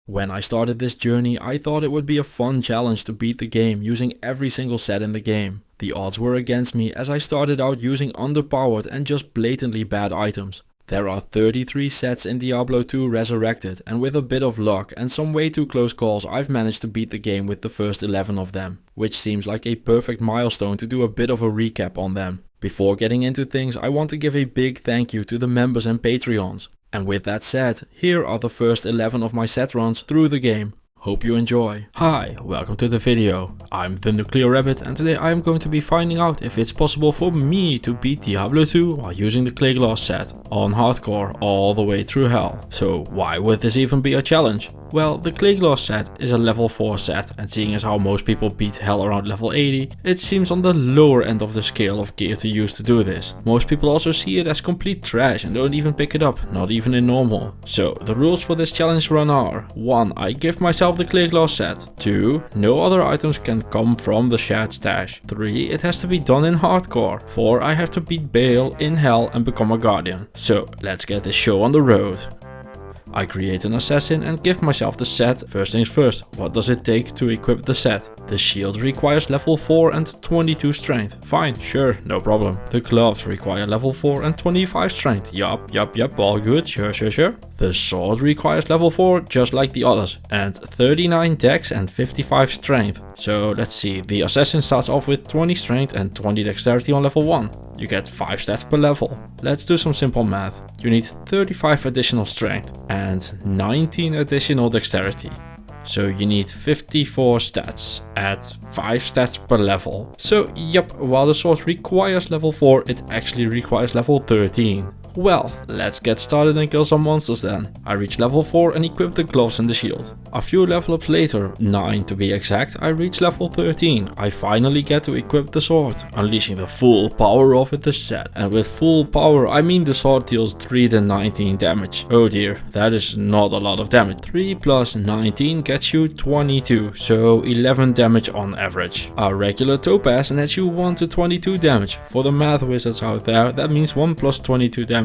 When I started this journey, I thought it would be a fun challenge to beat the game using every single set in the game. The odds were against me as I started out using underpowered and just blatantly bad items. There are 33 sets in Diablo 2 Resurrected, and with a bit of luck and some way too close calls, I've managed to beat the game with the first 11 of them, which seems like a perfect milestone to do a bit of a recap on them. Before getting into things, I want to give a big thank you to the members and Patreons. And with that said, here are the first 11 of my set runs through the game. Hope you enjoy. Hi, welcome to the video. I'm the Nuclear Rabbit and today I am going to be finding out if it's possible for me to beat Diablo 2 while using the Clay Glass set on hardcore all the way through hell. So why would this even be a challenge? Well, the Clay Glass set is a level 4 set, and seeing as how most people beat hell around level 80, it seems on the lower end of the scale of gear to use to do this. Most people also see it as complete trash and don't even pick it up, not even in normal. So the rules for this challenge run are: 1. I give myself the Clay Glass set. 2. No other items can come from the shared stash. 3. It has to be done in hardcore. 4. I have to beat Baal in hell and become a guardian. So let's get this show on the road. I create an assassin and give myself the set. First things first, what does it take to equip the set? The shield requires level 4 and 22 strength. Fine, sure, no problem. The gloves require level 4 and 25 strength. Yup, all good, sure. The sword requires level 4 just like the others, and 39 dex and 55 strength. So let's see, the assassin starts off with 20 strength and 20 dexterity on level 1. You get 5 stats per level. Let's do some simple math. You need 35 additional strength and 19 additional dexterity. So you need 54 stats at 5 stats per level. So yep, while the sword requires level 4, it actually requires level 13. Well, let's get started and kill some monsters then. I reach level 4 and equip the gloves and the shield. A few level ups later, 9 to be exact, I reach level 13. I finally get to equip the sword, unleashing the full power of it the set. And with full power, I mean the sword deals 3 to 19 damage. Oh dear, that is not a lot of damage. 3 plus 19 gets you 22, so 11 damage on average. A regular topaz nets you 1 to 22 damage. For the math wizards out there, that means 1 plus 22 damage.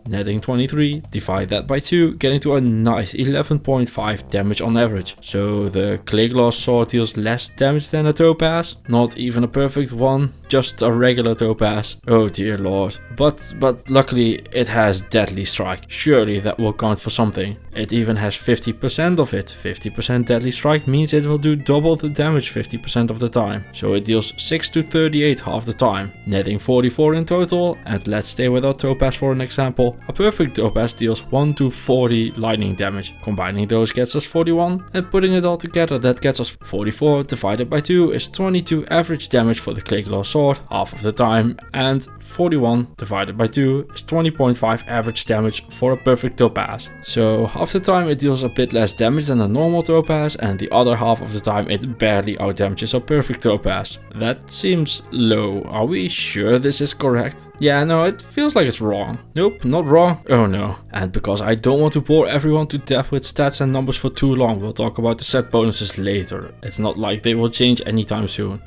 Netting 23, divide that by 2, getting to a nice 11.5 damage on average. So the Clay Glass sword deals less damage than a topaz, not even a perfect one, just a regular topaz. Oh dear lord. But luckily it has deadly strike. Surely that will count for something. It even has 50% of it. 50% deadly strike means it will do double the damage 50% of the time. So it deals 6 to 38 half the time, netting 44 in total. And let's stay with our topaz for an example. A perfect topaz deals 1 to 40 lightning damage. Combining those gets us 41, and putting it all together that gets us 44 divided by 2 is 22 average damage for the Clay Glass sword half of the time, and 41 divided by 2 is 20.5 average damage for a perfect topaz. So half the time it deals a bit less damage than a normal topaz, and the other half of the time it barely outdamages a perfect topaz. That seems low. Are we sure this is correct? Yeah, no, it feels like it's wrong. Nope, not wrong. Oh no. And because I don't want to bore everyone to death with stats and numbers for too long, we'll talk about the set bonuses later. It's not like they will change anytime soon.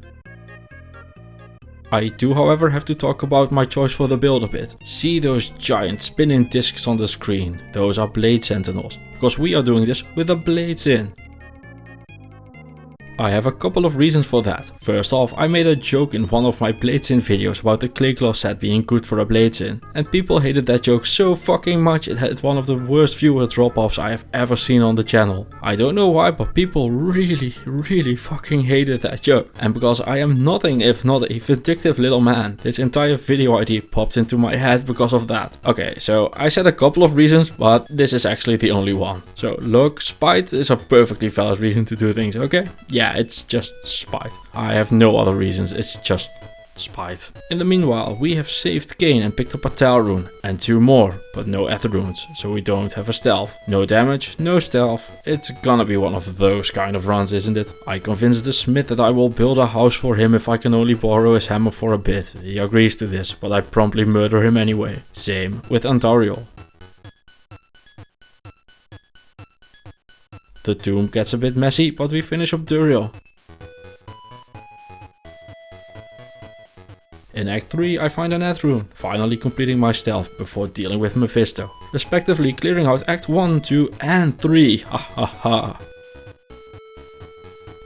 I do however have to talk about my choice for the build a bit. See those giant spinning discs on the screen? Those are blade sentinels, because we are doing this with the blades in. I have a couple of reasons for that. First off, I made a joke in one of my Blades In videos about the Clay Glass set being good for a Blades In, and people hated that joke so fucking much it had one of the worst viewer drop-offs I have ever seen on the channel. I don't know why, but people really fucking hated that joke. And because I am nothing if not a vindictive little man, this entire video idea popped into my head because of that. Okay, so I said a couple of reasons, but this is actually the only one. So look, spite is a perfectly valid reason to do things, okay? Yeah, it's just spite. I have no other reasons, it's just spite. In the meanwhile, we have saved Kane and picked up a Tal rune, and 2 more, but no ether runes, so we don't have a stealth. No damage, no stealth. It's gonna be one of those kind of runs, isn't it? I convinced the smith that I will build a house for him if I can only borrow his hammer for a bit. He agrees to this, but I promptly murder him anyway. Same with Antariel. The tomb gets a bit messy, but we finish up Duriel. In Act 3 I find an Ed rune, finally completing my stealth before dealing with Mephisto, respectively clearing out Act 1, 2 and 3, ha ha ha.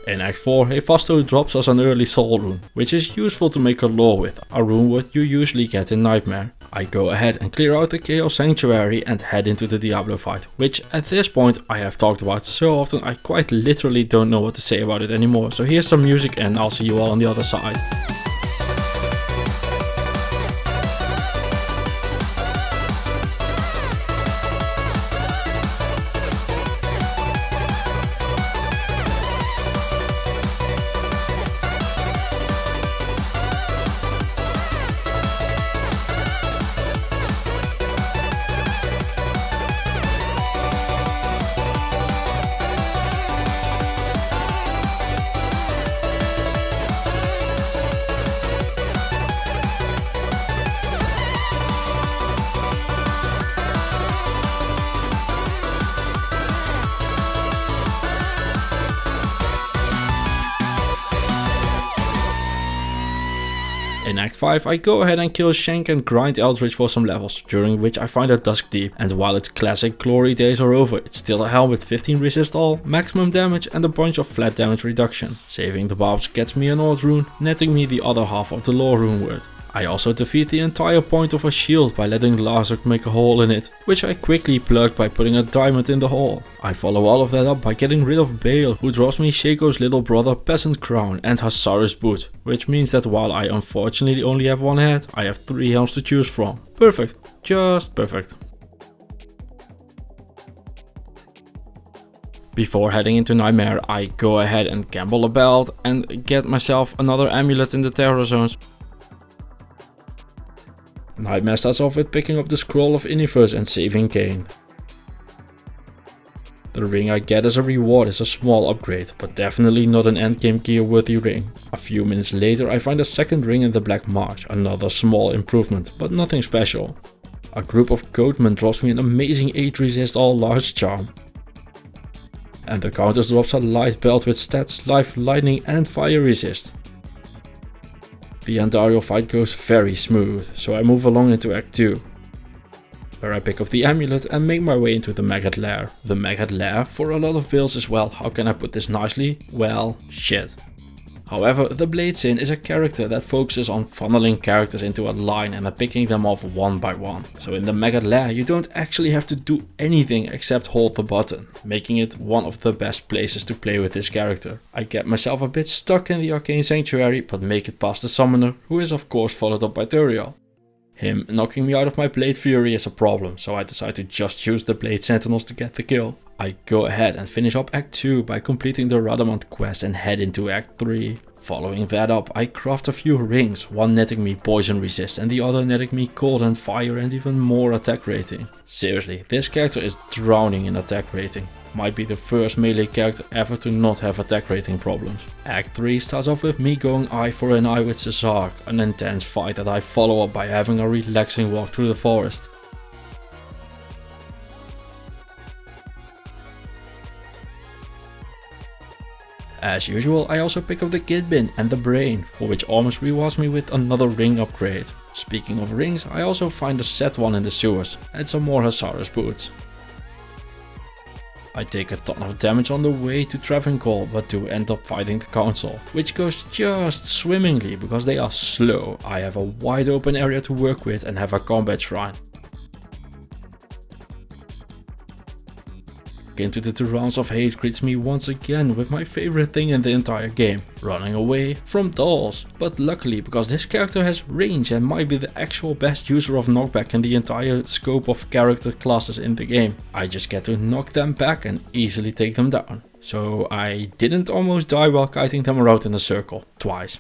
In Act 4, Hephaestus drops us an early soul rune, which is useful to make a lore with, a rune what you usually get in Nightmare. I go ahead and clear out the Chaos Sanctuary and head into the Diablo fight, which at this point I have talked about so often I quite literally don't know what to say about it anymore, so here's some music and I'll see you all on the other side. In Act 5 I go ahead and kill Shank and grind Eldritch for some levels, during which I find a Dusk Deep, and while its classic glory days are over, it's still a hell with 15 resist all, maximum damage and a bunch of flat damage reduction. Saving the barbs gets me an odd rune, netting me the other half of the lore rune word. I also defeat the entire point of a shield by letting Lazark make a hole in it, which I quickly plugged by putting a diamond in the hole. I follow all of that up by getting rid of Bale, who drops me Shaco's little brother Peasant Crown and Hassarus Boot, which means that while I unfortunately only have one head, I have 3 helms to choose from. Perfect, just perfect. Before heading into Nightmare, I go ahead and gamble a belt and get myself another amulet in the Terror Zones. Nightmare starts off with picking up the Scroll of Iniverse and saving Cain. The ring I get as a reward is a small upgrade, but definitely not an endgame gear worthy ring. A few minutes later I find a second ring in the Black March, another small improvement, but nothing special. A group of Goatmen drops me an amazing 8 resist all large charm. And the Countess drops a light belt with stats, life, lightning and fire resist. The Andario fight goes very smooth, so I move along into Act 2, where I pick up the amulet and make my way into the Maggot Lair. The Maggot Lair for a lot of builds as well, how can I put this nicely? Well, shit. However, the Bladesin is a character that focuses on funneling characters into a line and picking them off one by one. So in the Maggot Lair you don't actually have to do anything except hold the button, making it one of the best places to play with this character. I get myself a bit stuck in the Arcane Sanctuary, but make it past the Summoner, who is of course followed up by Turiel. Him knocking me out of my Blade Fury is a problem, so I decide to just use the Blade Sentinels to get the kill. I go ahead and finish up Act 2 by completing the Radamant quest and head into Act 3. Following that up, I craft a few rings, one netting me poison resist and the other netting me cold and fire and even more attack rating. Seriously, this character is drowning in attack rating. Might be the first melee character ever to not have attack rating problems. Act 3 starts off with me going eye for an eye with Cesark, an intense fight that I follow up by having a relaxing walk through the forest. As usual, I also pick up the Kid Bin and the Brain, for which almost rewards me with another ring upgrade. Speaking of rings, I also find a set one in the sewers and some more Hassarus boots. I take a ton of damage on the way to Travancore, but do end up fighting the Council, which goes just swimmingly because they are slow. I have a wide open area to work with and have a combat shrine. Into the Tyrants of Hate greets me once again with my favorite thing in the entire game, running away from dolls. But luckily, because this character has range and might be the actual best user of knockback in the entire scope of character classes in the game, I just get to knock them back and easily take them down. So I didn't almost die while kiting them around in a circle, twice.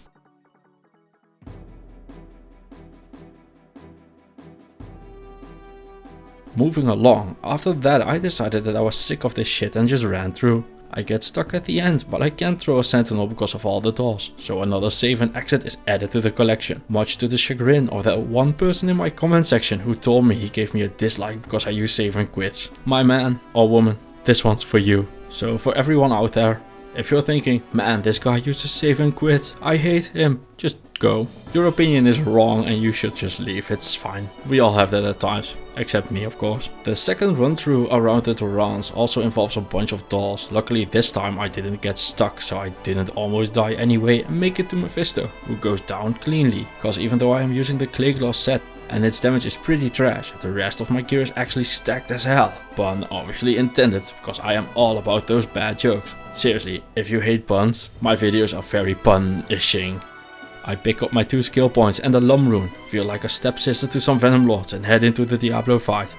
Moving along, after that I decided that I was sick of this shit and just ran through. I get stuck at the end, but I can't throw a sentinel because of all the dolls, so another save and exit is added to the collection, much to the chagrin of that one person in my comment section who told me he gave me a dislike because I use save and quits. My man or woman, this one's for you. So for everyone out there, if you're thinking, man, this guy uses save and quit, I hate him, just go. Your opinion is wrong and you should just leave, it's fine. We all have that at times, except me of course. The second run through around the Torrents also involves a bunch of dolls. Luckily this time I didn't get stuck, so I didn't almost die anyway and make it to Mephisto, who goes down cleanly. Cause even though I am using the clay gloss set and its damage is pretty trash, the rest of my gear is actually stacked as hell. Pun obviously intended, because I am all about those bad jokes. Seriously, if you hate puns, my videos are very pun-ishing. I pick up my 2 skill points and a Lum rune, feel like a stepsister to some Venom Lords and head into the Diablo fight.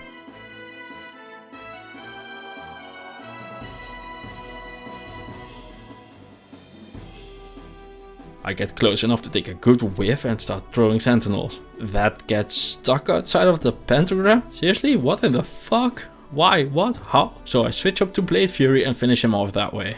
I get close enough to take a good whiff and start throwing sentinels. That gets stuck outside of the pentagram? Seriously? What in the fuck? Why? What? How? So I switch up to Blade Fury and finish him off that way.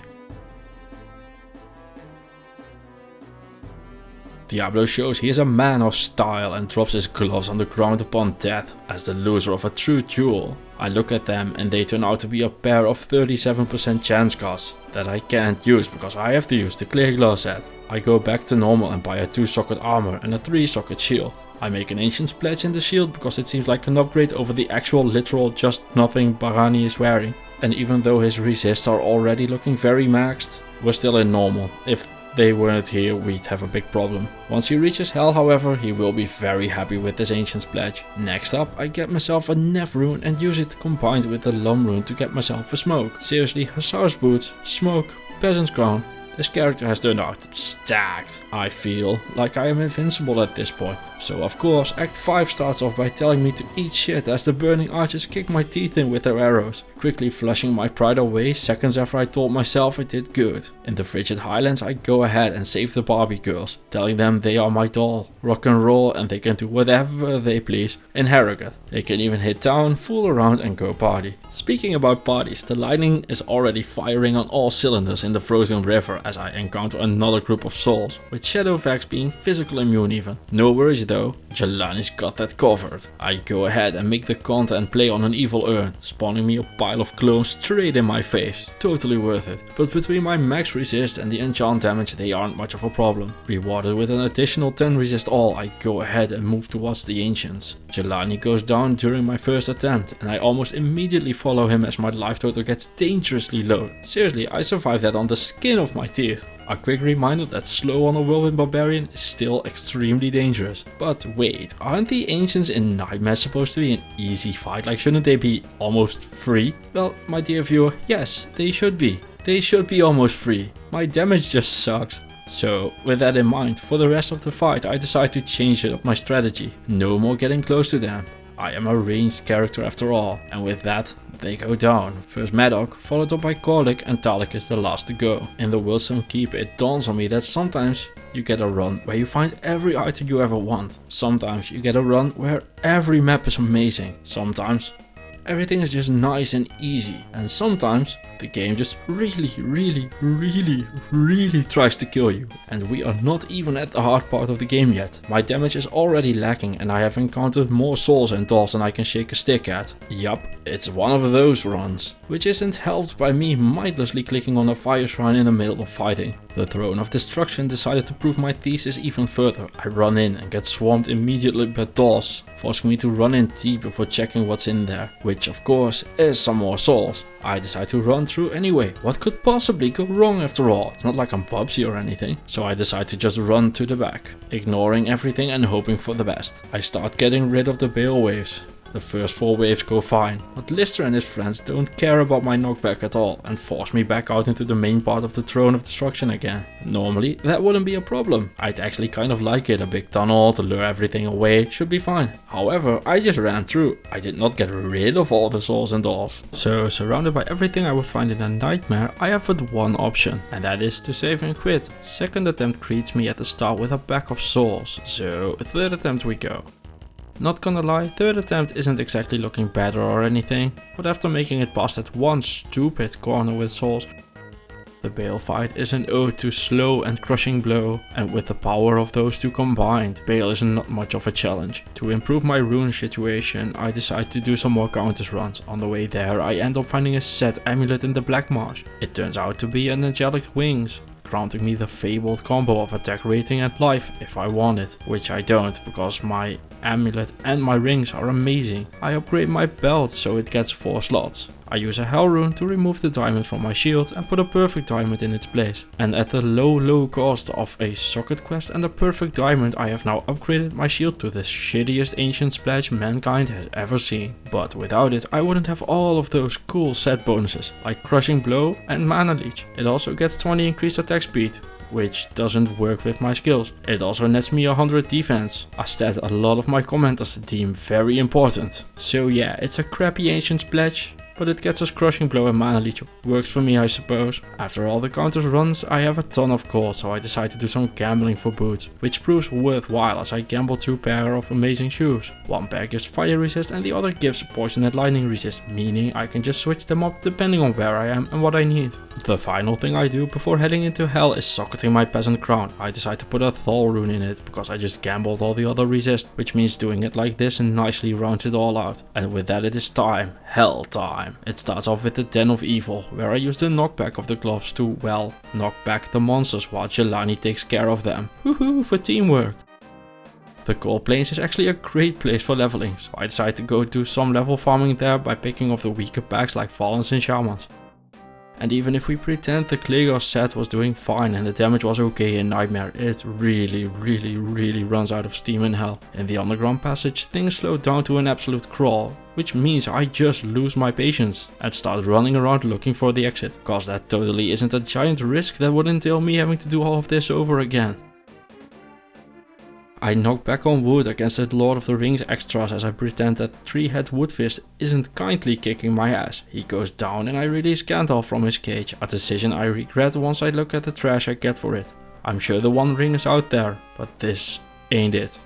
Diablo shows he is a man of style and drops his gloves on the ground upon death as the loser of a true duel. I look at them and they turn out to be a pair of 37% chance cards that I can't use because I have to use the clear gloss set. I go back to normal and buy a 2-socket armor and a 3-socket shield. I make an Ancient's Pledge in the shield because it seems like an upgrade over the actual literal just nothing Barani is wearing. And even though his resists are already looking very maxed, we're still in normal. If they weren't here, we'd have a big problem. Once he reaches hell, however, he will be very happy with this Ancient's Pledge. Next up, I get myself a Nev rune and use it combined with the Lum rune to get myself a smoke. Seriously, Hussar's boots, smoke, peasant's crown. This character has turned out stacked. I feel like I am invincible at this point. So of course, Act 5 starts off by telling me to eat shit as the burning archers kick my teeth in with their arrows, quickly flushing my pride away seconds after I told myself I did good. In the frigid highlands I go ahead and save the Barbie girls, telling them they are my doll, rock and roll, and they can do whatever they please in Harrogate. They can even hit town, fool around and go party. Speaking about parties, the lightning is already firing on all cylinders in the frozen river as I encounter another group of souls, with Shadowfax being physical immune even. No worries though, Jelani's got that covered. I go ahead and make the content play on an evil urn, spawning me a pile of clones straight in my face. Totally worth it. But between my max resist and the enchant damage they aren't much of a problem. Rewarded with an additional 10 resist all, I go ahead and move towards the ancients. Jelani goes down during my first attempt and I almost immediately follow him as my life total gets dangerously low. Seriously, I survived that on the skin of my teeth. A quick reminder that slow on a Whirlwind Barbarian is still extremely dangerous. But wait, aren't the Ancients in Nightmare supposed to be an easy fight? Like, shouldn't they be almost free? Well, my dear viewer, yes, they should be. They should be almost free. My damage just sucks. So, with that in mind, for the rest of the fight I decide to change up my strategy. No more getting close to them. I am a ranged character after all, and with that, they go down. First Madoc, followed up by Korlik, and Talik is the last to go. In the Willstone Keep, it dawns on me that sometimes you get a run where you find every item you ever want. Sometimes you get a run where every map is amazing. Sometimes everything is just nice and easy. And sometimes the game just really tries to kill you. And we are not even at the hard part of the game yet. My damage is already lacking and I have encountered more souls and dolls than I can shake a stick at. Yup, it's one of those runs. Which isn't helped by me mindlessly clicking on a fire shrine in the middle of fighting. The Throne of Destruction decided to prove my thesis even further. I run in and get swarmed immediately by dolls, forcing me to run in deep before checking what's in there. Which of course is some more souls. I decide to run through anyway. What could possibly go wrong after all? It's not like I'm Bubsy or anything. So I decide to just run to the back, ignoring everything and hoping for the best. I start getting rid of the Bale waves. The first 4 waves go fine, but Lister and his friends don't care about my knockback at all and force me back out into the main part of the Throne of Destruction again. Normally that wouldn't be a problem. I'd actually kind of like it, a big tunnel to lure everything away should be fine. However, I just ran through. I did not get rid of all the souls and dolls. So surrounded by everything I would find in a nightmare, I have but one option, and that is to save and quit. Second attempt greets me at the start with a pack of souls, so third attempt we go. Not gonna lie, third attempt isn't exactly looking better or anything, but after making it past that one stupid corner with souls, the Bale fight is an ode to slow and crushing blow, and with the power of those two combined, Bale is not much of a challenge. To improve my rune situation, I decide to do some more counters runs. On the way there, I end up finding a set amulet in the Black Marsh. It turns out to be an angelic wings. granting me the fabled combo of attack rating and life if I want it, which I don't because my amulet and my rings are amazing. I upgrade my belt so it gets 4 slots. I use a hell rune to remove the diamond from my shield and put a perfect diamond in its place. And at the low cost of a socket quest and a perfect diamond, I have now upgraded my shield to the shittiest ancient splash mankind has ever seen. But without it, I wouldn't have all of those cool set bonuses like crushing blow and mana leech. It also gets 20 increased attack speed, which doesn't work with my skills. It also nets me 100 defense, a stat a lot of my commenters deem very important. So yeah, it's a crappy ancient splash, but it gets us crushing blow and mana leech. Works for me, I suppose. After all the counters runs, I have a ton of gold, so I decide to do some gambling for boots, which proves worthwhile as I gamble 2 pair of amazing shoes. One pair gives fire resist and the other gives poison and lightning resist, meaning I can just switch them up depending on where I am and what I need. The final thing I do before heading into hell is socketing my peasant crown. I decide to put a Thal rune in it because I just gambled all the other resist, which means doing it like this and nicely rounds it all out. And with that it is time, hell time. It starts off with the Den of Evil, where I use the knockback of the gloves to, well, knock back the monsters while Jelani takes care of them. Woohoo for teamwork! The Cold Plains is actually a great place for leveling, so I decide to go do some level farming there by picking off the weaker packs like Fallens and Shamans. And even if we pretend the Clegos set was doing fine and the damage was okay in Nightmare, it really runs out of steam in Hell. In the underground passage, things slow down to an absolute crawl, which means I just lose my patience and start running around looking for the exit, cause that totally isn't a giant risk that would entail me having to do all of this over again. I knock back on wood against the Lord of the Rings extras as I pretend that Three-Head Woodfist isn't kindly kicking my ass. He goes down and I release Gandalf from his cage, a decision I regret once I look at the trash I get for it. I'm sure the One Ring is out there, but this ain't it.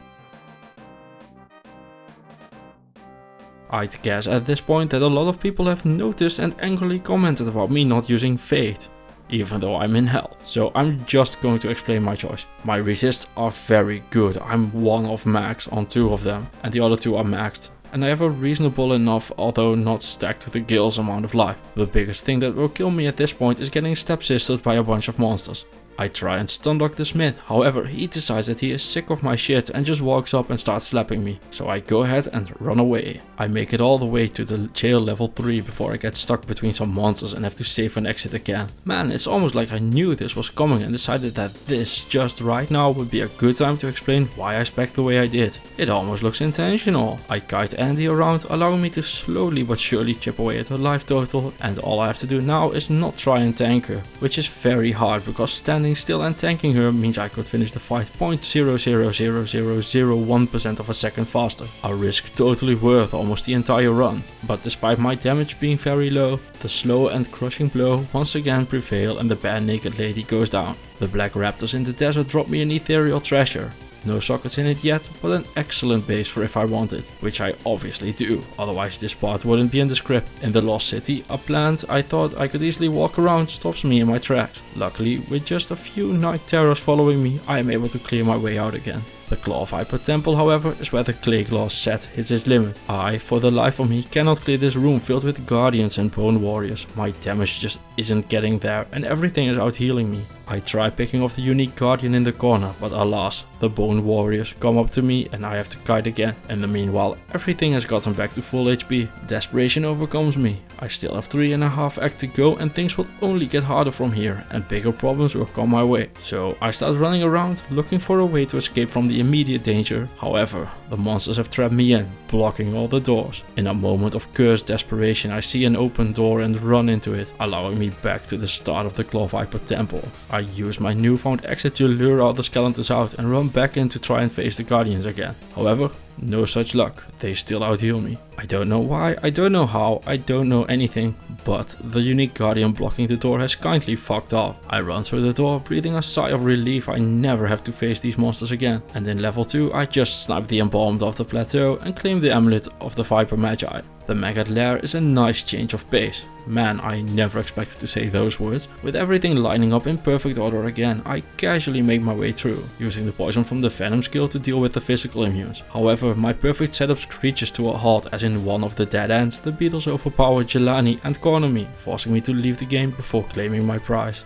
I'd guess at this point that a lot of people have noticed and angrily commented about me not using Fate, even though I'm in hell. So I'm just going to explain my choice. My resists are very good. I'm 1 of max on 2 of them and the other 2 are maxed. And I have a reasonable enough, although not stacked to the gills amount of life. The biggest thing that will kill me at this point is getting step-sistered by a bunch of monsters. I try and stunlock the smith, however he decides that he is sick of my shit and just walks up and starts slapping me. So I go ahead and run away. I make it all the way to the jail level 3 before I get stuck between some monsters and have to save an exit again. Man, it's almost like I knew this was coming and decided that this, just right now, would be a good time to explain why I spec the way I did. It almost looks intentional. I kite Andy around, allowing me to slowly but surely chip away at her life total, and all I have to do now is not try and tank her, which is very hard because standing still and tanking her means I could finish the fight 0.00001% of a second faster. A risk totally worth almost the entire run. But despite my damage being very low, the slow and crushing blow once again prevail and the bare naked lady goes down. The black raptors in the desert drop me an ethereal treasure. No sockets in it yet, but an excellent base for if I want it, which I obviously do, otherwise this part wouldn't be in the script. In the Lost City, a plant I thought I could easily walk around stops me in my tracks. Luckily, with just a few night terrors following me, I am able to clear my way out again. The Claw of Hyper Temple, however, is where the Clay Claw set hits its limit. I, for the life of me, cannot clear this room filled with guardians and bone warriors. My damage just isn't getting there and everything is out healing me. I try picking off the unique guardian in the corner, but alas, the bone warriors come up to me and I have to kite again. In the meanwhile, everything has gotten back to full HP. Desperation overcomes me. I still have 3.5 acts to go and things will only get harder from here and bigger problems will come my way. So I start running around looking for a way to escape from the immediate danger. However, the monsters have trapped me in, blocking all the doors. In a moment of cursed desperation, I see an open door and run into it, allowing me back to the start of the Claw Viper Temple. I use my newfound exit to lure all the skeletons out and run back in to try and face the guardians again. However, no such luck, they still out-heal me. I don't know why, I don't know how, I don't know anything, but the unique guardian blocking the door has kindly fucked off. I run through the door, breathing a sigh of relief I never have to face these monsters again. And in level 2 I just snipe the Embalmed off the plateau and claim the amulet of the Viper Magi. The Maggot Lair is a nice change of pace. Man, I never expected to say those words. With everything lining up in perfect order again, I casually make my way through, using the poison from the Venom skill to deal with the physical immunes. However, my perfect setup screeches to a halt as in one of the dead ends, the beetles overpower Jelani and corner me, forcing me to leave the game before claiming my prize.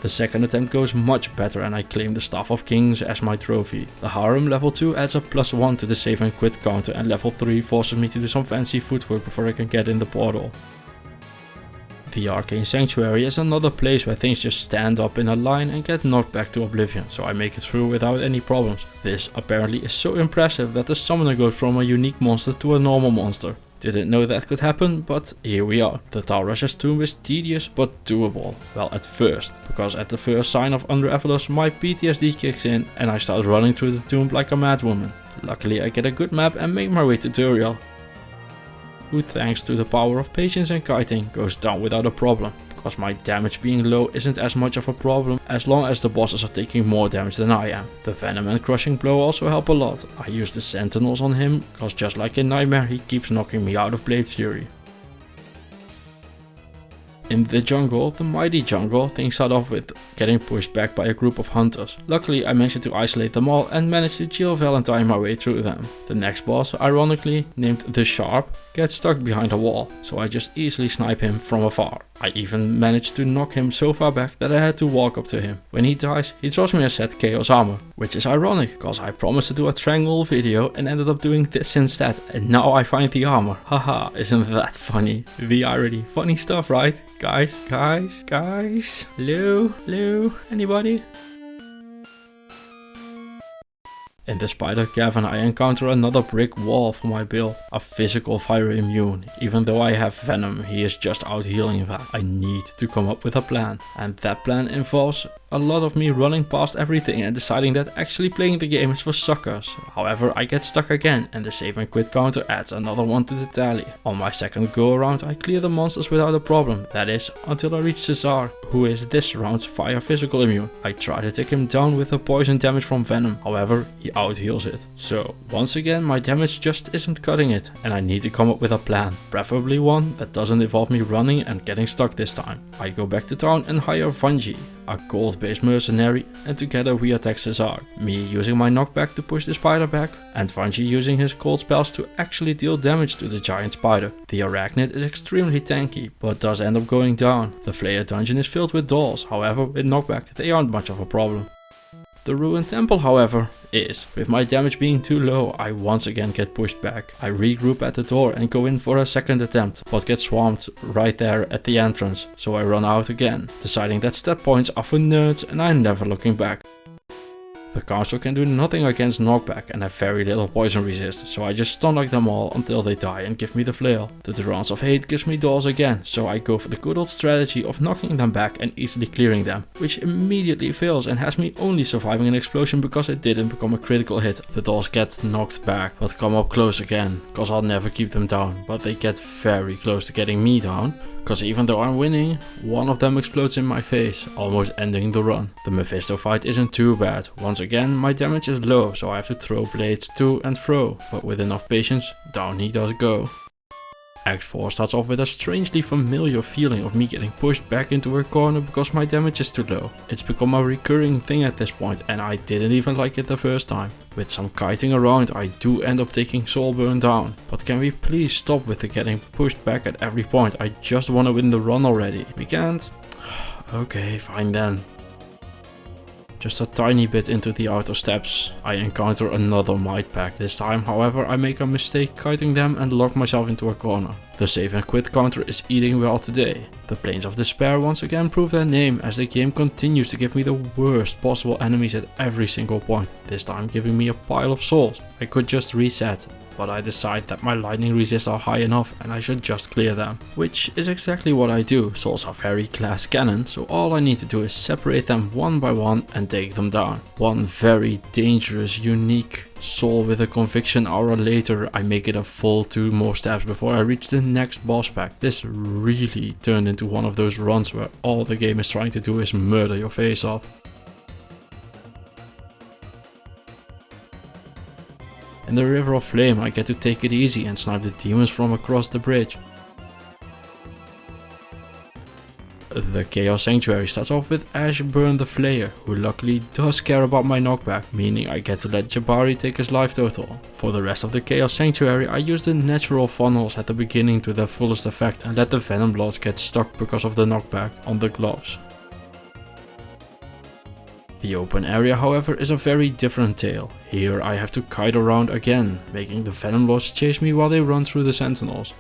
The second attempt goes much better and I claim the Staff of Kings as my trophy. The Harem level 2 adds a +1 to the save and quit counter, and level 3 forces me to do some fancy footwork before I can get in the portal. The Arcane Sanctuary is another place where things just stand up in a line and get knocked back to oblivion, so I make it through without any problems. This apparently is so impressive that the summoner goes from a unique monster to a normal monster. Didn't know that could happen, but here we are. The Talrusher's tomb is tedious but doable. Well, at first, because at the first sign of Under-Evalos my PTSD kicks in and I start running through the tomb like a madwoman. Luckily I get a good map and make my way to Duriel, who thanks to the power of patience and kiting goes down without a problem, because my damage being low isn't as much of a problem as long as the bosses are taking more damage than I am. The Venom and Crushing Blow also help a lot. I use the Sentinels on him, because just like in Nightmare he keeps knocking me out of Blade Fury. In the jungle, the mighty jungle, things start off with getting pushed back by a group of hunters. Luckily I managed to isolate them all and managed to Jill Valentine my way through them. The next boss, ironically named The Sharp, gets stuck behind a wall, so I just easily snipe him from afar. I even managed to knock him so far back that I had to walk up to him. When he dies, he throws me a set Chaos Armor, which is ironic, cause I promised to do a Triangle video and ended up doing this instead, and now I find the armor. Haha, isn't that funny? The irony. Funny stuff, right? Guys? Hello? Anybody? In the Spider Cavern I encounter another brick wall for my build, a physical fire immune. Even though I have Venom, he is just out healing that. I need to come up with a plan, and that plan involves a lot of me running past everything and deciding that actually playing the game is for suckers. However, I get stuck again and the save and quit counter adds another one to the tally. On my second go around I clear the monsters without a problem, that is until I reach Cesar, who is this round's fire physical immune. I try to take him down with the poison damage from Venom, however he out heals it. So once again my damage just isn't cutting it and I need to come up with a plan, preferably one that doesn't involve me running and getting stuck this time. I go back to town and hire Vanji, a gold-based mercenary, and together we attack Cesar, me using my knockback to push the spider back, and Vanji using his cold spells to actually deal damage to the giant spider. The arachnid is extremely tanky, but does end up going down. The Flayer dungeon is filled with dolls, however with knockback they aren't much of a problem. The ruined temple, however, is. With my damage being too low, I once again get pushed back. I regroup at the door and go in for a second attempt, but get swamped right there at the entrance, so I run out again, deciding that stat points are for nerds and I'm never looking back. The council can do nothing against knockback and have very little poison resist, so I just stun like them all until they die and give me the flail. The Durance of Hate gives me dolls again, so I go for the good old strategy of knocking them back and easily clearing them, which immediately fails and has me only surviving an explosion because it didn't become a critical hit. The dolls get knocked back, but come up close again, cause I'll never keep them down, but they get very close to getting me down. Cause even though I'm winning, one of them explodes in my face, almost ending the run. The Mephisto fight isn't too bad. Once again my damage is low, so I have to throw blades to and fro, but with enough patience, down he does go. Act 4 starts off with a strangely familiar feeling of me getting pushed back into a corner because my damage is too low. It's become a recurring thing at this point and I didn't even like it the first time. With some kiting around I do end up taking Soulburn down, but can we please stop with the getting pushed back at every point? I just want to win the run already. We can't? Okay, fine then. Just a tiny bit into the outer steps, I encounter another Might Pack. This time, however, I make a mistake kiting them and lock myself into a corner. The save and quit counter is eating well today. The Plains of Despair once again prove their name as the game continues to give me the worst possible enemies at every single point, this time giving me a pile of souls. I could just reset, but I decide that my lightning resists are high enough and I should just clear them. Which is exactly what I do. Souls are very class canon, so all I need to do is separate them one by one and take them down. One very dangerous, unique soul with a conviction aura later, I make it a full 2 more steps before I reach the next boss pack. This really turned into one of those runs where all the game is trying to do is murder your face off. In the River of Flame I get to take it easy and snipe the demons from across the bridge. The Chaos Sanctuary starts off with Ashburn the Flayer, who luckily does care about my knockback, meaning I get to let Jabari take his life total. For the rest of the Chaos Sanctuary I use the natural funnels at the beginning to their fullest effect and let the Venom Bloods get stuck because of the knockback on the gloves. The open area, however, is a very different tale. Here I have to kite around again, making the Venom Lords chase me while they run through the Sentinels.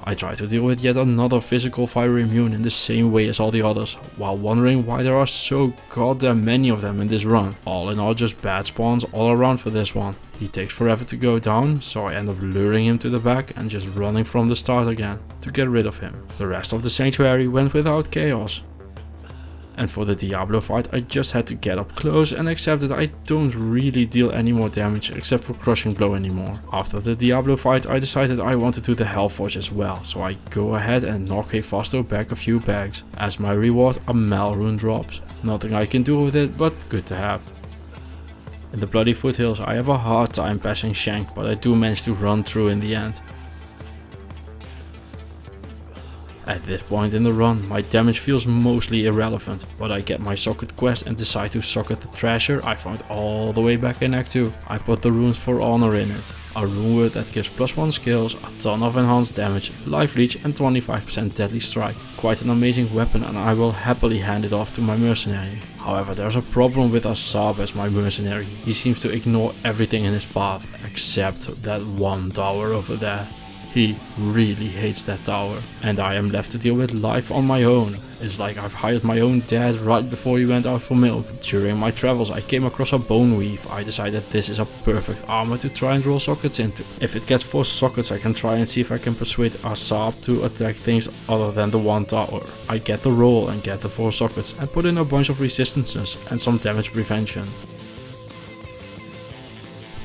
I try to deal with yet another physical fire immune in the same way as all the others, while wondering why there are so goddamn many of them in this run. All in all, just bad spawns all around for this one. He takes forever to go down, so I end up luring him to the back and just running from the start again to get rid of him. The rest of the sanctuary went without chaos. And for the Diablo fight, I just had to get up close and accept that I don't really deal any more damage except for crushing blow anymore. After the Diablo fight, I decided I wanted to do the Hellforge as well, so I go ahead and knock Hephaestus back a few bags. As my reward, a Mal rune drops. Nothing I can do with it, but good to have. In the Bloody Foothills, I have a hard time passing Shank, but I do manage to run through in the end. At this point in the run, my damage feels mostly irrelevant, but I get my socket quest and decide to socket the treasure I found all the way back in Act 2. I put the runes for honor in it. A rune word that gives +1 skills, a ton of enhanced damage, life leech and 25% deadly strike. Quite an amazing weapon, and I will happily hand it off to my mercenary. However, there's a problem with Asab as my mercenary. He seems to ignore everything in his path, except that one tower over there. He really hates that tower, and I am left to deal with life on my own. It's like I've hired my own dad right before he went out for milk. During my travels I came across a bone weave. I decided this is a perfect armor to try and roll sockets into. If it gets 4 sockets, I can try and see if I can persuade Asab to attack things other than the one tower. I get the roll and get the 4 sockets and put in a bunch of resistances and some damage prevention.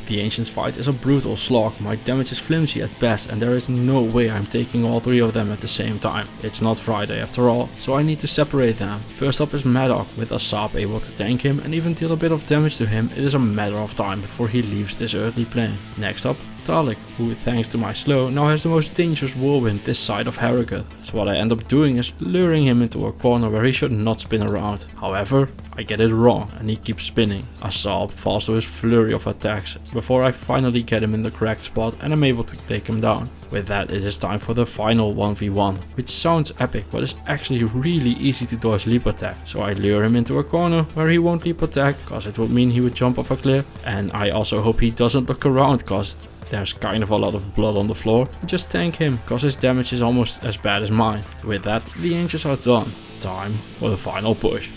The Ancients fight is a brutal slog. My damage is flimsy at best, and there is no way I'm taking all 3 of them at the same time. It's not Friday after all, so I need to separate them. First up is Maddock, with Asab able to tank him and even deal a bit of damage to him. It is a matter of time before he leaves this earthly plane. Next up, Talik, who thanks to my slow now has the most dangerous whirlwind this side of Harrogate. So what I end up doing is luring him into a corner where he should not spin around. However, I get it wrong and he keeps spinning. Assault falls to his flurry of attacks before I finally get him in the correct spot and I'm able to take him down. With that, it is time for the final 1v1, which sounds epic but is actually really easy to dodge leap attack. So I lure him into a corner where he won't leap attack, cause it would mean he would jump off a cliff, and I also hope he doesn't look around cause there's kind of a lot of blood on the floor. Just tank him, cause his damage is almost as bad as mine. With that, the Ancients are done. Time for the final push.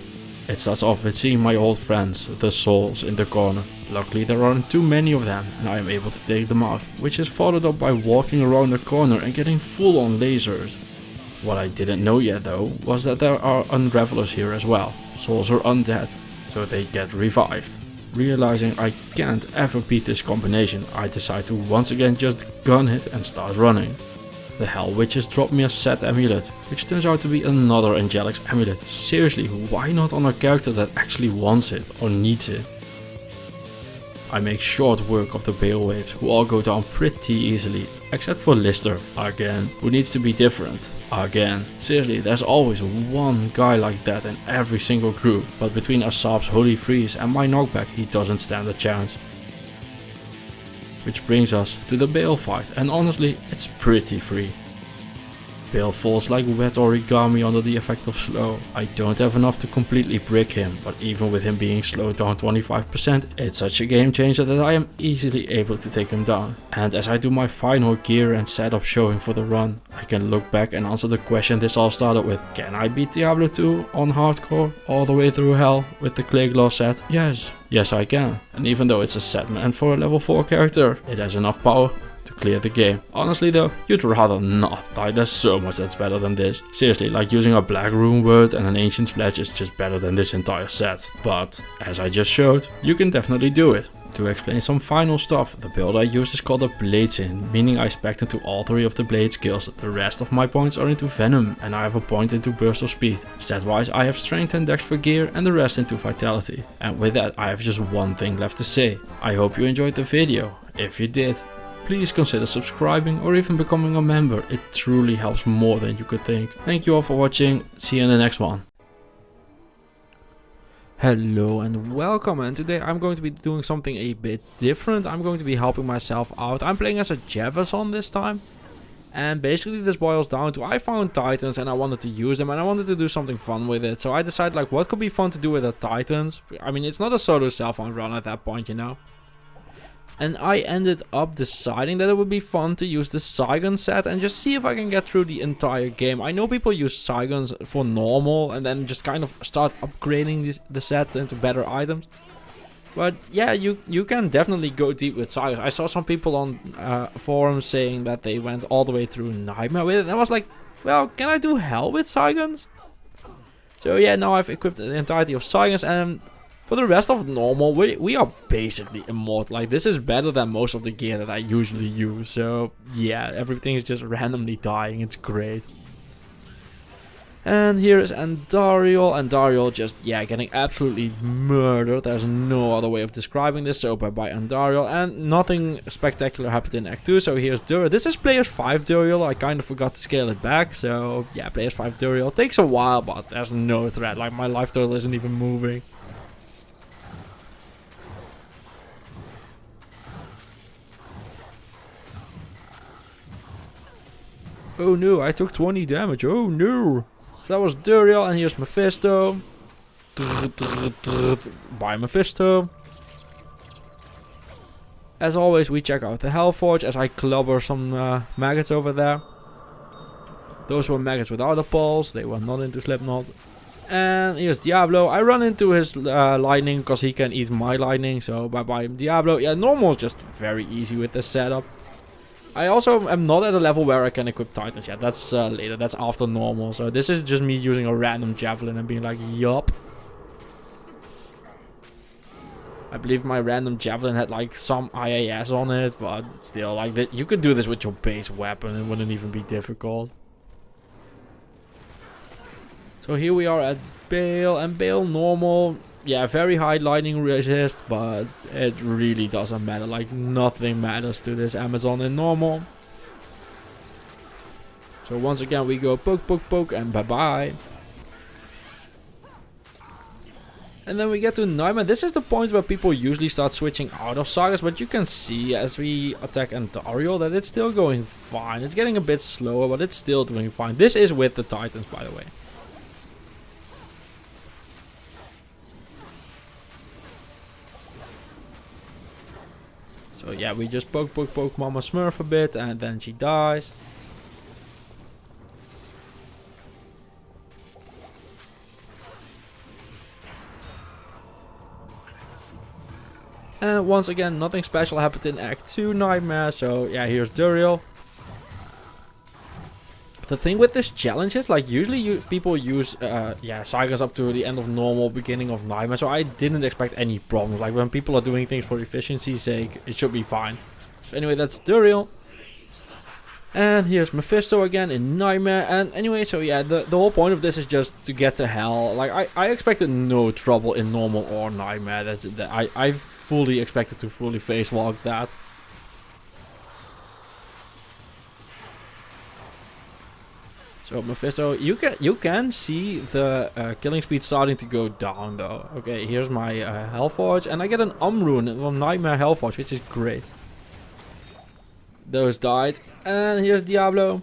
It starts off with seeing my old friends, the souls, in the corner. Luckily there aren't too many of them and I am able to take them out, which is followed up by walking around the corner and getting full on lasers. What I didn't know yet though was that there are unravelers here as well. Souls are undead, so they get revived. Realizing I can't ever beat this combination, I decide to once again just gun it and start running. The Hell Witches dropped me a set amulet, which turns out to be another Angelic's amulet. Seriously, why not on a character that actually wants it or needs it? I make short work of the Bale Waves, who all go down pretty easily, except for Lister, again, who needs to be different, again. Seriously, there's always one guy like that in every single group, but between Asab's Holy Freeze and my knockback he doesn't stand a chance. Which brings us to the Bale fight, and honestly, it's pretty free. Bale falls like wet origami under the effect of slow. I don't have enough to completely brick him, but even with him being slowed down 25%, it's such a game changer that I am easily able to take him down. And as I do my final gear and setup showing for the run, I can look back and answer the question this all started with. Can I beat Diablo 2 on hardcore all the way through hell with the Clay Gloss set? Yes I can. And even though it's a set meant for a level 4 character, it has enough power to clear the game. Honestly though, you'd rather not. Like, there's so much that's better than this. Seriously, like using a black rune word and an ancient pledge is just better than this entire set. But as I just showed, you can definitely do it. To explain some final stuff, the build I used is called a Bladesyn, meaning I spec'd into all 3 of the blade skills. The rest of my points are into Venom and I have a point into Burst of Speed. Stat wise I have Strength and Dex for gear and the rest into Vitality. And with that I have just one thing left to say. I hope you enjoyed the video. If you did, please consider subscribing or even becoming a member. It truly helps more than you could think. Thank you all for watching. See you in the next one. Hello and welcome, and today I'm going to be doing something a bit different. I'm going to be helping myself out. I'm playing as a Jefferson this time. And basically this boils down to, I found Titans and I wanted to use them and I wanted to do something fun with it. So I decided like what could be fun to do with the Titans. I mean, it's not a solo cell phone run at that point, you know. And I ended up deciding that it would be fun to use the Saigon set and just see if I can get through the entire game. I know people use Saigons for normal and then just kind of start upgrading the set into better items. But yeah, you can definitely go deep with Saigons. I saw some people on forums saying that they went all the way through Nightmare with it. And I was like, well, can I do hell with Saigons? So yeah, now I've equipped the entirety of Saigons, and for the rest of normal, we are basically immortal. Like, this is better than most of the gear that I usually use. So yeah, everything is just randomly dying. It's great. And here is Andariel. Andariel just, yeah, getting absolutely murdered. There's no other way of describing this. So bye-bye Andariel. And nothing spectacular happened in Act 2. So here's Duriel. This is Players 5 Duriel. I kind of forgot to scale it back. So yeah, Players 5 Duriel. Takes a while, but there's no threat. Like, my life total isn't even moving. Oh no, I took 20 damage. Oh no. So that was Duriel, and here's Mephisto. Bye Mephisto. As always, we check out the Hellforge as I clobber some maggots over there. Those were maggots without a pulse. They were not into Slipknot. And here's Diablo. I run into his lightning because he can eat my lightning. So bye bye Diablo. Yeah, normal is just very easy with this setup. I also am not at a level where I can equip Titans yet. That's later. That's after normal. So this is just me using a random javelin and being like, yup. I believe my random javelin had like some IAS on it, but still, like, you could do this with your base weapon. It wouldn't even be difficult. So here we are at Bale, and Bale normal. Yeah, very high lightning resist, but it really doesn't matter. Like, nothing matters to this Amazon in normal. So once again, we go poke, poke, poke, and bye-bye. And then we get to Nightmare. This is the point where people usually start switching out of Sagas, but you can see as we attack Andariel that it's still going fine. It's getting a bit slower, but it's still doing fine. This is with the Titans, by the way. So yeah, we just poke, poke, poke Mama Smurf a bit, and then she dies. And once again, nothing special happened in Act 2 Nightmare, so yeah, here's Duriel. The thing with this challenge is, like, usually people use, Sagas up to the end of normal, beginning of Nightmare, so I didn't expect any problems. Like, when people are doing things for efficiency's sake, it should be fine. So anyway, that's Duriel. And here's Mephisto again in Nightmare. And anyway, so yeah, the whole point of this is just to get to hell. Like, I expected no trouble in normal or Nightmare. I fully expected to fully face walk that. So Mephisto, you can see the killing speed starting to go down though. Okay, here's my Hellforge, and I get an Rune from Nightmare Hellforge, which is great. Those died, and here's Diablo.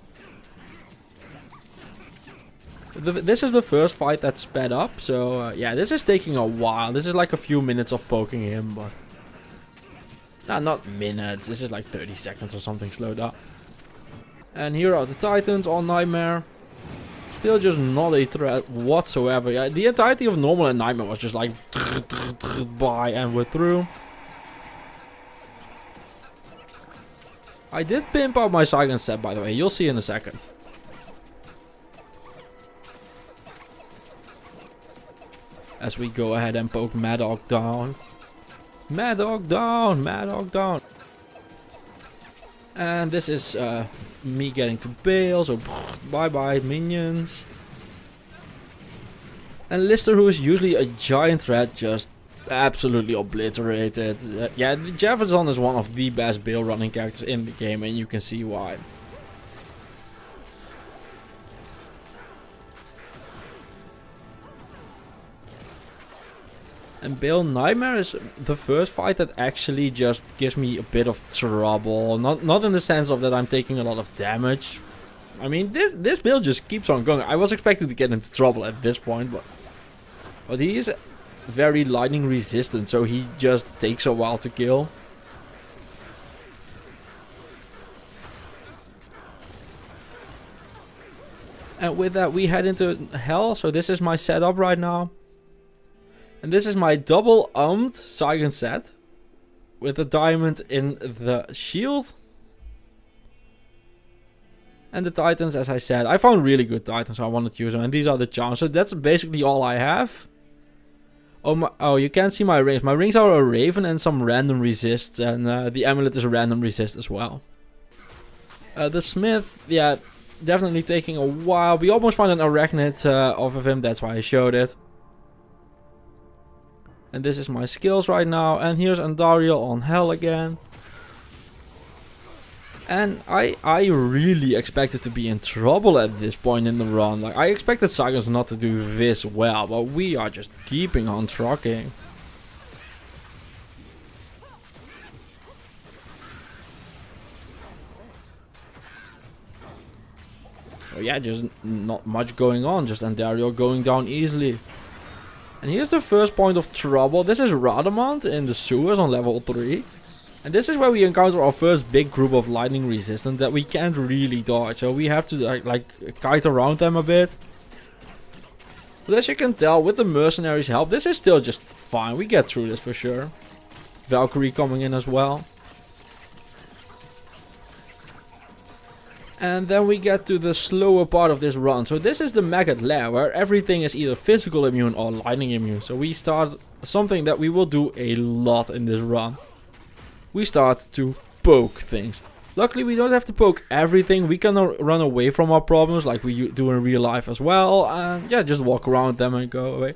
This is the first fight that sped up, so yeah, this is taking a while. This is like a few minutes of poking him, but not minutes. This is like 30 seconds or something slowed up. And here are the Titans on Nightmare. Still just not a threat whatsoever. Yeah, the entirety of normal and Nightmare was just like bye, and we're through. I did pimp out my Saigon set, by the way. You'll see in a second. As we go ahead and poke Mad Dog down. Mad Dog down! Mad Dog down! And this is me getting to Bale, so bye bye minions. And Lister, who is usually a giant threat, just absolutely obliterated. Yeah, Jefferson is one of the best Bale running characters in the game, and you can see why. And Bale Nightmare is the first fight that actually just gives me a bit of trouble. Not in the sense of that I'm taking a lot of damage I mean, this build just keeps on going. I was expecting to get into trouble at this point, but he is very lightning resistant, so he just takes a while to kill. And with that, we head into hell. So this is my setup right now. And this is my double Saigon set. With a diamond in the shield. And the titans, as I said. I found really good titans, so I wanted to use them. And these are the charms. So that's basically all I have. Oh, you can't see my rings. My rings are a raven and some random resist. And the amulet is a random resist as well. The smith, yeah, definitely taking a while. We almost found an arachnid off of him. That's why I showed it. And this is my skills right now. And here's Andariel on hell again. And I really expected to be in trouble at this point in the run. Like, I expected Saigons not to do this well, but we are just keeping on trucking. So yeah, just not much going on. Just Andariel going down easily. And here's the first point of trouble. This is Radamant in the sewers on level 3. And this is where we encounter our first big group of lightning resistant that we can't really dodge. So we have to like kite around them a bit. But as you can tell, with the mercenaries' help, this is still just fine. We get through this for sure. Valkyrie coming in as well. And then we get to the slower part of this run. So this is the maggot lair, where everything is either physical immune or lightning immune. So we start something that we will do a lot in this run. We start to poke things. Luckily we don't have to poke everything. We can run away from our problems like we do in real life as well. And yeah, just walk around them and go away.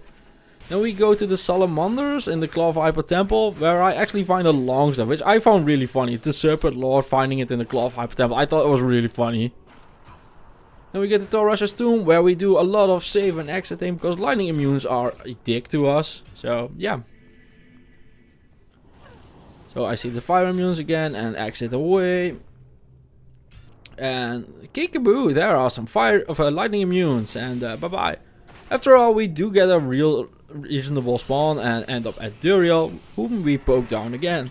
Then we go to the salamanders in the Claw Viper Temple, where I actually find a long staff, which I found really funny. The Serpent Lord finding it in the Claw Viper Temple. I thought it was really funny. Then we get to Torash's Tomb, where we do a lot of save and exiting, because lightning immunes are a dick to us. So yeah. So I see the fire immunes again and exit away. And kickaboo, there are some lightning immunes, and bye bye. After all, we do get a real reasonable spawn and end up at Duriel, whom we poke down again.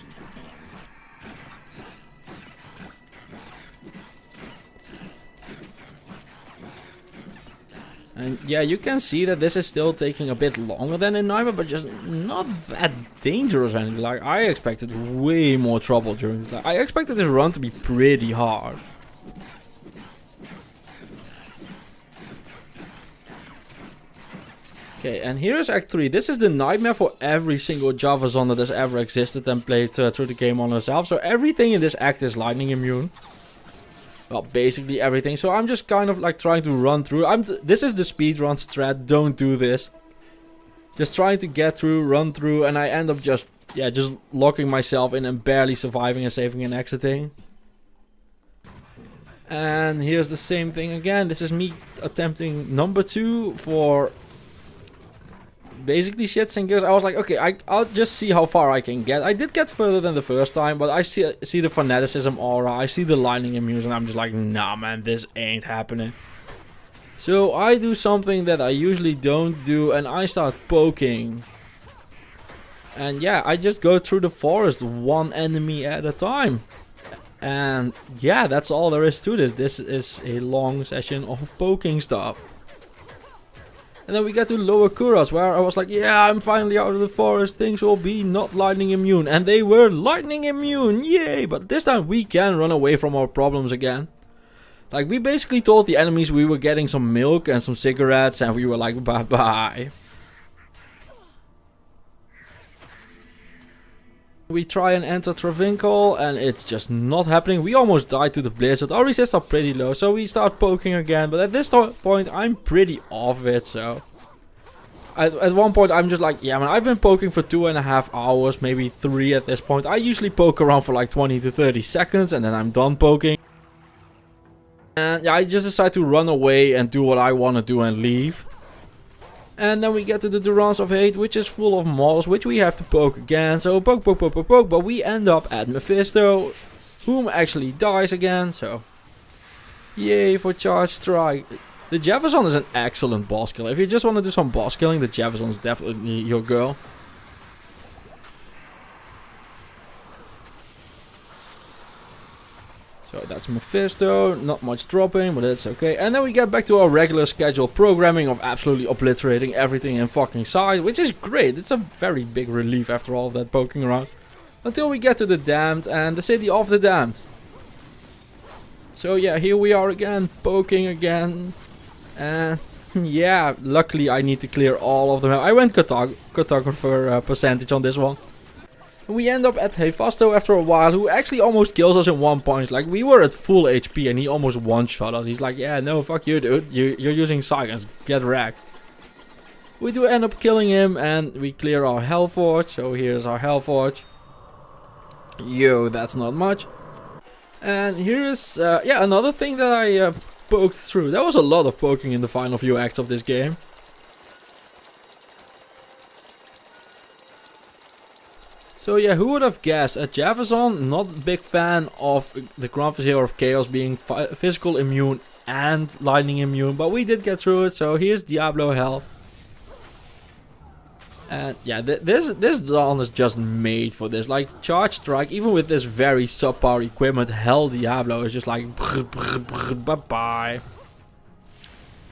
And yeah, you can see that this is still taking a bit longer than in Nightmare, but just not that dangerous or anything. Like, I expected way more trouble during this. Like, I expected this run to be pretty hard. Okay, and here's Act 3. This is the nightmare for every single Java zone that has ever existed and played through the game on herself. So everything in this act is lightning immune. Well, basically everything. So I'm just kind of like trying to run through. This is the speedrun strat. Don't do this. Just trying to get through, run through, and I end up just locking myself in and barely surviving and saving and exiting. And here's the same thing again. This is me attempting number 2 for basically shits and giggles. I was like, okay, I'll just see how far I can get. I did get further than the first time, but I see the fanaticism aura, I see the lightning immunes, and I'm just like, nah man, this ain't happening. So I do something that I usually don't do, and I start poking. And yeah, I just go through the forest one enemy at a time. And yeah, that's all there is to this. This is a long session of poking stuff. And then we get to Lower Kuras, where I was like, yeah, I'm finally out of the forest. Things will be not lightning immune. And they were lightning immune. Yay! But this time we can run away from our problems again. Like, we basically told the enemies we were getting some milk and some cigarettes. And we were like, bye-bye. We try and enter Travincal, and it's just not happening. We almost died to the blizzard. Our resists are pretty low, so we start poking again. But at this point, I'm pretty off it, so... At one point, I'm just like, yeah man, I've been poking for 2.5 hours, maybe 3 at this point. I usually poke around for like 20 to 30 seconds, and then I'm done poking. And yeah, I just decide to run away and do what I want to do and leave. And then we get to the Durance of Hate, which is full of mobs, which we have to poke again. So poke, but we end up at Mephisto, whom actually dies again, so... Yay for Charge Strike. The Jefferson is an excellent boss killer. If you just want to do some boss killing, the Jefferson is definitely your girl. So that's Mephisto, not much dropping, but it's okay. And then we get back to our regular scheduled programming of absolutely obliterating everything in fucking sight, which is great. It's a very big relief after all of that poking around. Until we get to the Damned and the City of the Damned. So yeah, here we are again, poking again. And yeah, luckily I need to clear all of them. I went cartographer percentage on this one. We end up at Hephasto after a while, who actually almost kills us in one punch. Like, we were at full HP and he almost one-shot us. He's like, yeah, no, fuck you, dude. You're using Science. Get wrecked. We do end up killing him and we clear our Hellforge. So here's our Hellforge. Yo, that's not much. And here is, yeah, another thing that I poked through. There was a lot of poking in the final few acts of this game. So yeah, who would have guessed? A Jefferson, not a big fan of the Grand Vizier of Chaos being physical immune and lightning immune, but we did get through it. So here's Diablo Hell. And yeah, this Dawn is just made for this. Like, Charge Strike, even with this very subpar equipment, Hell Diablo is just like bye-bye.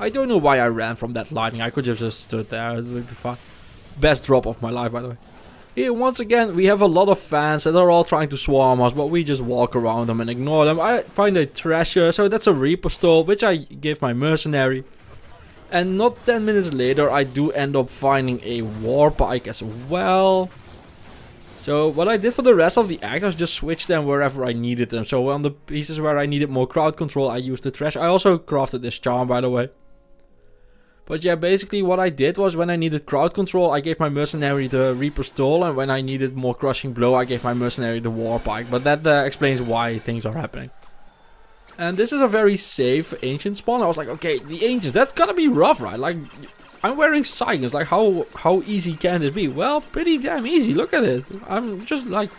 I don't know why I ran from that lightning. I could have just stood there. It would be fine. Best drop of my life, by the way. Here, once again, we have a lot of fans that are all trying to swarm us, but we just walk around them and ignore them. I find a treasure, so that's a Reaper Stole, which I give my mercenary. And not 10 minutes later, I do end up finding a War Pike as well. So what I did for the rest of the act was just switch them wherever I needed them. So on the pieces where I needed more crowd control, I used the treasure. I also crafted this charm, by the way. But yeah, basically what I did was when I needed crowd control, I gave my mercenary the Reaper Stole. And when I needed more crushing blow, I gave my mercenary the War Pike. But that explains why things are happening. And this is a very safe ancient spawn. I was like, okay, the ancients, that's gotta be rough, right? Like, I'm wearing Science. Like, how easy can this be? Well, pretty damn easy. Look at it. I'm just like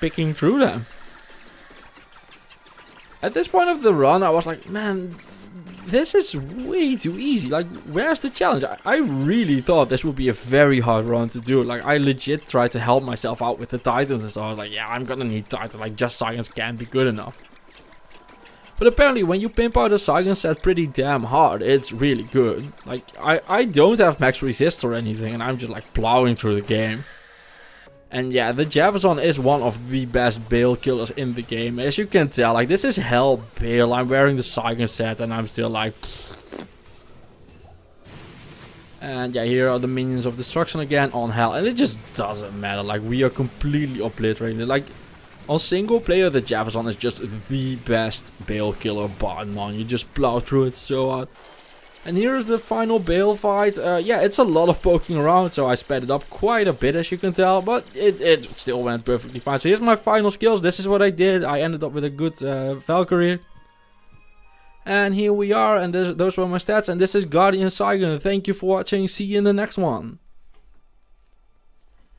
picking through them. At this point of the run, I was like, man, this is way too easy. Like, where's the challenge? I really thought this would be a very hard run to do. Like, I legit tried to help myself out with the Titans and stuff. I was like, yeah, I'm gonna need Titans. Like, just Science can't be good enough. But apparently, when you pimp out a Science set pretty damn hard, it's really good. Like, I don't have max resist or anything, and I'm just like plowing through the game. And yeah, the Jefferson is one of the best Bale killers in the game. As you can tell, like, this is hell Bale. I'm wearing the Science set and I'm still like... And yeah, here are the minions of destruction again on hell. And it just doesn't matter. Like, we are completely obliterated. Like, on single player, the Jefferson is just the best Bale killer bar none. You just plow through it so hard. And here's the final Bale fight. Yeah, it's a lot of poking around, so I sped it up quite a bit, as you can tell. But it still went perfectly fine. So here's my final skills. This is what I did. I ended up with a good Valkyrie. And here we are, and those were my stats. And this is Guardian Saigon. Thank you for watching. See you in the next one.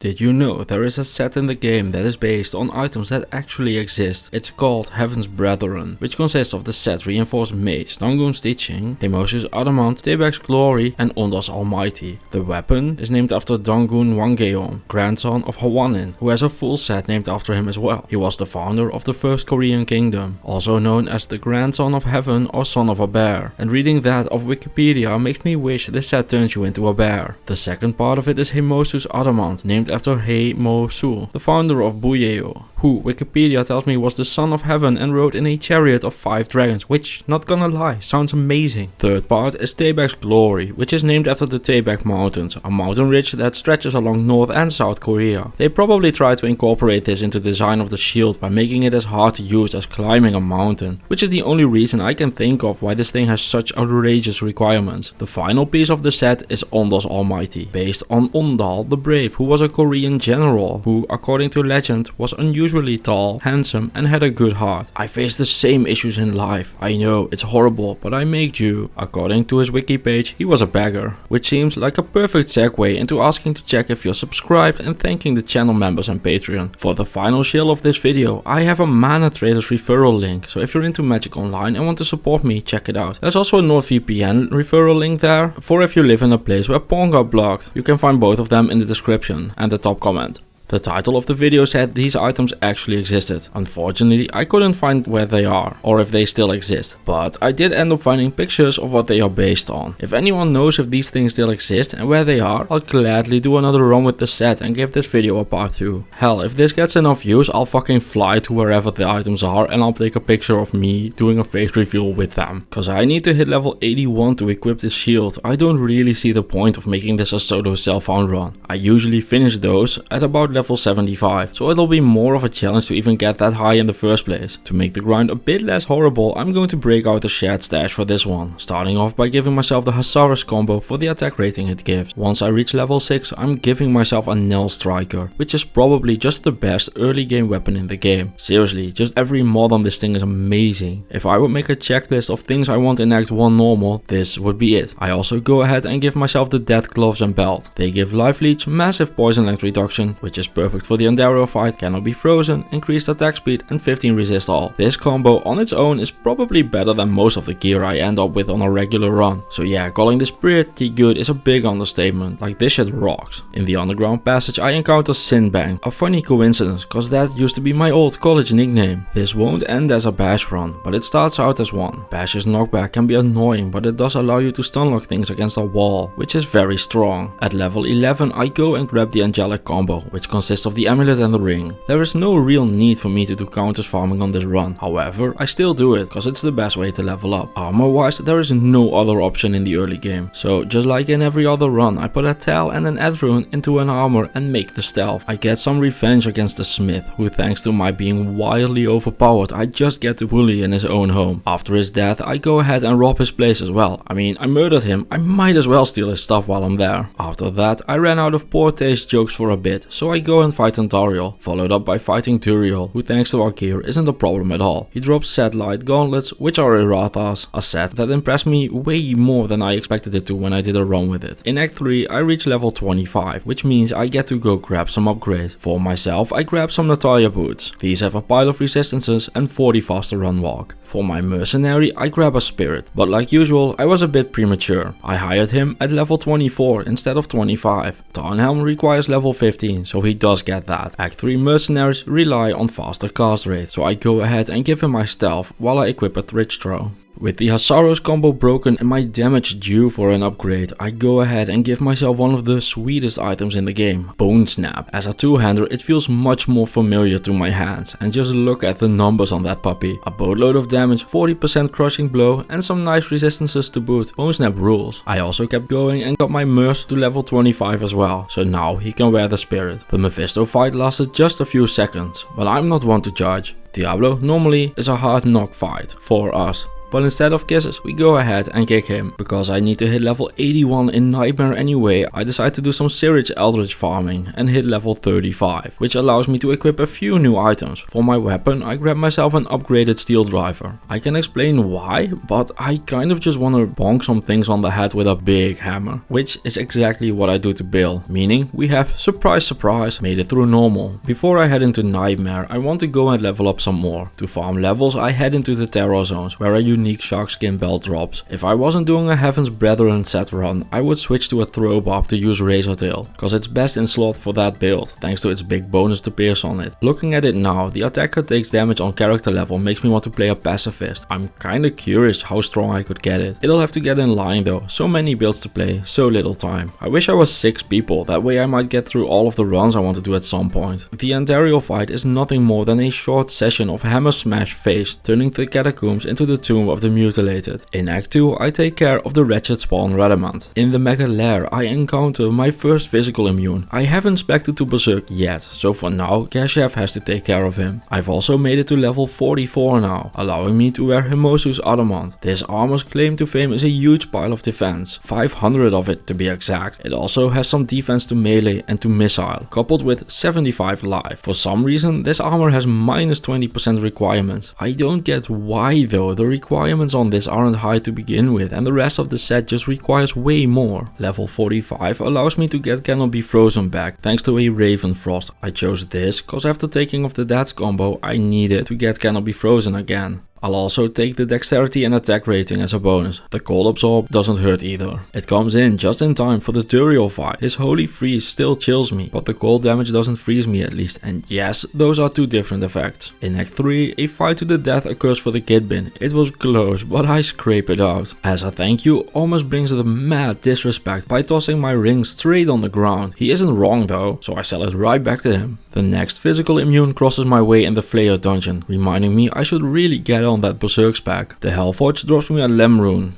Did you know there is a set in the game that is based on items that actually exist? It's called Heaven's Brethren, which consists of the set Reinforced Mage, Dangun's Teaching, Demosis Adamant, Tebek's Glory and Onda's Almighty. The weapon is named after Dangun Wangeon, grandson of Hawanin, who has a full set named after him as well. He was the founder of the first Korean kingdom, also known as the grandson of heaven or son of a bear. And reading that of Wikipedia makes me wish this set turns you into a bear. The second part of it is Hemosus Adamant, named after He-Mo-Su, the founder of Buyeo, who Wikipedia tells me was the son of heaven and rode in a chariot of 5 dragons, which, not gonna lie, sounds amazing. Third part is Tebek's Glory, which is named after the Tebek Mountains, a mountain ridge that stretches along North and South Korea. They probably tried to incorporate this into the design of the shield by making it as hard to use as climbing a mountain, which is the only reason I can think of why this thing has such outrageous requirements. The final piece of the set is Onda's Almighty, based on Ondal the Brave, who was a Korean general who, according to legend, was unusually tall, handsome and had a good heart. I faced the same issues in life. I know, it's horrible, but I made do. According to his wiki page, he was a beggar, which seems like a perfect segue into asking to check if you're subscribed and thanking the channel members and Patreon. For the final shill of this video, I have a Mana Traders referral link, so if you're into Magic Online and want to support me, check it out. There's also a NordVPN referral link there, for if you live in a place where porn got blocked. You can find both of them in the description and the top comment. The title of the video said these items actually existed. Unfortunately, I couldn't find where they are, or if they still exist, but I did end up finding pictures of what they are based on. If anyone knows if these things still exist and where they are, I'll gladly do another run with the set and give this video a part 2. Hell, if this gets enough views, I'll fucking fly to wherever the items are and I'll take a picture of me doing a face reveal with them. Cause I need to hit level 81 to equip this shield. I don't really see the point of making this a solo self-found run. I usually finish those at about level 75, so it'll be more of a challenge to even get that high in the first place. To make the grind a bit less horrible, I'm going to break out the shared stash for this one, starting off by giving myself the Hasaris combo for the attack rating it gives. Once I reach level 6, I'm giving myself a Nell Striker, which is probably just the best early game weapon in the game. Seriously, just every mod on this thing is amazing. If I would make a checklist of things I want in Act 1 normal, this would be it. I also go ahead and give myself the Death Gloves and Belt. They give life leech, massive poison length reduction, which is perfect for the Ontario fight, cannot be frozen, increased attack speed and 15 resist all. This combo on its own is probably better than most of the gear I end up with on a regular run. So yeah, calling this pretty good is a big understatement, like this shit rocks. In the underground passage I encounter Sinbang, a funny coincidence cause that used to be my old college nickname. This won't end as a bash run, but it starts out as one. Bash's knockback can be annoying, but it does allow you to stunlock things against a wall, which is very strong. At level 11 I go and grab the angelic combo, which consists of the amulet and the ring. There is no real need for me to do counters farming on this run, however I still do it cause it's the best way to level up. Armor wise there is no other option in the early game, so just like in every other run I put a Tal and an Edrune into an armor and make the stealth. I get some revenge against the smith, who thanks to my being wildly overpowered I just get to bully in his own home. After his death I go ahead and rob his place as well. I mean, I murdered him, I might as well steal his stuff while I'm there. After that I ran out of poor taste jokes for a bit, so I go and fight Antariel, followed up by fighting Turiel, who thanks to our gear isn't a problem at all. He drops Satellite Gauntlets, which are Irathas, a set that impressed me way more than I expected it to when I did a run with it. In Act 3 I reach level 25, which means I get to go grab some upgrades. For myself I grab some Natalia boots. These have a pile of resistances and 40 faster run walk. For my mercenary I grab a spirit, but like usual I was a bit premature. I hired him at level 24 instead of 25. Tarnhelm requires level 15, so he does get that. Act 3 mercenaries rely on faster cast rate, so I go ahead and give him my stealth while I equip a Thridge Throw. With the Hasaros combo broken and my damage due for an upgrade, I go ahead and give myself one of the sweetest items in the game, Bone Snap. As a two-hander it feels much more familiar to my hands, and just look at the numbers on that puppy. A boatload of damage, 40% crushing blow and some nice resistances to boot. Bone Snap rules. I also kept going and got my Merc to level 25 as well, so now he can wear the spirit. The Mephisto fight lasted just a few seconds, but I'm not one to judge. Diablo normally is a hard knock fight for us. But instead of kisses, we go ahead and kick him. Because I need to hit level 81 in Nightmare anyway, I decide to do some Sirich Eldritch farming and hit level 35, which allows me to equip a few new items. For my weapon, I grab myself an upgraded steel driver. I can explain why, but I kind of just want to bonk some things on the head with a big hammer, which is exactly what I do to Bill, meaning we have, surprise surprise, made it through normal. Before I head into Nightmare, I want to go and level up some more. To farm levels, I head into the Terror Zones, where a unique shark skin belt drops. If I wasn't doing a Heaven's Brethren set run, I would switch to a throw bob to use Razor Tail, cause it's best in slot for that build, thanks to its big bonus to pierce on it. Looking at it now, the attacker takes damage on character level makes me want to play a pacifist. I'm kinda curious how strong I could get it. It'll have to get in line though, so many builds to play, so little time. I wish I was 6 people, that way I might get through all of the runs I want to do at some point. The Antariel fight is nothing more than a short session of hammer smash face, turning the catacombs into the tomb of the mutilated. In Act 2 I take care of the wretched spawn Redimant. In the Mega Lair I encounter my first physical immune. I haven't spec'd to Berserk yet, so for now Keshev has to take care of him. I've also made it to level 44 now, allowing me to wear Himosu's Adamant. This armor's claim to fame is a huge pile of defense, 500 of it to be exact. It also has some defense to melee and to missile, coupled with 75 life. For some reason this armor has minus 20% requirements. I don't get why though, the requirements on this aren't high to begin with and the rest of the set just requires way more. Level 45 allows me to get Cannot Be Frozen back thanks to a Raven Frost. I chose this cause after taking off the Death's combo I needed to get Cannot Be Frozen again. I'll also take the dexterity and attack rating as a bonus. The cold absorb doesn't hurt either. It comes in just in time for the Duriel fight. His holy freeze still chills me, but the cold damage doesn't freeze me at least, and yes, those are two different effects. In Act 3, a fight to the death occurs for the Kid Bin. It was close, but I scrape it out. As a thank you, almost brings the mad disrespect by tossing my ring straight on the ground. He isn't wrong though, so I sell it right back to him. The next physical immune crosses my way in the Flayer dungeon, reminding me I should really get on that Berserk spec. The Hellforge drops me a Lem rune.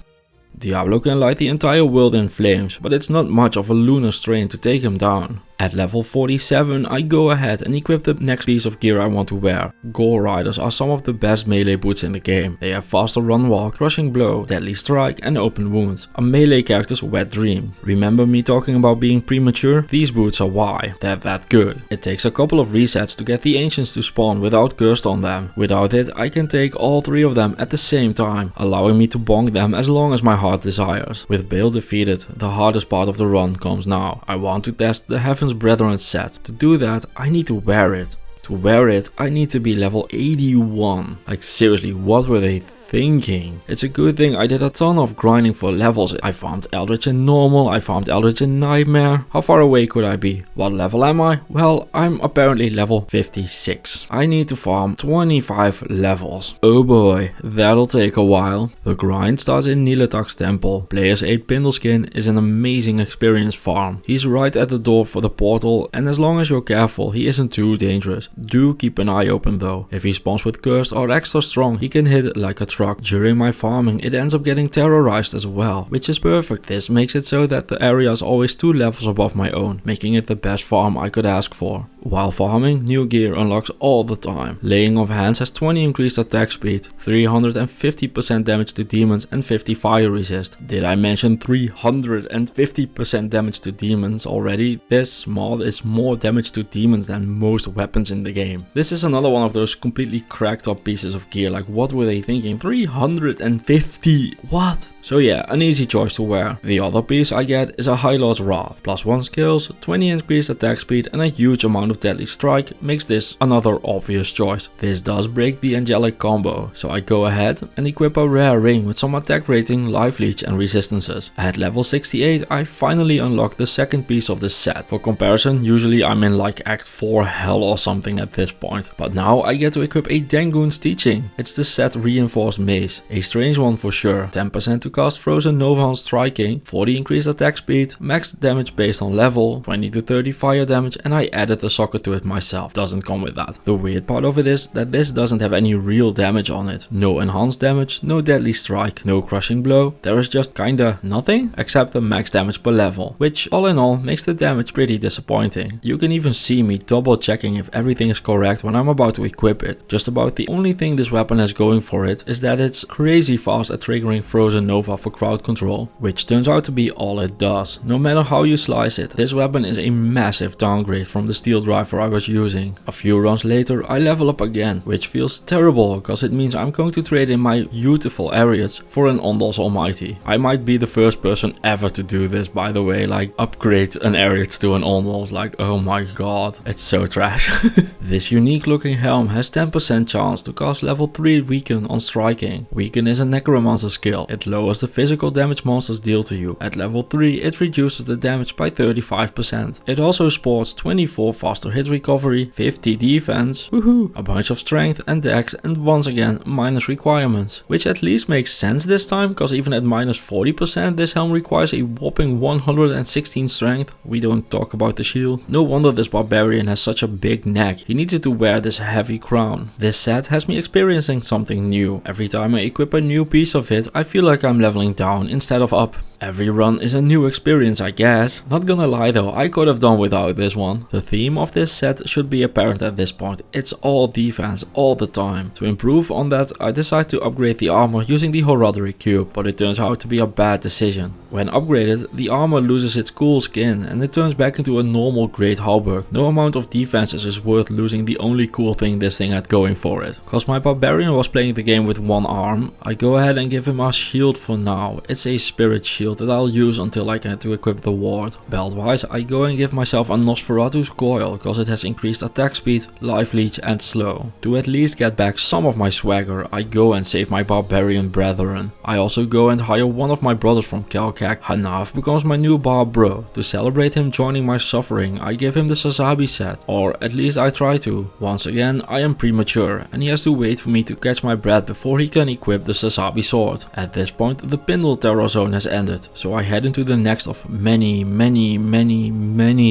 Diablo can light the entire world in flames, but it's not much of a lunar strain to take him down. At level 47 I go ahead and equip the next piece of gear I want to wear. Gore Riders are some of the best melee boots in the game. They have faster run walk, crushing blow, deadly strike and open wounds. A melee character's wet dream. Remember me talking about being premature? These boots are why. They're that good. It takes a couple of resets to get the ancients to spawn without cursed on them. Without it I can take all three of them at the same time, allowing me to bonk them as long as my heart desires. With Bale defeated, the hardest part of the run comes now. I want to test the Heaven's Brethren set. To do that, I need to wear it. To wear it, I need to be level 81. Like seriously, what were they thinking? It's a good thing I did a ton of grinding for levels. I farmed Eldritch in Normal, I farmed Eldritch in Nightmare. How far away could I be? What level am I? Well, I'm apparently level 56. I need to farm 25 levels. Oh boy, that'll take a while. The grind starts in Nilatak's temple. Player's 8 Pindleskin is an amazing experience farm. He's right at the door for the portal, and as long as you're careful, he isn't too dangerous. Do keep an eye open though. If he spawns with cursed or extra strong, he can hit it like a truck. During my farming, it ends up getting terrorized as well, which is perfect. This makes it so that the area is always 2 levels above my own, making it the best farm I could ask for. While farming, new gear unlocks all the time. Laying of Hands has 20 increased attack speed, 350% damage to demons and 50 fire resist. Did I mention 350% damage to demons already? This mod is more damage to demons than most weapons in the game. This is another one of those completely cracked up pieces of gear. Like, what were they thinking? 350? What? So yeah, an easy choice to wear. The other piece I get is a High Lord's Wrath. +1 skills, 20 increased attack speed and a huge amount of deadly strike makes this another obvious choice. This does break the angelic combo, so I go ahead and equip a rare ring with some attack rating, life leech and resistances. At level 68 I finally unlock the second piece of the set. For comparison, usually I'm in like Act 4 hell or something at this point, but now I get to equip a Dangoon's Teaching. It's the set reinforced mace, a strange one for sure. 10% to cast Frozen Nova on striking, 40 increased attack speed, max damage based on level, 20 to 30 fire damage, and I added a socket to it myself. Doesn't come with that. The weird part of it is that this doesn't have any real damage on it. No enhanced damage, no deadly strike, no crushing blow. There is just kinda nothing except the max damage per level, which all in all makes the damage pretty disappointing. You can even see me double checking if everything is correct when I'm about to equip it. Just about the only thing this weapon has going for it is that it's crazy fast at triggering Frozen Nova for crowd control, which turns out to be all it does. No matter how you slice it, this weapon is a massive downgrade from the steel driver I was using. A few runs later I level up again, which feels terrible because it means I'm going to trade in my beautiful Ariats for an Ondals Almighty. I might be the first person ever to do this, by the way, like upgrade an Ariats to an Ondals. Like, oh my god, it's so trash. This unique looking helm has 10% chance to cast level 3 Weaken on striking. Weaken is a necromancer skill. It lowers lowers the physical damage monsters deal to you. At level 3 it reduces the damage by 35%. It also sports 24 faster hit recovery, 50 defense, woohoo, a bunch of strength and dex, and once again minus requirements. Which at least makes sense this time, cause even at minus 40% this helm requires a whopping 116 strength. We don't talk about the shield. No wonder this barbarian has such a big neck. He needed to wear this heavy crown. This set has me experiencing something new. Every time I equip a new piece of it, I feel like I'm leveling down instead of up. Every run is a new experience, I guess. Not gonna lie though, I could have done without this one. The theme of this set should be apparent at this point. It's all defense all the time. To improve on that, I decided to upgrade the armor using the Horror Cube, but it turns out to be a bad decision. When upgraded, the armor loses its cool skin and it turns back into a normal great halberd. No amount of defenses is worth losing the only cool thing this thing had going for it. Cause my barbarian was playing the game with one arm, I go ahead and give him a shield for now. It's a spirit shield that I'll use until I get to equip the ward. Belt wise, I go and give myself a Nosferatu's coil cause it has increased attack speed, life leech and slow. To at least get back some of my swagger, I go and save my barbarian brethren. I also go and hire one of my brothers from Kelkak. Hanaf becomes my new bar bro. To celebrate him joining my suffering, I give him the Sazabi set, or at least I try to. Once again, I am premature and he has to wait for me to catch my breath before he can equip the Sazabi sword. At this point, the Pindle Terror Zone has ended, so I head into the next of many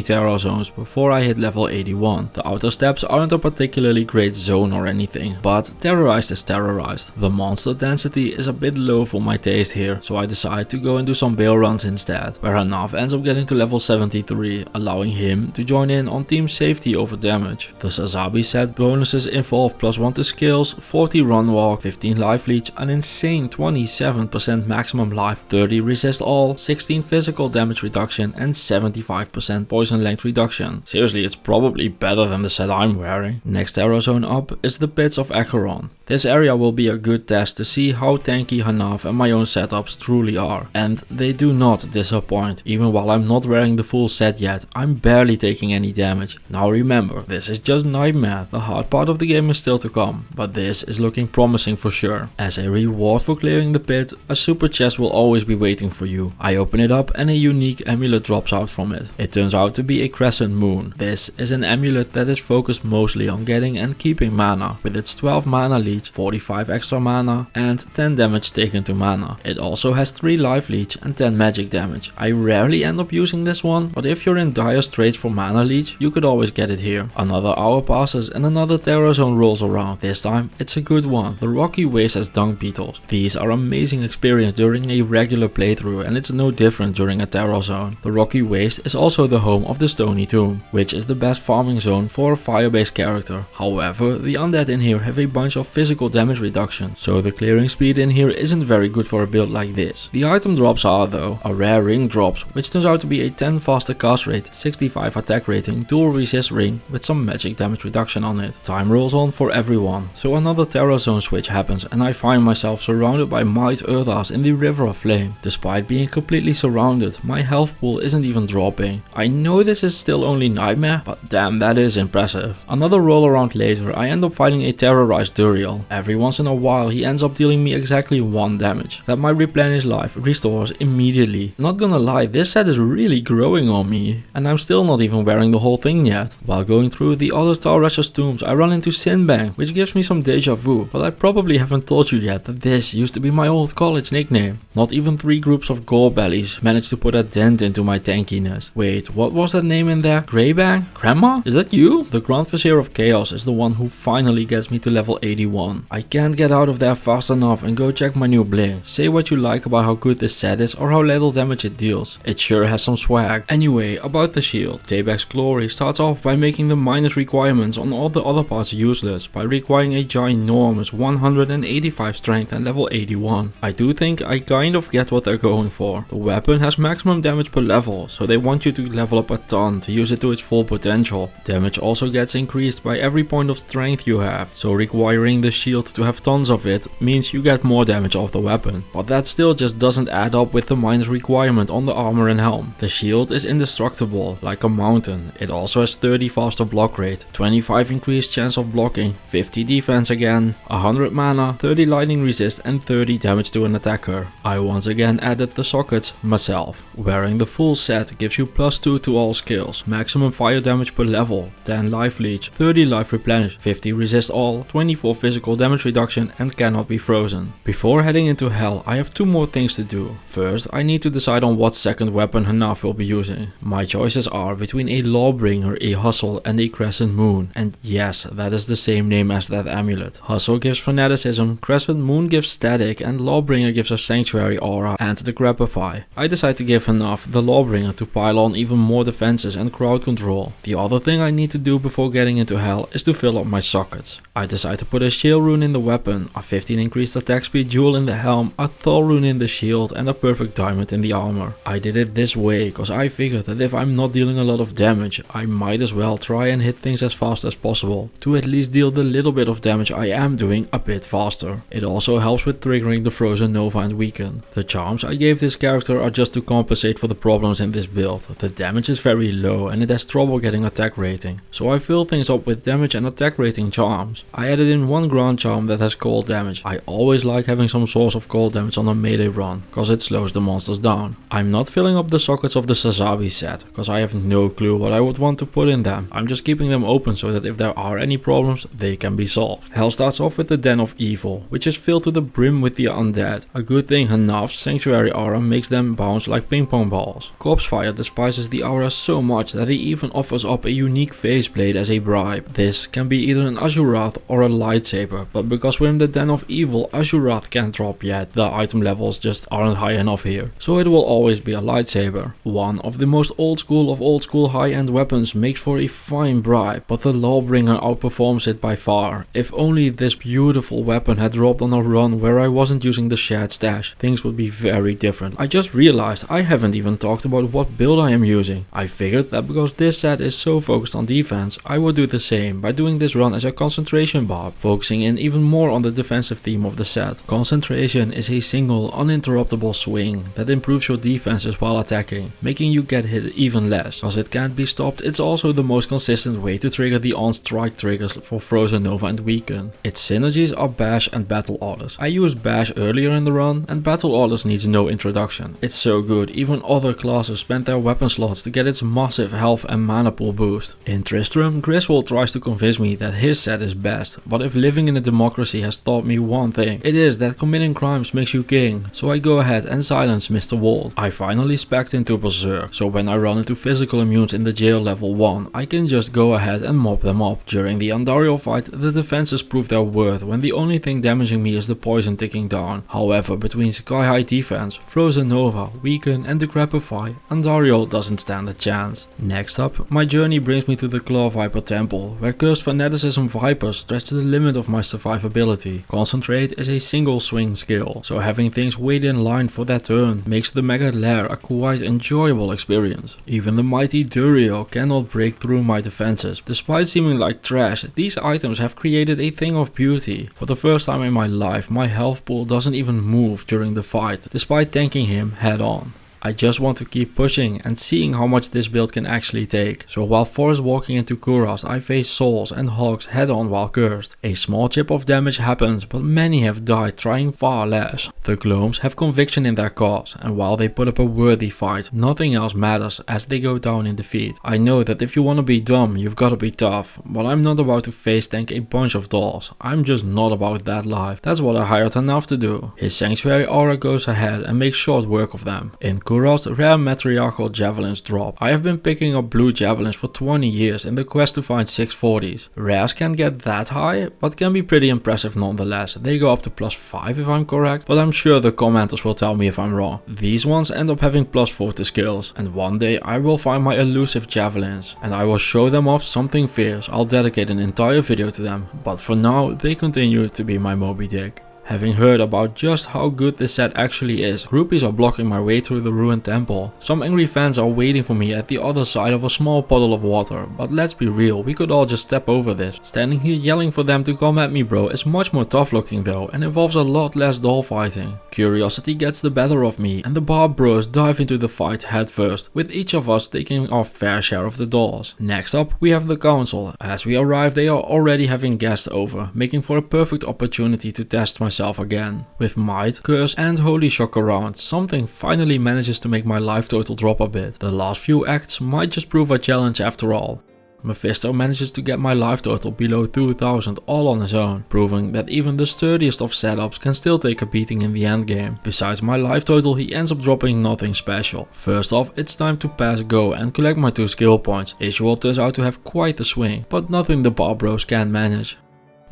Terror Zones before I hit level 81. The outer steps aren't a particularly great zone or anything, but terrorized is terrorized. The monster density is a bit low for my taste here, so I decide to go and do some bail runs instead, where Hanaf ends up getting to level 73, allowing him to join in on team safety over damage. The Sazabi set bonuses involve +1 to skills, 40 run walk, 15 life leech, an insane 27% maximum life, 30 resist all, 16 physical damage reduction and 75% poison length reduction. Seriously, it's probably better than the set I'm wearing. Next terror zone up is the Pits of Acheron. This area will be a good test to see how tanky Hanaf and my own setups truly are, and they do not disappoint. Even while I'm not wearing the full set yet, I'm barely taking any damage. Now remember, this is just Nightmare. The hard part of the game is still to come, but this is looking promising for sure. As a reward for clearing the pit, a super chest will always be waiting for you. I open it up and a unique amulet drops out from it. It turns out to be a crescent moon. This is an amulet that is focused mostly on getting and keeping mana, with its 12 mana leech, 45 extra mana and 10 damage taken to mana. It also has 3 life leech and 10 magic damage. I rarely end up using this one, but if you're in dire straits for mana leech, you could always get it here. Another hour passes and another terror zone rolls around. This time it's a good one. The rocky waves as dung beetles. These are amazing experience during a regular playthrough, and it's no different during a terror zone. The rocky waste is also the home of the stony tomb, which is the best farming zone for a fire-based character. However, the undead in here have a bunch of physical damage reduction, so the clearing speed in here isn't very good for a build like this. The item drops are though. A rare ring drops, which turns out to be a 10 faster cast rate, 65 attack rating, dual resist ring with some magic damage reduction on it. Time rolls on for everyone, so another terror zone switch happens and I find myself surrounded by Might Urdas in the River of Flame. Despite being completely surrounded, my health pool isn't even dropping. I know this is still only Nightmare, but damn, that is impressive. Another roll around later, I end up fighting a terrorized Duriel. Every once in a while he ends up dealing me exactly 1 damage, that my replenished life restores immediately. Not gonna lie, this set is really growing on me, and I'm still not even wearing the whole thing yet. While going through the other Tar Rasher's tombs, I run into Sinbang, which gives me some deja vu, but I probably haven't told you yet that this used to be my old college nickname. Not even 3 groups of gorebellies managed to put a dent into my tankiness. Wait, what was that name in there? Greybang? Grandma? Is that you? The Grand Vizier of Chaos is the one who finally gets me to level 81. I can't get out of there fast enough and go check my new bling. Say what you like about how good this set is or how little damage it deals. It sure has some swag. Anyway, about the shield. Tayback's Glory starts off by making the minus requirements on all the other parts useless by requiring a ginormous 185 strength and level 81. I do think I kind of get what they're going going for. The weapon has maximum damage per level, so they want you to level up a ton to use it to its full potential. Damage also gets increased by every point of strength you have, so requiring the shield to have tons of it means you get more damage off the weapon. But that still just doesn't add up with the minus requirement on the armor and helm. The shield is indestructible, like a mountain. It also has 30 faster block rate, 25 increased chance of blocking, 50 defense again, 100 mana, 30 lightning resist and 30 damage to an attacker. I once again added the sockets myself. Wearing the full set gives you +2 to all skills, maximum fire damage per level, 10 life leech, 30 life replenish, 50 resist all, 24 physical damage reduction and cannot be frozen. Before heading into hell, I have 2 more things to do. First, I need to decide on what second weapon Hanaf will be using. My choices are between a Lawbringer, a Hustle and a Crescent Moon, and yes, that is the same name as that amulet. Hustle gives fanaticism, Crescent Moon gives static, and Lawbringer gives a sanctuary aura and the Grapify. I decide to give Hanaf the Lawbringer to pile on even more defenses and crowd control. The other thing I need to do before getting into hell is to fill up my sockets. I decide to put a shield rune in the weapon, a 15 increased attack speed jewel in the helm, a Thor rune in the shield and a perfect diamond in the armor. I did it this way cause I figured that if I'm not dealing a lot of damage, I might as well try and hit things as fast as possible to at least deal the little bit of damage I am doing a bit faster. It also helps with triggering the Frozen Nova and Weaken. The charms I gave this character are just to compensate for the problems in this build. The damage is very low and it has trouble getting attack rating, so I fill things up with damage and attack rating charms. I added in one ground charm that has cold damage. I always like having some source of cold damage on a melee run, cause it slows the monsters down. I'm not filling up the sockets of the Sazabi set, cause I have no clue what I would want to put in them. I'm just keeping them open so that if there are any problems, they can be solved. Hell starts off with the Den of Evil, which is filled to the brim with the undead. A good thing Hanaf's sanctuary aura makes them bounce like ping pong balls. Corpse Fire despises the aura so much that he even offers up a unique faceplate as a bribe. This can be either an Azurath or a lightsaber, but because we're in the Den of Evil, Azurath can't drop yet. The item levels just aren't high enough here, so it will always be a lightsaber. One of the most old school high-end weapons makes for a fine bribe, but the Lawbringer outperforms it by far. If only this beautiful weapon had dropped on a run where I wasn't using the shared stash, things would be very different. I just realized I haven't even talked about what build I am using. I figured that because this set is so focused on defense, I would do the same by doing this run as a concentration barb, focusing in even more on the defensive theme of the set. Concentration is a single uninterruptible swing that improves your defenses while attacking, making you get hit even less. Cause it can't be stopped, it's also the most consistent way to trigger the on-strike triggers for Frozen Nova and Weaken. Its synergies are Bash and Battle Orders. I used Bash earlier in the run and Battle Orders needs no introduction. It's so good, even other classes spent their weapon slots to get its massive health and mana pool boost. In Tristram, Griswold tries to convince me that his set is best, but if living in a democracy has taught me one thing, it is that committing crimes makes you king, so I go ahead and silence Mr. Wald. I finally specced into Berserk, so when I run into physical immunes in the jail level 1, I can just go ahead and mop them up. During the Andariel fight, the defenses prove their worth when the only thing damaging me is the poison ticking down. However, between Sky High Defense, Frozen Nova, Weaken and Decrepify, Andariel doesn't stand a chance. Next up, my journey brings me to the Claw Viper Temple, where Cursed Fanaticism Vipers stretch to the limit of my survivability. Concentrate is a single swing skill, so having things wait in line for that turn makes the Mega Lair a quite enjoyable experience. Even the mighty Durio cannot break through my defenses. Despite seeming like trash, these items have created a thing of beauty. For the first time in my life, my health pool doesn't even move during the fight, despite tanking him head on. I just want to keep pushing and seeing how much this build can actually take. So while forest walking into Kurast, I face souls and hogs head on while cursed. A small chip of damage happens, but many have died trying far less. The Gloams have conviction in their cause, and while they put up a worthy fight, nothing else matters as they go down in defeat. I know that if you want to be dumb, you've got to be tough, but I'm not about to face tank a bunch of dolls. I'm just not about that life. That's what I hired Hanaf to do. His sanctuary aura goes ahead and makes short work of them. In Kurast, rare matriarchal javelins drop. I have been picking up blue javelins for 20 years in the quest to find 640s. Rares can't get that high, but can be pretty impressive nonetheless. They go up to +5 if I'm correct, but I'm sure the commenters will tell me if I'm wrong. These ones end up having +4 to skills, and one day I will find my elusive javelins, and I will show them off something fierce. I'll dedicate an entire video to them, but for now they continue to be my Moby Dick. Having heard about just how good this set actually is, groupies are blocking my way through the ruined temple. Some angry fans are waiting for me at the other side of a small puddle of water, but let's be real, we could all just step over this. Standing here yelling for them to come at me bro is much more tough looking though, and involves a lot less doll fighting. Curiosity gets the better of me and the Barb bros dive into the fight head first, with each of us taking our fair share of the dolls. Next up we have the council. As we arrive they are already having guests over, making for a perfect opportunity to test myself again. With might, curse and holy shock around, something finally manages to make my life total drop a bit. The last few acts might just prove a challenge after all. Mephisto manages to get my life total below 2000 all on his own, proving that even the sturdiest of setups can still take a beating in the endgame. Besides my life total he ends up dropping nothing special. First off, it's time to pass go and collect my 2 skill points. Isual turns out to have quite the swing, but nothing the Barb bros can manage.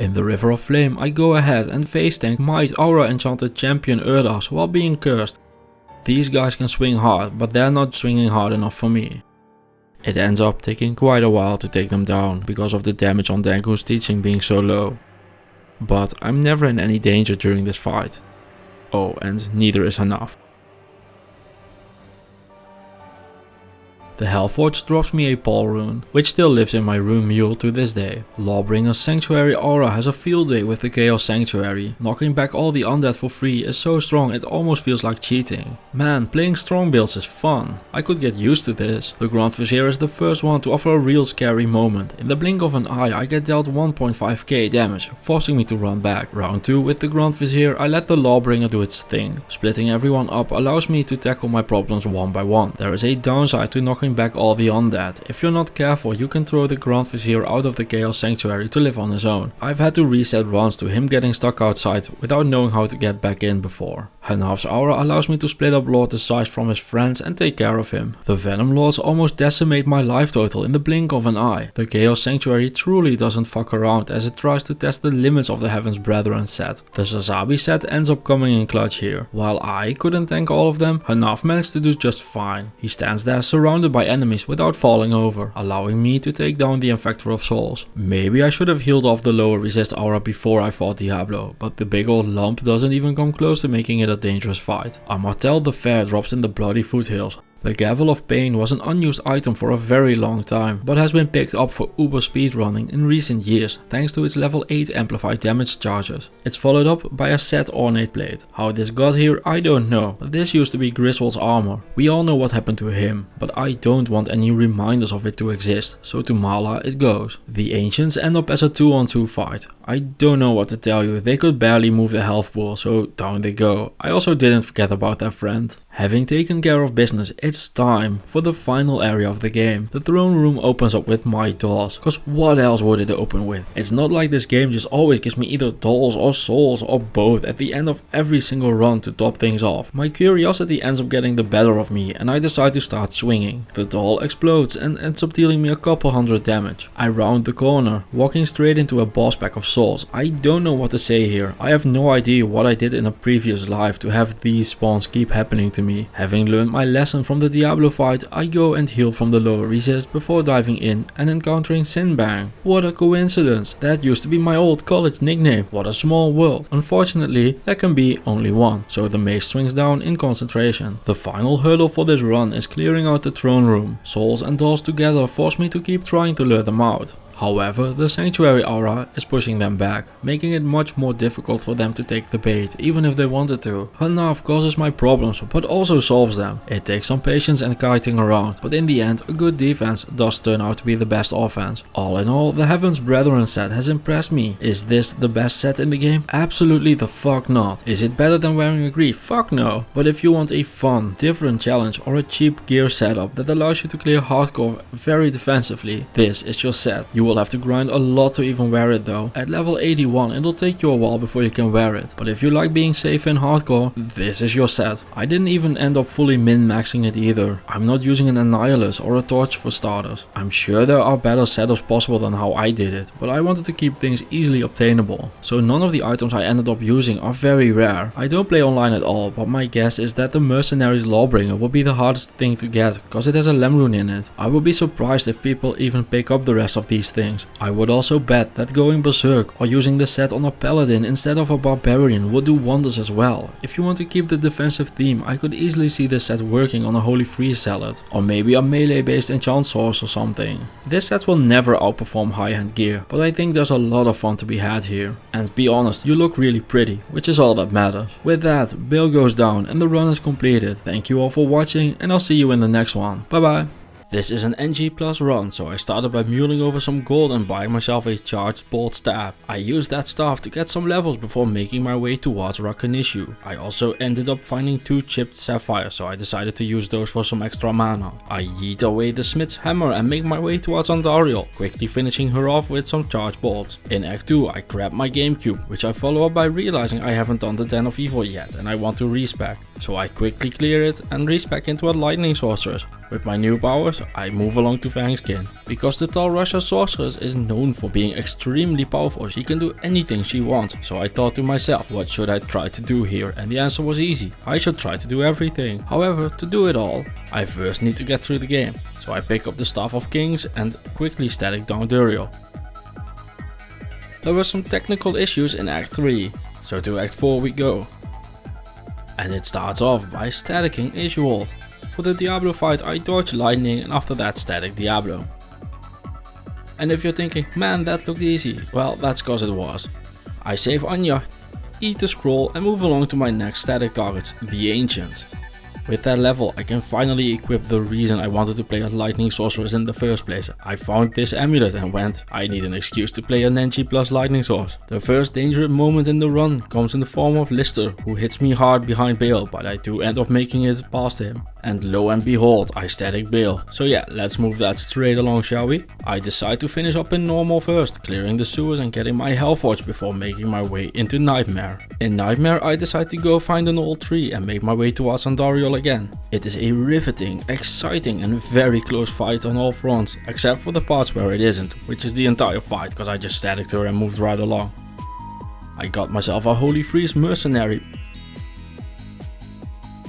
In the River of Flame I go ahead and face tank Might Aura Enchanted Champion Urdas while being cursed. These guys can swing hard, but they're not swinging hard enough for me. It ends up taking quite a while to take them down because of the damage on Dangun's teaching being so low. But I'm never in any danger during this fight. Oh, and neither is enough. The Hellforge drops me a Paul rune, which still lives in my rune mule to this day. Lawbringer's Sanctuary aura has a field day with the Chaos Sanctuary. Knocking back all the undead for free is so strong it almost feels like cheating. Man, playing strong builds is fun. I could get used to this. The Grand Vizier is the first one to offer a real scary moment. In the blink of an eye I get dealt 1.5k damage, forcing me to run back. Round 2 with the Grand Vizier I let the Lawbringer do its thing. Splitting everyone up allows me to tackle my problems one by one. There is a downside to knocking back all the undead. If you're not careful you can throw the Grand Vizier out of the Chaos Sanctuary to live on his own. I've had to reset runs to him getting stuck outside without knowing how to get back in before. Hanav's aura allows me to split up Lord Desire from his friends and take care of him. The Venom Lords almost decimate my life total in the blink of an eye. The Chaos Sanctuary truly doesn't fuck around as it tries to test the limits of the Heaven's Brethren set. The Sazabi set ends up coming in clutch here. While I couldn't tank all of them, Hanav managed to do just fine. He stands there surrounded by enemies without falling over, allowing me to take down the Infector of Souls. Maybe I should have healed off the lower resist aura before I fought Diablo, but the big old lump doesn't even come close to making it a dangerous fight. Amartel the Fair drops in the bloody foothills. The Gavel of Pain was an unused item for a very long time, but has been picked up for uber speedrunning in recent years thanks to its level 8 amplified damage charges. It's followed up by a set ornate blade. How this got here I don't know, but this used to be Griswold's armor. We all know what happened to him, but I don't want any reminders of it to exist, so to Mala it goes. The Ancients end up as a 2-on-2 fight. I don't know what to tell you, they could barely move the health pool, so down they go. I also didn't forget about their friend. Having taken care of business, it's time for the final area of the game. The throne room opens up with my dolls, cause what else would it open with? It's not like this game just always gives me either dolls or souls or both at the end of every single run to top things off. My curiosity ends up getting the better of me and I decide to start swinging. The doll explodes and ends up dealing me a couple hundred damage. I round the corner, walking straight into a boss pack of souls. I don't know what to say here. I have no idea what I did in a previous life to have these spawns keep happening to me. Having learned my lesson from the Diablo fight, I go and heal from the lower resist before diving in and encountering Sinbang. What a coincidence, that used to be my old college nickname. What a small world. Unfortunately, there can be only one, so the mage swings down in concentration. The final hurdle for this run is clearing out the throne room. Souls and dolls together force me to keep trying to lure them out. However, the Sanctuary aura is pushing them back, making it much more difficult for them to take the bait, even if they wanted to. Hanav causes my problems, but also solves them. It takes some patience and kiting around, but in the end, a good defense does turn out to be the best offense. All in all, the Heaven's Brethren set has impressed me. Is this the best set in the game? Absolutely the fuck not. Is it better than Wearing a Grief? Fuck no. But if you want a fun, different challenge or a cheap gear setup that allows you to clear hardcore very defensively, this is your set. You will have to grind a lot to even wear it though. At level 81 it'll take you a while before you can wear it, but if you like being safe in hardcore, this is your set. I didn't even even end up fully min-maxing it either. I'm not using an Annihilus or a Torch for starters. I'm sure there are better setups possible than how I did it, but I wanted to keep things easily obtainable. So none of the items I ended up using are very rare. I don't play online at all, but my guess is that the Mercenary's Lawbringer will be the hardest thing to get, cause it has a Lemrune in it. I would be surprised if people even pick up the rest of these things. I would also bet that going Berserk or using the set on a Paladin instead of a Barbarian would do wonders as well. If you want to keep the defensive theme, I could easily see this set working on a Holy Freeze Salad, or maybe a melee based enchant source or something. This set will never outperform high-end gear, but I think there's a lot of fun to be had here. And be honest, you look really pretty, which is all that matters. With that, Bill goes down and the run is completed. Thank you all for watching, and I'll see you in the next one. Bye bye. This is an NG plus run, so I started by mulling over some gold and buying myself a charged bolt staff. I used that staff to get some levels before making my way towards Rakanishu. I also ended up finding 2 chipped sapphires, so I decided to use those for some extra mana. I yeet away the smith's hammer and make my way towards Andariel, quickly finishing her off with some charged bolts. In Act 2 I grab my GameCube, which I follow up by realizing I haven't done the Den of Evil yet and I want to respec. So I quickly clear it and respec into a lightning sorceress. With my new powers, I move along to Fangskin. Because the Tal Rasha sorceress is known for being extremely powerful, she can do anything she wants. So I thought to myself, what should I try to do here? And the answer was easy. I should try to do everything. However, to do it all, I first need to get through the game. So I pick up the Staff of Kings and quickly static down Duriel. There were some technical issues in Act 3, so to Act 4 we go. And it starts off by staticking Isual. For the Diablo fight I dodge lightning and after that static Diablo. And if you're thinking, man that looked easy, well that's cause it was. I save Anya, eat the scroll and move along to my next static targets, the Ancients. With that level I can finally equip the reason I wanted to play a lightning sorceress in the first place. I found this amulet and went, I need an excuse to play a Nenji plus lightning source. The first dangerous moment in the run comes in the form of Lister, who hits me hard behind Bale, but I do end up making it past him. And lo and behold, I static Bale. So yeah, let's move that straight along, shall we? I decide to finish up in normal first, clearing the sewers and getting my Hellforge before making my way into Nightmare. In Nightmare I decide to go find an old tree and make my way towards Andariel again. It is a riveting, exciting and very close fight on all fronts, except for the parts where it isn't, which is the entire fight cause I just staticed her and moved right along. I got myself a Holy Freeze Mercenary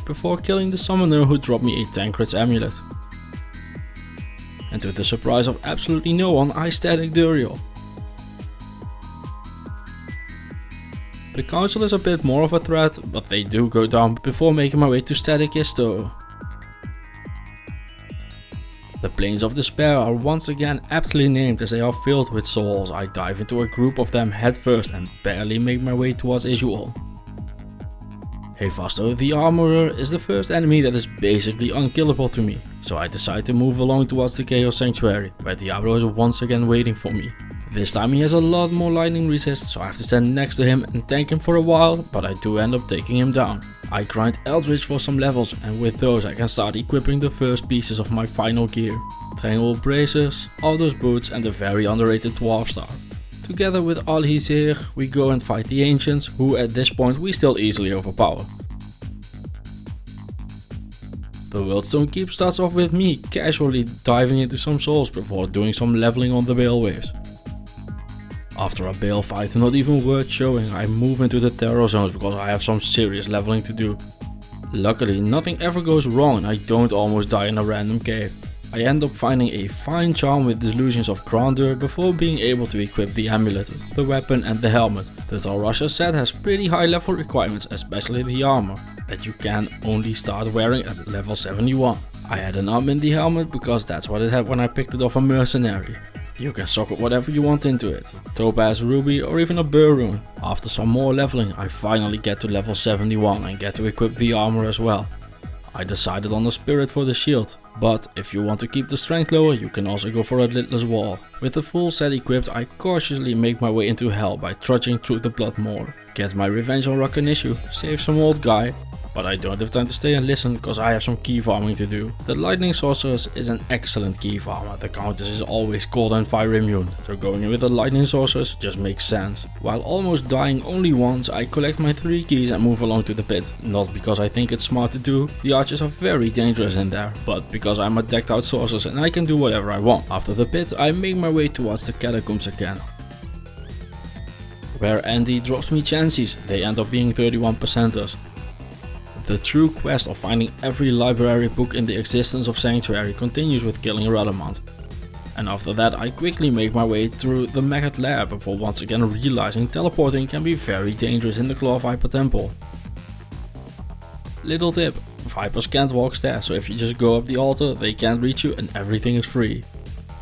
before killing the summoner who dropped me a Tancred's amulet. And to the surprise of absolutely no one, I static Duriel. The council is a bit more of a threat, but they do go down before making my way to static Isto. The Plains of Despair are once again aptly named as they are filled with souls. I dive into a group of them headfirst and barely make my way towards Isual. Hephasto the Armorer is the first enemy that is basically unkillable to me, so I decide to move along towards the Chaos Sanctuary, where Diablo is once again waiting for me. This time he has a lot more lightning resist, so I have to stand next to him and tank him for a while, but I do end up taking him down. I grind Eldritch for some levels, and with those I can start equipping the first pieces of my final gear. Triangle Braces, Aldous Boots and the very underrated Dwarf Star. Together with Alhizir, we go and fight the Ancients, who at this point we still easily overpower. The Wildstone Keep starts off with me casually diving into some souls before doing some leveling on the Bale waves. After a Bale fight not even worth showing, I move into the terror zones because I have some serious leveling to do. Luckily nothing ever goes wrong and I don't almost die in a random cave. I end up finding a fine charm with Delusions of Grandeur before being able to equip the amulet, the weapon and the helmet. The Tal Rasha set has pretty high level requirements, especially the armor, that you can only start wearing at level 71. I had an arm in the helmet because that's what it had when I picked it off a mercenary. You can socket whatever you want into it, topaz, ruby or even a burr rune. After some more leveling I finally get to level 71 and get to equip the armor as well. I decided on the spirit for the shield, but if you want to keep the strength lower you can also go for a lidless wall. With the full set equipped I cautiously make my way into hell by trudging through the blood moor. Get my revenge on Rakanishu, save some old guy, But I don't have time to stay and listen cause I have some key farming to do. The lightning sorceress is an excellent key farmer. The countess is always cold and fire immune, so going in with the lightning sorceress just makes sense. While almost dying only once, I collect my 3 keys and move along to the pit. Not because I think it's smart to do, the archers are very dangerous in there, but because I'm a decked out sorceress and I can do whatever I want. After the pit, I make my way towards the catacombs again, where Andy drops me chances. They end up being 31%ers. The true quest of finding every library book in the existence of Sanctuary continues with killing Radamant. And after that I quickly make my way through the Maggot Lair before once again realizing teleporting can be very dangerous in the Claw Viper Temple. Little tip, Vipers can't walk stairs, so if you just go up the altar they can't reach you and everything is free.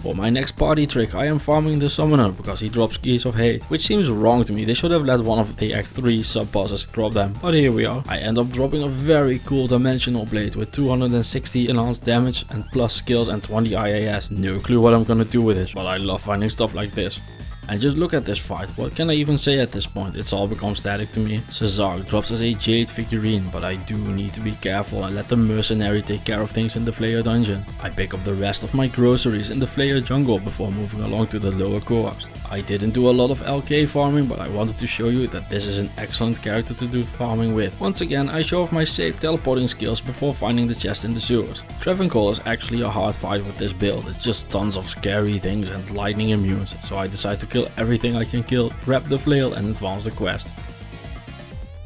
For my next party trick I am farming the Summoner because he drops Keys of Hate, which seems wrong to me. They should have let one of the Act 3 sub-bosses drop them, but here we are. I end up dropping a very cool Dimensional Blade with 260 enhanced damage and plus skills and 20 IAS. No clue what I'm gonna do with it, but I love finding stuff like this. And just look at this fight, what can I even say at this point? It's all become static to me. Cesar drops as a Jade figurine, but I do need to be careful and let the mercenary take care of things in the Flayer dungeon. I pick up the rest of my groceries in the Flayer jungle before moving along to the lower course. I didn't do a lot of LK farming, but I wanted to show you that this is an excellent character to do farming with. Once again, I show off my safe teleporting skills before finding the chest in the sewers. Travancore is actually a hard fight with this build, it's just tons of scary things and lightning immunes, so I decide to kill everything I can kill, grab the flail and advance the quest.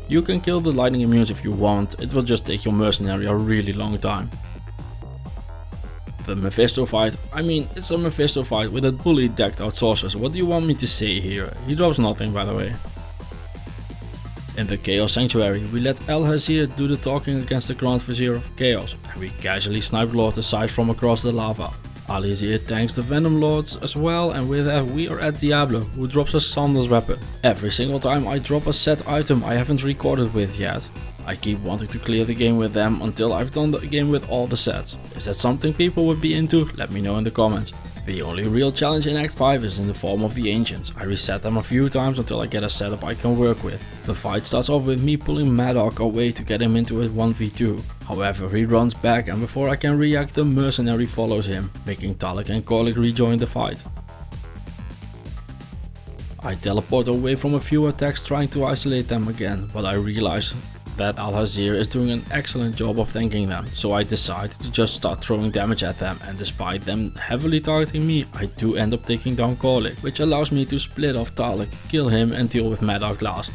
You can kill the lightning immunes if you want, it will just take your mercenary a really long time. The Mephisto fight, I mean it's a Mephisto fight with a fully decked out sorceress, what do you want me to say here? He drops nothing by the way. In the Chaos Sanctuary, we let Al-Hazir do the talking against the Grand Vizier of Chaos, and we casually snipe Lord aside from across the lava. Al-Hazir tanks the Venom Lords as well, and with that we are at Diablo, who drops a Sandal's weapon. Every single time I drop a set item I haven't recorded with yet. I keep wanting to clear the game with them until I've done the game with all the sets. Is that something people would be into? Let me know in the comments. The only real challenge in Act 5 is in the form of the Ancients. I reset them a few times until I get a setup I can work with. The fight starts off with me pulling Maddock away to get him into a 1v2. However, he runs back and before I can react the mercenary follows him, making Talek and Korlik rejoin the fight. I teleport away from a few attacks trying to isolate them again, but I realize that Al-Hazir is doing an excellent job of tanking them, so I decide to just start throwing damage at them, and despite them heavily targeting me, I do end up taking down Korlik, which allows me to split off Talek, kill him and deal with Maddock last.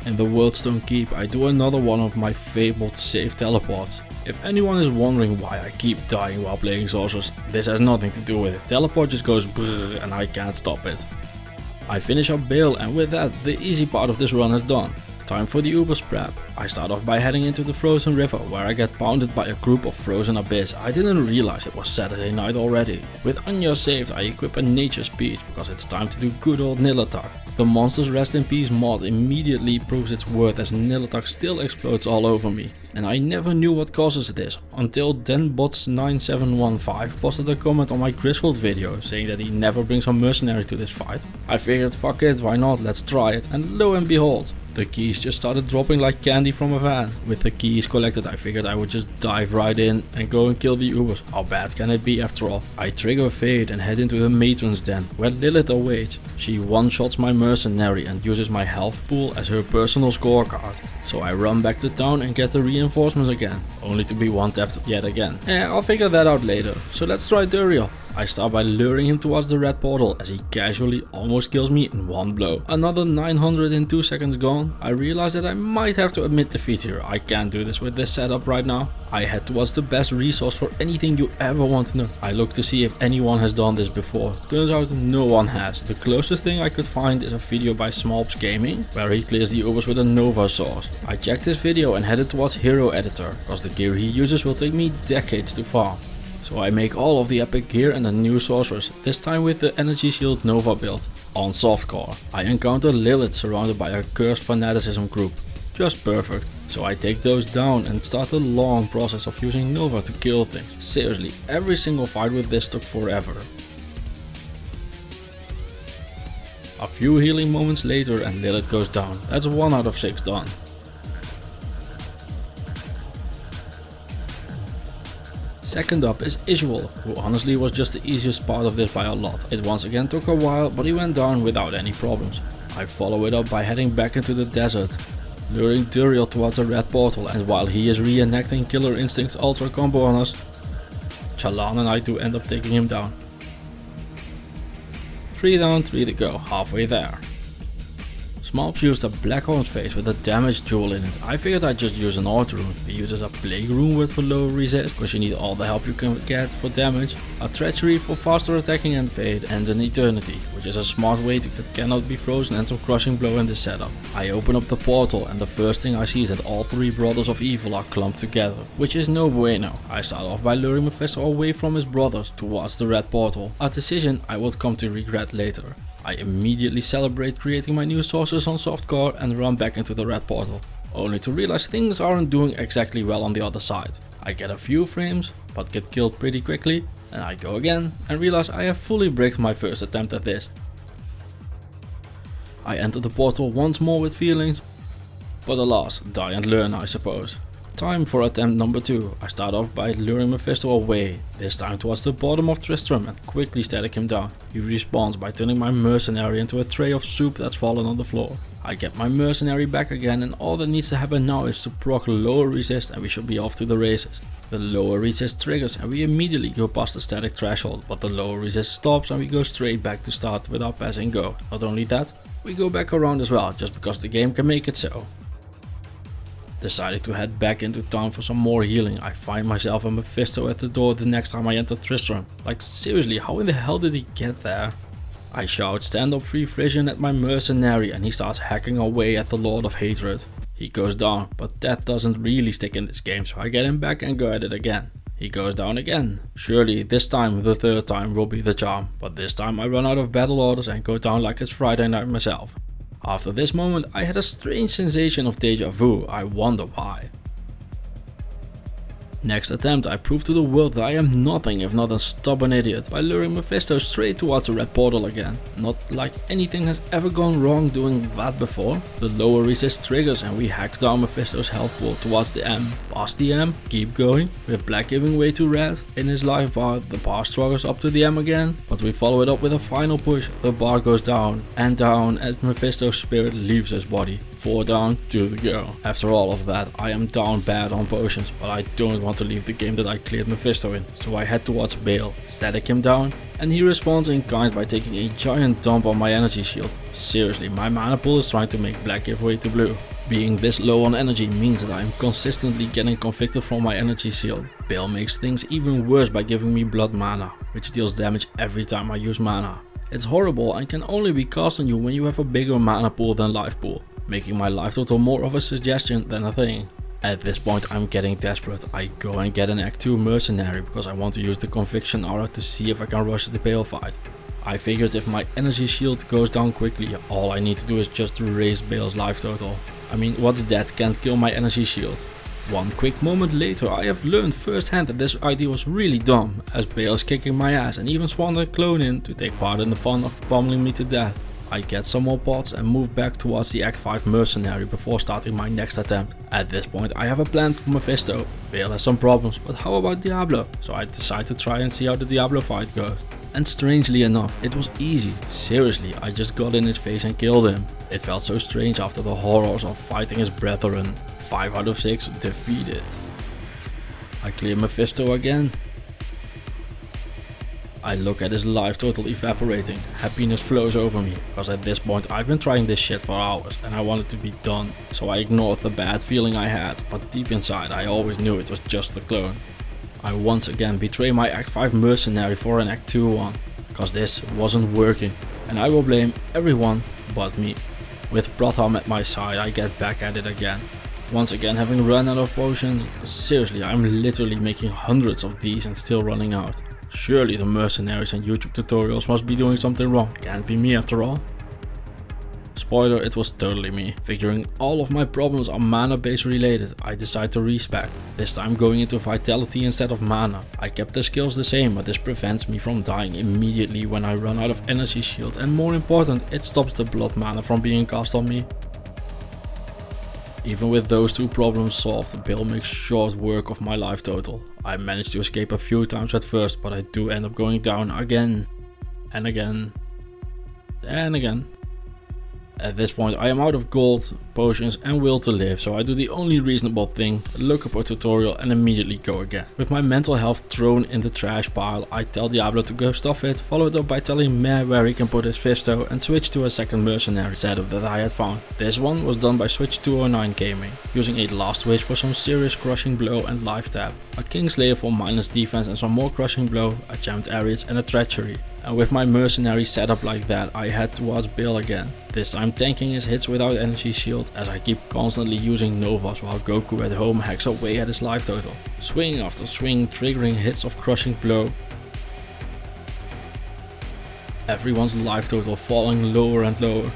In the Worldstone Keep I do another one of my fabled safe teleports. If anyone is wondering why I keep dying while playing sorcerers, this has nothing to do with it. Teleport just goes brrr and I can't stop it. I finish up Bale and with that the easy part of this run is done. Time for the Ubers prep. I start off by heading into the frozen river where I get pounded by a group of frozen abyss. I didn't realize it was Saturday night already. With Anya saved I equip a nature speech because it's time to do good old Nillatak. The Monsters Rest in Peace mod immediately proves its worth as Nillatak still explodes all over me. And I never knew what causes this until denbots9715 posted a comment on my Griswold video saying that he never brings a mercenary to this fight. I figured fuck it, why not, let's try it, and lo and behold. The keys just started dropping like candy from a van. With the keys collected I figured I would just dive right in and go and kill the Ubers. How bad can it be after all? I trigger Fade and head into the Matron's Den where Lilith awaits. She one-shots my mercenary and uses my health pool as her personal scorecard. So I run back to town and get the reinforcements again, only to be one-tapped yet again. I'll figure that out later. So let's try Duriel. I start by luring him towards the red portal as he casually almost kills me in one blow. Another 900 in 2 seconds gone. I realize that I might have to admit defeat here. I can't do this with this setup right now. I head towards the best resource for anything you ever want to know. I look to see if anyone has done this before. Turns out no one has. The closest thing I could find is a video by Smolps Gaming where he clears the Ubers with a Nova source. I checked his video and headed towards Hero Editor because the gear he uses will take me decades to farm. So I make all of the epic gear and a new sorceress, this time with the Energy Shield Nova build. On softcore, I encounter Lilith surrounded by a cursed fanaticism group. Just perfect. So I take those down and start the long process of using Nova to kill things. Seriously, every single fight with this took forever. A few healing moments later and Lilith goes down. That's 1 out of 6 done. Second up is Isual, who honestly was just the easiest part of this by a lot. It once again took a while, but he went down without any problems. I follow it up by heading back into the desert, luring Duriel towards a red portal, and while he is reenacting Killer Instinct's ultra combo on us, Chalan and I do end up taking him down. 3 down, 3 to go, halfway there. Smolps used a Black Horn's face with a damage jewel in it. I figured I'd just use an Art rune. He uses a Plague rune with for lower resist, because you need all the help you can get for damage, a Treachery for faster attacking and fade, and an Eternity, which is a smart way to get cannot be frozen and some crushing blow in this setup. I open up the portal and the first thing I see is that all 3 brothers of evil are clumped together, which is no bueno. I start off by luring Mephisto away from his brothers towards the red portal, a decision I would come to regret later. I immediately celebrate creating my new sources on softcore and run back into the red portal, only to realize things aren't doing exactly well on the other side. I get a few frames, but get killed pretty quickly, and I go again and realize I have fully bricked my first attempt at this. I enter the portal once more with feelings, but alas, die and learn I suppose. Time for attempt number 2. I start off by luring Mephisto away, this time towards the bottom of Tristram, and quickly static him down. He responds by turning my mercenary into a tray of soup that's fallen on the floor. I get my mercenary back again, and all that needs to happen now is to proc lower resist and we should be off to the races. The lower resist triggers and we immediately go past the static threshold, but the lower resist stops and we go straight back to start without passing go. Not only that, we go back around as well, just because the game can make it so. Deciding to head back into town for some more healing, I find myself a Mephisto at the door the next time I enter Tristram. Like seriously, how in the hell did he get there? I shout stand up free Frisian at my mercenary and he starts hacking away at the Lord of Hatred. He goes down, but that doesn't really stick in this game, so I get him back and go at it again. He goes down again. Surely this time the third time will be the charm, but this time I run out of battle orders and go down like it's Friday night myself. After this moment I had a strange sensation of deja vu, I wonder why. Next attempt I prove to the world that I am nothing if not a stubborn idiot by luring Mephisto straight towards the red portal again. Not like anything has ever gone wrong doing that before. The lower resist triggers and we hack down Mephisto's health pool towards the M. Past the M, keep going, with black giving way to red. In his life bar, the bar struggles up to the M again, but we follow it up with a final push. The bar goes down and Mephisto's spirit leaves his body. 4 down, 2 to go. After all of that, I am down bad on potions, but I don't want to leave the game that I cleared Mephisto in, so I head towards Bale, static him down, and he responds in kind by taking a giant dump on my energy shield. Seriously, my mana pool is trying to make black give way to blue. Being this low on energy means that I am consistently getting convicted from my energy shield. Bale makes things even worse by giving me blood mana, which deals damage every time I use mana. It's horrible and can only be cast on you when you have a bigger mana pool than life pool, making my life total more of a suggestion than a thing. At this point I'm getting desperate. I go and get an Act 2 mercenary because I want to use the conviction aura to see if I can rush the Bale fight. I figured if my energy shield goes down quickly, all I need to do is just raise Bale's life total. I mean, what's that can't kill my energy shield? One quick moment later I have learned firsthand that this idea was really dumb, as Bale is kicking my ass and even spawned a clone in to take part in the fun of pummeling me to death. I get some more pots and move back towards the Act 5 mercenary before starting my next attempt. At this point I have a plan for Mephisto. Bale has some problems, but how about Diablo? So I decide to try and see how the Diablo fight goes. And strangely enough, it was easy. Seriously, I just got in his face and killed him. It felt so strange after the horrors of fighting his brethren. 5 out of 6 defeated. I clear Mephisto again. I look at his life total evaporating. Happiness flows over me, because at this point I've been trying this shit for hours and I want it to be done. So I ignored the bad feeling I had, but deep inside I always knew it was just a clone. I once again betray my Act 5 mercenary for an Act 2 one, cause this wasn't working, and I will blame everyone but me. With Brotham at my side I get back at it again. Once again having run out of potions. Seriously, I'm literally making hundreds of these and still running out. Surely the mercenaries and YouTube tutorials must be doing something wrong, can't be me after all. Spoiler, it was totally me. Figuring all of my problems are mana base related, I decide to respec, this time going into vitality instead of mana. I kept the skills the same, but this prevents me from dying immediately when I run out of energy shield, and more important, it stops the blood mana from being cast on me. Even with those two problems solved, the build makes short work of my life total. I managed to escape a few times at first, but I do end up going down again and again and again. At this point I am out of gold, potions and will to live, so I do the only reasonable thing, look up a tutorial and immediately go again. With my mental health thrown in the trash pile, I tell Diablo to go stuff it, followed up by telling Meh where he can put his fisto and switch to a second mercenary setup that I had found. This one was done by Switch 209 Gaming, using a Last Witch for some serious crushing blow and life tap, a Kingslayer for mindless defense and some more crushing blow, a jammed Areas and a treachery. And with my mercenary setup like that, I head towards Bill again. This time tanking his hits without energy shield, as I keep constantly using Novas while Goku at home hacks away at his life total. Swing after swing, triggering hits of crushing blow. Everyone's life total falling lower and lower.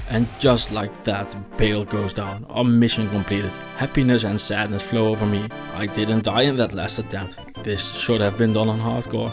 And just like that, Bale goes down. Our mission completed. Happiness and sadness flow over me. I didn't die in that last attempt. This should have been done on hardcore.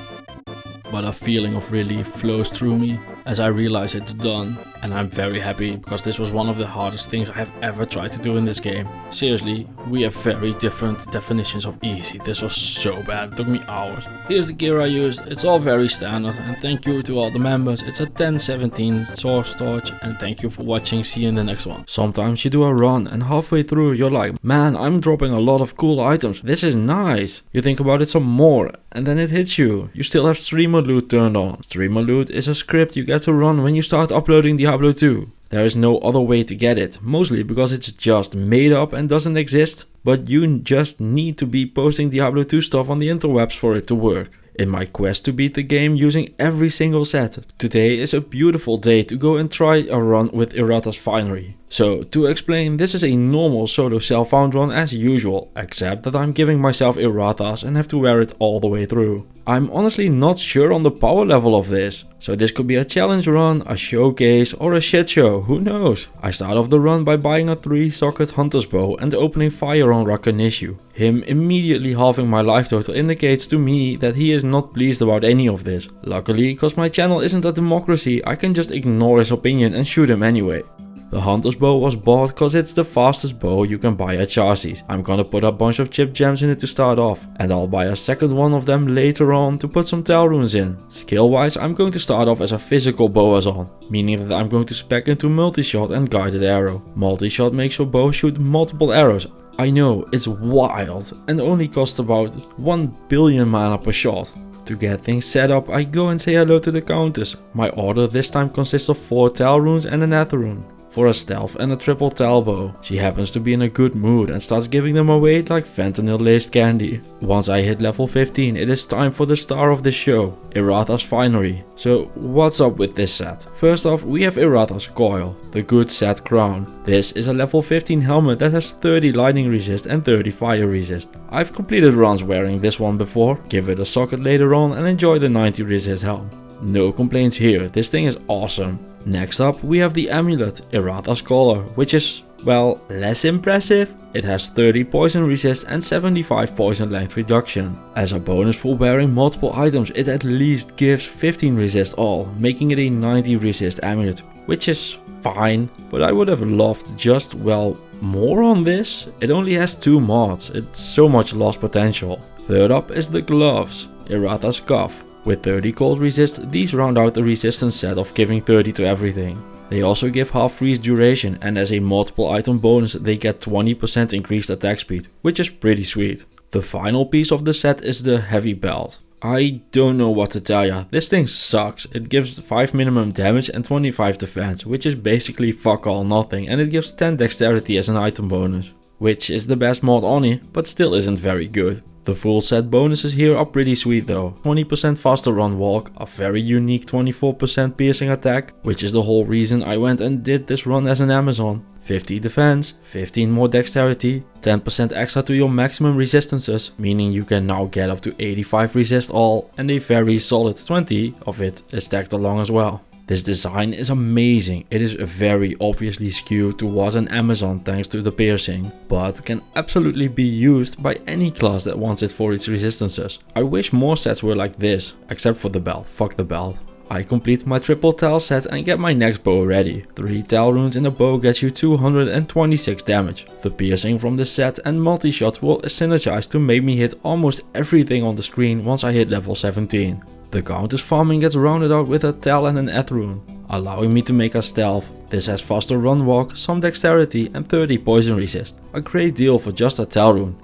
But a feeling of relief flows through me as I realize it's done, and I'm very happy because this was one of the hardest things I have ever tried to do in this game. Seriously, we have very different definitions of easy. This was so bad, it took me hours. Here's the gear I used, it's all very standard, and thank you to all the members. It's a 1017 source torch, and thank you for watching, see you in the next one. Sometimes you do a run and halfway through you're like, man, I'm dropping a lot of cool items, this is nice. You think about it some more, and then it hits you. You still have streamer loot turned on. Streamer loot is a script you get to run when you start uploading Diablo 2. There is no other way to get it, mostly because it's just made up and doesn't exist, but you just need to be posting Diablo 2 stuff on the interwebs for it to work. In my quest to beat the game using every single set, today is a beautiful day to go and try a run with Errata's Finery. So, to explain, this is a normal solo self-found run as usual, except that I'm giving myself Errata's and have to wear it all the way through. I'm honestly not sure on the power level of this, so this could be a challenge run, a showcase or a shit show, who knows. I start off the run by buying a 3-socket hunter's bow and opening fire on Rakanishu. Him immediately halving my life total indicates to me that he is not pleased about any of this. Luckily, cause my channel isn't a democracy, I can just ignore his opinion and shoot him anyway. The hunter's bow was bought cause it's the fastest bow you can buy at Charsy's. I'm gonna put a bunch of chip gems in it to start off, and I'll buy a second one of them later on to put some tail runes in. Skill wise, I'm going to start off as a physical boazon, meaning that I'm going to spec into multi-shot and guided arrow. Multi-shot makes your bow shoot multiple arrows. I know, it's wild and only costs about 1 billion mana per shot. To get things set up, I go and say hello to the countess. My order this time consists of 4 tail runes and an ether rune. For a stealth and a triple talbow. She happens to be in a good mood and starts giving them away like fentanyl laced candy. Once I hit level 15, it is time for the star of the show, Errata's Finery. So what's up with this set? First off, we have Errata's Coil, the good set crown. This is a level 15 helmet that has 30 lightning resist and 30 fire resist. I've completed runs wearing this one before, give it a socket later on and enjoy the 90 resist helm. No complaints here, this thing is awesome. Next up we have the amulet, Errata's Collar, which is, well, less impressive. It has 30 poison resist and 75 poison length reduction. As a bonus for wearing multiple items, it at least gives 15 resist all, making it a 90 resist amulet, which is fine, but I would have loved just, well, more on this. It only has 2 mods, it's so much lost potential. Third up is the gloves, Errata's Cuff. With 30 cold resist, these round out the resistance set of giving 30 to everything. They also give half freeze duration, and as a multiple item bonus they get 20% increased attack speed, which is pretty sweet. The final piece of the set is the heavy belt. I don't know what to tell ya, this thing sucks. It gives 5 minimum damage and 25 defense, which is basically fuck all nothing, and it gives 10 dexterity as an item bonus, which is the best mod on it, but still isn't very good. The full set bonuses here are pretty sweet though. 20% faster run walk, a very unique 24% piercing attack, which is the whole reason I went and did this run as an Amazon. 50 defense, 15 more dexterity, 10% extra to your maximum resistances, meaning you can now get up to 85 resist all, and a very solid 20 of it is tagged along as well. This design is amazing. It is very obviously skewed towards an Amazon thanks to the piercing, but can absolutely be used by any class that wants it for its resistances. I wish more sets were like this, except for the belt. Fuck the belt. I complete my triple tal set and get my next bow ready. 3 tal runes in a bow gets you 226 damage. The piercing from the set and multi-shot will synergize to make me hit almost everything on the screen once I hit level 17. The countess farming gets rounded out with a tal and an eth rune, allowing me to make a stealth. This has faster run walk, some dexterity and 30 poison resist. A great deal for just a tal rune.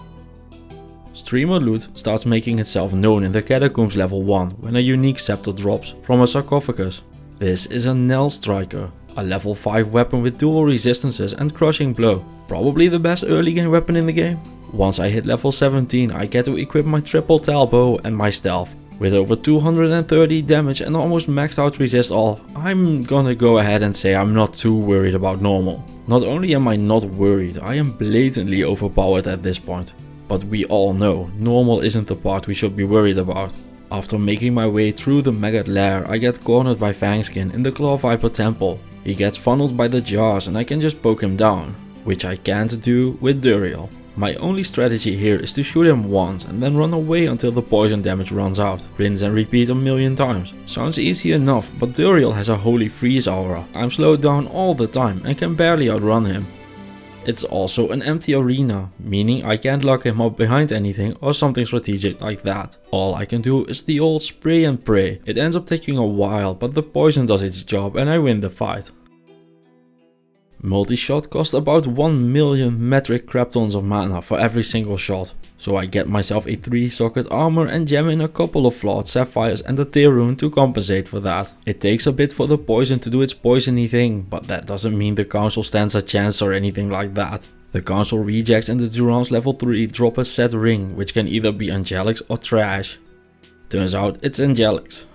Streamer loot starts making itself known in the catacombs level 1 when a unique scepter drops from a sarcophagus. This is a Knell Striker, a level 5 weapon with dual resistances and crushing blow. Probably the best early game weapon in the game. Once I hit level 17 I get to equip my triple tal bow and my stealth. With over 230 damage and almost maxed out resist all, I'm gonna go ahead and say I'm not too worried about normal. Not only am I not worried, I am blatantly overpowered at this point. But we all know, normal isn't the part we should be worried about. After making my way through the maggot lair, I get cornered by Fangskin in the Claw Viper temple. He gets funneled by the jars and I can just poke him down, which I can't do with Duriel. My only strategy here is to shoot him once and then run away until the poison damage runs out. Rinse and repeat a million times. Sounds easy enough, but Duriel has a holy freeze aura. I'm slowed down all the time and can barely outrun him. It's also an empty arena, meaning I can't lock him up behind anything or something strategic like that. All I can do is the old spray and pray. It ends up taking a while, but the poison does its job and I win the fight. Multi-shot costs about 1 million metric craptons of mana for every single shot. So I get myself a 3-socket armor and gem in a couple of flawed sapphires and a tear rune to compensate for that. It takes a bit for the poison to do its poisony thing, but that doesn't mean the council stands a chance or anything like that. The council rejects and the Durance level 3 drop a set ring, which can either be Angelics or trash. Turns out it's Angelics.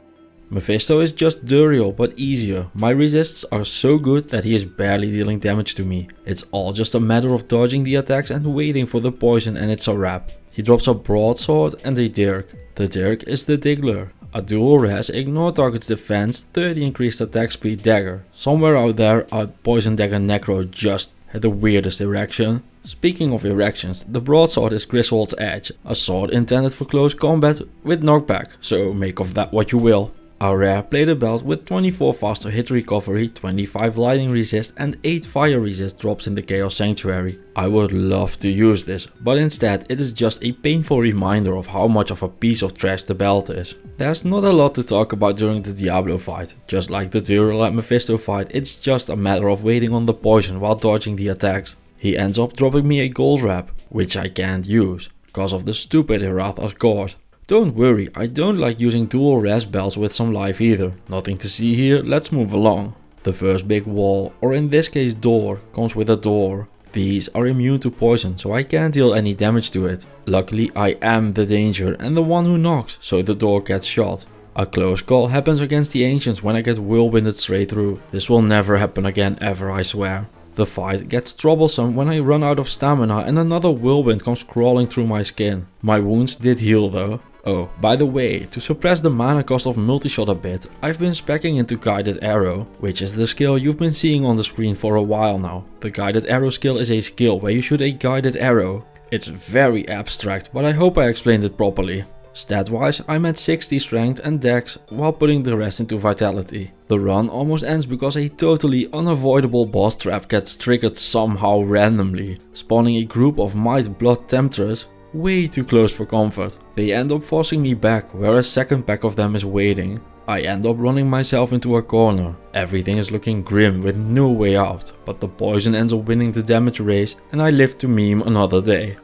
Mephisto is just Duriel but easier. My resists are so good that he is barely dealing damage to me. It's all just a matter of dodging the attacks and waiting for the poison and it's a wrap. He drops a broadsword and a dirk. The dirk is the Diggler. A dual res, ignore target's defense, 30 increased attack speed dagger. Somewhere out there a poison dagger necro just had the weirdest erection. Speaking of erections, the broadsword is Griswold's Edge, a sword intended for close combat with knockback, so make of that what you will. A rare plated belt with 24 faster hit recovery, 25 lightning resist and 8 fire resist drops in the Chaos Sanctuary. I would love to use this, but instead it is just a painful reminder of how much of a piece of trash the belt is. There's not a lot to talk about during the Diablo fight. Just like the Duriel and Mephisto fight, it's just a matter of waiting on the poison while dodging the attacks. He ends up dropping me a gold wrap, which I can't use, cause of the stupid Heratha's Court. Don't worry, I don't like using dual res belts with some life either. Nothing to see here, let's move along. The first big wall, or in this case door, comes with a door. These are immune to poison, so I can't deal any damage to it. Luckily I am the danger and the one who knocks, so the door gets shot. A close call happens against the ancients when I get whirlwinded straight through. This will never happen again ever, I swear. The fight gets troublesome when I run out of stamina and another whirlwind comes crawling through my skin. My wounds did heal though. Oh, by the way, to suppress the mana cost of multi-shot a bit, I've been speccing into Guided Arrow, which is the skill you've been seeing on the screen for a while now. The Guided Arrow skill is a skill where you shoot a guided arrow. It's very abstract, but I hope I explained it properly. Stat wise, I'm at 60 strength and dex while putting the rest into vitality. The run almost ends because a totally unavoidable boss trap gets triggered somehow randomly, spawning a group of Might Blood Temptress way too close for comfort. They end up forcing me back where a second pack of them is waiting. I end up running myself into a corner. Everything is looking grim with no way out, but the poison ends up winning the damage race and I live to meme another day.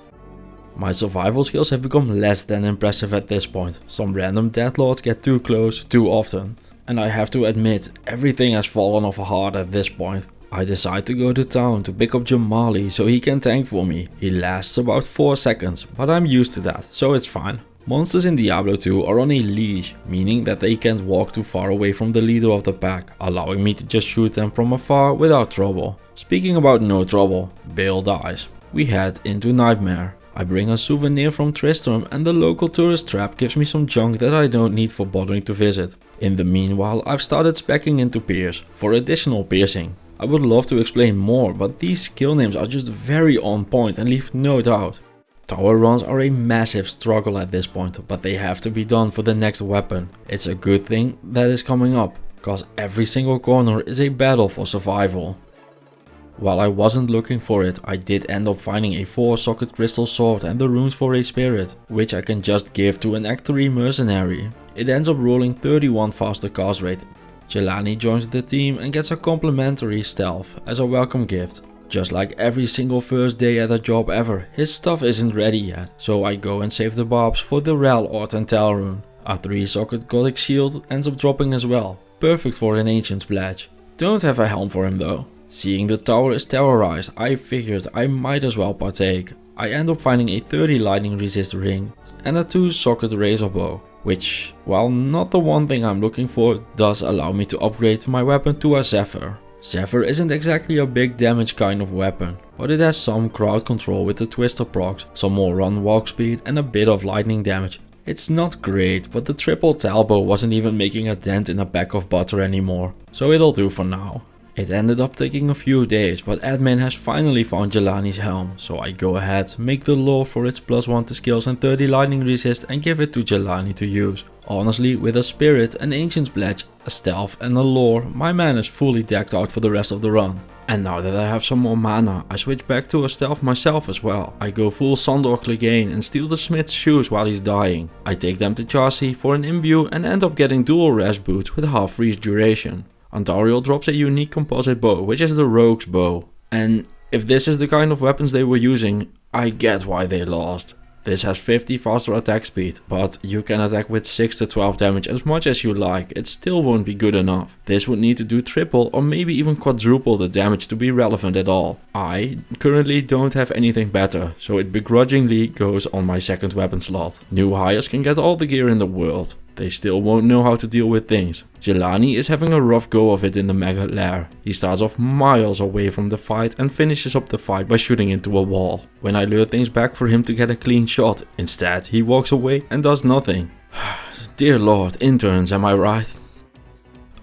My survival skills have become less than impressive at this point. Some random deadlords get too close too often. And I have to admit, everything has fallen off hard at this point. I decide to go to town to pick up Jamali so he can tank for me. He lasts about 4 seconds, but I'm used to that, so it's fine. Monsters in Diablo 2 are on a leash, meaning that they can't walk too far away from the leader of the pack, allowing me to just shoot them from afar without trouble. Speaking about no trouble, Bale dies. We head into Nightmare. I bring a souvenir from Tristram and the local tourist trap gives me some junk that I don't need for bothering to visit. In the meanwhile, I've started speccing into Pierce for additional piercing. I would love to explain more, but these skill names are just very on point and leave no doubt. Tower runs are a massive struggle at this point, but they have to be done for the next weapon. It's a good thing that is coming up, cause every single corner is a battle for survival. While I wasn't looking for it, I did end up finding a 4-socket crystal sword and the runes for a spirit, which I can just give to an Act 3 mercenary. It ends up rolling 31 faster cast rate. Jelani joins the team and gets a complimentary stealth as a welcome gift. Just like every single first day at a job ever, his stuff isn't ready yet, so I go and save the barbs for the Rel or Tentel rune. A 3-socket gothic shield ends up dropping as well, perfect for an Ancient's pledge. Don't have a helm for him though. Seeing the tower is terrorized, I figured I might as well partake. I end up finding a 30 lightning resist ring and a 2-socket razor bow, which, while not the one thing I'm looking for, does allow me to upgrade my weapon to a Zephyr. Zephyr isn't exactly a big damage kind of weapon, but it has some crowd control with the twister procs, some more run walk speed and a bit of lightning damage. It's not great, but the triple talbow wasn't even making a dent in a bag of butter anymore, so it'll do for now. It ended up taking a few days, but admin has finally found Jelani's helm, so I go ahead, make the lore for its +1 to skills and 30 lightning resist and give it to Jelani to use. Honestly, with a spirit, an Ancient's pledge, a stealth and a lore, my man is fully decked out for the rest of the run. And now that I have some more mana, I switch back to a stealth myself as well. I go full Sandor Clegane and steal the smith's shoes while he's dying. I take them to Chassis for an imbue and end up getting dual res boots with half freeze duration. Andariel drops a unique composite bow, which is the Rogue's bow. And if this is the kind of weapons they were using, I get why they lost. This has 50 faster attack speed, but you can attack with 6 to 12 damage as much as you like, it still won't be good enough. This would need to do triple or maybe even quadruple the damage to be relevant at all. I currently don't have anything better, so it begrudgingly goes on my second weapon slot. New hires can get all the gear in the world. They still won't know how to deal with things. Jelani is having a rough go of it in the Maggot Lair. He starts off miles away from the fight and finishes up the fight by shooting into a wall. When I lure things back for him to get a clean shot, instead he walks away and does nothing. Dear lord, interns, am I right?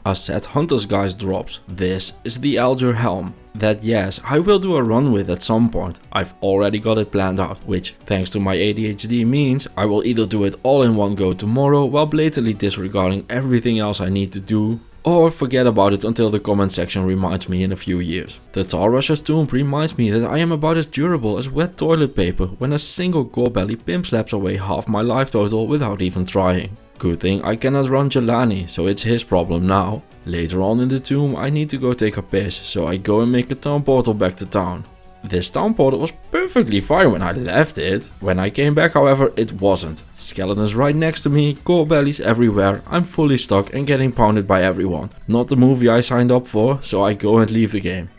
A set Hunter's Guise drops. This is the Alger helm. That yes, I will do a run with at some point. I've already got it planned out, which thanks to my ADHD means I will either do it all in one go tomorrow while blatantly disregarding everything else I need to do, or forget about it until the comment section reminds me in a few years. The Tar Rusher's tomb reminds me that I am about as durable as wet toilet paper when a single Gorebelly pimp slaps away half my life total without even trying. Good thing I cannot run Jelani, so it's his problem now. Later on in the tomb I need to go take a piss, so I go and make a town portal back to town. This town portal was perfectly fine when I left it. When I came back however it wasn't. Skeletons right next to me, Gorebellies everywhere, I'm fully stuck and getting pounded by everyone. Not the movie I signed up for, so I go and leave the game.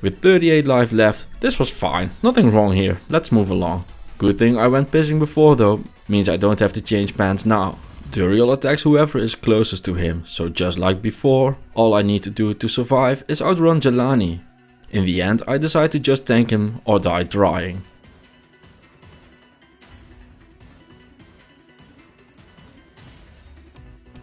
With 38 life left, this was fine, nothing wrong here, let's move along. Good thing I went pissing before though, means I don't have to change pants now. Duriel attacks whoever is closest to him, so just like before, all I need to do to survive is outrun Jelani. In the end I decide to just tank him or die trying.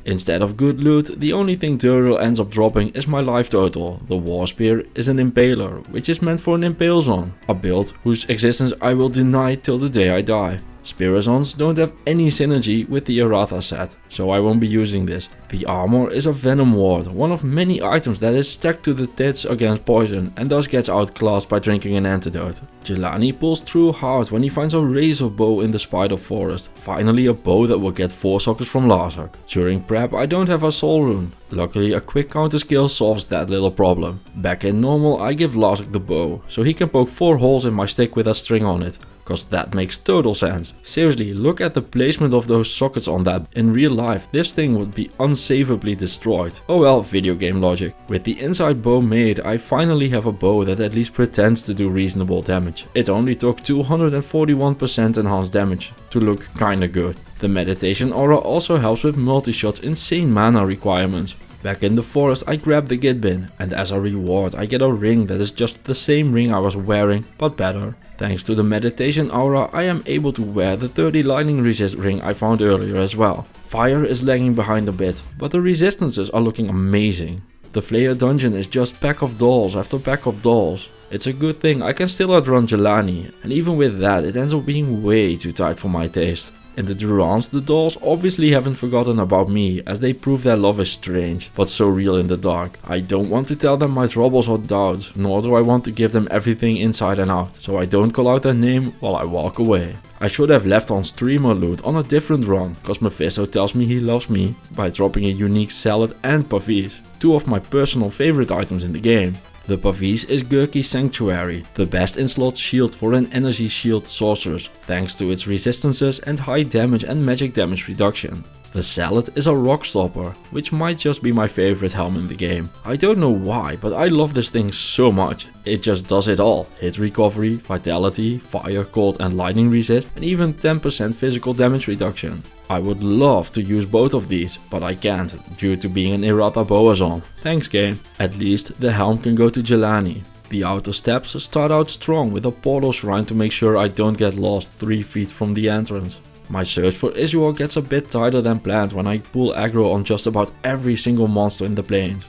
Instead of good loot, the only thing Duriel ends up dropping is my life total. The War Spear is an impaler, which is meant for an impale zone, a build whose existence I will deny till the day I die. Spirazons don't have any synergy with the Aratha set, so I won't be using this. The armor is a Venom Ward, one of many items that is stacked to the tits against poison and thus gets outclassed by drinking an antidote. Jelani pulls through hard when he finds a razor bow in the Spider Forest, finally a bow that will get 4 sockets from Larsak. During prep I don't have a soul rune. Luckily a quick counter skill solves that little problem. Back in normal I give Larsak the bow, so he can poke 4 holes in my stick with a string on it. Cause that makes total sense. Seriously, look at the placement of those sockets on that. In real life, this thing would be unsavably destroyed. Oh well, video game logic. With the inside bow made, I finally have a bow that at least pretends to do reasonable damage. It only took 241% enhanced damage to look kinda good. The meditation aura also helps with multi-shot's insane mana requirements. Back in the forest I grab the git bin, and as a reward I get a ring that is just the same ring I was wearing, but better. Thanks to the meditation aura I am able to wear the 30 lightning resist ring I found earlier as well. Fire is lagging behind a bit, but the resistances are looking amazing. The Flayer dungeon is just pack of dolls after pack of dolls. It's a good thing I can still outrun Jelani, and even with that it ends up being way too tight for my taste. In the Durans, the dolls obviously haven't forgotten about me, as they prove their love is strange, but so real in the dark. I don't want to tell them my troubles or doubts, nor do I want to give them everything inside and out, so I don't call out their name while I walk away. I should have left on streamer loot on a different run, cause Mephisto tells me he loves me by dropping a unique salad and pavis, two of my personal favorite items in the game. The pavis is Gurki's Sanctuary, the best in slot shield for an energy shield sorceress, thanks to its resistances and high damage and magic damage reduction. The salad is a rock stopper, which might just be my favorite helm in the game. I don't know why, but I love this thing so much. It just does it all: hit recovery, vitality, fire, cold and lightning resist, and even 10% physical damage reduction. I would love to use both of these, but I can't due to being an errata Boazon. Thanks game. At least the helm can go to Jelani. The outer steps start out strong with a portal shrine to make sure I don't get lost 3 feet from the entrance. My search for Isuo gets a bit tighter than planned when I pull aggro on just about every single monster in the plains.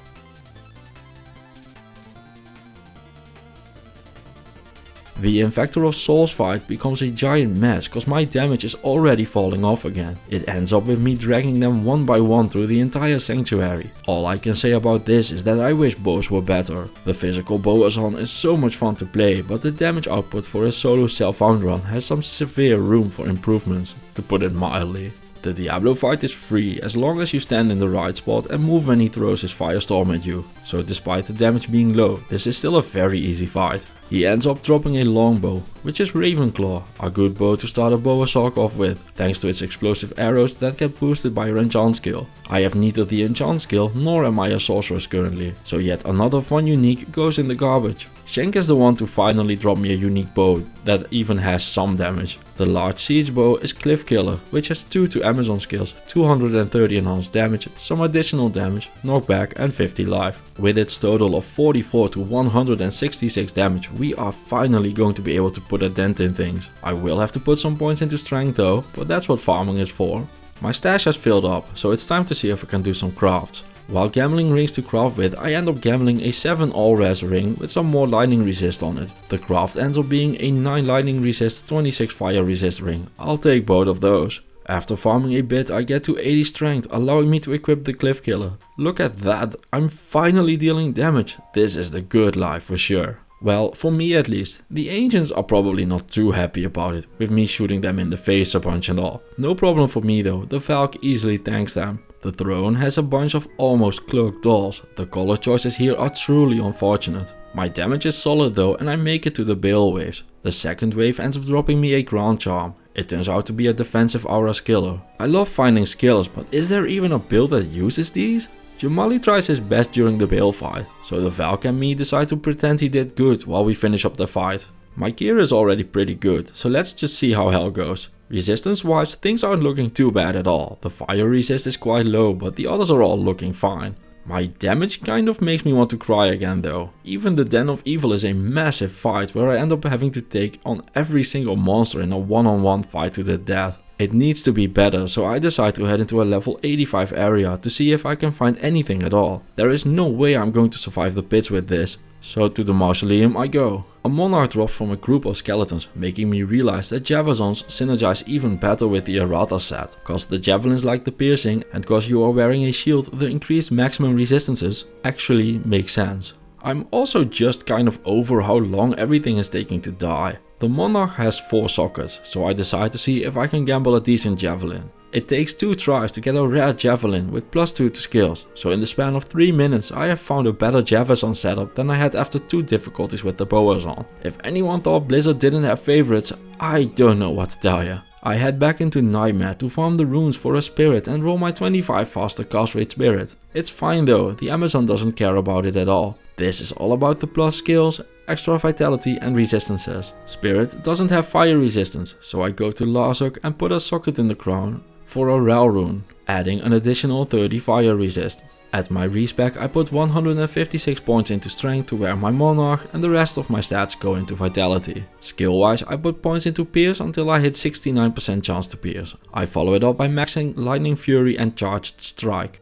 The Infector of Souls fight becomes a giant mess cause my damage is already falling off again. It ends up with me dragging them one by one through the entire sanctuary. All I can say about this is that I wish bows were better. The physical Boazon is so much fun to play, but the damage output for a solo self-found run has some severe room for improvements, to put it mildly. The Diablo fight is free as long as you stand in the right spot and move when he throws his firestorm at you, so despite the damage being low, this is still a very easy fight. He ends up dropping a longbow, which is Ravenclaw, a good bow to start a bow assault off with, thanks to its explosive arrows that get boosted by your enchant skill. I have neither the enchant skill nor am I a sorceress currently, so yet another fun unique goes in the garbage. Shank is the one to finally drop me a unique bow that even has some damage. The large siege bow is Cliffkiller, which has 2 to Amazon skills, 230 enhanced damage, some additional damage, knockback and 50 life. With its total of 44 to 166 damage, we are finally going to be able to put a dent in things. I will have to put some points into strength though, but that's what farming is for. My stash has filled up, so it's time to see if I can do some crafts. While gambling rings to craft with, I end up gambling a 7 all-res ring with some more lightning resist on it. The craft ends up being a 9 lightning resist, 26 fire resist ring. I'll take both of those. After farming a bit, I get to 80 strength, allowing me to equip the Cliffkiller. Look at that, I'm finally dealing damage. This is the good life for sure. Well, for me at least. The ancients are probably not too happy about it, with me shooting them in the face a bunch and all. No problem for me though, the Valk easily tanks them. The throne has a bunch of almost cloaked dolls. The color choices here are truly unfortunate. My damage is solid though and I make it to the Bale waves. The second wave ends up dropping me a Grand Charm. It turns out to be a defensive aura skiller. I love finding skills, but is there even a build that uses these? Jamali tries his best during the Bale fight, so the Valk and me decide to pretend he did good while we finish up the fight. My gear is already pretty good, so let's just see how hell goes. Resistance wise, things aren't looking too bad at all. The fire resist is quite low, but the others are all looking fine. My damage kind of makes me want to cry again though. Even the Den of Evil is a massive fight where I end up having to take on every single monster in a one-on-one fight to the death. It needs to be better, so I decide to head into a level 85 area to see if I can find anything at all. There is no way I'm going to survive the pits with this. So to the mausoleum I go. A monarch drops from a group of skeletons, making me realize that Javazons synergize even better with the errata set. Cause the javelins like the piercing and cause you are wearing a shield, the increased maximum resistances actually make sense. I'm also just kind of over how long everything is taking to die. The monarch has 4 sockets, so I decide to see if I can gamble a decent javelin. It takes 2 tries to get a rare javelin with +2 to skills, so in the span of 3 minutes I have found a better Javazon setup than I had after 2 difficulties with the Boazon. If anyone thought Blizzard didn't have favorites, I don't know what to tell you. I head back into Nightmare to farm the runes for a spirit and roll my 25 faster cast rate spirit. It's fine though, the Amazon doesn't care about it at all. This is all about the plus skills, extra vitality and resistances. Spirit doesn't have fire resistance, so I go to Larzuk and put a socket in the crown for a Rel rune, adding an additional 30 fire resist. At my respec I put 156 points into strength to wear my monarch and the rest of my stats go into vitality. Skill wise I put points into pierce until I hit 69% chance to pierce. I follow it up by maxing lightning fury and charged strike.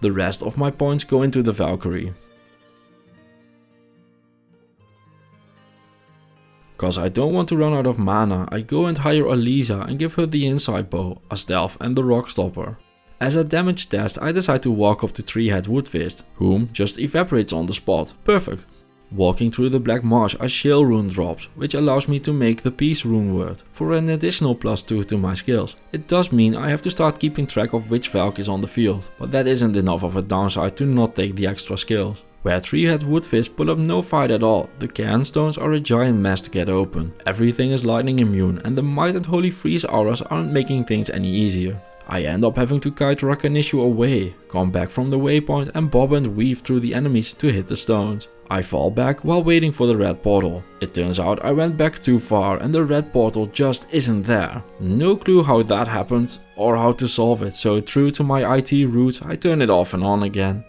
The rest of my points go into the Valkyrie. Cause I don't want to run out of mana, I go and hire Alisa and give her the Insight Bow, a Stealth and the Rock Stopper. As a damage test, I decide to walk up to 3-head Woodfist, whom just evaporates on the spot. Perfect. Walking through the Black Marsh, a Shale rune drops, which allows me to make the Peace rune word for an additional +2 to my skills. It does mean I have to start keeping track of which Valk is on the field, but that isn't enough of a downside to not take the extra skills. Where 3-head Woodfist put up no fight at all, the Cairn Stones are a giant mess to get open. Everything is lightning immune and the Might and Holy Freeze auras aren't making things any easier. I end up having to kite Rakanishu away, come back from the waypoint and bob and weave through the enemies to hit the stones. I fall back while waiting for the red portal. It turns out I went back too far and the red portal just isn't there. No clue how that happened or how to solve it, so true to my IT roots I turn it off and on again.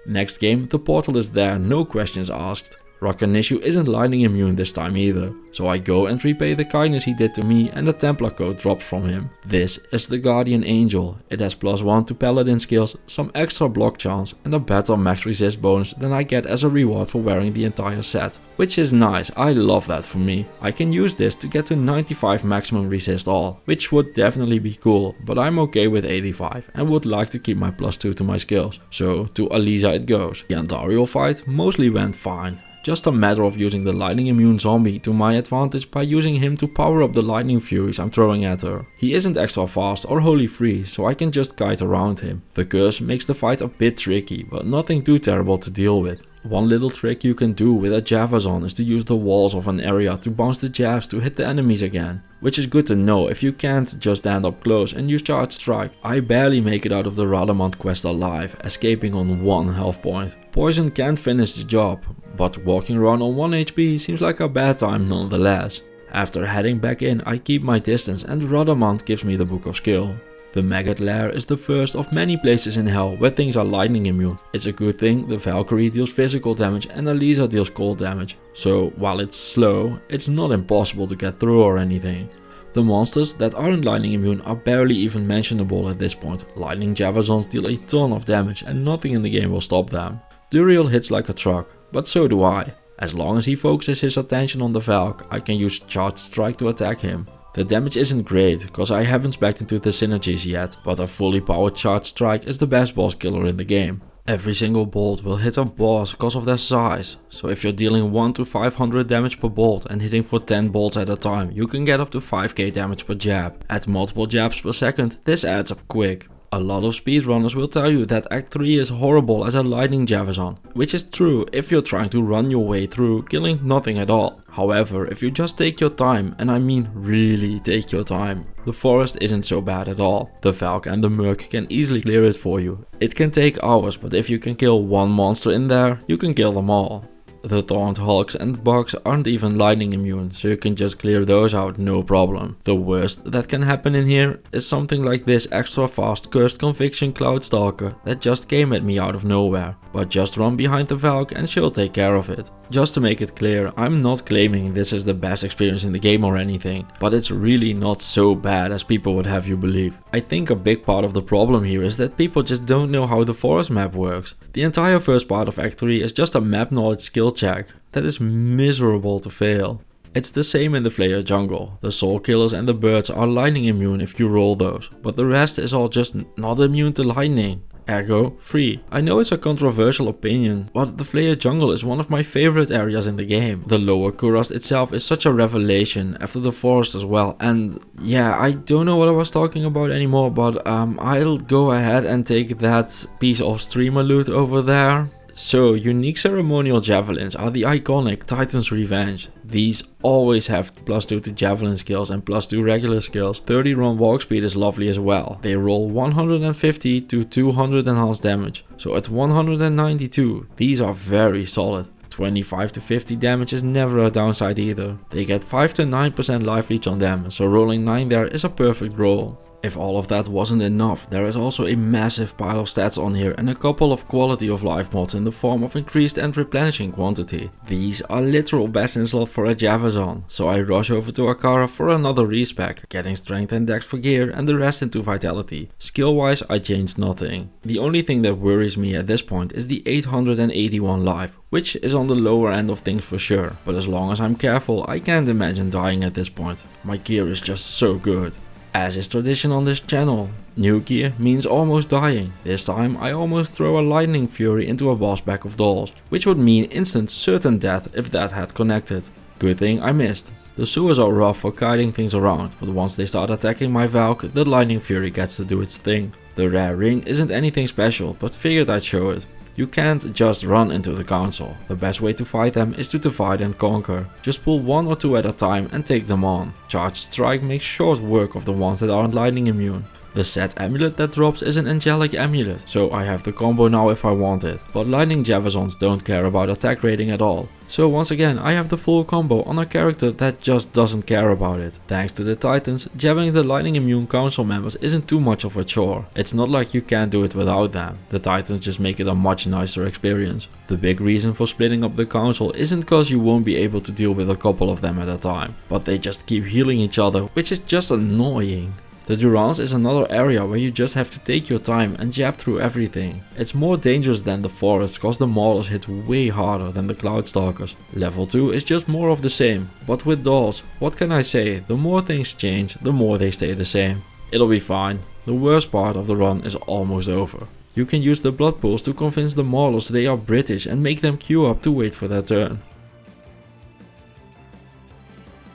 Next game, the portal is there, no questions asked. Rakanishu isn't lightning immune this time either, so I go and repay the kindness he did to me and the Templar code drops from him. This is the Guardian Angel. It has +1 to paladin skills, some extra block chance and a better max resist bonus than I get as a reward for wearing the entire set. Which is nice, I love that for me. I can use this to get to 95 maximum resist all, which would definitely be cool, but I'm okay with 85 and would like to keep my +2 to my skills. So to Alisa it goes. The Andariel fight mostly went fine. Just a matter of using the lightning immune zombie to my advantage by using him to power up the lightning furies I'm throwing at her. He isn't extra fast or holy freeze, so I can just kite around him. The curse makes the fight a bit tricky, but nothing too terrible to deal with. One little trick you can do with a Javazon is to use the walls of an area to bounce the jabs to hit the enemies again. Which is good to know if you can't just stand up close and use Charge Strike. I barely make it out of the Radamant quest alive, escaping on 1 health point. Poison can't finish the job, but walking around on 1 HP seems like a bad time nonetheless. After heading back in, I keep my distance and Radamant gives me the Book of Skill. The Maggot Lair is the first of many places in hell where things are lightning immune. It's a good thing the Valkyrie deals physical damage and Alisa deals cold damage. So while it's slow, it's not impossible to get through or anything. The monsters that aren't lightning immune are barely even mentionable at this point. Lightning Javazons deal a ton of damage and nothing in the game will stop them. Duriel hits like a truck, but so do I. As long as he focuses his attention on the Valk, I can use Charge Strike to attack him. The damage isn't great, cause I haven't specced into the synergies yet, but a fully powered Charge Strike is the best boss killer in the game. Every single bolt will hit a boss cause of their size, so if you're dealing 1 to 500 damage per bolt and hitting for 10 bolts at a time, you can get up to 5k damage per jab. At multiple jabs per second, this adds up quick. A lot of speedrunners will tell you that Act 3 is horrible as a lightning Javazon, which is true if you're trying to run your way through, killing nothing at all. However, if you just take your time, and I mean really take your time, the forest isn't so bad at all. The Valk and the Merc can easily clear it for you. It can take hours, but if you can kill one monster in there, you can kill them all. The Thorned Hulks and Bugs aren't even lightning immune, so you can just clear those out no problem. The worst that can happen in here is something like this extra fast Cursed Conviction Cloudstalker that just came at me out of nowhere. But just run behind the Valk and she'll take care of it. Just to make it clear, I'm not claiming this is the best experience in the game or anything, but it's really not so bad as people would have you believe. I think a big part of the problem here is that people just don't know how the forest map works. The entire first part of Act 3 is just a map knowledge skill check that is miserable to fail. It's the same in the Flayer jungle. The soul killers and the birds are lightning immune if you roll those, but the rest is all just not immune to lightning. Ergo, free. I know it's a controversial opinion, but the Flayer jungle is one of my favorite areas in the game. The lower Kurast itself is such a revelation after the forest as well, and yeah, I don't know what I was talking about anymore, but I'll go ahead and take that piece of streamer loot over there. So, unique ceremonial javelins are the iconic Titan's Revenge. These always have +2 to javelin skills and +2 regular skills. 30 run walk speed is lovely as well. They roll 150 to 200 enhanced damage. So at 192, these are very solid. 25 to 50 damage is never a downside either. They get 5 to 9% life leech on them, so rolling 9 there is a perfect roll. If all of that wasn't enough, there is also a massive pile of stats on here and a couple of quality of life mods in the form of increased and replenishing quantity. These are literal best in slot for a Javazon, so I rush over to Akara for another respec, getting strength and dex for gear and the rest into vitality. Skill wise I changed nothing. The only thing that worries me at this point is the 881 life, which is on the lower end of things for sure, but as long as I'm careful I can't imagine dying at this point. My gear is just so good. As is tradition on this channel, new gear means almost dying. This time I almost throw a lightning fury into a boss back of dolls, which would mean instant certain death if that had connected. Good thing I missed. The sewers are rough for kiting things around, but once they start attacking my Valk, the lightning fury gets to do its thing. The rare ring isn't anything special, but figured I'd show it. You can't just run into the council. The best way to fight them is to divide and conquer. Just pull one or two at a time and take them on. Charged Strike makes short work of the ones that aren't lightning immune. The set amulet that drops is an angelic amulet, so I have the combo now if I want it. But lightning Javazons don't care about attack rating at all. So once again I have the full combo on a character that just doesn't care about it. Thanks to the titans, jabbing the lightning immune council members isn't too much of a chore. It's not like you can't do it without them. The titans just make it a much nicer experience. The big reason for splitting up the council isn't cause you won't be able to deal with a couple of them at a time, but they just keep healing each other, which is just annoying. The Durance is another area where you just have to take your time and jab through everything. It's more dangerous than the forest cause the Maulers hit way harder than the Cloudstalkers. Level 2 is just more of the same, but with dolls, what can I say, the more things change, the more they stay the same. It'll be fine. The worst part of the run is almost over. You can use the blood pools to convince the Maulers they are British and make them queue up to wait for their turn.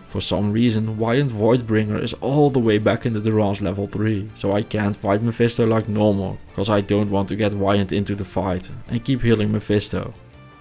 For some reason, Wyant Voidbringer is all the way back in the Durance level 3, so I can't fight Mephisto like normal, cause I don't want to get Wyant into the fight and keep healing Mephisto.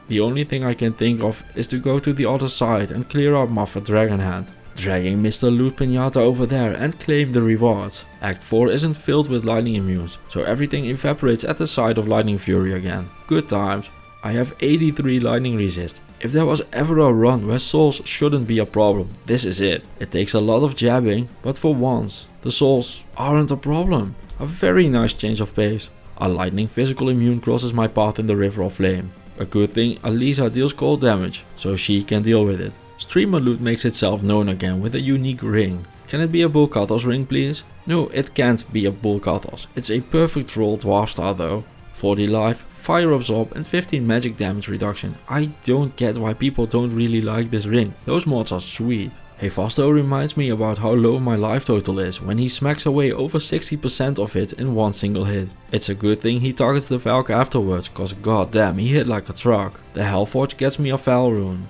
The only thing I can think of is to go to the other side and clear out Muffa Dragonhand, dragging Mr. Loot Pinata over there and claim the rewards. Act 4 isn't filled with lightning immunes, so everything evaporates at the sight of Lightning Fury again. Good times. I have 83 lightning resist. If there was ever a run where souls shouldn't be a problem, this is it. It takes a lot of jabbing, but for once, the souls aren't a problem. A very nice change of pace. A lightning physical immune crosses my path in the River of Flame. A good thing Alisa deals cold damage, so she can deal with it. Streamer loot makes itself known again with a unique ring. Can it be a Bulkathos ring please? No, it can't be a Bulkathos. It's a perfect roll dwarf star though. 40 life, fire absorb and 15 magic damage reduction. I don't get why people don't really like this ring. Those mods are sweet. Hephasto reminds me about how low my life total is when he smacks away over 60% of it in one single hit. It's a good thing he targets the Valk afterwards, cause goddamn he hit like a truck. The Hellforge gets me a Val rune.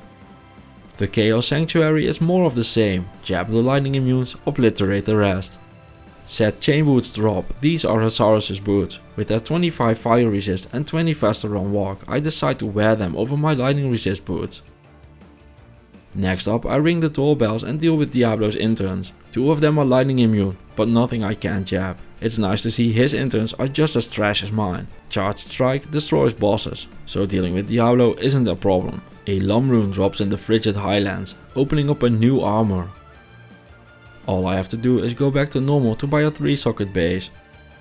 The Chaos Sanctuary is more of the same. Jab the lightning immunes, obliterate the rest. Set chain boots drop. These are Hasaurus' boots. With their 25 fire resist and 20 faster on walk, I decide to wear them over my lightning resist boots. Next up I ring the doorbells and deal with Diablo's interns. 2 of them are lightning immune, but nothing I can't jab. It's nice to see his interns are just as trash as mine. Charged Strike destroys bosses, so dealing with Diablo isn't a problem. A Lum rune drops in the Frigid Highlands, opening up a new armor. All I have to do is go back to normal to buy a 3-socket base.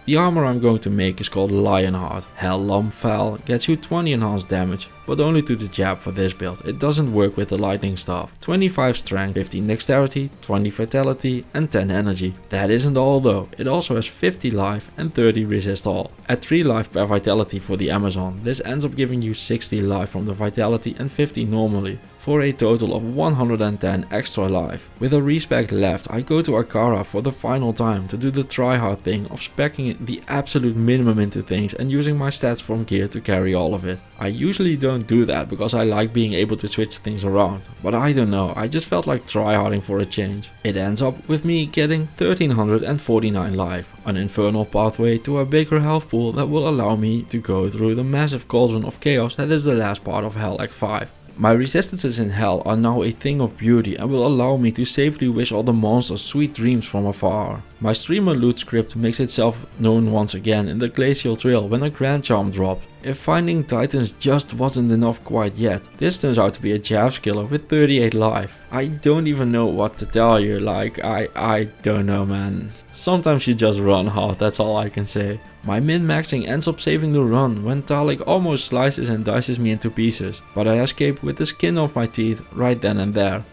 The armor I'm going to make is called Lionheart. Hell Lum Val gets you 20 enhanced damage, but only to the jab for this build. It doesn't work with the lightning staff. 25 strength, 15 dexterity, 20 vitality and 10 energy. That isn't all though, it also has 50 life and 30 resist all. At 3 life per vitality for the Amazon, this ends up giving you 60 life from the vitality and 50 normally, for a total of 110 extra life. With a respec left, I go to Akara for the final time to do the tryhard thing of speccing the absolute minimum into things and using my stats from gear to carry all of it. I usually don't do that because I like being able to switch things around, but I don't know, I just felt like tryharding for a change. It ends up with me getting 1349 life, an infernal pathway to a bigger health pool that will allow me to go through the massive cauldron of chaos that is the last part of Hell Act 5. My resistances in Hell are now a thing of beauty and will allow me to safely wish all the monsters sweet dreams from afar. My streamer loot script makes itself known once again in the Glacial Trail when a Grand Charm dropped. If finding titans just wasn't enough quite yet, this turns out to be a Javs killer with 38 life. I don't even know what to tell you, like I don't know, man. Sometimes you just run hard, that's all I can say. My min-maxing ends up saving the run when Talik almost slices and dices me into pieces, but I escape with the skin off my teeth right then and there.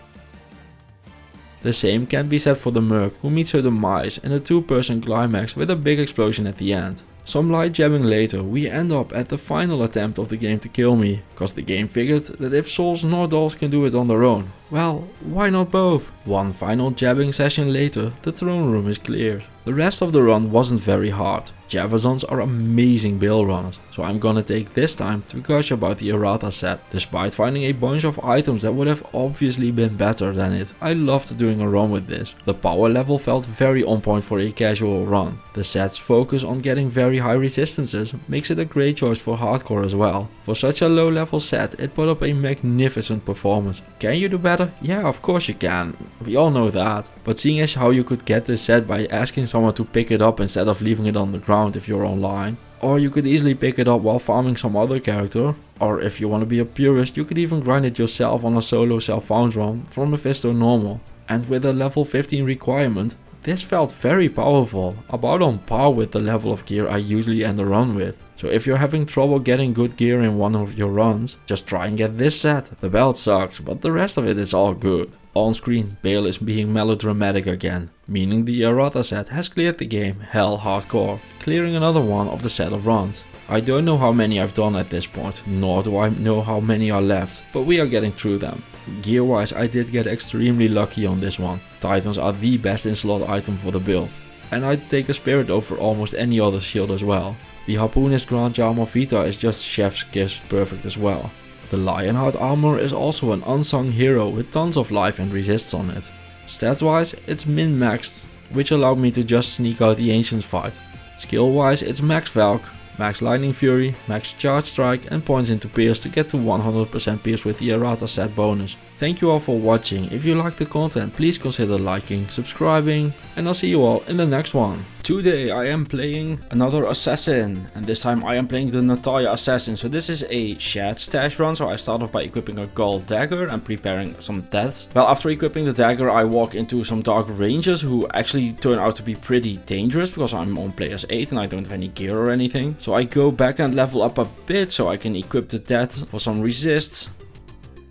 The same can be said for the Merc, who meets her demise in a 2-person climax with a big explosion at the end. Some light jabbing later, we end up at the final attempt of the game to kill me, cause the game figured that if souls nor dolls can do it on their own, well, why not both? One final jabbing session later, the throne room is cleared. The rest of the run wasn't very hard. Javazons are amazing bail runners, so I'm gonna take this time to gush about the errata set. Despite finding a bunch of items that would have obviously been better than it, I loved doing a run with this. The power level felt very on point for a casual run. The set's focus on getting very high resistances makes it a great choice for hardcore as well. For such a low level set, it put up a magnificent performance. Can you do better? Yeah, of course you can. We all know that. But seeing as how you could get this set by asking someone to pick it up instead of leaving it on the ground if you're online. Or you could easily pick it up while farming some other character. Or if you want to be a purist, you could even grind it yourself on a solo self-found run from Mephisto normal. And with a level 15 requirement, this felt very powerful, about on par with the level of gear I usually end a run with. So if you're having trouble getting good gear in one of your runs, just try and get this set. The belt sucks, but the rest of it is all good. On screen, Bale is being melodramatic again, meaning the errata set has cleared the game hell hardcore, clearing another one of the set of runs. I don't know how many I've done at this point, nor do I know how many are left, but we are getting through them. Gear wise, I did get extremely lucky on this one. Titans are the best in slot item for the build, and I'd take a spirit over almost any other shield as well. The Harpoonist Grand Armor Vita is just chef's kiss perfect as well. The Lionheart armor is also an unsung hero with tons of life and resists on it. Stats wise, it's min-maxed, which allowed me to just sneak out the Ancients fight. Skill wise, it's max Valk, max Lightning Fury, max Charge Strike and points into Pierce to get to 100% Pierce with the errata set bonus. Thank you all for watching. If you like the content, please consider liking, subscribing, and I'll see you all in the next one. Today I am playing another assassin, and this time I am playing the Natalia assassin. So this is a shared stash run, so I start off by equipping a gold dagger and preparing some deaths. Well, after equipping the dagger I walk into some dark rangers who actually turn out to be pretty dangerous because I'm on players 8 and I don't have any gear or anything. So I go back and level up a bit so I can equip the death for some resists.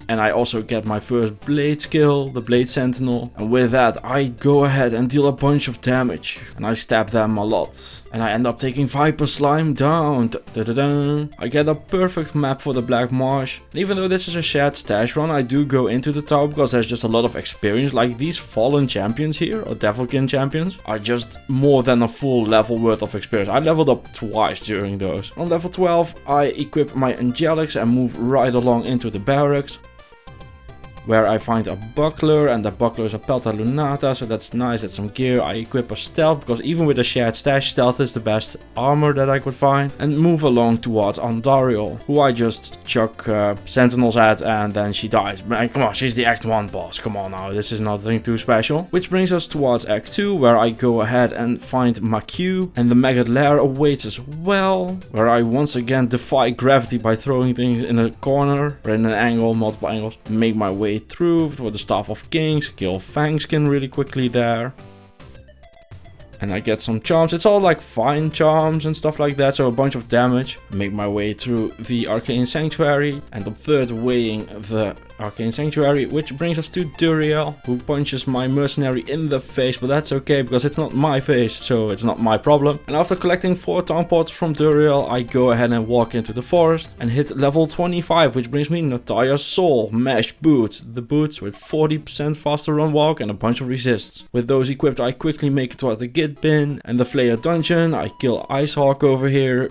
And I also get my first blade skill, the Blade Sentinel. And with that, I go ahead and deal a bunch of damage. And I stab them a lot. And I end up taking Viper Slime down. I get a perfect map for the Black Marsh. And even though this is a shared stash run, I do go into the tower because there's just a lot of experience. Like these fallen champions here, or Devilkin champions, are just more than a full level worth of experience. I leveled up twice during those. On level 12, I equip my Angelics and move right along into the barracks, where I find a buckler, and the buckler is a Pelta Lunata, so that's nice, that's some gear. I equip a stealth, because even with a shared stash, stealth is the best armor that I could find, and move along towards Andariel, who I just chuck sentinels at, and then she dies. Man, come on, she's the Act 1 boss, come on now, this is nothing too special. Which brings us towards Act 2, where I go ahead and find Maku, and the Maggot Lair awaits as well, where I once again defy gravity by throwing things in a corner, or in an angle, multiple angles, make my way through for the Staff of Kings, kill Fangskin really quickly there. And I get some charms. It's all like fine charms and stuff like that, so a bunch of damage. Make my way through the Arcane Sanctuary, and up third weighing the Arcane Sanctuary, which brings us to Duriel, who punches my mercenary in the face, but that's okay because it's not my face, so it's not my problem. And after collecting 4 tongue pots from Duriel, I go ahead and walk into the forest and hit level 25, which brings me Natalia's Soul Mesh Boots. The boots with 40% faster run walk and a bunch of resists. With those equipped, I quickly make it toward the Git bin and the Flayer dungeon. I kill Icehawk over here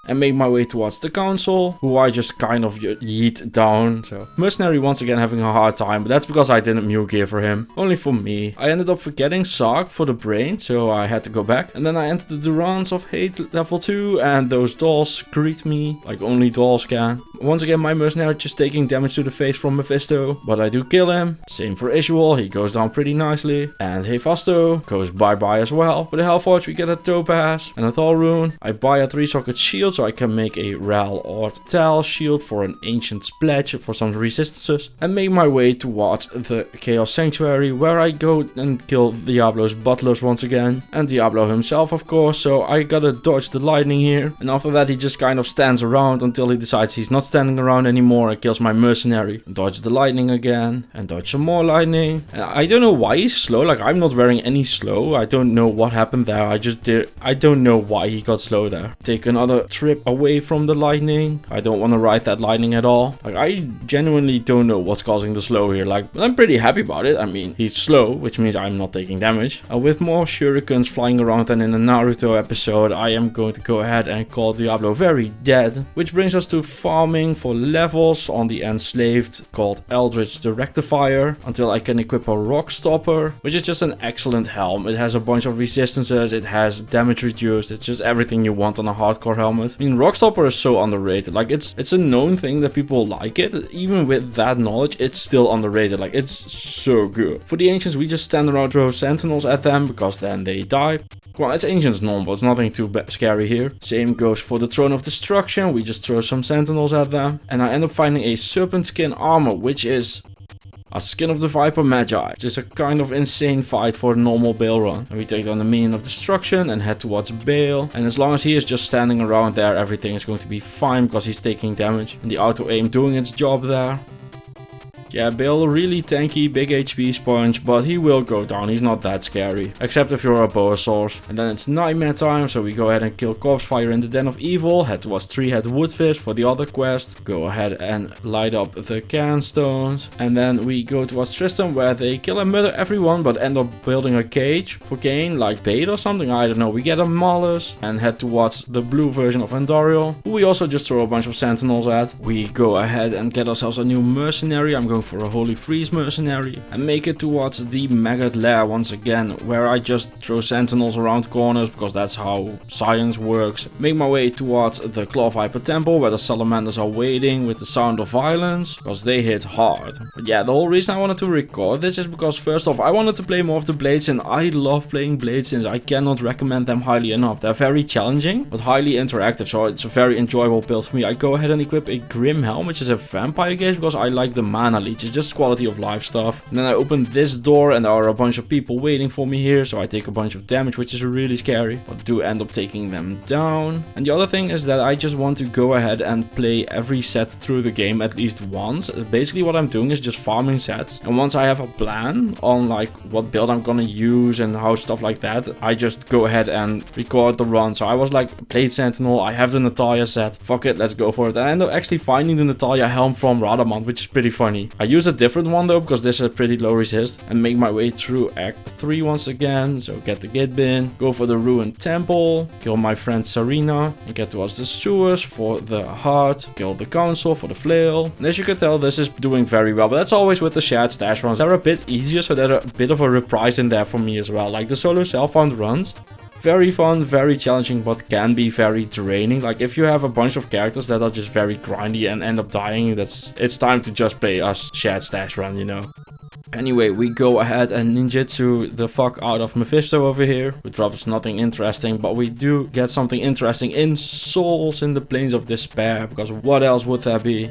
and make my way towards the council, who I just kind of yeet down. So mercenary once again having a hard time, but that's because I didn't mule gear for him, only for me. I ended up forgetting Sark for the brain, so I had to go back. And then I entered the Durance of Hate level 2, and those dolls greet me like only dolls can. Once again, my mercenary just taking damage to the face from Mephisto, but I do kill him. Same for Isual, he goes down pretty nicely. And Hephasto goes bye-bye as well. For the Hellforge, we get a Topaz and a Thal rune. I buy a 3-socket shield so I can make a Ral or Tal shield for an Ancient Pledge for some resistances. And make my way towards the Chaos Sanctuary, where I go and kill Diablo's butlers once again. And Diablo himself, of course, so I gotta dodge the lightning here. And after that, he just kind of stands around until he decides he's not standing around anymore and kills my mercenary. Dodge the lightning again, and dodge some more lightning. And I don't know why he's slow, like I'm not wearing any slow. I don't know what happened there, I don't know why he got slow there. Take another trip away from the lightning. I don't want to ride that lightning at all. Like I genuinely don't know what's causing the slow here. Like I'm pretty happy about it. I mean, he's slow, which means I'm not taking damage. With more shurikens flying around than in the Naruto episode, I am going to go ahead and call Diablo very dead. Which brings us to farming for levels on the enslaved called Eldritch the Rectifier, until I can equip a Rock Stopper, which is just an excellent helm. It has a bunch of resistances, it has damage reduced, it's just everything you want on a hardcore helmet. I mean, Rock Stopper is so underrated. Like it's a known thing that people like it. Even with that knowledge, it's still underrated. Like it's so good. For the Ancients, we just stand around, throw Sentinels at them, because then they die. Well, it's Ancients normal, it's nothing too scary here. Same goes for the Throne of Destruction, we just throw some Sentinels at them. And I end up finding a Serpent Skin armor, which is a Skin of the Viper Magi, which is a kind of insane fight for a normal Bale run. And we take down the Minion of Destruction and head towards Bale. And as long as he is just standing around there, everything is going to be fine because he's taking damage. And the auto aim doing its job there. Yeah, Bale, really tanky, big HP sponge, but he will go down. He's not that scary, except if you're a boa source. And then it's nightmare time, so we go ahead and kill Corpse Fire in the Den of Evil, head towards Three-Head Woodfish for the other quest, go ahead and light up the Can Stones, and then we go towards Tristan, where they kill and murder everyone, but end up building a cage for Kane, like bait or something, I don't know. We get a Malus, and head towards the blue version of Andariel, who we also just throw a bunch of Sentinels at. We go ahead and get ourselves a new mercenary. I'm going for a Holy Freeze mercenary and make it towards the Maggot Lair once again, where I just throw Sentinels around corners because that's how science works. Make my way towards the Claw Viper Temple, where the Salamanders are waiting with the Sound of Violence, because they hit hard. But yeah, the whole reason I wanted to record this is because first off, I wanted to play more of the Blades, and I love playing Blades, since I cannot recommend them highly enough. They're very challenging, but highly interactive, so it's a very enjoyable build for me. I go ahead and equip a Grim Helm, which is a vampire gauge, because I like the mana leech. It's just quality of life stuff. And then I open this door and there are a bunch of people waiting for me here, so I take a bunch of damage, which is really scary, but do end up taking them down. And the other thing is that I just want to go ahead and play every set through the game at least once. Basically what I'm doing is just farming sets, and once I have a plan on like what build I'm gonna use and how stuff like that, I just go ahead and record the run. So I was like, Blade Sentinel, I have the Natalia set, fuck it, let's go for it. And I end up actually finding the Natalia helm from Radamant, which is pretty funny. I use a different one though, because this is a pretty low resist, and make my way through Act 3 once again. So get the Git bin, go for the Ruined Temple, kill my friend Sarina, and get towards the sewers for the heart, kill the Council for the flail. And as you can tell, this is doing very well, but that's always with the shared stash runs. They're a bit easier, so there's a bit of a reprise in there for me as well. Like the solo self-found runs, very fun, very challenging, but can be very draining. Like if you have a bunch of characters that are just very grindy and end up dying, it's time to just play a shared stash run, you know. Anyway, we go ahead and ninjutsu the fuck out of Mephisto over here, who drops nothing interesting, but we do get something interesting in Souls in the Plains of Despair, because what else would there be?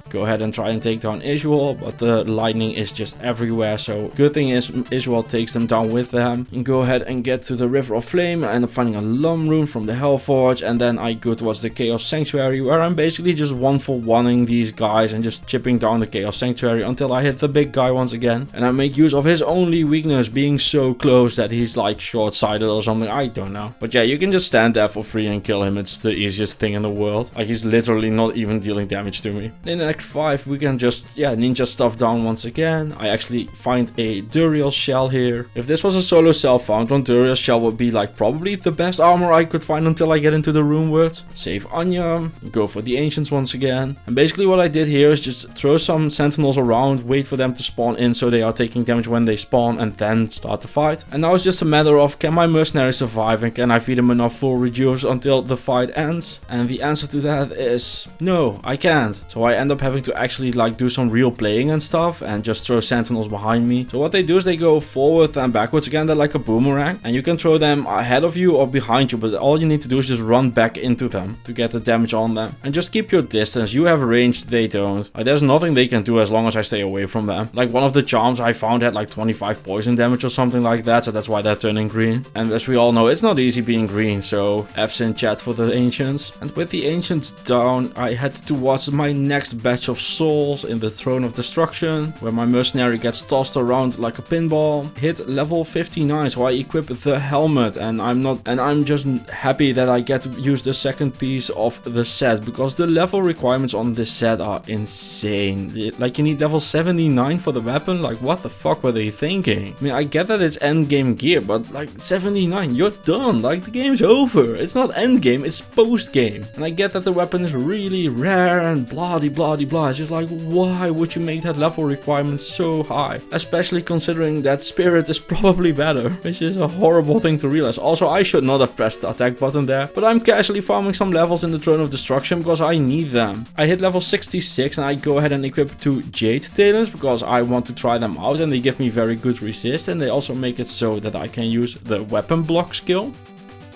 Go ahead and try and take down Isual, but the lightning is just everywhere, so good thing is Isual takes them down with them. And go ahead and get to the River of Flame. I end up finding a Lum rune from the Hellforge, and then I go towards the Chaos Sanctuary, where I'm basically just one-for-oneing these guys and just chipping down the Chaos Sanctuary until I hit the big guy once again. And I make use of his only weakness, being so close that he's like short-sighted or something, I don't know. But yeah, you can just stand there for free and kill him. It's the easiest thing in the world. Like he's literally not even dealing damage to me. Then I Act 5 we can just, ninja stuff down once again. I actually find a Duriel shell here. If this was a solo cell found one, Duriel shell would be like probably the best armor I could find until I get into the rune words. Save Anya, go for the ancients once again. And basically what I did here is just throw some sentinels around, wait for them to spawn in so they are taking damage when they spawn, and then start the fight. And now it's just a matter of, can my mercenary survive and can I feed him enough full rejuves until the fight ends? And the answer to that is no, I can't. So I end up having to actually like do some real playing and stuff and just throw sentinels behind me. So what they do is they go forward and backwards again. They're like a boomerang, and you can throw them ahead of you or behind you, but all you need to do is just run back into them to get the damage on them. And just keep your distance. You have range, they don't. Like, there's nothing they can do as long as I stay away from them. Like, one of the charms I found had like 25 poison damage or something like that, so that's why they're turning green. And as we all know, it's not easy being green, so F's in chat for the ancients. And with the ancients down, I head towards my next batch of souls in the Throne of Destruction, where my mercenary gets tossed around like a pinball. Hit level 59, so I equip the helmet, and I'm just happy that I get to use the second piece of the set, because the level requirements on this set are insane. Like, you need level 79 for the weapon. Like, what the fuck were they thinking? I mean, I get that it's end game gear, but like 79, you're done. Like, the game's over. It's not end game, it's post game. And I get that the weapon is really rare and blah blah blah. It's just like, why would you make that level requirement so high? Especially considering that spirit is probably better, which is a horrible thing to realize. Also, I should not have pressed the attack button there, but I'm casually farming some levels in the Throne of Destruction because I need them. I hit level 66 and I go ahead and equip 2 Jade Talons because I want to try them out, and they give me very good resist, and they also make it so that I can use the weapon block skill.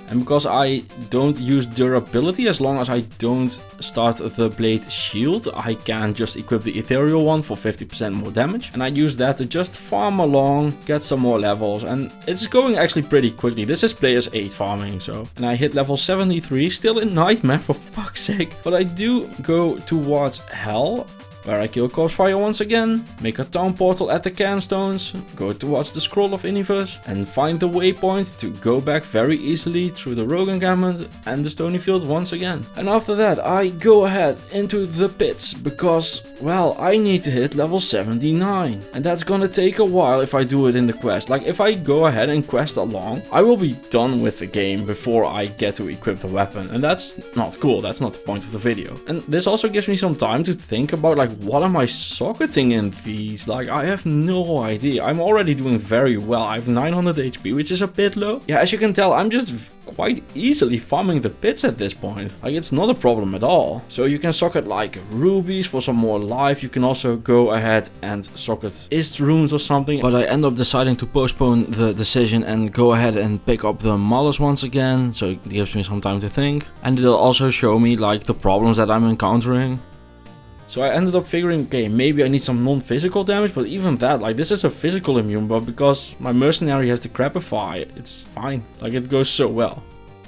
And because I don't use durability, as long as I don't start the blade shield, I can just equip the ethereal one for 50% more damage. And I use that to just farm along, get some more levels. And it's going actually pretty quickly. This is players 8 farming, so. And I hit level 73, still in Nightmare for fuck's sake. But I do go towards Hell, where I kill Corpse Fire once again, make a town portal at the Cairnstones, go towards the Scroll of Universe, and find the waypoint to go back very easily through the Rogue Encampment and the Stony Field once again. And after that, I go ahead into the pits, because, well, I need to hit level 79. And that's gonna take a while if I do it in the quest. Like, if I go ahead and quest along, I will be done with the game before I get to equip the weapon. And that's not cool, that's not the point of the video. And this also gives me some time to think about, like, what am I socketing in these? Like, I have no idea. I'm already doing very well. I have 900 HP, which is a bit low. Yeah, as you can tell, I'm just quite easily farming the pits at this point. Like, it's not a problem at all. So you can socket like rubies for some more life. You can also go ahead and socket ist runes or something. But I end up deciding to postpone the decision and go ahead and pick up the Malus once again. So it gives me some time to think. And it'll also show me like the problems that I'm encountering. So I ended up figuring, okay, maybe I need some non-physical damage, but even that, like, this is a physical immune, but because my mercenary has the Crapify, it's fine. Like, it goes so well.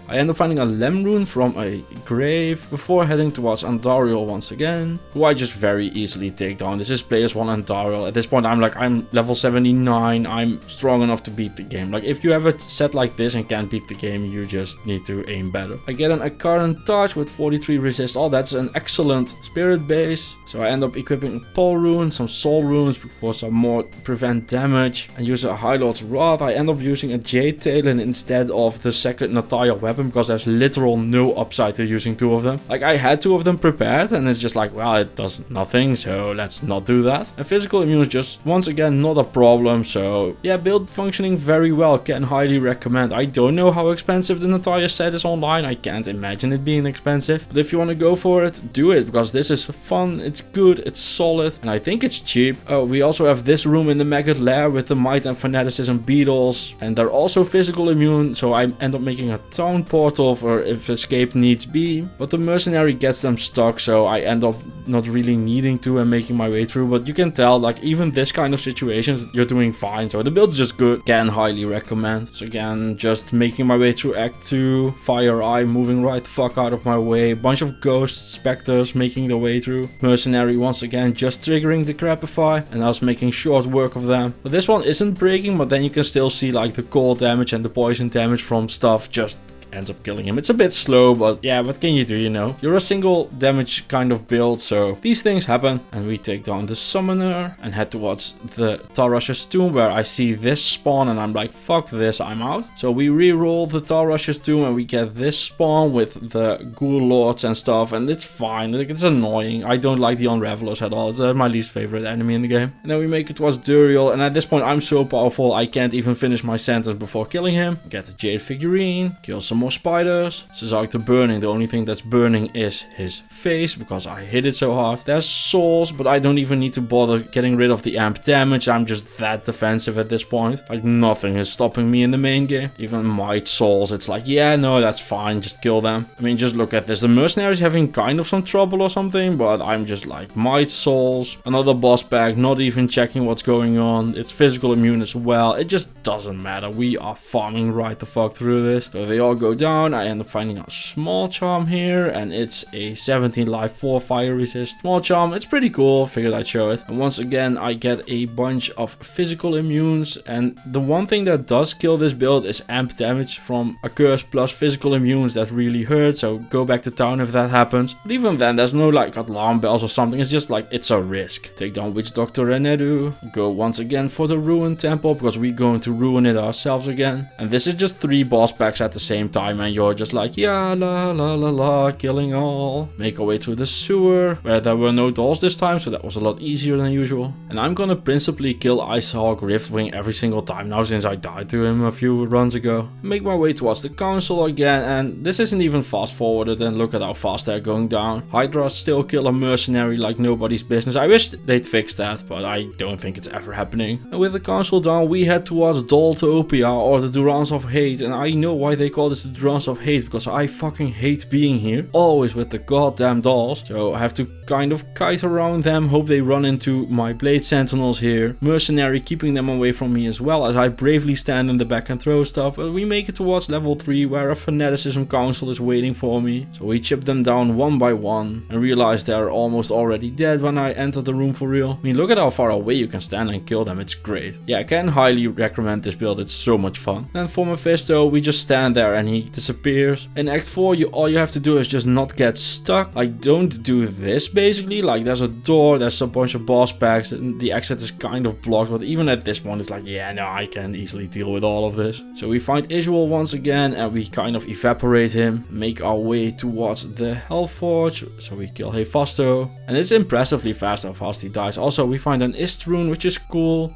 I end up finding a Lem rune from a grave before heading towards Andariel once again, who I just very easily take down. This is players 1 Andariel. At this point, I'm level 79. I'm strong enough to beat the game. Like, if you have a set like this and can't beat the game, you just need to aim better. I get an Akaran Touch with 43 resist. Oh, that's an excellent spirit base. So I end up equipping a Pole rune, some Soul runes for some more prevent damage, and use a High Lord's Wrath. I end up using a Jade Talon instead of the second Natalia weapon, because there's literal no upside to using 2 of them. Like, I had 2 of them prepared, and it's just like, well, it does nothing, so let's not do that. And physical immune is just, once again, not a problem. So yeah, build functioning very well. Can highly recommend. I don't know how expensive the Natalia set is online. I can't imagine it being expensive, but if you want to go for it, do it, because this is fun, it's good, it's solid, and I think it's cheap. Oh, we also have this room in the Maggot Lair with the Might and Fanaticism beetles, and they're also physical immune, so I end up making a town portal for if escape needs be, but the mercenary gets them stuck, so I end up not really needing to and making my way through. But you can tell, like, even this kind of situations, you're doing fine. So the build is just good. Can highly recommend. So again, just making my way through Act 2, Fire Eye, moving right the fuck out of my way, bunch of ghosts, specters making their way through, mercenary once again just triggering the Crapify, and I was making short work of them. But this one isn't breaking, but then you can still see like the cold damage and the poison damage from stuff just ends up killing him. It's a bit slow, but yeah, what can you do, you know? You're a single damage kind of build, so these things happen. And we take down the summoner and head towards the Tarrusher's tomb, where I see this spawn and I'm like, fuck this, I'm out. So we re-roll the Tarrusher's tomb and we get this spawn with the ghoul lords and stuff, and it's fine. Like, it's annoying. I don't like the Unravelers at all. It's my least favorite enemy in the game. And then we make it towards Duriel, and at this point I'm so powerful I can't even finish my sentence before killing him. Get the Jade figurine, kill some more spiders. Cesark the Burning, the only thing that's burning is his face because I hit it so hard. There's souls, but I don't even need to bother getting rid of the amp damage. I'm just that defensive at this point. Like, nothing is stopping me in the main game. Even might souls, it's like, yeah, no, that's fine, just kill them. I mean, just look at this. The mercenaries having kind of some trouble or something, but I'm just like, might souls, another boss bag, not even checking what's going on. It's physical immune as well. It just doesn't matter. We are farming right the fuck through this. So they all go down. I end up finding a small charm here, and it's a 17 life 4 fire resist small charm. It's pretty cool. Figured I'd show it. And once again, I get a bunch of physical immunes, and the one thing that does kill this build is amp damage from a curse plus physical immunes that really hurt. So go back to town if that happens. But even then, there's no like alarm bells or something. It's just like, it's a risk. Take down Witch Doctor Renedu. Go once again for the Ruined Temple because we're going to ruin it ourselves again. And this is just 3 boss packs at the same time, and you're just like, yeah, la la la la, killing all. Make our way through the sewer, where there were no dolls this time, so that was a lot easier than usual. And I'm gonna principally kill Icehawk Riftwing every single time now, since I died to him a few runs ago. Make my way towards the council again, and this isn't even fast forwarded, and look at how fast they're going down. Hydra still kill a mercenary like nobody's business. I wish they'd fix that, but I don't think it's ever happening. And with the council down, we head towards Doltopia, or the Durance of Hate, and I know why they call this the Durance of Hate, because I fucking hate being here. Always with the goddamn dolls. So I have to kind of kite around them, hope they run into my Blade Sentinels here. Mercenary keeping them away from me as well, as I bravely stand in the back and throw stuff. But we make it towards level 3, where a Fanaticism Council is waiting for me. So we chip them down one by one, and realize they're almost already dead when I enter the room for real. I mean, look at how far away you can stand and kill them, it's great. Yeah, I can highly recommend this build, it's so much fun. Then for Mephisto, we just stand there and he disappears. In Act 4, all you have to do is just not get stuck. Like, don't do this basically. Like, there's a door, there's a bunch of boss packs, and the exit is kind of blocked, but even at this point it's like, yeah, no, I can easily deal with all of this. So we find Isuel once again, and we kind of evaporate him, make our way towards the Hellforge, so we kill Hephasto, and it's impressively fast how fast he dies. Also, we find an Ist rune, which is cool.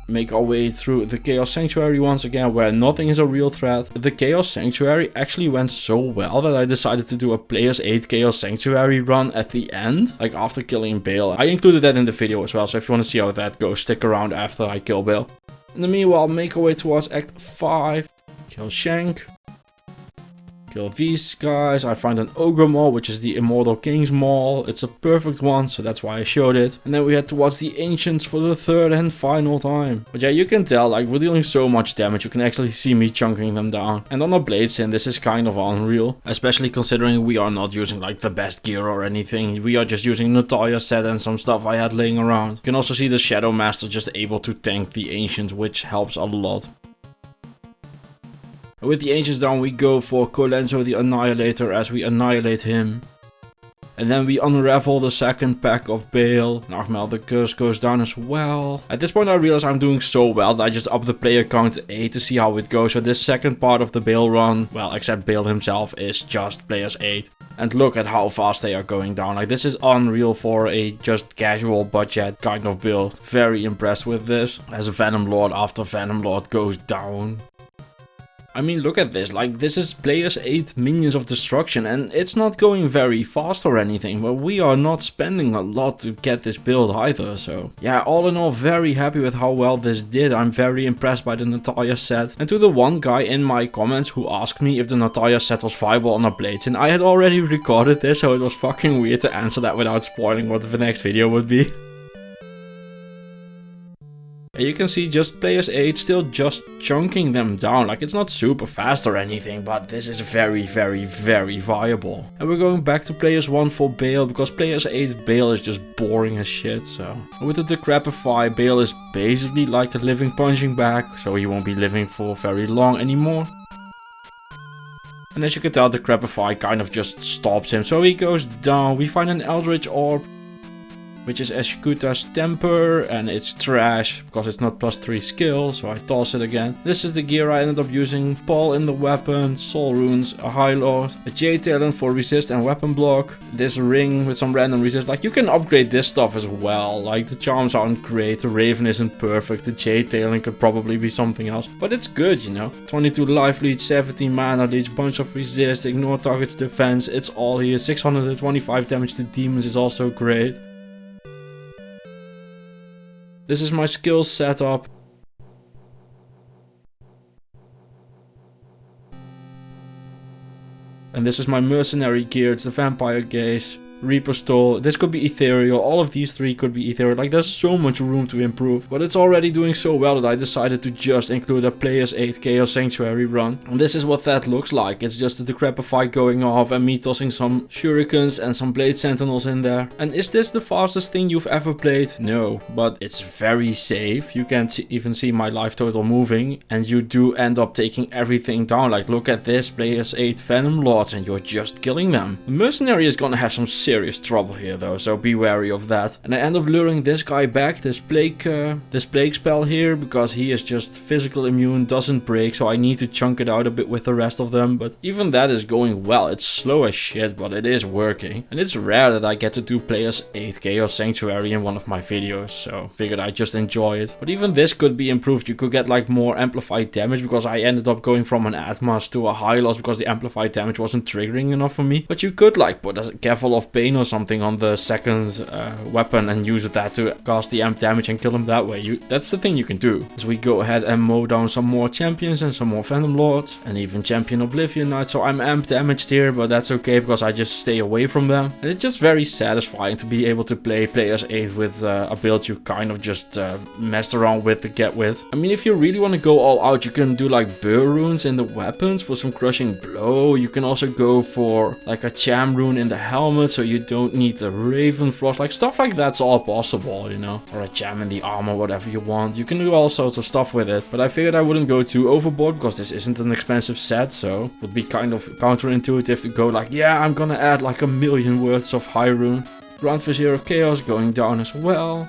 Make our way through the Chaos Sanctuary once again, where nothing is a real threat. The Chaos Sanctuary actually went so well that I decided to do a Players 8 Chaos Sanctuary run at the end, like after killing Bale. I included that in the video as well, so if you want to see how that goes, stick around after I kill Bale. In the meanwhile, make our way towards Act 5, kill Shank. Kill these guys. I find an Ogre Maul, which is the Immortal King's Maul. It's a perfect one, so that's why I showed it. And then we head towards the Ancients for the 3rd and final time. But yeah, you can tell, like, we're dealing so much damage, you can actually see me chunking them down. And on a Bladesin, this is kind of unreal. Especially considering we are not using, like, the best gear or anything. We are just using Natalia's set and some stuff I had laying around. You can also see the Shadow Master just able to tank the Ancients, which helps a lot. With the Ancients down, we go for Colenso the Annihilator as we annihilate him. And then we unravel the second pack of Bale. Nargmel the Curse goes down as well. At this point I realize I'm doing so well that I just up the player count to 8 to see how it goes. So this second part of the Bale run, well, except Bale himself, is just players 8. And look at how fast they are going down. Like, this is unreal for a just casual budget kind of build. Very impressed with this. As Venom Lord after Venom Lord goes down. I mean, look at this, like, this is players 8 Minions of Destruction, and it's not going very fast or anything, but we are not spending a lot to get this build either, so yeah, all in all, very happy with how well this did. I'm very impressed by the Natalia set. And to the one guy in my comments who asked me if the Natalia set was viable on a Bladesin, I had already recorded this, so it was fucking weird to answer that without spoiling what the next video would be. And you can see just players 8 still just chunking them down. Like, it's not super fast or anything, but this is very, very, very viable. And we're going back to players 1 for Bale, because players 8 Bale is just boring as shit, so. And with the Decrepify, Bale is basically like a living punching bag, so he won't be living for very long anymore. And as you can tell, the Crapify kind of just stops him. So he goes down. We find an Eldritch Orb, which is Eshkuta's temper, and it's trash because it's not +3 skill, so I toss it again. This is the gear I ended up using: Paul in the weapon, Soul Runes, a High Lord, a J-Talon for resist and weapon block, this ring with some random resist. Like, you can upgrade this stuff as well. Like, the charms aren't great, the Raven isn't perfect, the J-Talon could probably be something else, but it's good, you know. 22 life leech, 17 mana leech, bunch of resist, ignore target's defense, it's all here. 625 damage to demons is also great. This is my skill setup. And this is my mercenary gear. It's the Vampire Gaze, Reaper Stole. This could be ethereal. All of these three could be ethereal. Like, there's so much room to improve. But it's already doing so well that I decided to just include a Player's 8 Chaos Sanctuary run. And this is what that looks like. It's just the Decrepify going off and me tossing some Shurikens and some Blade Sentinels in there. And is this the fastest thing you've ever played? No, but it's very safe. You can't even see my life total moving. And you do end up taking everything down. Like, look at this, Player's 8 Venom Lords, and you're just killing them. The Mercenary is gonna have some serious trouble here though, so be wary of that. And I end up luring this guy back, this plague spell here, because he is just physical immune, doesn't break, so I need to chunk it out a bit with the rest of them. But even that is going well. It's slow as shit, but it is working. And it's rare that I get to do Player's 8 Chaos Sanctuary in one of my videos, so figured I'd just enjoy it. But even this could be improved. You could get like more amplified damage, because I ended up going from an Atmas to a High Loss because the amplified damage wasn't triggering enough for me. But you could like put a Gavel of Pain or something on the second weapon and use that to cast the amp damage and kill him that way. That's the thing you can do. As we go ahead and mow down some more champions and some more Venom Lords and even Champion Oblivion Knight. So I'm amp damaged here, but that's okay because I just stay away from them. And it's just very satisfying to be able to play Player's 8 with a build you kind of just messed around with to get with. I mean, if you really want to go all out, you can do like Burr runes in the weapons for some crushing blow. You can also go for like a Cham rune in the helmet, so you don't need the Raven Frost. Like, stuff like that's all possible, you know. Or a Cham in the armor, whatever you want. You can do all sorts of stuff with it. But I figured I wouldn't go too overboard because this isn't an expensive set, so it would be kind of counterintuitive to go like, yeah, I'm gonna add like 1,000,000 words of High Rune. Grand Vizier of Chaos going down as well.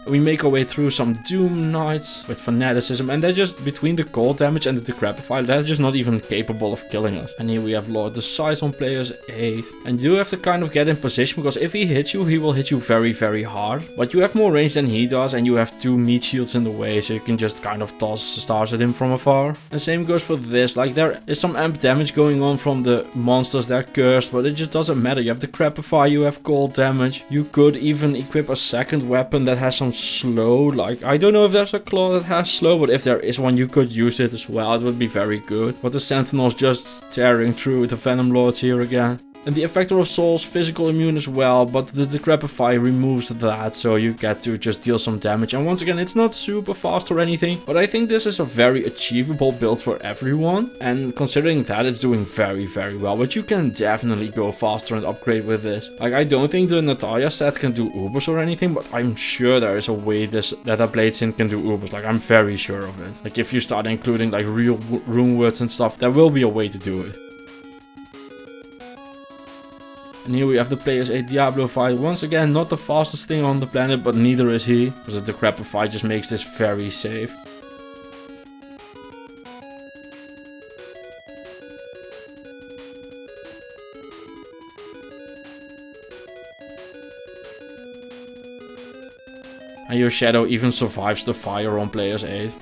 We make our way through some Doom Knights with Fanaticism, and they're just, between the cold damage and the Decrepify, they're just not even capable of killing us. And here we have Lord Decides on Player's 8. And you do have to kind of get in position, because if he hits you, he will hit you very, very hard. But you have more range than he does, and you have 2 meat shields in the way, so you can just kind of toss stars at him from afar. And same goes for this. Like, there is some amp damage going on from the monsters, they're cursed, but it just doesn't matter. You have Decrepify, you have cold damage. You could even equip a second weapon that has some slow. Like, I don't know if there's a claw that has slow, but if there is one, you could use it as well. It would be very good. But the Sentinel's just tearing through the Venom Lords here again. And the Effector of Souls, physical immune as well, but the Decrepify removes that, so you get to just deal some damage. And once again, it's not super fast or anything, but I think this is a very achievable build for everyone. And considering that, it's doing very, very well. But you can definitely go faster and upgrade with this. Like, I don't think the Natalia set can do Ubers or anything, but I'm sure there is a way that a Bladesyn can do Ubers. Like, I'm very sure of it. Like, if you start including like real rune words and stuff, there will be a way to do it. And here we have the Player's 8 Diablo fight. Once again, not the fastest thing on the planet, but neither is he. Because the Decrepify just makes this very safe. And your Shadow even survives the fire on Player's 8.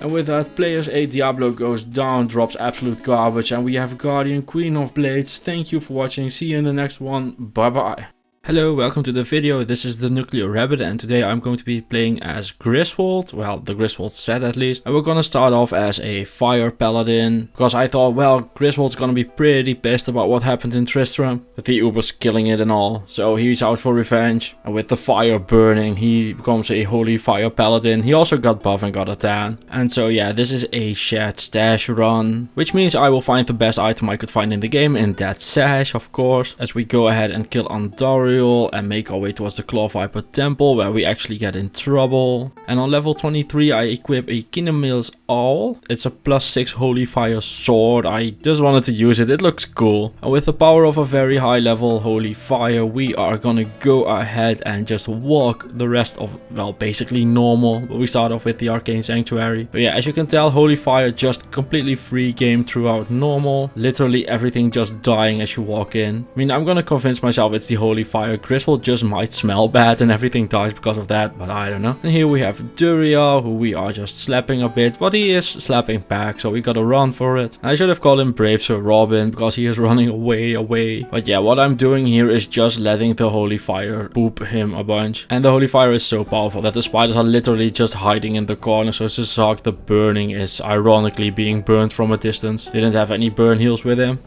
And with that, Player's 8 Diablo goes down, drops absolute garbage, and we have Guardian Queen of Blades. Thank you for watching, see you in the next one, bye bye. Hello, welcome to the video. This is the Nuclear Rabbit, and today I'm going to be playing as Griswold, well, the Griswold set at least. And we're gonna start off as a Fire Paladin, because I thought, well, Griswold's gonna be pretty pissed about what happened in Tristram, with the Ubers killing it and all. So he's out for revenge, and with the fire burning, he becomes a Holy Fire Paladin. He also got buff and got a tan. And so yeah, this is a shared stash run, which means I will find the best item I could find in the game in that stash, of course, as we go ahead and kill Andariel. Andariel and make our way towards the Claw Viper Temple, where we actually get in trouble. And on level 23 I equip a Kinemil's Awl. It's a +6 Holy Fire sword. I just wanted to use it, it looks cool. And with the power of a very high level Holy Fire, we are gonna go ahead and just walk the rest of, well, basically normal. But we start off with the Arcane Sanctuary. But yeah, as you can tell, Holy Fire just completely free game throughout normal. Literally everything just dying as you walk in. I mean, I'm gonna convince myself it's the Holy Fire. Griswold just might smell bad and everything dies because of that, but I don't know. And here we have Duriel, who we are just slapping a bit, but he is slapping back, so we gotta run for it. I should have called him Brave Sir Robin, because he is running away. But yeah, what I'm doing here is just letting the Holy Fire boop him a bunch. And the Holy Fire is so powerful that the spiders are literally just hiding in the corner, so Zizak the Burning is ironically being burned from a distance. Didn't have any burn heals with him.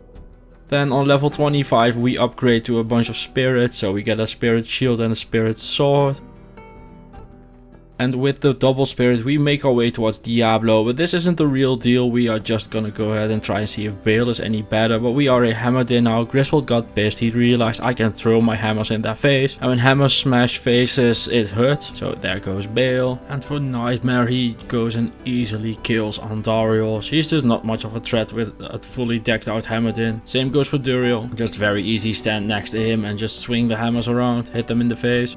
Then on level 25 we upgrade to a bunch of spirits, so we get a spirit shield and a spirit sword. And with the double spirit we make our way towards Diablo, but this isn't the real deal. We are just gonna go ahead and try and see if Bale is any better, but we are a Hammered now. Griswold got pissed, he realized I can throw my hammers in their face, and when hammers smash faces it hurts, so there goes Bale. And for Nightmare he goes and easily kills Andariel. She's just not much of a threat with a fully decked out Hammered. Same goes for Duriel, just very easy, stand next to him and just swing the hammers around, hit them in the face.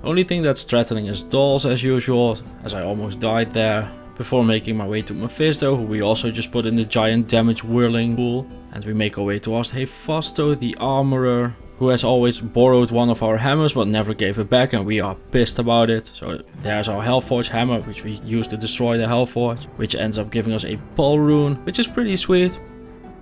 Only thing that's threatening is dolls as usual, as I almost died there, before making my way to Mephisto, who we also just put in the giant damage whirling pool. And we make our way towards Hephasto the Armorer, who has always borrowed one of our hammers but never gave it back, and we are pissed about it. So there's our Hellforge hammer, which we use to destroy the Hellforge, which ends up giving us a Pulse rune, which is pretty sweet.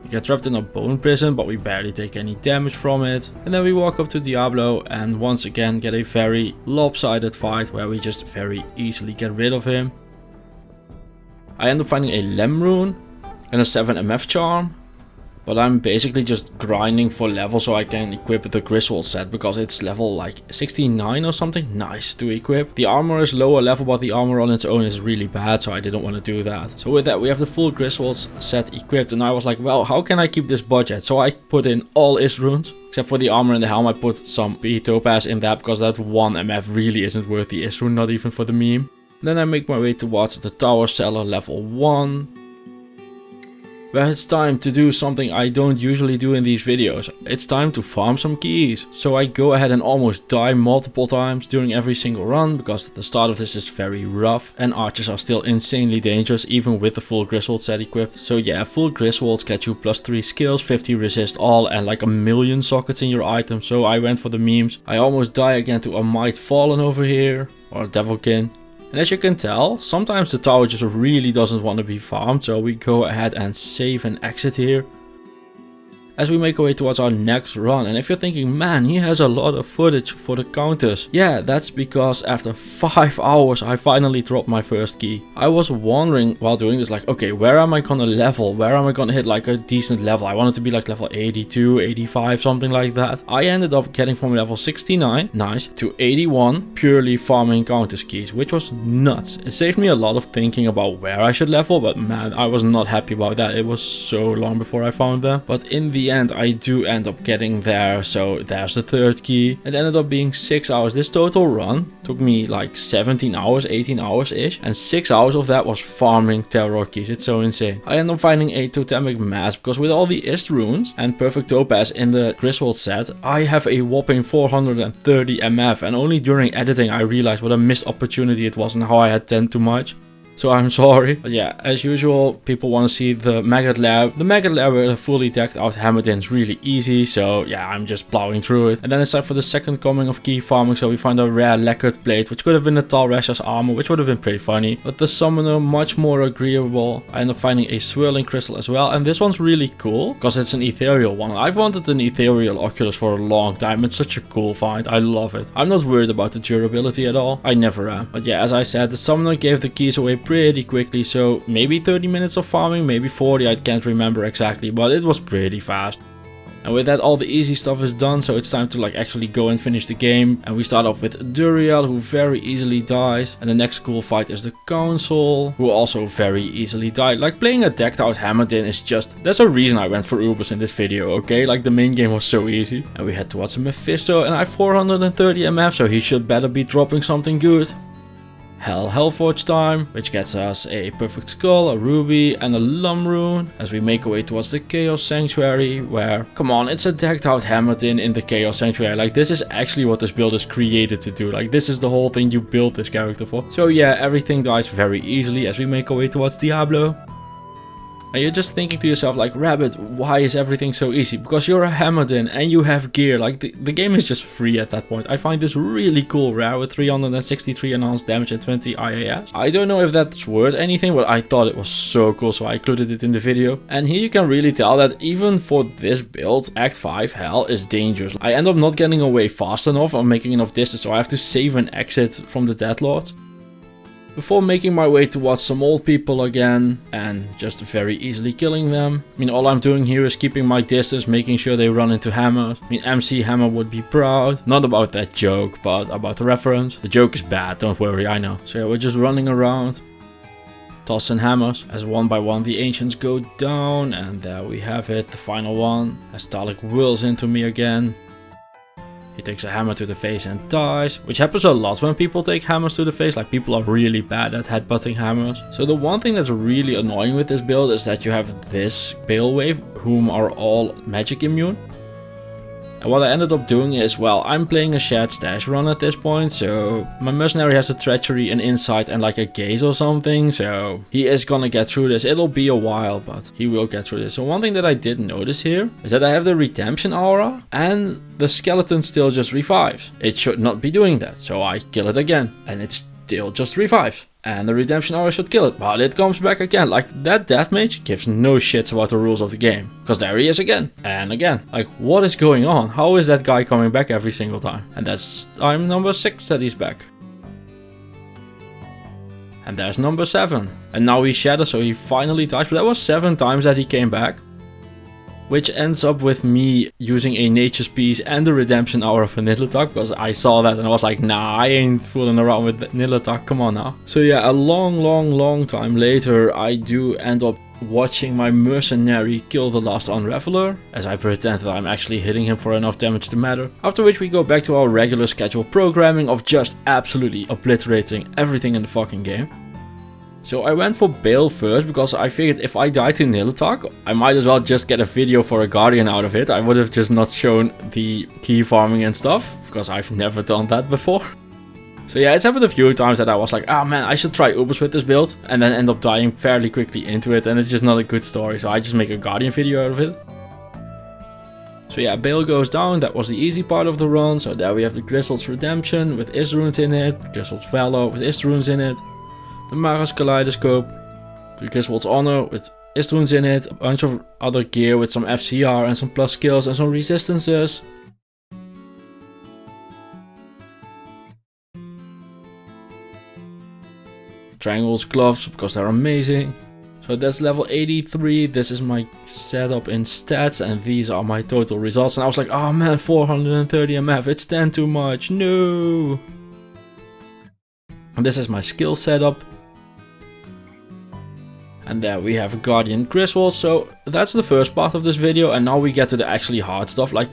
We get trapped in a bone prison, but we barely take any damage from it. And then we walk up to Diablo and once again get a very lopsided fight where we just very easily get rid of him. I end up finding a Lem rune and a 7 MF charm. But I'm basically just grinding for level so I can equip the Griswold set, because it's level like 69 or something. Nice to equip. The armor is lower level, but the armor on its own is really bad, so I didn't want to do that. So with that we have the full Griswold set equipped, and I was like, well, how can I keep this budget? So I put in all Is runes. Except for the armor and the helm, I put some B topaz in that, because that 1 MF really isn't worth the Is rune, not even for the meme. Then I make my way towards the Tower Cellar level 1. Where it's time to do something I don't usually do in these videos. It's time to farm some keys. So I go ahead and almost die multiple times during every single run, because the start of this is very rough and archers are still insanely dangerous even with the full Griswold set equipped. So yeah, full Griswolds get you +3 skills, 50 resist all, and like a million sockets in your item. So I went for the memes. I almost die again to a Might Fallen over here, or a Devilkin. And as you can tell, sometimes the tower just really doesn't want to be farmed, so we go ahead and save and exit here. As we make our way towards our next run, and if you're thinking, man, he has a lot of footage for the counters. Yeah, that's because after 5 hours I finally dropped my first key. I was wondering while doing this, like, okay, where am I gonna level? Where am I gonna hit like a decent level? I wanted to be like level 82, 85, something like that. I ended up getting from level 69, nice, to 81, purely farming counters keys, which was nuts. It saved me a lot of thinking about where I should level, but man, I was not happy about that. It was so long before I found them. But in the end, I do end up getting there, so there's the third key. It ended up being 6 hours. This total run took me like 17 hours, 18 hours ish, and 6 hours of that was farming terror keys. It's so insane. I ended up finding a totemic mask, because with all the Ist runes and perfect topaz in the Griswold set, I have a whopping 430 MF, and only during editing I realized what a missed opportunity it was and how I had 10 too much. So I'm sorry. But yeah, as usual, people want to see the Maggot Lair. The Maggot Lair with a fully decked out Hammered is really easy. So yeah, I'm just plowing through it. And then it's time for the second coming of key farming. So we find a rare lacquered plate, which could have been the Tal Rasha's armor, which would have been pretty funny. But the summoner, much more agreeable. I end up finding a swirling crystal as well. And this one's really cool because it's an ethereal one. I've wanted an ethereal Oculus for a long time. It's such a cool find. I love it. I'm not worried about the durability at all. I never am. But yeah, as I said, the summoner gave the keys away pretty quickly, so maybe 30 minutes of farming, maybe 40, I can't remember exactly, but it was pretty fast. And with that, all the easy stuff is done, so it's time to like actually go and finish the game. And we start off with Duriel, who very easily dies. And the next cool fight is the Council, who also very easily died. Like, playing a decked out Hammerdin is just... There's a reason I went for Ubers in this video, okay? Like, the main game was so easy. And we head towards a Mephisto, and I have 430 MF, so he should better be dropping something good. Hellforge time, which gets us a Perfect Skull, a Ruby, and a Lum Rune, as we make our way towards the Chaos Sanctuary, where, come on, it's a decked out Hammerdin in the Chaos Sanctuary. Like, this is actually what this build is created to do. Like, this is the whole thing you built this character for. So yeah, everything dies very easily as we make our way towards Diablo. And you're just thinking to yourself like, Rabbit, why is everything so easy? Because you're a Hammerdin and you have gear. Like, the game is just free at that point. I find this really cool rare with 363 enhanced damage and 20 IAS. I don't know if that's worth anything, but I thought it was so cool, so I included it in the video. And here you can really tell that even for this build, Act 5 Hell is dangerous. I end up not getting away fast enough or making enough distance, so I have to save and exit from the Deadlord. Before making my way towards some old people again and just very easily killing them. I mean, all I'm doing here is keeping my distance, making sure they run into hammers. I mean, MC Hammer would be proud. Not about that joke, but about the reference. The joke is bad, don't worry, I know. So yeah, we're just running around, tossing hammers. As one by one the ancients go down, and there we have it, the final one. As Talik whirls into me again. He takes a hammer to the face and dies, which happens a lot when people take hammers to the face. Like, people are really bad at headbutting hammers. So the one thing that's really annoying with this build is that you have this Pale Wave, whom are all magic immune. And what I ended up doing is, well, I'm playing a shared stash run at this point, so my mercenary has a treachery, an insight, and like a gaze or something, so he is gonna get through this. It'll be a while, but he will get through this. So one thing that I did notice here is that I have the redemption aura, and the skeleton still just revives. It should not be doing that, so I kill it again, and it still just revives. And the redemption aura should kill it, but it comes back again. Like, that deathmage gives no shits about the rules of the game. Because there he is again, and again. Like, what is going on? How is that guy coming back every single time? And that's time number 6 that he's back. And there's number 7. And now he shatters, so he finally dies. But that was 7 times that he came back. Which ends up with me using a Nature's Piece and the Redemption Hour of a Nidalee, because I saw that and I was like, nah, I ain't fooling around with Nidalee, come on now. So yeah, a long time later, I do end up watching my mercenary kill the last Unraveler, as I pretend that I'm actually hitting him for enough damage to matter. After which we go back to our regular scheduled programming of just absolutely obliterating everything in the fucking game. So I went for Bale first, because I figured if I die to Nidalee, I might as well just get a video for a Guardian out of it. I would have just not shown the key farming and stuff, because I've never done that before. So yeah, it's happened a few times that I was like, ah man, I should try Ubers with this build, and then end up dying fairly quickly into it, and it's just not a good story, so I just make a Guardian video out of it. So yeah, Bale goes down, that was the easy part of the run. So there we have the Grizzled's Redemption with Isrunes in it, Grizzled's Valor with Isrunes in it, the Mara's Kaleidoscope, the Griswold's Honor with Isrunes in it, a bunch of other gear with some FCR and some plus skills and some resistances. Triangle's gloves, because they're amazing. So that's level 83, this is my setup in stats, and these are my total results. And I was like, oh man, 430 MF, it's 10 too much, no! And this is my skill setup. And there we have Guardian Griswold. So that's the first part of this video, and now we get to the actually hard stuff. Like,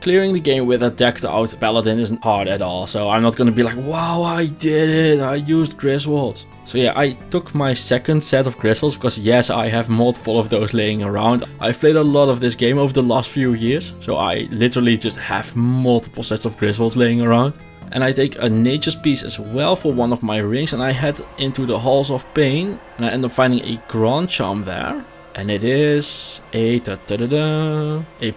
clearing the game with a decked out Paladin isn't hard at all, so I'm not gonna be like, wow, I did it, I used Griswold. So yeah, I took my second set of Griswolds, because yes, I have multiple of those laying around. I've played a lot of this game over the last few years, so I literally just have multiple sets of Griswolds laying around. And I take a Nature's Piece as well for one of my rings, and I head into the Halls of Pain, and I end up finding a Grand Charm there. And it is a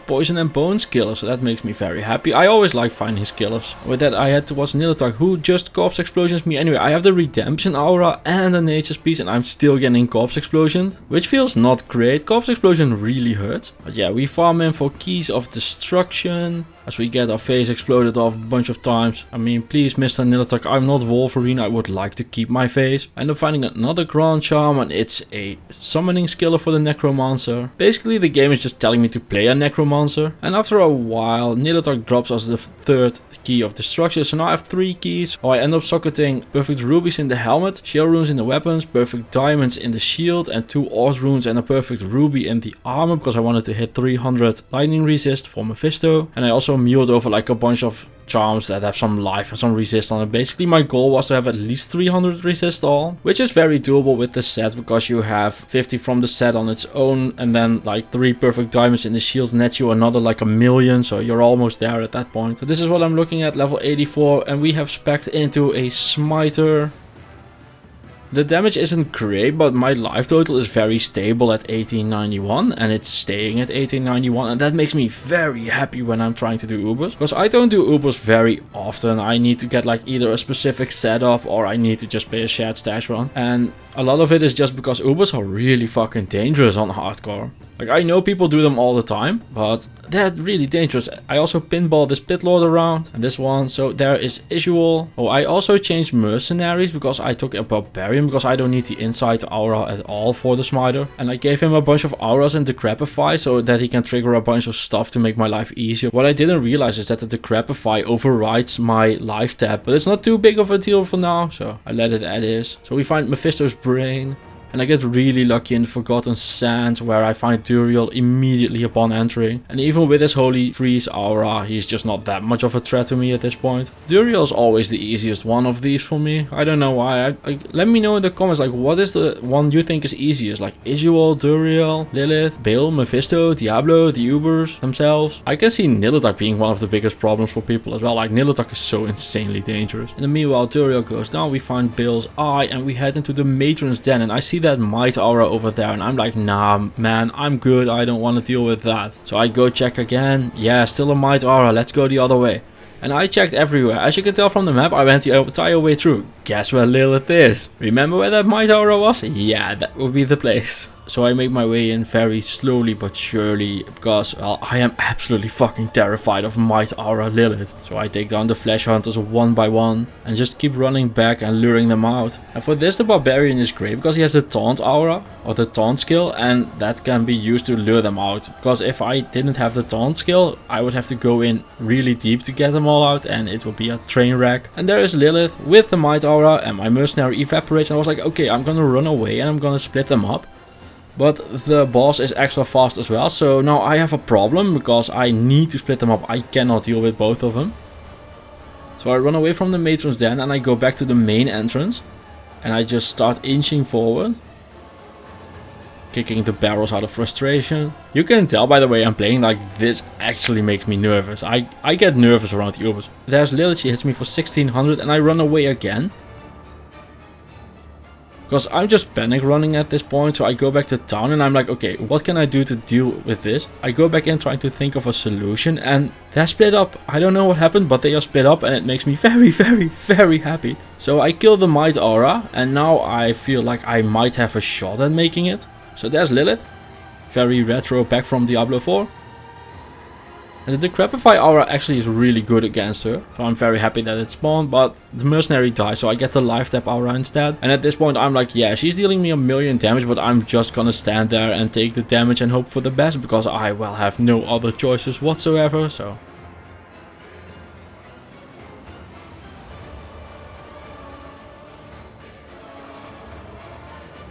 Poison and Bones killer, so that makes me very happy. I always like finding his killers. With that, I head towards Nidalee, who just Corpse Explosions me anyway. I have the Redemption Aura and a Nature's Piece, and I'm still getting Corpse Explosion, which feels not great. Corpse Explosion really hurts. But yeah, we farm in for Keys of Destruction, as we get our face exploded off a bunch of times. I mean, please Mr. Nilotok, I'm not Wolverine, I would like to keep my face. I end up finding another Grand Charm, and it's a summoning skiller for the Necromancer. Basically the game is just telling me to play a Necromancer, and after a while Nilotok drops us the third key of destruction, so now I have 3 keys. I end up socketing perfect rubies in the helmet, shell runes in the weapons, perfect diamonds in the shield, and 2 ores runes and a perfect ruby in the armor, because I wanted to hit 300 lightning resist for Mephisto. And I also milled over like a bunch of charms that have some life and some resist on it. Basically my goal was to have at least 300 resist all, which is very doable with the set, because you have 50 from the set on its own, and then like 3 perfect diamonds in the shields nets you another like 1,000,000, so you're almost there at that point. So this is what I'm looking at, level 84, and we have spec'd into a smiter. The damage isn't great, but my life total is very stable at 1891, and it's staying at 1891, and that makes me very happy when I'm trying to do Ubers, because I don't do Ubers very often. I need to get like either a specific setup, or I need to just play a shared stash run, and a lot of it is just because Ubers are really fucking dangerous on hardcore. Like, I know people do them all the time, but they're really dangerous. I also pinball this pit lord around, and this one, so there is Isual. Oh, I also changed mercenaries because I took a barbarian, because I don't need the inside aura at all for the smiter. And I gave him a bunch of auras and Decrepify so that he can trigger a bunch of stuff to make my life easier. What I didn't realize is that the Decrepify overrides my life tab, but it's not too big of a deal for now, so I let it as is. So we find Mephisto's brain. And I get really lucky in the Forgotten Sands, where I find Duriel immediately upon entering. And even with his Holy Freeze aura, he's just not that much of a threat to me at this point. Duriel is always the easiest one of these for me. I don't know why. Let me know in the comments, like, what is the one you think is easiest? Like Isual, Duriel, Lilith, Bale, Mephisto, Diablo, the Ubers themselves. I can see Nilotok being one of the biggest problems for people as well. Like, Nilotok is so insanely dangerous. In the meanwhile, Duriel goes down, we find Bale's eye, and we head into the Matron's Den, and I see that might aura over there, and I'm like, nah man, I'm good, I don't want to deal with that. So I go check again. Yeah, still a might aura, let's go the other way. And I checked everywhere. As you can tell from the map, I went the entire way through. Guess where Lilith is? Remember where that might aura was? Yeah, that would be the place. So I make my way in very slowly but surely, because, well, I am absolutely fucking terrified of Might Aura Lilith. So I take down the Flesh Hunters one by one and just keep running back and luring them out. And for this the Barbarian is great, because he has the Taunt Aura, or the Taunt skill, and that can be used to lure them out. Because if I didn't have the Taunt skill, I would have to go in really deep to get them all out, and it would be a train wreck. And there is Lilith with the Might Aura, and my Mercenary evaporates, and I was like, okay, I'm gonna run away and I'm gonna split them up. But the boss is extra fast as well, so now I have a problem, because I need to split them up. I cannot deal with both of them. So I run away from the Matron's Den and I go back to the main entrance. And I just start inching forward, kicking the barrels out of frustration. You can tell by the way I'm playing, like, this actually makes me nervous. I get nervous around the Ubers. There's Lilith, she hits me for 1600 and I run away again. Because I'm just panic running at this point, so I go back to town and I'm like, okay, what can I do to deal with this? I go back in trying to think of a solution, and they're split up. I don't know what happened, but they are split up and it makes me very, very, very happy. So I kill the Might Aura, and now I feel like I might have a shot at making it. So there's Lilith. Very retro, back from Diablo 4. And the Decrepify aura actually is really good against her, so I'm very happy that it spawned, but the Mercenary dies, so I get the life tap aura instead. And at this point I'm like, yeah, she's dealing me 1,000,000 damage, but I'm just gonna stand there and take the damage and hope for the best, because I, well, have no other choices whatsoever, so.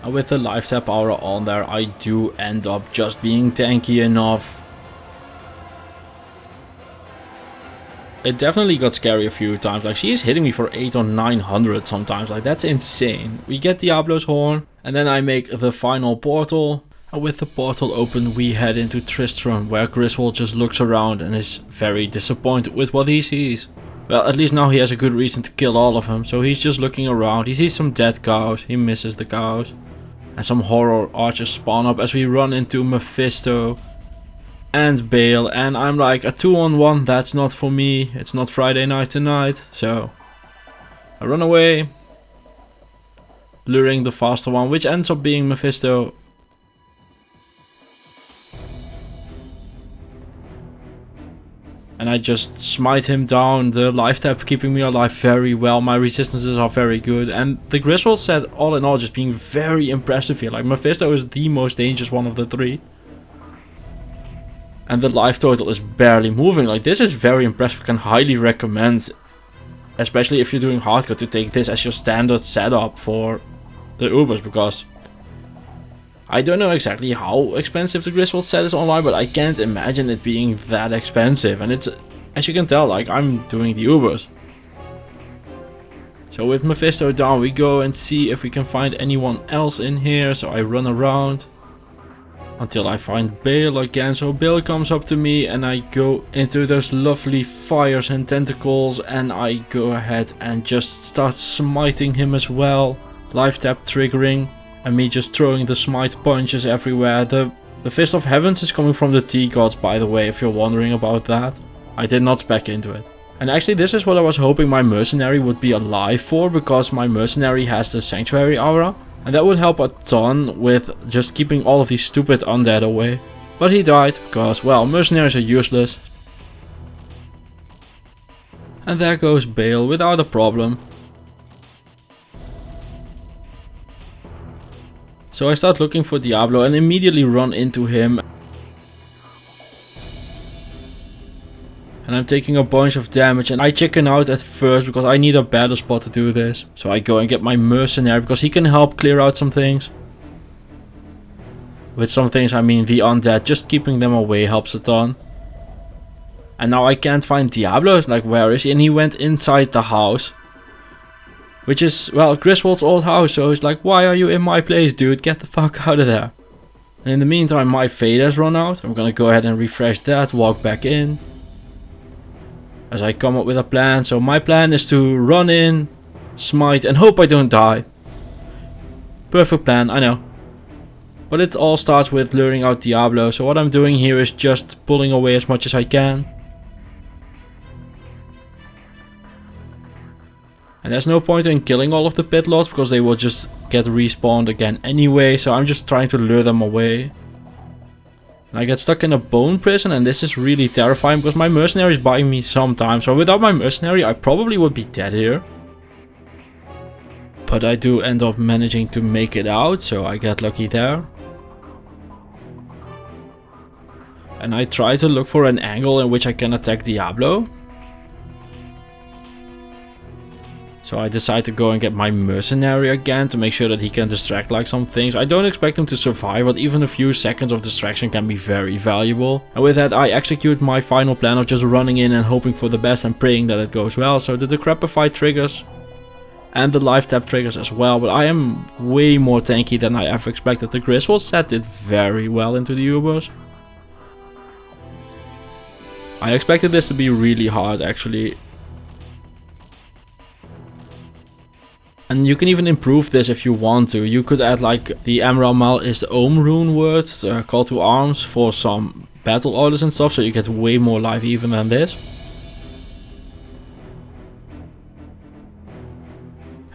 And with the life tap aura on there, I do end up just being tanky enough. It definitely got scary a few times, like she is hitting me for 800 or 900 sometimes, like that's insane. We get Diablo's horn, and then I make the final portal. And with the portal open, we head into Tristram, where Griswold just looks around and is very disappointed with what he sees. Well, at least now he has a good reason to kill all of them, so he's just looking around. He sees some dead cows, he misses the cows. And some horror archers spawn up as we run into Mephisto and Bale, and I'm like, a 2-on-1, that's not for me. It's not Friday night tonight, so I run away, luring the faster one, which ends up being Mephisto. And and I just smite him down. The life tap keeping me alive very well. My resistances are very good. And the Griswold set, all in all, just being very impressive here. Like, Mephisto is the most dangerous one of the three. And the life total is barely moving. Like, this is very impressive. I can highly recommend, especially if you're doing hardcore, to take this as your standard setup for the Ubers, because I don't know exactly how expensive the Griswold set is online, but I can't imagine it being that expensive. And it's, as you can tell, like, I'm doing the Ubers. So with Mephisto down, we go and see if we can find anyone else in here. So I run around until I find Bale again. So Bale comes up to me and I go into those lovely fires and tentacles, and I go ahead and just start smiting him as well. Life tap triggering and me just throwing the smite punches everywhere. The Fist of Heavens is coming from the T-Gods, by the way, if you're wondering about that. I did not spec into it. And actually this is what I was hoping my mercenary would be alive for, because my mercenary has the Sanctuary aura. And that would help a ton with just keeping all of these stupid undead away. But he died because, well, mercenaries are useless. And there goes Bale without a problem. So I start looking for Diablo and immediately run into him. And I'm taking a bunch of damage, and I chicken out at first because I need a better spot to do this. So I go and get my mercenary because he can help clear out some things. With some things I mean the undead, just keeping them away helps a ton. And now I can't find Diablo, like where is he? And he went inside the house. Which is, well, Griswold's old house, so it's like, why are you in my place, dude? Get the fuck out of there. And in the meantime, my fade has run out. I'm gonna go ahead and refresh that, walk back in. As I come up with a plan. So my plan is to run in, smite, and hope I don't die. Perfect plan, I know. But it all starts with luring out Diablo. So what I'm doing here is just pulling away as much as I can. And there's no point in killing all of the pit lords because they will just get respawned again anyway. So I'm just trying to lure them away. And I get stuck in a bone prison, and this is really terrifying because my mercenary is buying me some time. So without my mercenary I probably would be dead here. But I do end up managing to make it out, so I get lucky there. And I try to look for an angle in which I can attack Diablo. So I decide to go and get my mercenary again to make sure that he can distract like some things. I don't expect him to survive, but even a few seconds of distraction can be very valuable. And with that I execute my final plan of just running in and hoping for the best and praying that it goes well. So the Decrepify triggers and the life tap triggers as well, but I am way more tanky than I ever expected. The Griswold set did very well into the Ubers. I expected this to be really hard actually. And you can even improve this if you want to. You could add like the Emerald Mal is the Ohm rune word, call to arms for some battle orders and stuff, so you get way more life even than this.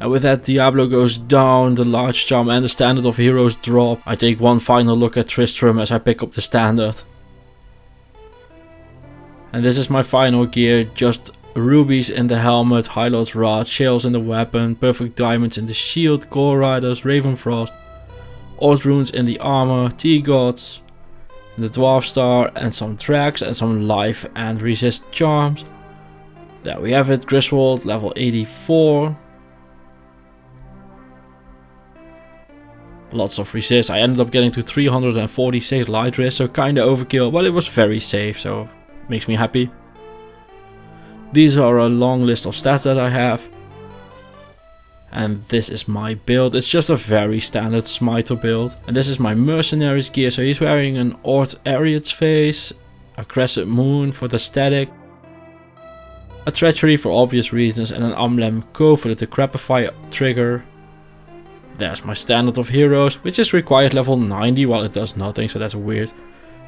And with that Diablo goes down, the large charm and the standard of heroes drop. I take one final look at Tristram as I pick up the standard. And this is my final gear, just rubies in the helmet, High Lord's Rod, shells in the weapon, perfect diamonds in the shield, Gore Riders, Ravenfrost, Odd runes in the armor, T-Gods, the Dwarf Star, and some tracks and some life and resist charms. There we have it, Griswold, level 84. Lots of resist. I ended up getting to 346 light resist, so kinda overkill, but it was very safe, so makes me happy. These are a long list of stats that I have. And this is my build. It's just a very standard smiter build. And this is my mercenary's gear. So he's wearing an Ord Ariad's face, a crescent moon for the static, a treachery for obvious reasons, and an Amlem Ko for the Decrepify trigger. There's my standard of heroes, which is required level 90 while it does nothing, so that's weird.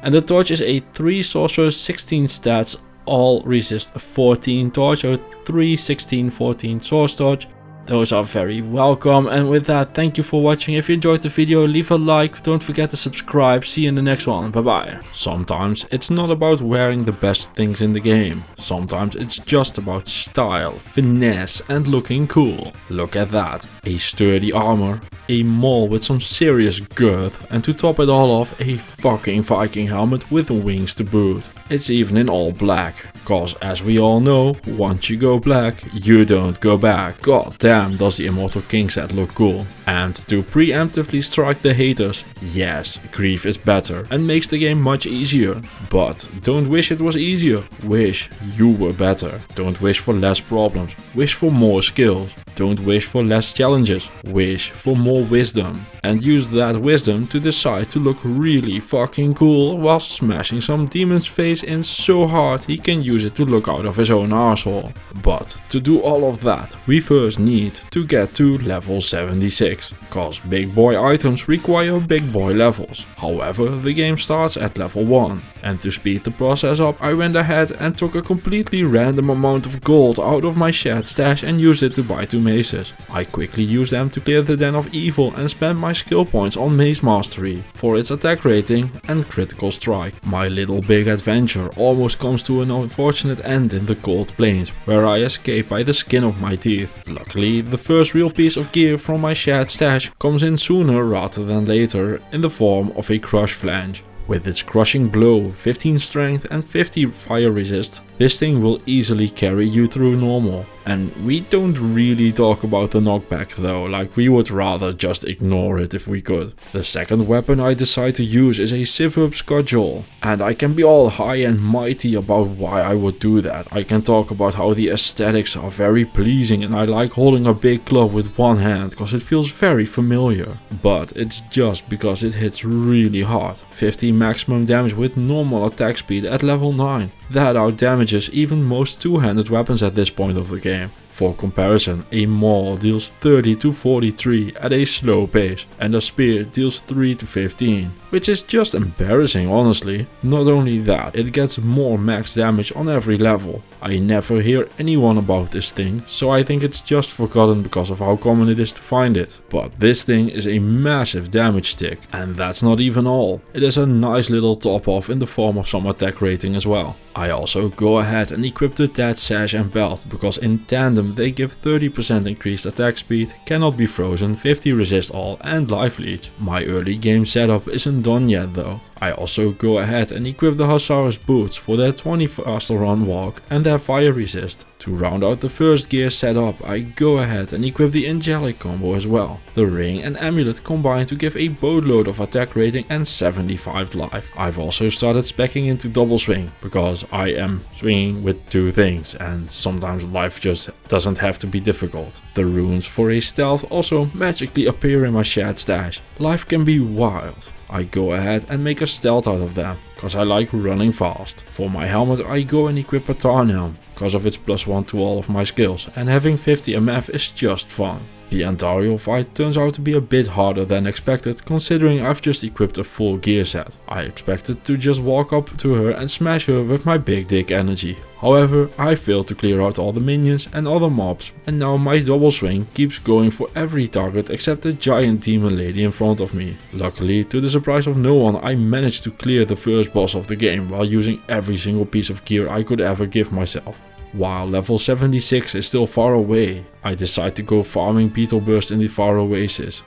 And the torch is a 3 sorcerer, 16 stats, all resist 14 torch, so 3, 16, 14 source torch. Those are very welcome, and with that, thank you for watching. If you enjoyed the video, leave a like, don't forget to subscribe. See you in the next one, bye bye. Sometimes it's not about wearing the best things in the game. Sometimes it's just about style, finesse and looking cool. Look at that, a sturdy armor, a maul with some serious girth, and to top it all off, a fucking Viking helmet with wings to boot. It's even in all black, cause as we all know, once you go black, you don't go back. God damn, does the Immortal King set look cool. And to preemptively strike the haters, yes, Grief is better and makes the game much easier. But don't wish it was easier, wish you were better. Don't wish for less problems, wish for more skills. Don't wish for less challenges, wish for more wisdom. And use that wisdom to decide to look really fucking cool while smashing some demon's face in so hard he can use it to look out of his own asshole. But to do all of that, we first need to get to level 76, cause big boy items require big boy levels. However, the game starts at level 1, and to speed the process up I went ahead and took a completely random amount of gold out of my shared stash and used it to buy 2 maces. I quickly used them to clear the Den of Evil and spent my skill points on Mace Mastery for its attack rating and critical strike. My little big adventure almost comes to an unfortunate end in the Cold Plains, where I escape by the skin of my teeth. Luckily, the first real piece of gear from my shared stash comes in sooner rather than later in the form of a Crush Flange. With its crushing blow, 15 strength and 50 fire resist, this thing will easily carry you through normal. And we don't really talk about the knockback though, like we would rather just ignore it if we could. The second weapon I decide to use is a Civ-Up Scudgel, and I can be all high and mighty about why I would do that. I can talk about how the aesthetics are very pleasing and I like holding a big club with one hand because it feels very familiar. But it's just because it hits really hard. 50 maximum damage with normal attack speed at level 9. That outdamages even most two-handed weapons at this point of the game. For comparison, a maul deals 30 to 43 at a slow pace, and a spear deals 3 to 15, which is just embarrassing honestly. Not only that, it gets more max damage on every level. I never hear anyone about this thing, so I think it's just forgotten because of how common it is to find it. But this thing is a massive damage stick, and that's not even all. It is a nice little top off in the form of some attack rating as well. I also go ahead and equip the Dead Sash and Belt, because in tandem they give 30% increased attack speed, cannot be frozen, 50 resist all and life leech. My early game setup isn't done yet though. I also go ahead and equip the Hussar's boots for their 20 faster run walk and their fire resist. To round out the first gear setup, I go ahead and equip the Angelic combo as well. The ring and amulet combine to give a boatload of attack rating and 75 life. I've also started speccing into double swing, because I am swinging with 2 things and sometimes life just doesn't have to be difficult. The runes for a stealth also magically appear in my shared stash. Life can be wild. I go ahead and make a stealth out of them, cause I like running fast. For my helmet I go and equip a Tarn helm, cause of its +1 to all of my skills, and having 50 MF is just fun. The Antariel fight turns out to be a bit harder than expected, considering I've just equipped a full gear set. I expected to just walk up to her and smash her with my big dick energy. However, I failed to clear out all the minions and other mobs, and now my double swing keeps going for every target except the giant demon lady in front of me. Luckily, to the surprise of no one, I managed to clear the first boss of the game while using every single piece of gear I could ever give myself. While level 76 is still far away, I decide to go farming Beetle Burst in the Far Oasis.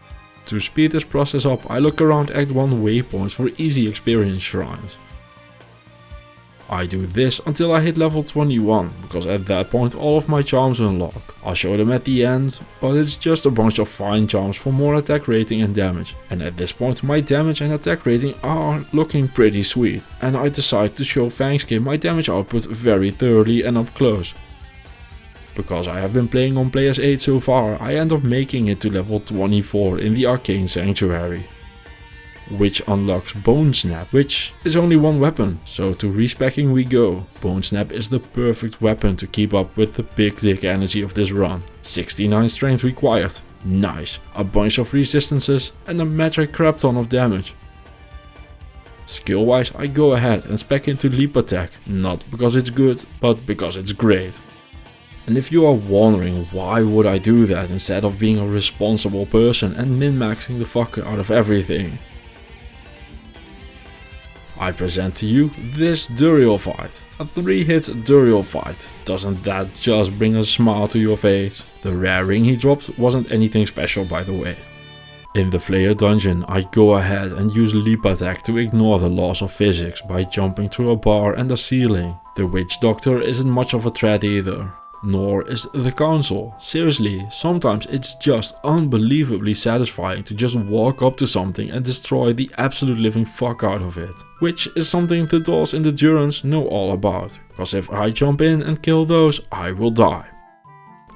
To speed this process up, I look around Act 1 waypoints for easy experience shrines. I do this until I hit level 21, because at that point all of my charms unlock. I'll show them at the end, but it's just a bunch of fine charms for more attack rating and damage. And at this point my damage and attack rating are looking pretty sweet, and I decide to show Fangskin my damage output very thoroughly and up close. Because I have been playing on Players 8 so far, I end up making it to level 24 in the Arcane Sanctuary, which unlocks Bone Snap, which is only one weapon, so to respecking we go. Bone Snap is the perfect weapon to keep up with the big dick energy of this run. 69 strength required, nice, a bunch of resistances and a metric crap ton of damage. Skill wise I go ahead and spec into Leap Attack, not because it's good, but because it's great. And if you are wondering why would I do that instead of being a responsible person and min-maxing the fuck out of everything, I present to you this Duriel fight. A 3-hit Duriel fight. Doesn't that just bring a smile to your face? The rare ring he dropped wasn't anything special, by the way. In the Flayer dungeon, I go ahead and use leap attack to ignore the laws of physics by jumping through a bar and a ceiling. The witch doctor isn't much of a threat either. Nor is the council. Seriously, sometimes it's just unbelievably satisfying to just walk up to something and destroy the absolute living fuck out of it. Which is something the dolls in the Durance know all about, cause if I jump in and kill those, I will die.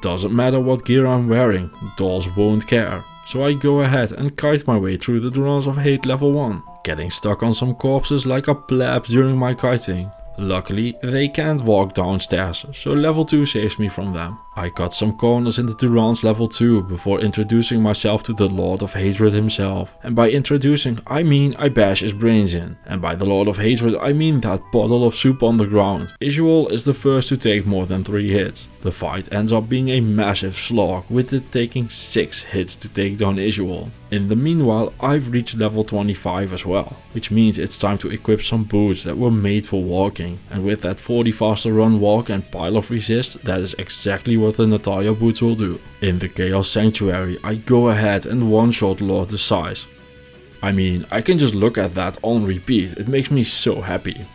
Doesn't matter what gear I'm wearing, dolls won't care. So I go ahead and kite my way through the Durance of Hate level 1, getting stuck on some corpses like a pleb during my kiting. Luckily, they can't walk downstairs, so level 2 saves me from them. I cut some corners in the Durance level 2 before introducing myself to the Lord of Hatred himself. And by introducing, I mean I bash his brains in. And by the Lord of Hatred, I mean that bottle of soup on the ground. Isual is the first to take more than 3 hits. The fight ends up being a massive slog, with it taking 6 hits to take down Isual. In the meanwhile, I've reached level 25 as well, which means it's time to equip some boots that were made for walking. And with that 40 faster run walk and pile of resist, that is exactly what the Natalia boots will do. In the Chaos Sanctuary, I go ahead and one-shot Lord the Size. I mean, I can just look at that on repeat, it makes me so happy.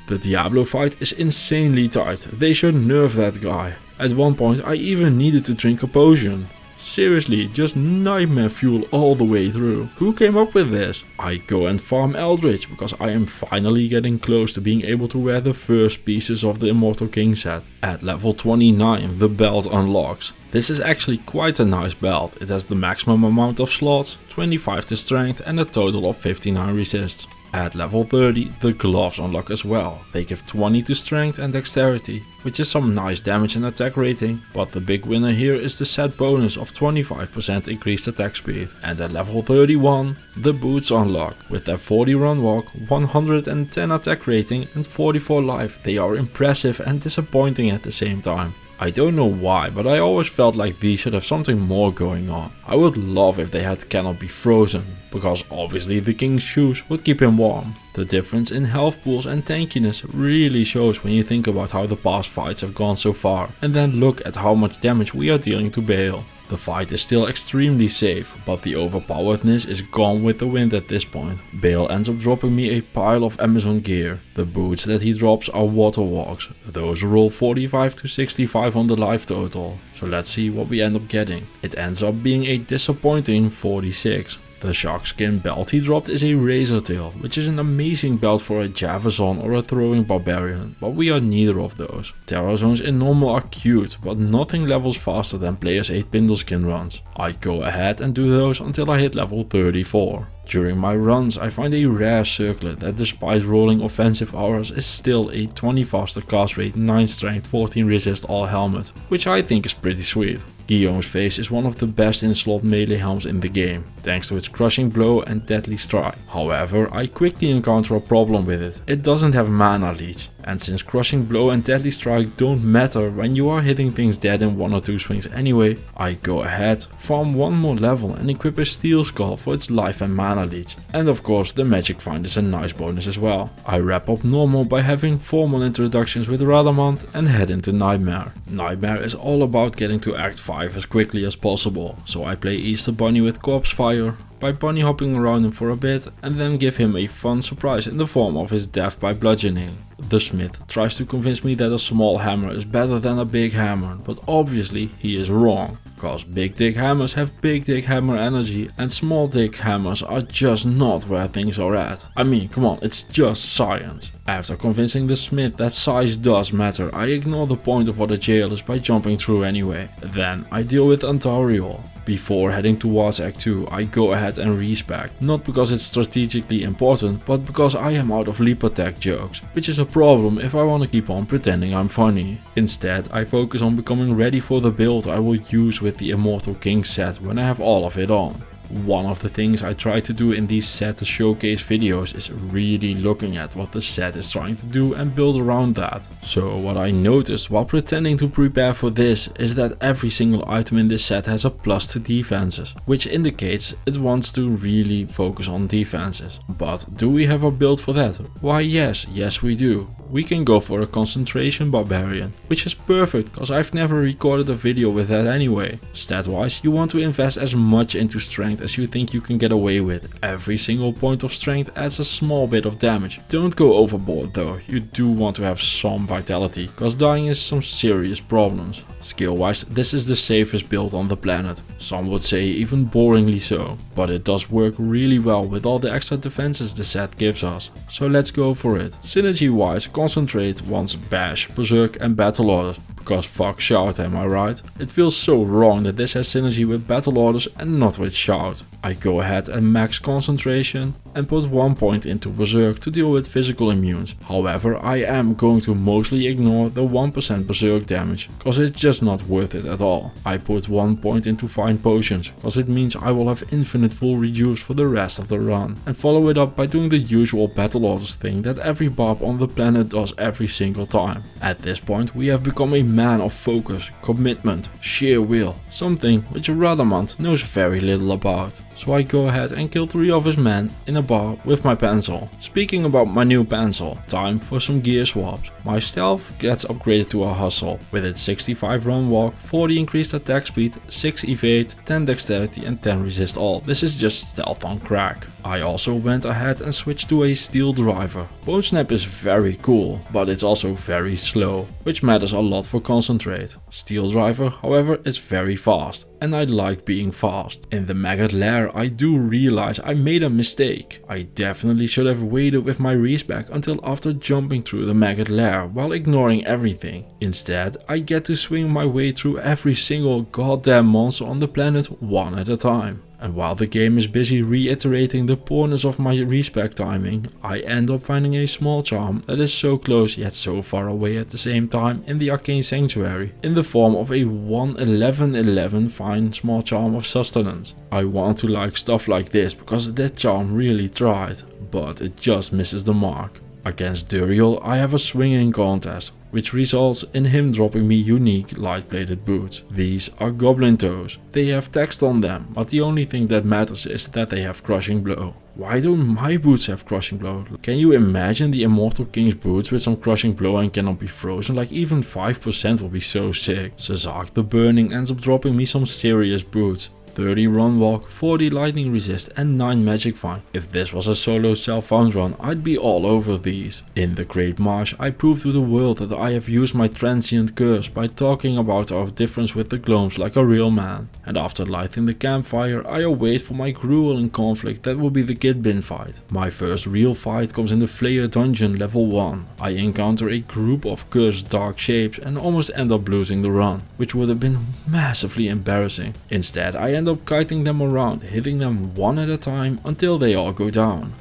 The Diablo fight is insanely tight, they should nerf that guy. At one point I even needed to drink a potion. Seriously, just nightmare fuel all the way through. Who came up with this? I go and farm Eldritch because I am finally getting close to being able to wear the first pieces of the Immortal King set. At level 29 the belt unlocks. This is actually quite a nice belt. It has the maximum amount of slots, 25 to strength and a total of 59 resists. At level 30 the gloves unlock as well. They give 20 to strength and dexterity, which is some nice damage and attack rating, but the big winner here is the set bonus of 25% increased attack speed. And at level 31 the boots unlock. With their 40 run walk, 110 attack rating and 44 life, they are impressive and disappointing at the same time. I don't know why, but I always felt like these should have something more going on. I would love if they had cannot be frozen, because obviously the king's shoes would keep him warm. The difference in health pools and tankiness really shows when you think about how the past fights have gone so far, and then look at how much damage we are dealing to Bale. The fight is still extremely safe, but the overpoweredness is gone with the wind at this point. Bale ends up dropping me a pile of Amazon gear. The boots that he drops are water walks. Those roll 45 to 65 on the life total. So let's see what we end up getting. It ends up being a disappointing 46. The shark skin belt he dropped is a razor tail, which is an amazing belt for a Javazon or a throwing barbarian, but we are neither of those. Terror zones in normal are cute, but nothing levels faster than players 8 Pindleskin runs. I go ahead and do those until I hit level 34. During my runs I find a rare circlet that despite rolling offensive auras is still a 20 faster cast rate, 9 strength, 14 resist all helmet, which I think is pretty sweet. Guillaume's face is one of the best in slot melee helms in the game, thanks to its crushing blow and deadly strike. However, I quickly encounter a problem with it. It doesn't have mana leech, and since crushing blow and deadly strike don't matter when you are hitting things dead in 1 or 2 swings anyway, I go ahead, farm one more level and equip a steel skull for its life and mana leech. And of course the magic find is a nice bonus as well. I wrap up normal by having formal introductions with Radamant and head into Nightmare. Nightmare is all about getting to Act 5 as quickly as possible, so I play Easter Bunny with Corpse Fire by bunny hopping around him for a bit and then give him a fun surprise in the form of his death by bludgeoning. The smith tries to convince me that a small hammer is better than a big hammer, but obviously he is wrong. Cause big dick hammers have big dick hammer energy and small dick hammers are just not where things are at. I mean, come on, it's just science. After convincing the smith that size does matter, I ignore the point of what a jail is by jumping through anyway. Then I deal with Antariel. Before heading towards Act 2, I go ahead and respec, not because it's strategically important, but because I am out of leap attack jokes, which is a problem if I want to keep on pretending I'm funny. Instead, I focus on becoming ready for the build I will use with the Immortal King set when I have all of it on. One of the things I try to do in these set showcase videos is really looking at what the set is trying to do and build around that. So what I noticed while pretending to prepare for this is that every single item in this set has a plus to defenses, which indicates it wants to really focus on defenses. But do we have a build for that? Why yes we do. We can go for a concentration barbarian, which is perfect because I've never recorded a video with that anyway. Stat wise, you want to invest as much into strength as you think you can get away with. Every single point of strength adds a small bit of damage. Don't go overboard though, you do want to have some vitality, because dying is some serious problems. Skill wise, this is the safest build on the planet. Some would say even boringly so, but it does work really well with all the extra defenses the set gives us. So let's go for it. Synergy wise, concentrate wants bash, berserk and battle orders. Because fuck shout, am I right? It feels so wrong that this has synergy with battle orders and not with shout. I go ahead and max concentration and put 1 point into berserk to deal with physical immunes. However, I am going to mostly ignore the 1% berserk damage, cause it's just not worth it at all. I put 1 point into find potions, cause it means I will have infinite full reduce for the rest of the run. And follow it up by doing the usual battle orders thing that every barb on the planet does every single time. At this point we have become a man of focus, commitment, sheer will, something which Radamant knows very little about. So I go ahead and kill 3 of his men in a bar with my pencil. Speaking about my new pencil, time for some gear swaps. My stealth gets upgraded to a hustle, with its 65 run walk, 40 increased attack speed, 6 evade, 10 dexterity and 10 resist all. This is just stealth on crack. I also went ahead and switched to a steel driver. Bone snap is very cool, but it's also very slow, which matters a lot for concentrate. Steel driver, however, is very fast, and I like being fast. In the maggot lair I do realize I made a mistake. I definitely should have waited with my respec until after jumping through the maggot lair while ignoring everything. Instead, I get to swing my way through every single goddamn monster on the planet one at a time. And while the game is busy reiterating the poorness of my respec timing, I end up finding a small charm that is so close yet so far away at the same time in the Arcane Sanctuary, in the form of a 1-11-11 fine small charm of sustenance. I want to like stuff like this because that charm really tried, but it just misses the mark. Against Duriel I have a swinging contest, which results in him dropping me unique light bladed boots. These are goblin toes. They have text on them, but the only thing that matters is that they have crushing blow. Why don't my boots have crushing blow? Can you imagine the Immortal King's boots with some crushing blow and cannot be frozen? Like even 5% will be so sick. Zazak the Burning ends up dropping me some serious boots. 30 run walk, 40 lightning resist and 9 magic find. If this was a solo self-found run, I'd be all over these. In the Great Marsh, I prove to the world that I have used my transient curse by talking about our difference with the gnomes like a real man. And after lighting the campfire, I await for my grueling conflict that will be the Gitbin fight. My first real fight comes in the Flayer dungeon level 1. I encounter a group of cursed dark shapes and almost end up losing the run, which would have been massively embarrassing. Instead, I end up kiting them around, hitting them one at a time until they all go down.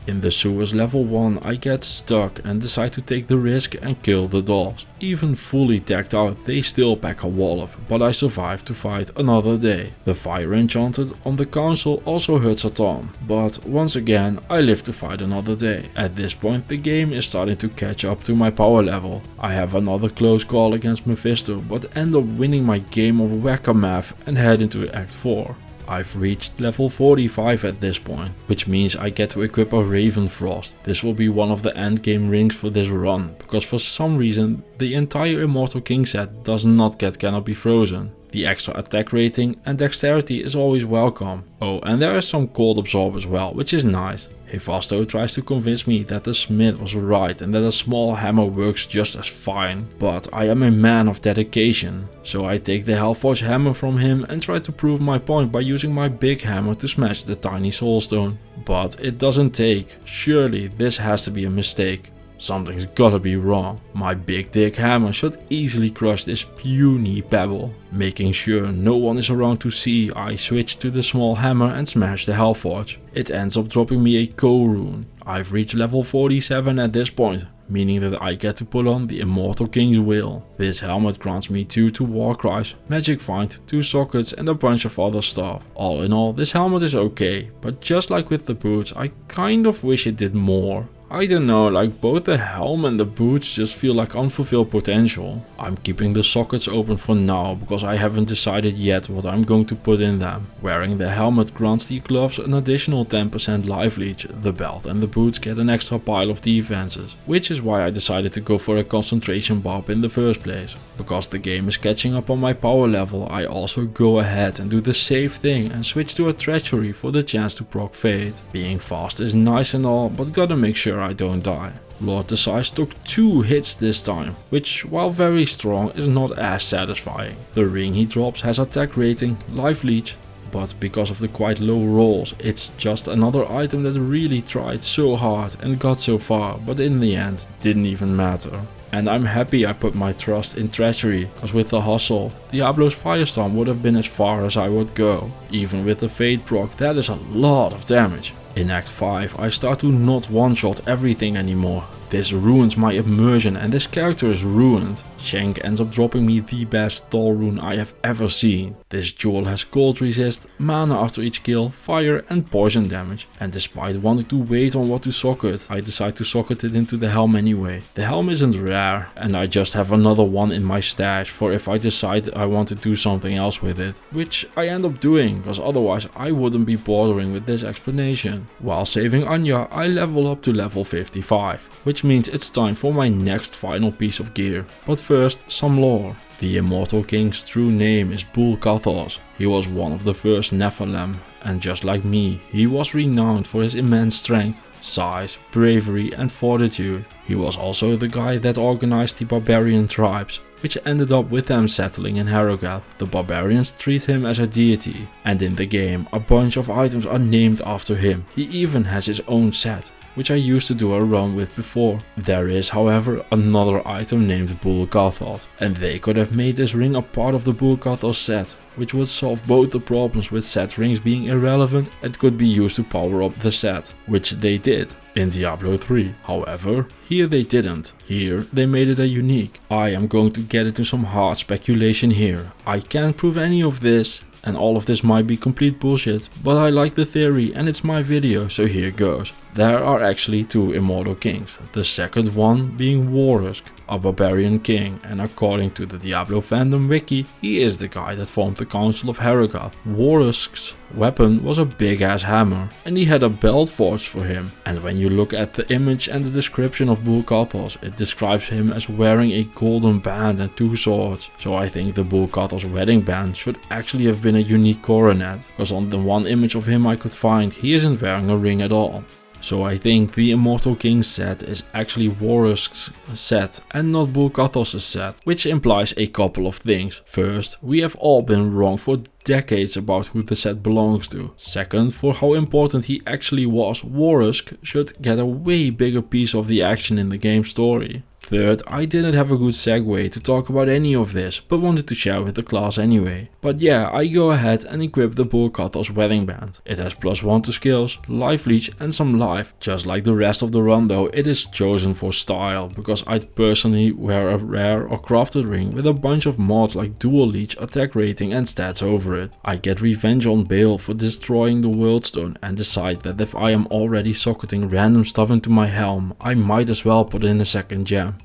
In the sewers level 1 I get stuck and decide to take the risk and kill the dolls. Even fully tagged out they still pack a wallop, but I survive to fight another day. The fire enchanted on the council also hurts a ton, but once again I live to fight another day. At this point the game is starting to catch up to my power level. I have another close call against Mephisto, but end up winning my game of Whack-A-Math and head into Act 4. I've reached level 45 at this point, which means I get to equip a Raven Frost. This will be one of the endgame rings for this run, because for some reason the entire Immortal King set does not get Cannot Be Frozen. The extra attack rating and dexterity is always welcome. Oh, and there is some cold absorb as well, which is nice. Hephasto tries to convince me that the smith was right and that a small hammer works just as fine, but I am a man of dedication. So I take the Hellforge hammer from him and try to prove my point by using my big hammer to smash the tiny soulstone. But it doesn't take. Surely this has to be a mistake. Something's gotta be wrong. My big dick hammer should easily crush this puny pebble. Making sure no one is around to see, I switch to the small hammer and smash the Hellforge. It ends up dropping me a Co rune. I've reached level 47 at this point. meaning that I get to put on the Immortal King's will. This helmet grants me 2 war cries, magic find, 2 sockets and a bunch of other stuff. All in all, this helmet is okay, but just like with the boots, I kind of wish it did more. I don't know, like both the helm and the boots just feel like unfulfilled potential. I'm keeping the sockets open for now because I haven't decided yet what I'm going to put in them. Wearing the helmet grants the gloves an additional 10% life leech, the belt and the boots get an extra pile of defenses, which is why I decided to go for a concentration bob in the first place. Because the game is catching up on my power level, I also go ahead and do the safe thing and switch to a treachery for the chance to proc fate. Being fast is nice and all, but gotta make sure I don't die. Lord Decize took 2 hits this time, which while very strong is not as satisfying. The ring he drops has attack rating, life leech, but because of the quite low rolls, it's just another item that really tried so hard and got so far, but in the end didn't even matter. And I'm happy I put my trust in treachery, cause with the hustle, Diablo's Firestorm would have been as far as I would go. Even with the fate proc, that is a lot of damage. In Act 5 I start to not one-shot everything anymore. This ruins my immersion and this character is ruined. Shank ends up dropping me the best Thal rune I have ever seen. This jewel has cold resist, mana after each kill, fire and poison damage. And despite wanting to wait on what to socket, I decide to socket it into the helm anyway. The helm isn't rare and I just have another one in my stash for if I decide I want to do something else with it. Which I end up doing, cause otherwise I wouldn't be bothering with this explanation. While saving Anya, I level up to level 55, which means it's time for my next final piece of gear. But first, some lore. The Immortal King's true name is Bul-Kathos. He was one of the first Nephilim, and just like me, he was renowned for his immense strength, size, bravery and fortitude. He was also the guy that organized the barbarian tribes, which ended up with them settling in Harrogath. The barbarians treat him as a deity, and in the game a bunch of items are named after him. He even has his own set, which I used to do a run with before. There is, however, another item named Bul-Kathos, and they could have made this ring a part of the Bul-Kathos set, which would solve both the problems with set rings being irrelevant and could be used to power up the set, which they did in Diablo 3. However, here they didn't. Here they made it a unique. I am going to get into some hard speculation here. I can't prove any of this, and all of this might be complete bullshit, but I like the theory and it's my video, so here goes. There are actually 2 Immortal Kings, the second one being Warhusk, a barbarian king, and according to the Diablo fandom wiki, he is the guy that formed the Council of Harrogath. Warhusk's weapon was a big ass hammer, and he had a belt forged for him. And when you look at the image and the description of Bul-Kathos, it describes him as wearing a golden band and 2 swords. So I think the Bul-Kathos wedding band should actually have been a unique coronet, because on the one image of him I could find, he isn't wearing a ring at all. So I think the Immortal King set is actually Warhusk's set and not Bul-Kathos' set, which implies a couple of things. First, we have all been wrong for decades about who the set belongs to. Second, for how important he actually was, Warhusk should get a way bigger piece of the action in the game story. Third, I didn't have a good segue to talk about any of this, but wanted to share with the class anyway. But yeah, I go ahead and equip the Bul-Kathos wedding band. It has +1 to skills, life leech and some life. Just like the rest of the run though, it is chosen for style, because I'd personally wear a rare or crafted ring with a bunch of mods like dual leech, attack rating and stats over it. I get revenge on Bale for destroying the world stone and decide that if I am already socketing random stuff into my helm, I might as well put in a second gem.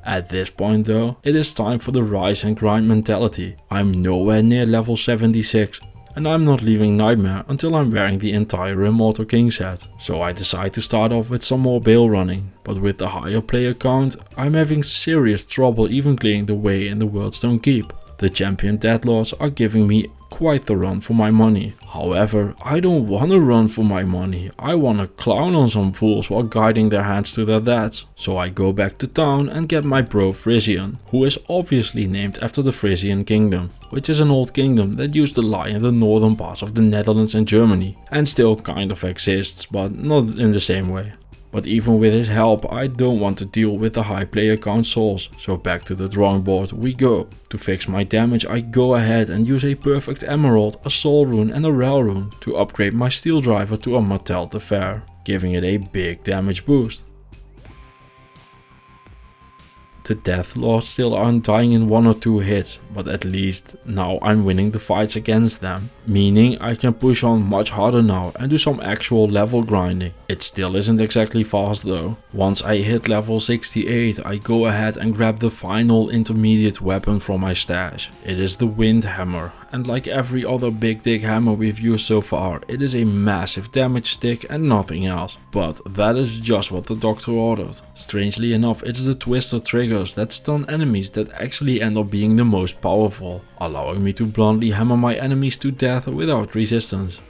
At this point though, it is time for the rise and grind mentality. I'm nowhere near level 76 and I'm not leaving Nightmare until I'm wearing the entire Immortal King set. So I decide to start off with some more Bale running, but with the higher player count, I'm having serious trouble even clearing the way in the Worldstone Keep. The champion Deadlords are giving me quite the run for my money. However, I don't wanna run for my money, I wanna clown on some fools while guiding their hands to their deaths. So I go back to town and get my bro Frisian, who is obviously named after the Frisian Kingdom, which is an old kingdom that used to lie in the northern parts of the Netherlands and Germany, and still kind of exists, but not in the same way. But even with his help, I don't want to deal with the high player count souls, so back to the drawing board we go. To fix my damage, I go ahead and use a perfect emerald, a soul rune and a rel rune to upgrade my steel driver to a Martel the Fair, giving it a big damage boost. The Deathlords still aren't dying in 1 or 2 hits, but at least now I'm winning the fights against them. Meaning I can push on much harder now and do some actual level grinding. It still isn't exactly fast though. Once I hit level 68, I go ahead and grab the final intermediate weapon from my stash. It is the Wind Hammer, and like every other big dick hammer we've used so far, it is a massive damage stick and nothing else. But that is just what the doctor ordered. Strangely enough, it's the twister triggers that stun enemies that actually end up being the most powerful, allowing me to bluntly hammer my enemies to death without resistance.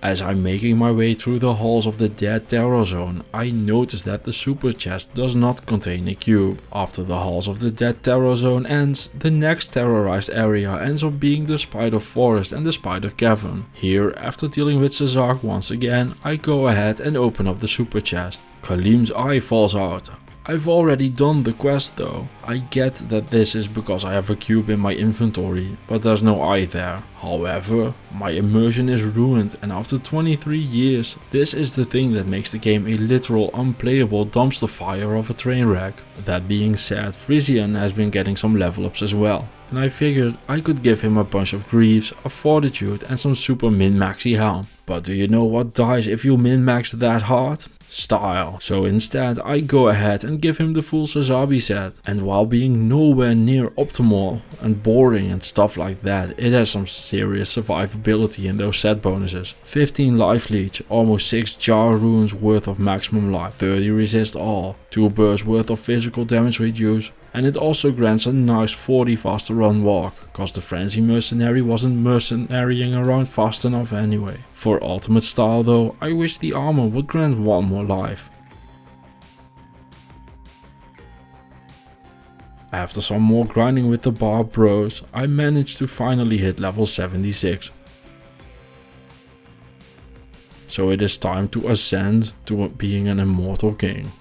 As I'm making my way through the halls of the Dead Terror Zone, I notice that the super chest does not contain a cube. After the halls of the Dead Terror Zone ends, the next terrorized area ends up being the Spider Forest and the Spider Cavern. Here, after dealing with Cesark once again, I go ahead and open up the super chest. Kalim's eye falls out. I've already done the quest though. I get that this is because I have a cube in my inventory, but there's no eye there. However, my immersion is ruined, and after 23 years, this is the thing that makes the game a literal unplayable dumpster fire of a train wreck. That being said, Frisian has been getting some level ups as well, and I figured I could give him a bunch of greaves, a fortitude and some super min-maxy helm. But do you know what dies if you min-max that hard? Style. So instead I go ahead and give him the full Sazabi set, and while being nowhere near optimal and boring and stuff like that, it has some serious survivability in those set bonuses. 15 life leech, almost 6 jar runes worth of maximum life, 30 resist all, 2 bursts worth of physical damage reduce, and it also grants a nice 40 faster run walk, cause the frenzy mercenary wasn't mercenarying around fast enough anyway. For ultimate style though, I wish the armor would grant 1 more life. After some more grinding with the Barb Bros, I managed to finally hit level 76. So it is time to ascend to being an immortal king.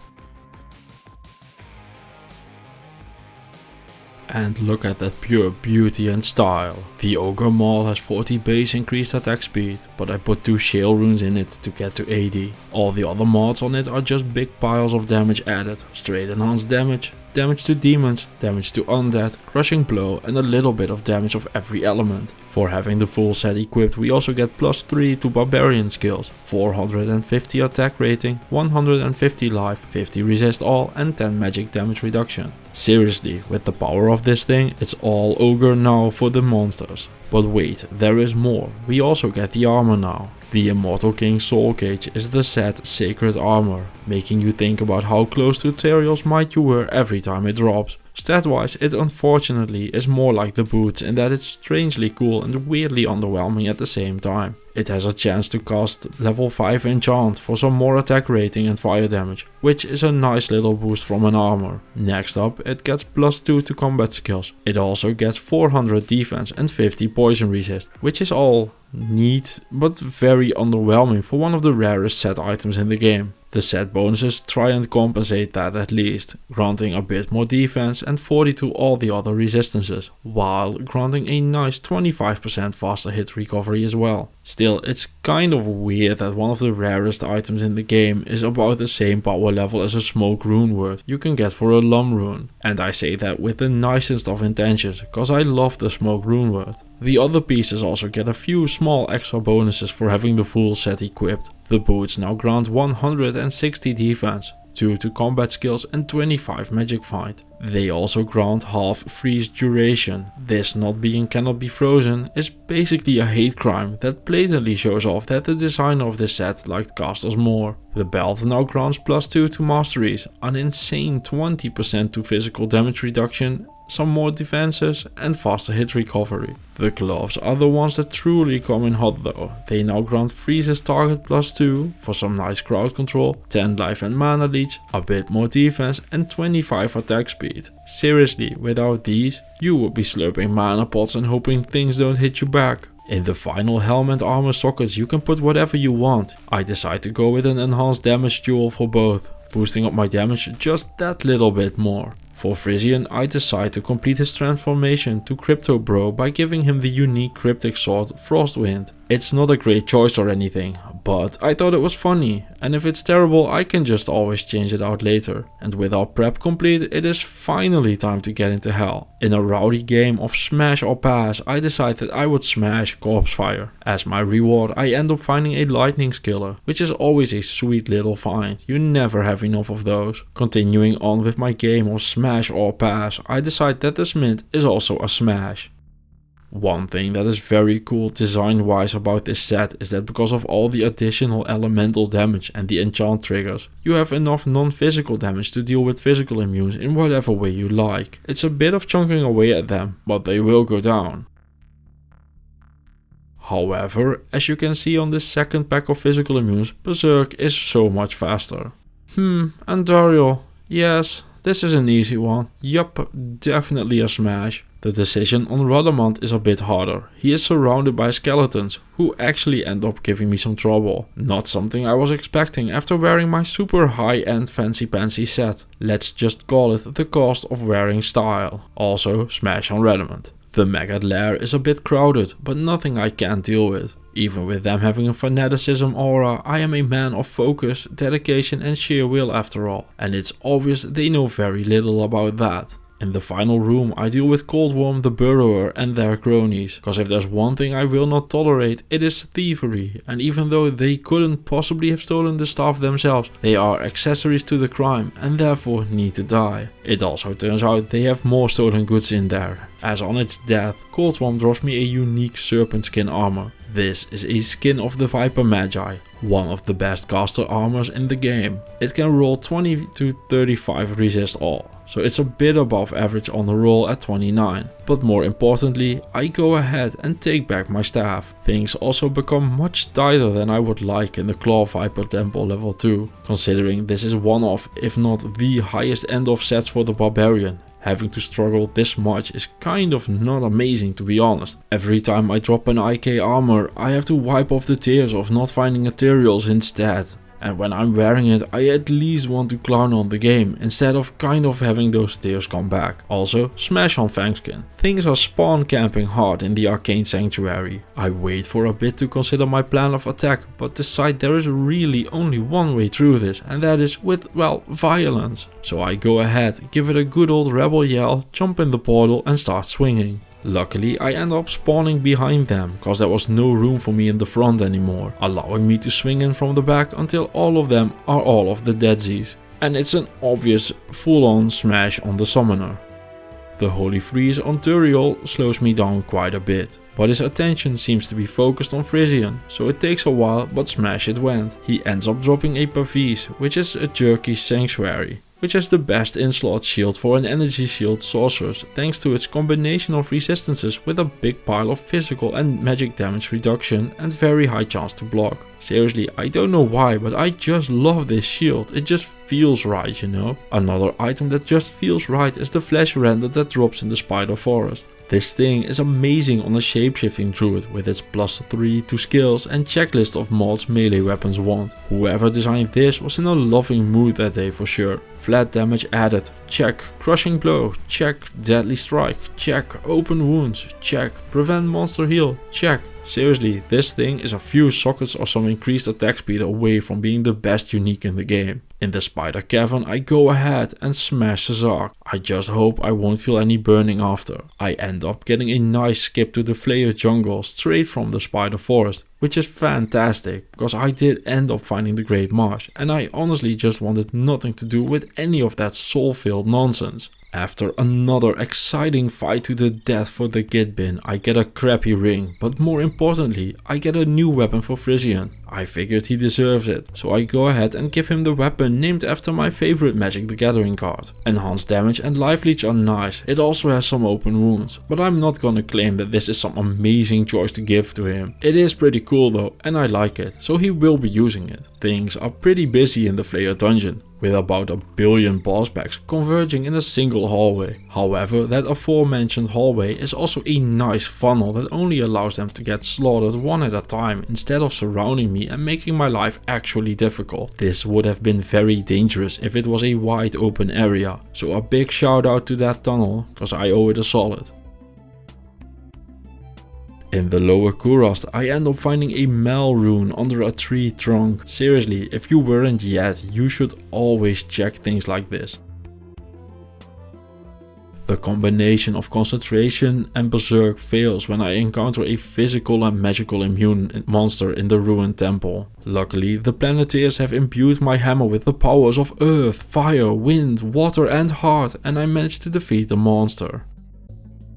And look at that pure beauty and style. The Ogre Maul has 40 base increased attack speed, but I put 2 Shale runes in it to get to 80. All the other mods on it are just big piles of damage added. Straight enhanced damage, damage to demons, damage to undead, crushing blow and a little bit of damage of every element. For having the full set equipped, we also get +3 to barbarian skills, 450 attack rating, 150 life, 50 resist all and 10 magic damage reduction. Seriously, with the power of this thing, it's all ogre now for the monsters. But wait, there is more. We also get the armor now. The Immortal King Soul Cage is the set Sacred Armor, making you think about how close to Teriel's might you were every time it drops. Stat wise, it unfortunately is more like the boots in that it's strangely cool and weirdly underwhelming at the same time. It has a chance to cast level 5 enchant for some more attack rating and fire damage, which is a nice little boost from an armor. Next up, it gets +2 to combat skills. It also gets 400 defense and 50 poison resist, which is all neat but very underwhelming for one of the rarest set items in the game. The set bonuses try and compensate that at least, granting a bit more defense and 40 to all the other resistances, while granting a nice 25% faster hit recovery as well. Still, it's kind of weird that one of the rarest items in the game is about the same power level as a smoke rune word you can get for a lum rune. And I say that with the nicest of intentions, cause I love the smoke rune word. The other pieces also get a few small extra bonuses for having the full set equipped. The boots now grant 160 defense, 2 to combat skills and 25 magic fight. They also grant half freeze duration. This not being cannot be frozen is basically a hate crime that blatantly shows off that the designer of this set liked casters more. The belt now grants +2 to masteries, an insane 20% to physical damage reduction, some more defenses and faster hit recovery. The gloves are the ones that truly come in hot though. They now grant freezes target +2 for some nice crowd control, 10 life and mana leech, a bit more defense and 25 attack speed. Seriously, without these, you would be slurping mana pots and hoping things don't hit you back. In the final helm and armor sockets you can put whatever you want. I decide to go with an enhanced damage duel for both, boosting up my damage just that little bit more. For Frisian, I decide to complete his transformation to Crypto Bro by giving him the unique cryptic sword Frostwind. It's not a great choice or anything, But I thought it was funny, and if it's terrible I can just always change it out later. And with our prep complete, it is finally time to get into hell. In a rowdy game of smash or pass, I decided that I would smash corpse fire. As my reward I end up finding a lightning skiller, which is always a sweet little find. You never have enough of those. Continuing on with my game of smash or pass, I decide that the smith is also a smash. One thing that is very cool design wise about this set is that because of all the additional elemental damage and the enchant triggers, you have enough non-physical damage to deal with physical immunes in whatever way you like. It's a bit of chunking away at them, but they will go down. However, as you can see on this second pack of physical immunes, Berserk is so much faster. And Daryl, yes, this is an easy one. Yup, definitely a smash. The decision on Rudamant is a bit harder. He is surrounded by skeletons, who actually end up giving me some trouble. Not something I was expecting after wearing my super high-end fancy pantsy set. Let's just call it the cost of wearing style. Also, smash on Rudamant. The Maggot Lair is a bit crowded, but nothing I can't deal with. Even with them having a fanaticism aura, I am a man of focus, dedication and sheer will after all. And it's obvious they know very little about that. In the final room I deal with Coldworm the Burrower and their cronies, cause if there's one thing I will not tolerate, it is thievery, and even though they couldn't possibly have stolen the staff themselves, they are accessories to the crime and therefore need to die. It also turns out they have more stolen goods in there, as on its death, Coldworm drops me a unique serpent skin armor. This is a skin of the Viper Magi, one of the best caster armors in the game. It can roll 20 to 35 resist all, so it's a bit above average on the roll at 29. But more importantly, I go ahead and take back my staff. Things also become much tighter than I would like in the Claw Viper Temple level 2, considering this is one of, if not the highest end of sets for the Barbarian. Having to struggle this much is kind of not amazing, to be honest. Every time I drop an IK armor, I have to wipe off the tears of not finding materials instead. And when I'm wearing it, I at least want to clown on the game, instead of kind of having those tears come back. Also, smash on Fangskin. Things are spawn camping hard in the Arcane Sanctuary. I wait for a bit to consider my plan of attack, but decide there is really only one way through this, and that is with, well, violence. So I go ahead, give it a good old rebel yell, jump in the portal and start swinging. Luckily I end up spawning behind them, cause there was no room for me in the front anymore, allowing me to swing in from the back until all of them are all of the deadsies. And it's an obvious full-on smash on the summoner. The Holy Freeze on Turiel slows me down quite a bit, but his attention seems to be focused on Frisian, so it takes a while, but smash it went. He ends up dropping a Pavis, which is a jerky sanctuary, which is the best in-slot shield for an energy shield sorceress thanks to its combination of resistances with a big pile of physical and magic damage reduction and very high chance to block. Seriously, I don't know why, but I just love this shield. It just feels right, you know. Another item that just feels right is the flash render that drops in the Spider Forest. This thing is amazing on a shapeshifting druid with its +3 to skills and checklist of mods melee weapons want. Whoever designed this was in a loving mood that day for sure. Flat damage added, check. Crushing blow, check. Deadly strike, check. Open wounds, check. Prevent monster heal, check. Seriously, this thing is a few sockets or some increased attack speed away from being the best unique in the game. In the Spider Cavern I go ahead and smash the Zark. I just hope I won't feel any burning after. I end up getting a nice skip to the Flayer jungle straight from the Spider Forest, which is fantastic because I did end up finding the Great Marsh and I honestly just wanted nothing to do with any of that soul-filled nonsense. After another exciting fight to the death for the Git bin, I get a crappy ring, but more importantly, I get a new weapon for Frisian. I figured he deserves it, so I go ahead and give him the weapon named after my favorite Magic the Gathering card. Enhanced damage and life leech are nice, it also has some open wounds, but I'm not gonna claim that this is some amazing choice to give to him. It is pretty cool though, and I like it, so he will be using it. Things are pretty busy in the Flayer dungeon, with about 1 billion boss packs converging in a single hallway. However, that aforementioned hallway is also a nice funnel that only allows them to get slaughtered one at a time instead of surrounding me and making my life actually difficult. This would have been very dangerous if it was a wide open area, so a big shout out to that tunnel, cause I owe it a solid. In the lower Kurast, I end up finding a Mel rune under a tree trunk. Seriously, if you weren't yet, you should always check things like this. The combination of concentration and berserk fails when I encounter a physical and magical immune monster in the ruined temple. Luckily, the Planeteers have imbued my hammer with the powers of earth, fire, wind, water and heart, and I managed to defeat the monster.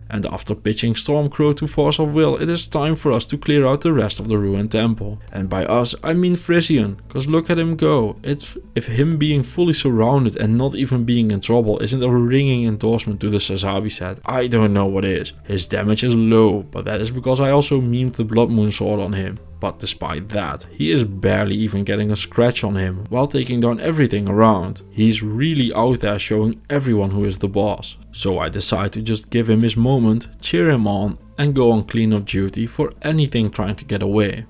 And after pitching Stormcrow to Force of Will, it is time for us to clear out the rest of the ruined temple. And by us, I mean Frisian, cause look at him go. If him being fully surrounded and not even being in trouble isn't a ringing endorsement to the Sazabi set, I don't know what is. His damage is low, but that is because I also memed the Blood Moon sword on him. But despite that, he is barely even getting a scratch on him while taking down everything around. He's really out there showing everyone who is the boss. So I decide to just give him his moment, cheer him on and go on cleanup duty for anything trying to get away.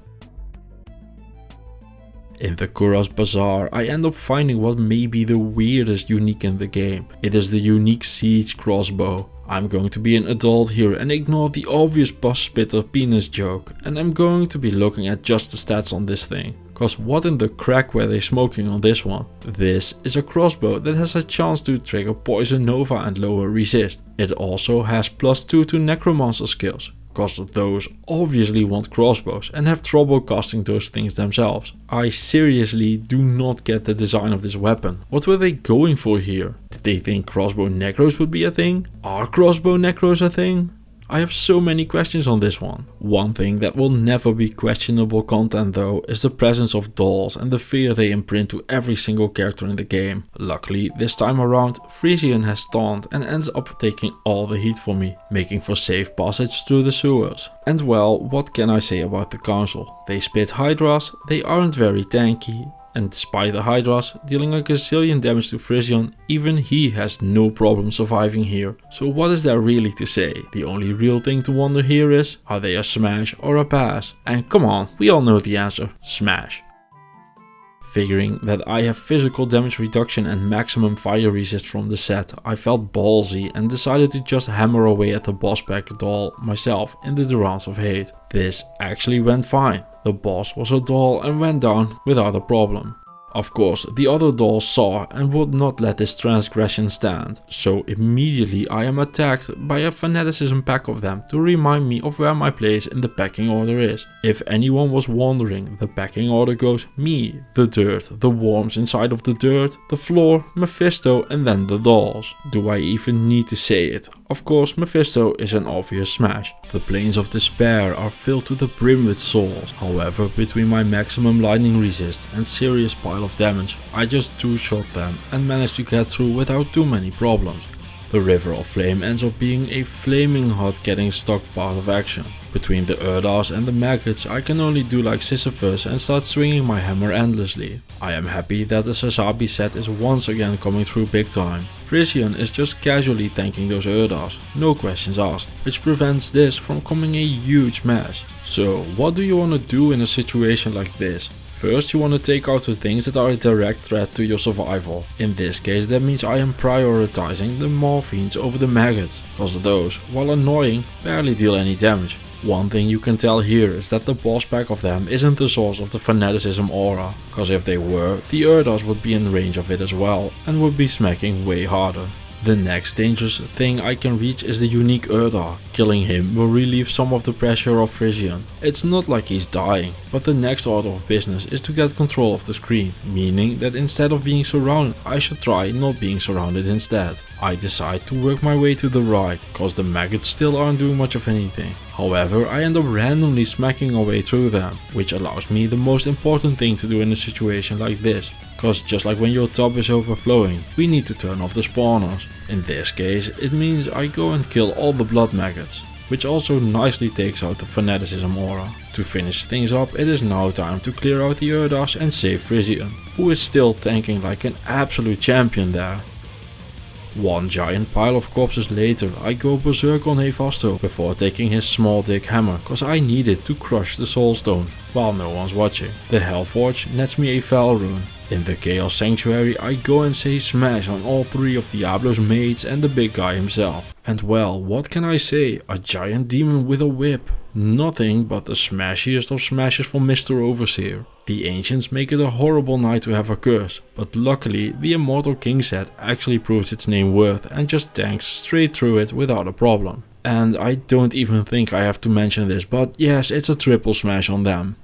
In the Kurast Bazaar, I end up finding what may be the weirdest unique in the game. It is the unique siege crossbow. I'm going to be an adult here and ignore the obvious bus spitter penis joke, and I'm going to be looking at just the stats on this thing. Cause what in the crack were they smoking on this one? This is a crossbow that has a chance to trigger poison nova and lower resist. It also has +2 to necromancer skills. Cause those obviously want crossbows and have trouble casting those things themselves. I seriously do not get the design of this weapon. What were they going for here? Did they think crossbow necros would be a thing? Are crossbow necros a thing? I have so many questions on this one. One thing that will never be questionable content though is the presence of dolls and the fear they imprint to every single character in the game. Luckily, this time around, Frisian has stunned and ends up taking all the heat for me, making for safe passage through the sewers. And well, what can I say about the council? They spit hydras, they aren't very tanky, and despite the hydras dealing a gazillion damage to Frisian, even he has no problem surviving here. So what is there really to say? The only real thing to wonder here is, are they a smash or a pass? And come on, we all know the answer, smash. Figuring that I have physical damage reduction and maximum fire resist from the set, I felt ballsy and decided to just hammer away at the boss pack doll myself in the Durance of Hate. This actually went fine. The boss was a doll and went down without a problem. Of course, the other dolls saw and would not let this transgression stand, so immediately I am attacked by a fanaticism pack of them to remind me of where my place in the pecking order is. If anyone was wondering, the pecking order goes me, the dirt, the worms inside of the dirt, the floor, Mephisto and then the dolls. Do I even need to say it? Of course, Mephisto is an obvious smash. The plains of despair are filled to the brim with souls. However, between my maximum lightning resist and serious pile of damage, I just two-shot them and managed to get through without too many problems. The River of Flame ends up being a flaming hot getting stuck part of action. Between the Urdars and the maggots I can only do like Sisyphus and start swinging my hammer endlessly. I am happy that the Sazabi set is once again coming through big time. Frisian is just casually tanking those Urdars, no questions asked, which prevents this from becoming a huge mess. So what do you want to do in a situation like this? First, you want to take out the things that are a direct threat to your survival. In this case, that means I am prioritizing the morphines over the maggots, cause those, while annoying, barely deal any damage. One thing you can tell here is that the boss pack of them isn't the source of the fanaticism aura, cause if they were, the Urdars would be in range of it as well and would be smacking way harder. The next dangerous thing I can reach is the unique Urdar. Killing him will relieve some of the pressure of Frisian. It's not like he's dying, but the next order of business is to get control of the screen, meaning that instead of being surrounded, I should try not being surrounded instead. I decide to work my way to the right, cause the maggots still aren't doing much of anything. However, I end up randomly smacking our way through them, which allows me the most important thing to do in a situation like this. Cause just like when your tub is overflowing, we need to turn off the spawners. In this case, it means I go and kill all the blood maggots, which also nicely takes out the fanaticism aura. To finish things up, it is now time to clear out the Urdars and save Frisian, who is still tanking like an absolute champion there. One giant pile of corpses later, I go berserk on Hephasto before taking his small dick hammer, cause I need it to crush the soulstone, while no one's watching. The Hellforge nets me a Fel rune. In the Chaos Sanctuary I go and say smash on all 3 of Diablo's mates and the big guy himself. And well, what can I say, a giant demon with a whip. Nothing but the smashiest of smashes from Mr. Overseer. The ancients make it a horrible night to have a curse, but luckily the Immortal King set actually proves its name worth and just tanks straight through it without a problem. And I don't even think I have to mention this, but yes, it's a triple smash on them.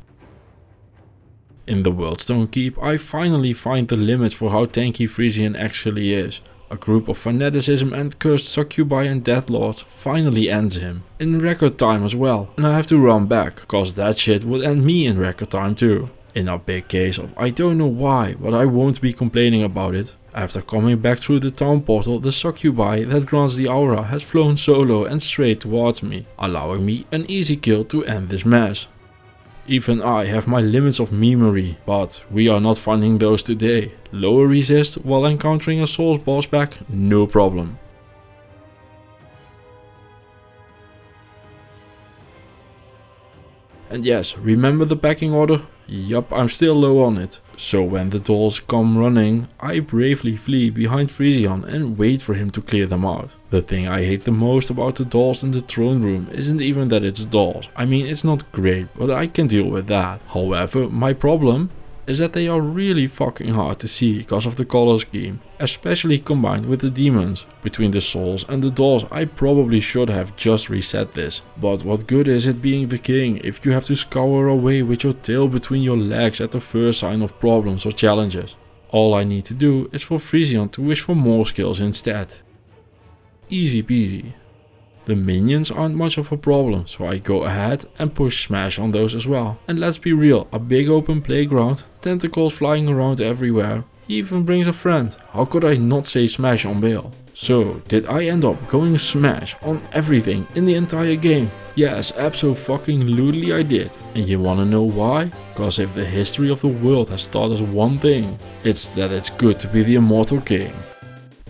In the Worldstone Keep, I finally find the limit for how tanky Frisian actually is. A group of fanaticism and cursed succubi and deathlords finally ends him. In record time as well. And I have to run back, cause that shit would end me in record time too. In a big case of I don't know why, but I won't be complaining about it. After coming back through the town portal, the succubi that grants the aura has flown solo and straight towards me, allowing me an easy kill to end this mess. Even I have my limits of memory, but we are not finding those today. Lower resist while encountering a Souls boss back, no problem. And yes, remember the packing order? Yup, I'm still low on it. So when the dolls come running, I bravely flee behind Frisian and wait for him to clear them out. The thing I hate the most about the dolls in the throne room isn't even that it's dolls. I mean, it's not great, but I can deal with that. However, my problem is that they are really fucking hard to see because of the color scheme, especially combined with the demons. Between the souls and the dolls, I probably should have just reset this, but what good is it being the king if you have to scour away with your tail between your legs at the first sign of problems or challenges? All I need to do is for Frisian to wish for more skills instead. Easy peasy. The minions aren't much of a problem, so I go ahead and push smash on those as well. And let's be real, a big open playground, tentacles flying around everywhere. He even brings a friend. How could I not say smash on Bale? So, did I end up going smash on everything in the entire game? Yes, abso-fucking-lutely I did. And you wanna know why? Cause if the history of the world has taught us one thing, it's that it's good to be the Immortal King.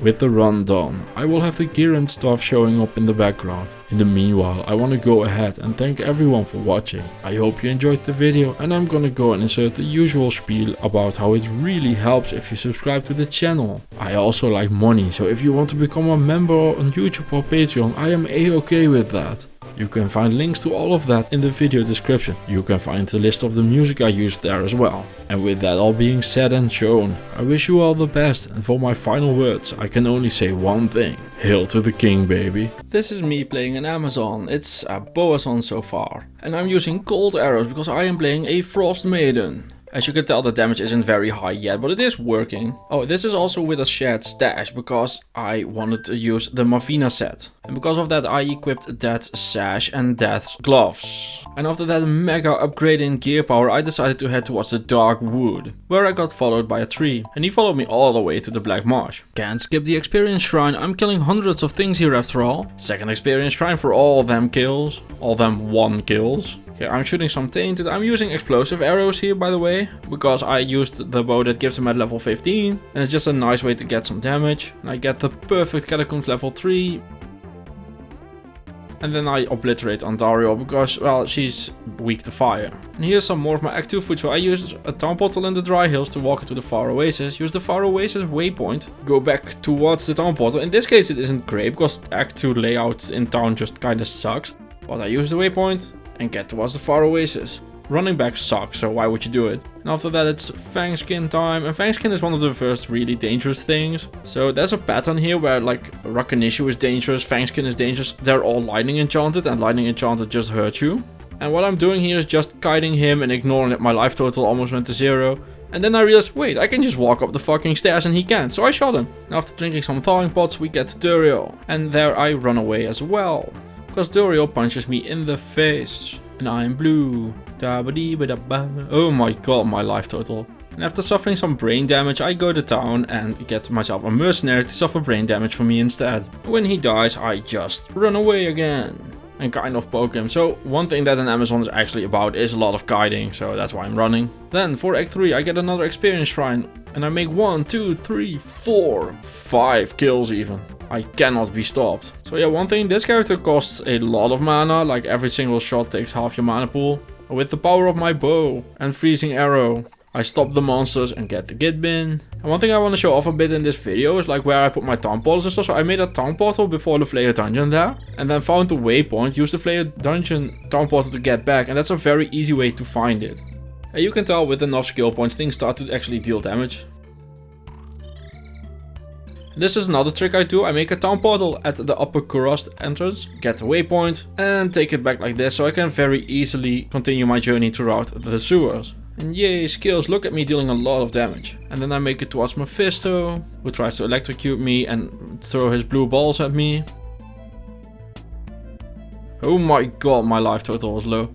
With the run done, I will have the gear and stuff showing up in the background. In the meanwhile, I want to go ahead and thank everyone for watching. I hope you enjoyed the video, and I'm gonna go and insert the usual spiel about how it really helps if you subscribe to the channel. I also like money, so if you want to become a member on YouTube or Patreon, I am a-okay with that. You can find links to all of that in the video description. You can find the list of the music I used there as well. And with that all being said and shown, I wish you all the best, and for my final words I can only say one thing. Hail to the king, baby. This is me playing an Amazon. It's a Boazon so far. And I'm using cold arrows because I am playing a Frost Maiden. As you can tell, the damage isn't very high yet, but it is working. Oh, this is also with a shared stash because I wanted to use the Mavina set. And because of that, I equipped Death's sash and Death's gloves. And after that mega upgrade in gear power, I decided to head towards the Dark Wood, where I got followed by a tree. And he followed me all the way to the Black Marsh. Can't skip the experience shrine. I'm killing hundreds of things here after all. Second experience shrine for all them kills. All them 1 kills. Okay, I'm shooting some tainted. I'm using explosive arrows here, by the way, because I used the bow that gives them at level 15, and it's just a nice way to get some damage. And I get the perfect catacombs level 3. And then I obliterate Andario because, well, she's weak to fire. And here's some more of my Act 2 food. So I use a town portal in the dry hills to walk into the Far Oasis. Use the Far Oasis waypoint. Go back towards the town portal. In this case it isn't great because Act 2 layout in town just kinda sucks. But I use the waypoint and get towards the Far Oasis. Running back sucks, so why would you do it? And after that it's Fangskin time, and Fangskin is one of the first really dangerous things. So there's a pattern here where like Rakanishu is dangerous, Fangskin is dangerous. They're all lightning enchanted, and lightning enchanted just hurt you. And what I'm doing here is just kiting him and ignoring that my life total almost went to 0. And then I realized, wait, I can just walk up the fucking stairs and he can't, so I shot him. And after drinking some thawing pots we get to Duriel. And there I run away as well, because Duriel punches me in the face. And I'm blue. Oh my god, my life total. And after suffering some brain damage, I go to town and get myself a mercenary to suffer brain damage for me instead. When he dies, I just run away again. And kind of poke him. So one thing that an Amazon is actually about is a lot of guiding, so that's why I'm running. Then for Act 3 I get another experience shrine. And I make 1, 2, 3, 4, 5 kills even. I cannot be stopped. So yeah, one thing, this character costs a lot of mana, like every single shot takes half your mana pool. With the power of my bow and freezing arrow, I stop the monsters and get the git bin. And one thing I want to show off a bit in this video is like where I put my town portals and stuff. So I made a town portal before the Flayer dungeon there. And then found the waypoint, used the Flayer dungeon town portal to get back. And that's a very easy way to find it. And you can tell with enough skill points things start to actually deal damage. This is another trick I do. I make a town portal at the upper Kurast entrance, get the waypoint and take it back like this so I can very easily continue my journey throughout the sewers. And yay, skills, look at me dealing a lot of damage. And then I make it towards Mephisto, who tries to electrocute me and throw his blue balls at me. Oh my god, my life total was low.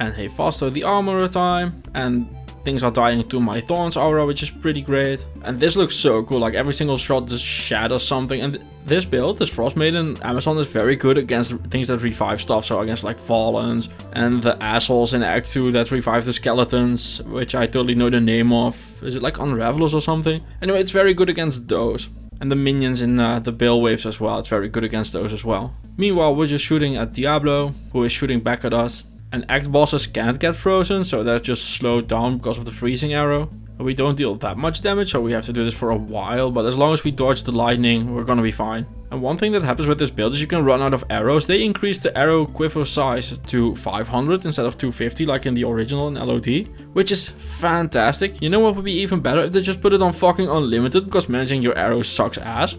And hey, faster the armorer time, and things are dying to my Thorns aura, which is pretty great. And this looks so cool, like every single shot just shatters something. And this build, this Frost Maiden Amazon, is very good against things that revive stuff. So against like Fallens and the assholes in Act 2 that revive the skeletons, which I totally know the name of. Is it like Unravelers or something? Anyway, it's very good against those. And the minions in the Bill Waves as well, it's very good against those as well. Meanwhile, we're just shooting at Diablo, who is shooting back at us. And act bosses can't get frozen, so they're just slowed down because of the freezing arrow. We don't deal that much damage, so we have to do this for a while, but as long as we dodge the lightning, we're gonna be fine. And one thing that happens with this build is you can run out of arrows. They increase the arrow quiver size to 500 instead of 250 like in the original in LOD, which is fantastic. You know what would be even better? If they just put it on fucking unlimited, because managing your arrows sucks ass.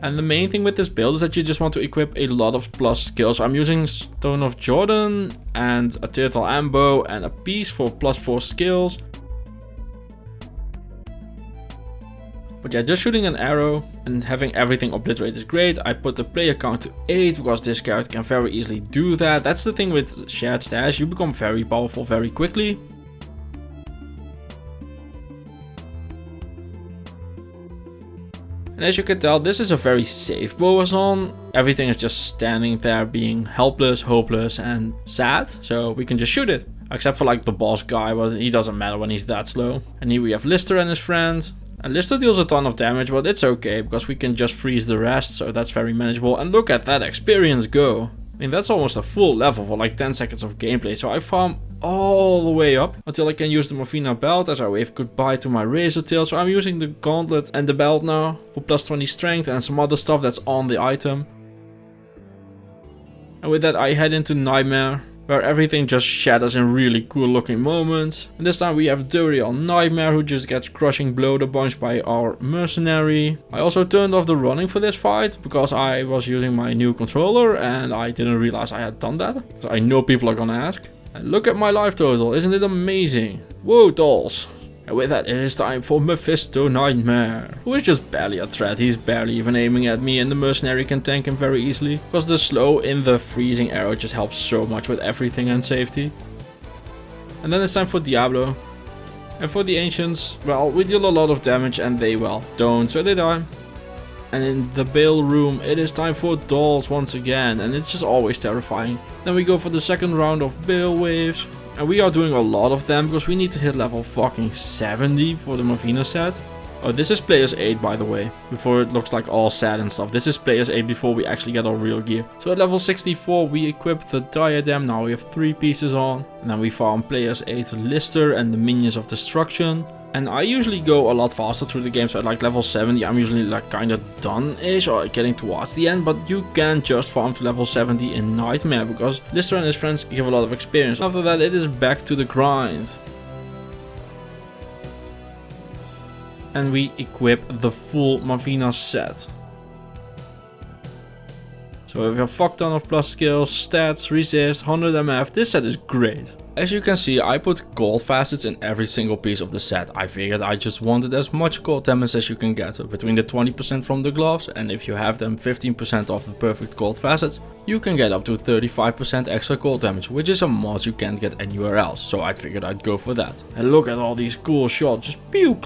And the main thing with this build is that you just want to equip a lot of plus skills. So I'm using Stone of Jordan and a Turtle Ambo and a piece for +4 skills. But yeah, just shooting an arrow and having everything obliterate is great. I put the player count to 8 because this character can very easily do that. That's the thing with shared stash, you become very powerful very quickly. And as you can tell, this is a very safe Boazon. Everything is just standing there being helpless, hopeless and sad. So we can just shoot it. Except for like the boss guy, but he doesn't matter when he's that slow. And here we have Lister and his friend. And Lister deals a ton of damage, but it's okay because we can just freeze the rest. So that's very manageable. And look at that experience go. I mean, that's almost a full level for like 10 seconds of gameplay. So I farm all the way up until I can use the Morphina belt as I wave goodbye to my Razor Tail. So I'm using the gauntlet and the belt now for +20 strength and some other stuff that's on the item. And with that I head into Nightmare, where everything just shatters in really cool looking moments. And this time we have Duriel Nightmare, who just gets crushing blowed a bunch by our mercenary. I also turned off the running for this fight because I was using my new controller and I didn't realize I had done that. So I know people are gonna ask. And look at my life total, isn't it amazing? Whoa dolls. And with that it is time for Mephisto Nightmare, who is just barely a threat. He's barely even aiming at me and the mercenary can tank him very easily. Because the slow in the freezing arrow just helps so much with everything and safety. And then it's time for Diablo. And for the ancients, well, we deal a lot of damage and they, well, don't, so they die. And in the Bale room, it is time for dolls once again, and it's just always terrifying. Then we go for the second round of Bale waves. And we are doing a lot of them because we need to hit level fucking 70 for the Morphina set. Oh, this is players 8 by the way, before it looks like all sad and stuff. This is players 8 before we actually get our real gear. So at level 64 we equip the diadem, now we have 3 pieces on. And then we farm players 8 Lister and the Minions of Destruction. And I usually go a lot faster through the game, so at like level 70 I'm usually like kinda done-ish or getting towards the end. But you can just farm to level 70 in Nightmare because Lister and his friends give a lot of experience. After that it is back to the grind. And we equip the full Morphina set. So we have a fuck ton of plus skills, stats, resist, 100 MF. This set is great. As you can see, I put gold facets in every single piece of the set. I figured I just wanted as much gold damage as you can get. Between the 20% from the gloves, and if you have them 15% of the perfect gold facets, you can get up to 35% extra gold damage, which is a mod you can't get anywhere else. So I figured I'd go for that. And look at all these cool shots, just pew,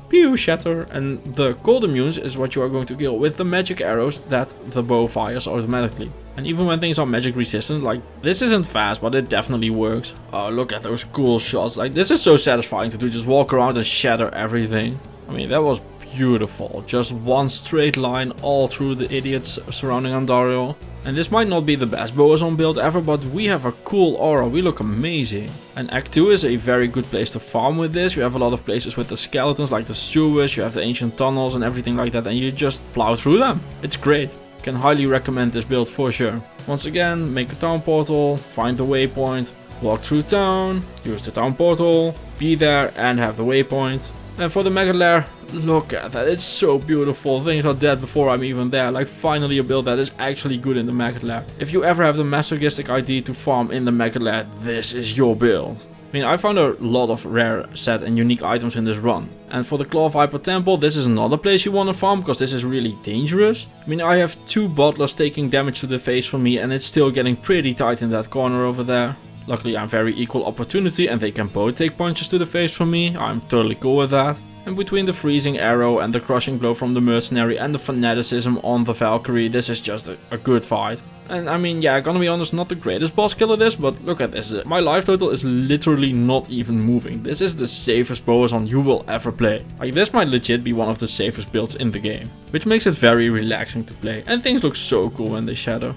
pew, shatter. And the cold immunes is what you are going to kill with the magic arrows that the bow fires automatically. And even when things are magic resistant, like this isn't fast, but it definitely works. Oh, look at those cool shots. Like this is so satisfying to do, just walk around and shatter everything. I mean, that was beautiful. Just one straight line all through the idiots surrounding Andariel. And this might not be the best Boazon build ever, but we have a cool aura, we look amazing. And Act 2 is a very good place to farm with this. You have a lot of places with the skeletons like the sewers, you have the ancient tunnels and everything like that, and you just plow through them. It's great. Can highly recommend this build for sure. Once again, make a town portal, find the waypoint, walk through town, use the town portal, be there and have the waypoint. And for the mega lair, look at that, it's so beautiful. Things are dead before I'm even there. Like finally a build that is actually good in the mega lair. If you ever have the masochistic idea to farm in the mega lair, this is your build. I mean, I found a lot of rare set and unique items in this run. And for the Claw Viper Temple, this is another place you want to farm because this is really dangerous. I mean, I have 2 butlers taking damage to the face from me and it's still getting pretty tight in that corner over there. Luckily I'm very equal opportunity and they can both take punches to the face from me. I'm totally cool with that. And between the freezing arrow and the crushing blow from the mercenary and the fanaticism on the Valkyrie, this is just a good fight. And I mean, yeah, gonna be honest, not the greatest boss killer this, but look at this. My life total is literally not even moving. This is the safest Boazon you will ever play. Like, this might legit be one of the safest builds in the game, which makes it very relaxing to play. And things look so cool when they shadow.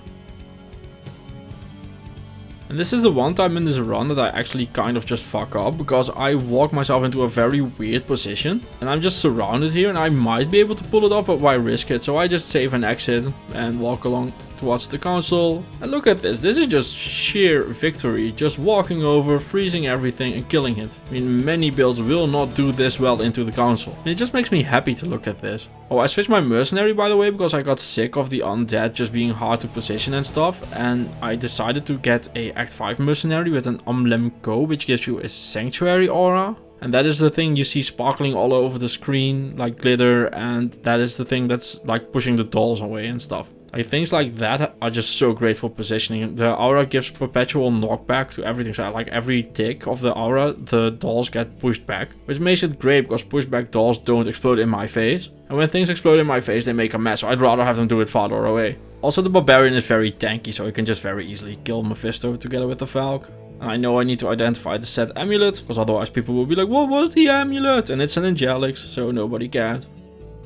And this is the one time in this run that I actually kind of just fuck up, because I walk myself into a very weird position and I'm just surrounded here and I might be able to pull it off, but why risk it? So I just save and exit and walk along towards the council. And look at this, this is just sheer victory, just walking over, freezing everything and killing it. I mean, many builds will not do this well into the council. And it just makes me happy to look at this. Oh, I switched my mercenary by the way, because I got sick of the undead just being hard to position and stuff. And I decided to get a Act 5 mercenary with an Emblem Go, which gives you a sanctuary aura. And that is the thing you see sparkling all over the screen, like glitter, and that is the thing that's like pushing the dolls away and stuff. Like, things like that are just so great for positioning. The aura gives perpetual knockback to everything, so like every tick of the aura, the dolls get pushed back. Which makes it great, because pushback dolls don't explode in my face. And when things explode in my face, they make a mess, so I'd rather have them do it farther away. Also, the Barbarian is very tanky, so you can just very easily kill Mephisto together with the Valk. And I know I need to identify the set amulet, because otherwise people will be like, what was the amulet? And it's an Angelix, so nobody cared.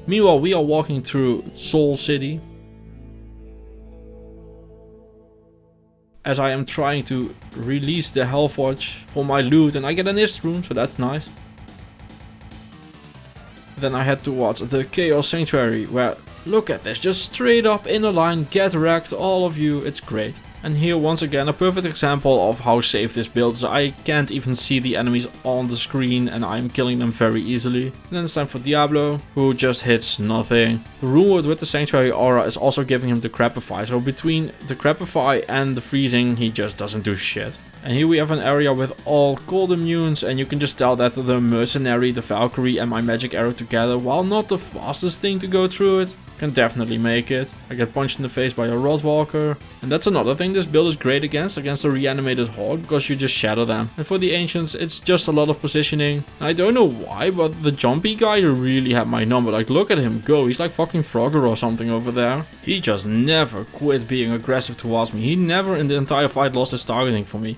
Meanwhile, we are walking through Soul City, as I am trying to release the Hellforge for my loot, and I get an Ist rune, so that's nice. Then I head towards the Chaos Sanctuary, where, look at this, just straight up in a line, get wrecked, all of you, it's great. And here once again a perfect example of how safe this build is. I can't even see the enemies on the screen and I'm killing them very easily. And then it's time for Diablo, who just hits nothing. The Runewood with the Sanctuary Aura is also giving him the Crapify, so between the Crapify and the freezing he just doesn't do shit. And here we have an area with all cold immunes, and you can just tell that the Mercenary, the Valkyrie and my Magic Arrow together, while not the fastest thing to go through it, can definitely make it. I get punched in the face by a Rodwalker. And that's another thing this build is great against a reanimated Horde, because you just shadow them. And for the Ancients, it's just a lot of positioning. I don't know why, but the jumpy guy really had my number. Like, look at him go, he's like fucking Frogger or something over there. He just never quit being aggressive towards me. He never in the entire fight lost his targeting for me.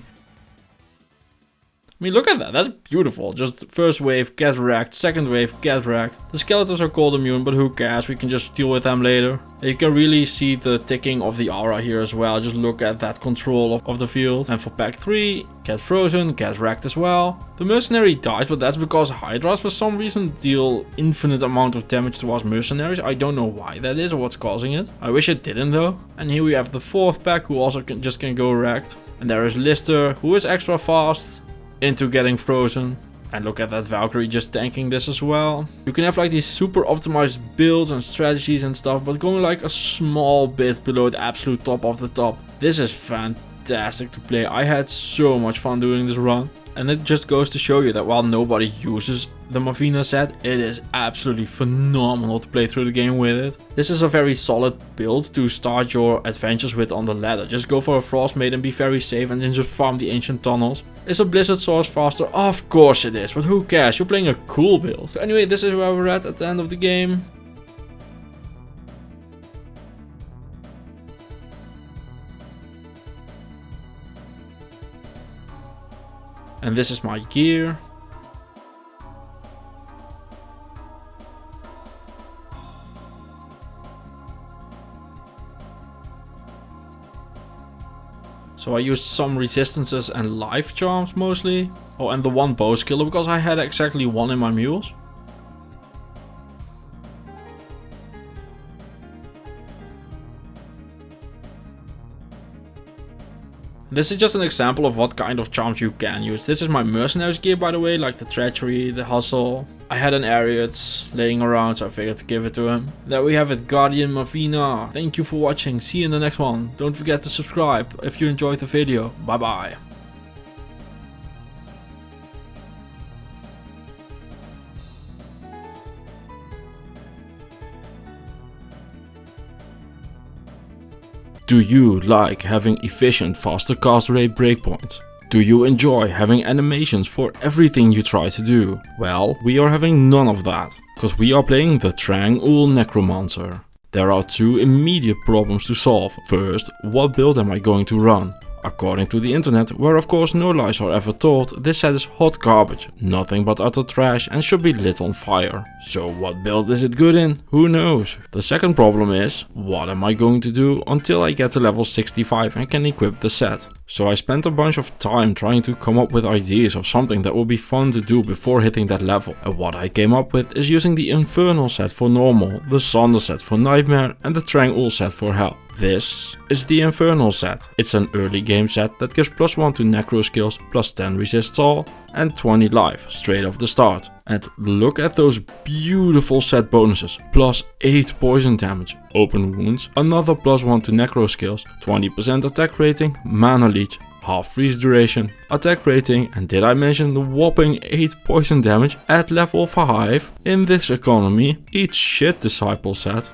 I mean, look at that, that's beautiful. Just first wave, get wrecked, second wave, get wrecked. The skeletons are cold immune, but who cares, we can just deal with them later. You can really see the ticking of the aura here as well. Just look at that control of the field. And for pack 3, get frozen, get wrecked as well. The mercenary dies, but that's because Hydras for some reason deal infinite amount of damage towards mercenaries. I don't know why that is or what's causing it. I wish it didn't though. And here we have the 4th pack, who also can go wrecked. And there is Lister, who is extra fast into getting frozen. And look at that Valkyrie just tanking this as well. You can have like these super optimized builds and strategies and stuff, but going like a small bit below the absolute top of the top. This is fantastic to play. I had so much fun doing this run. And it just goes to show you that while nobody uses the Mavina set, it is absolutely phenomenal to play through the game with it. This is a very solid build to start your adventures with on the ladder. Just go for a Frost Maiden, be very safe, and then just farm the ancient tunnels. Is a Blizzard Source faster? Of course it is, but who cares? You're playing a cool build. So anyway, this is where we're at the end of the game. And this is my gear. So I used some resistances and life charms mostly. Oh, and the one bow skill because I had exactly one in my mules. This is just an example of what kind of charms you can use. This is my mercenaries gear, by the way, like the treachery, the hustle. I had an Ariat laying around, so I figured to give it to him. There we have it, Guardian Mavina. Thank you for watching. See you in the next one. Don't forget to subscribe if you enjoyed the video. Bye bye. Do you like having efficient, faster cast rate breakpoints? Do you enjoy having animations for everything you try to do? Well, we are having none of that, because we are playing the Trang-Ul Necromancer. There are two immediate problems to solve. First, what build am I going to run? According to the internet, where of course no lies are ever told, this set is hot garbage, nothing but utter trash and should be lit on fire. So what build is it good in? Who knows? The second problem is, what am I going to do until I get to level 65 and can equip the set? So I spent a bunch of time trying to come up with ideas of something that would be fun to do before hitting that level. And what I came up with is using the Infernal set for normal, the Sander set for nightmare and the Trang-Ul set for hell. This is the Infernal set. It's an early game set that gives +1 to necro skills, +10 resists all and 20 life straight off the start. And look at those beautiful set bonuses. +8 poison damage, open wounds, another +1 to necro skills, 20% attack rating, mana leech, half freeze duration, attack rating, and did I mention the whopping 8 poison damage at level 5? In this economy, eat shit, Disciple set.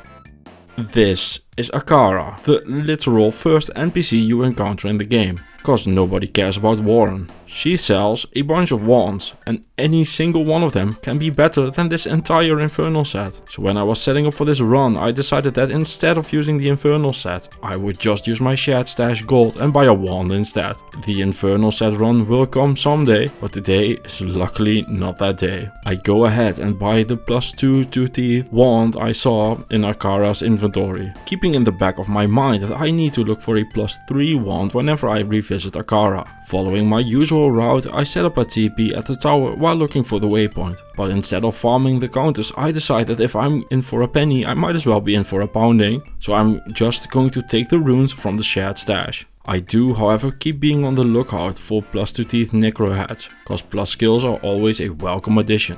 This is Akara, the literal first NPC you encounter in the game, cause nobody cares about Warren. She sells a bunch of wands, and any single one of them can be better than this entire Infernal set. So when I was setting up for this run, I decided that instead of using the Infernal set, I would just use my shared stash gold and buy a wand instead. The Infernal set run will come someday, but today is luckily not that day. I go ahead and buy the +2 to teeth wand I saw in Akara's inventory, keeping in the back of my mind that I need to look for a +3 wand whenever I revisit Akara. Following my usual route, I set up a TP at the tower while looking for the waypoint. But instead of farming the counters, I decided if I'm in for a penny, I might as well be in for a pounding. So I'm just going to take the runes from the shared stash. I do, however, keep being on the lookout for +2 teeth necro heads, cause plus skills are always a welcome addition.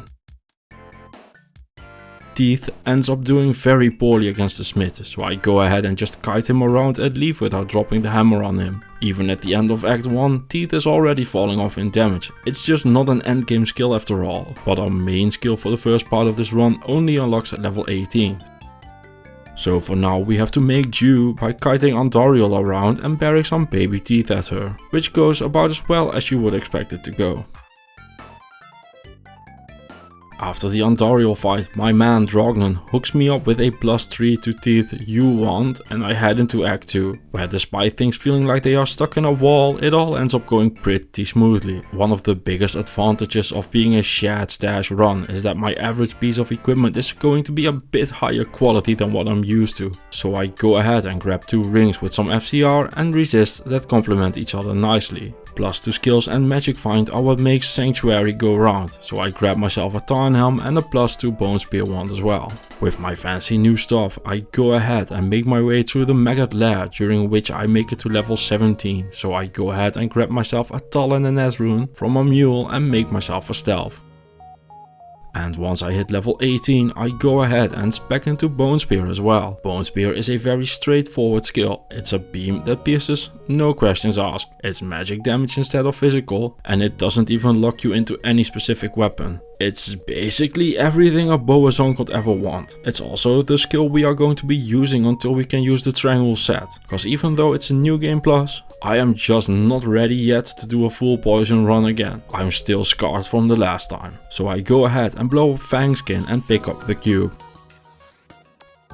Teeth ends up doing very poorly against the smith, so I go ahead and just kite him around and leave without dropping the hammer on him. Even at the end of Act 1, Teeth is already falling off in damage. It's just not an endgame skill after all, but our main skill for the first part of this run only unlocks at level 18. So for now we have to make do by kiting Andariel around and burying some baby teeth at her, which goes about as well as you would expect it to go. After the Andariel fight, my man Drognan hooks me up with a +3 to teeth U wand and I head into Act 2, where despite things feeling like they are stuck in a wall, it all ends up going pretty smoothly. One of the biggest advantages of being a shared stash run is that my average piece of equipment is going to be a bit higher quality than what I'm used to. So I go ahead and grab 2 rings with some FCR and resist that complement each other nicely. +2 skills and magic find are what makes Sanctuary go round, so I grab myself a Tarn helm and a +2 bone spear wand as well. With my fancy new stuff, I go ahead and make my way through the maggot lair, during which I make it to level 17, so I go ahead and grab myself a Tal and a Net rune from a mule and make myself a stealth. And once I hit level 18, I go ahead and spec into Bone Spear as well. Bone Spear is a very straightforward skill. It's a beam that pierces, no questions asked. It's magic damage instead of physical, and it doesn't even lock you into any specific weapon. It's basically everything a Boazon could ever want. It's also the skill we are going to be using until we can use the Trang-Ul set. Cause even though it's a new game plus, I am just not ready yet to do a full poison run again. I'm still scarred from the last time. So I go ahead and blow up Fangskin and pick up the cube.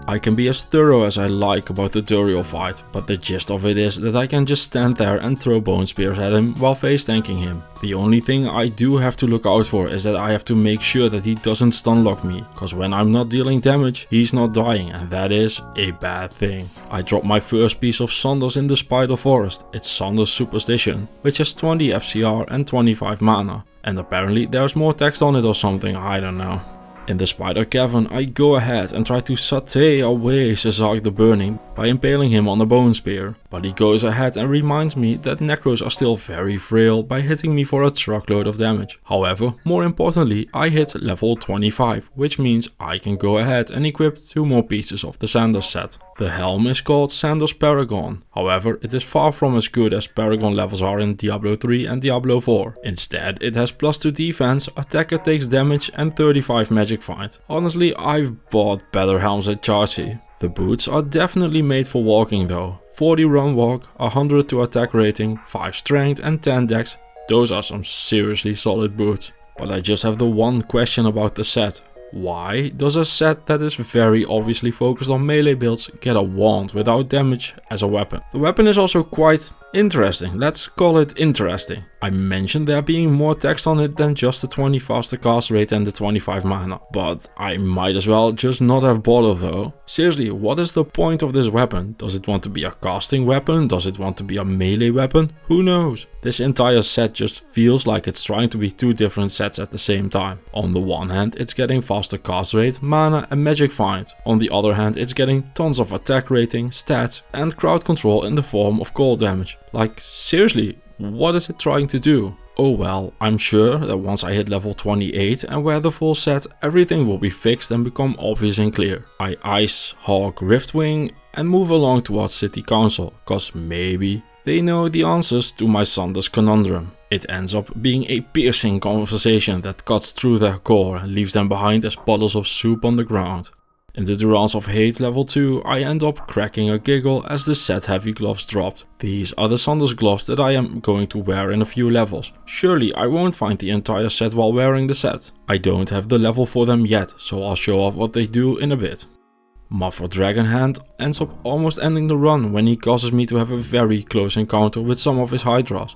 I can be as thorough as I like about the tutorial fight, but the gist of it is that I can just stand there and throw bone spears at him while face tanking him. The only thing I do have to look out for is that I have to make sure that he doesn't stun lock me, cause when I'm not dealing damage, he's not dying, and that is a bad thing. I dropped my first piece of Sanders in the Spider Forest. It's Sanders Superstition, which has 20 FCR and 25 mana. And apparently there's more text on it or something, I don't know. In the Spider Cavern, I go ahead and try to saute away Cesark the Burning by impaling him on a bone spear, but he goes ahead and reminds me that Necros are still very frail by hitting me for a truckload of damage. However, more importantly, I hit level 25, which means I can go ahead and equip 2 more pieces of the Sanders set. The helm is called Sanders Paragon, however it is far from as good as Paragon levels are in Diablo 3 and Diablo 4. Instead, it has +2 defense, attacker takes damage and 35 magic fight. Honestly, I've bought better helms at Chargy. The boots are definitely made for walking though. 40 run walk, 100 to attack rating, 5 strength and 10 dex. Those are some seriously solid boots. But I just have the one question about the set. Why does a set that is very obviously focused on melee builds get a wand without damage as a weapon? The weapon is also quite interesting, let's call it interesting. I mentioned there being more text on it than just the 20 faster cast rate and the 25 mana, but I might as well just not have bothered though. Seriously, what is the point of this weapon? Does it want to be a casting weapon? Does it want to be a melee weapon? Who knows? This entire set just feels like it's trying to be 2 different sets at the same time. On the one hand, it's getting faster cast rate, mana and magic find. On the other hand, it's getting tons of attack rating, stats and crowd control in the form of cold damage. Like, seriously, what is it trying to do? Oh well, I'm sure that once I hit level 28 and wear the full set, everything will be fixed and become obvious and clear. I ice, hawk, riftwing and move along towards City Council, cause maybe they know the answers to my Sanders conundrum. It ends up being a piercing conversation that cuts through their core and leaves them behind as puddles of soup on the ground. In the Durance of Hate level 2, I end up cracking a giggle as the set heavy gloves dropped. These are the Sanders gloves that I am going to wear in a few levels. Surely I won't find the entire set while wearing the set. I don't have the level for them yet, so I'll show off what they do in a bit. Muffer Dragonhand ends up almost ending the run when he causes me to have a very close encounter with some of his Hydras.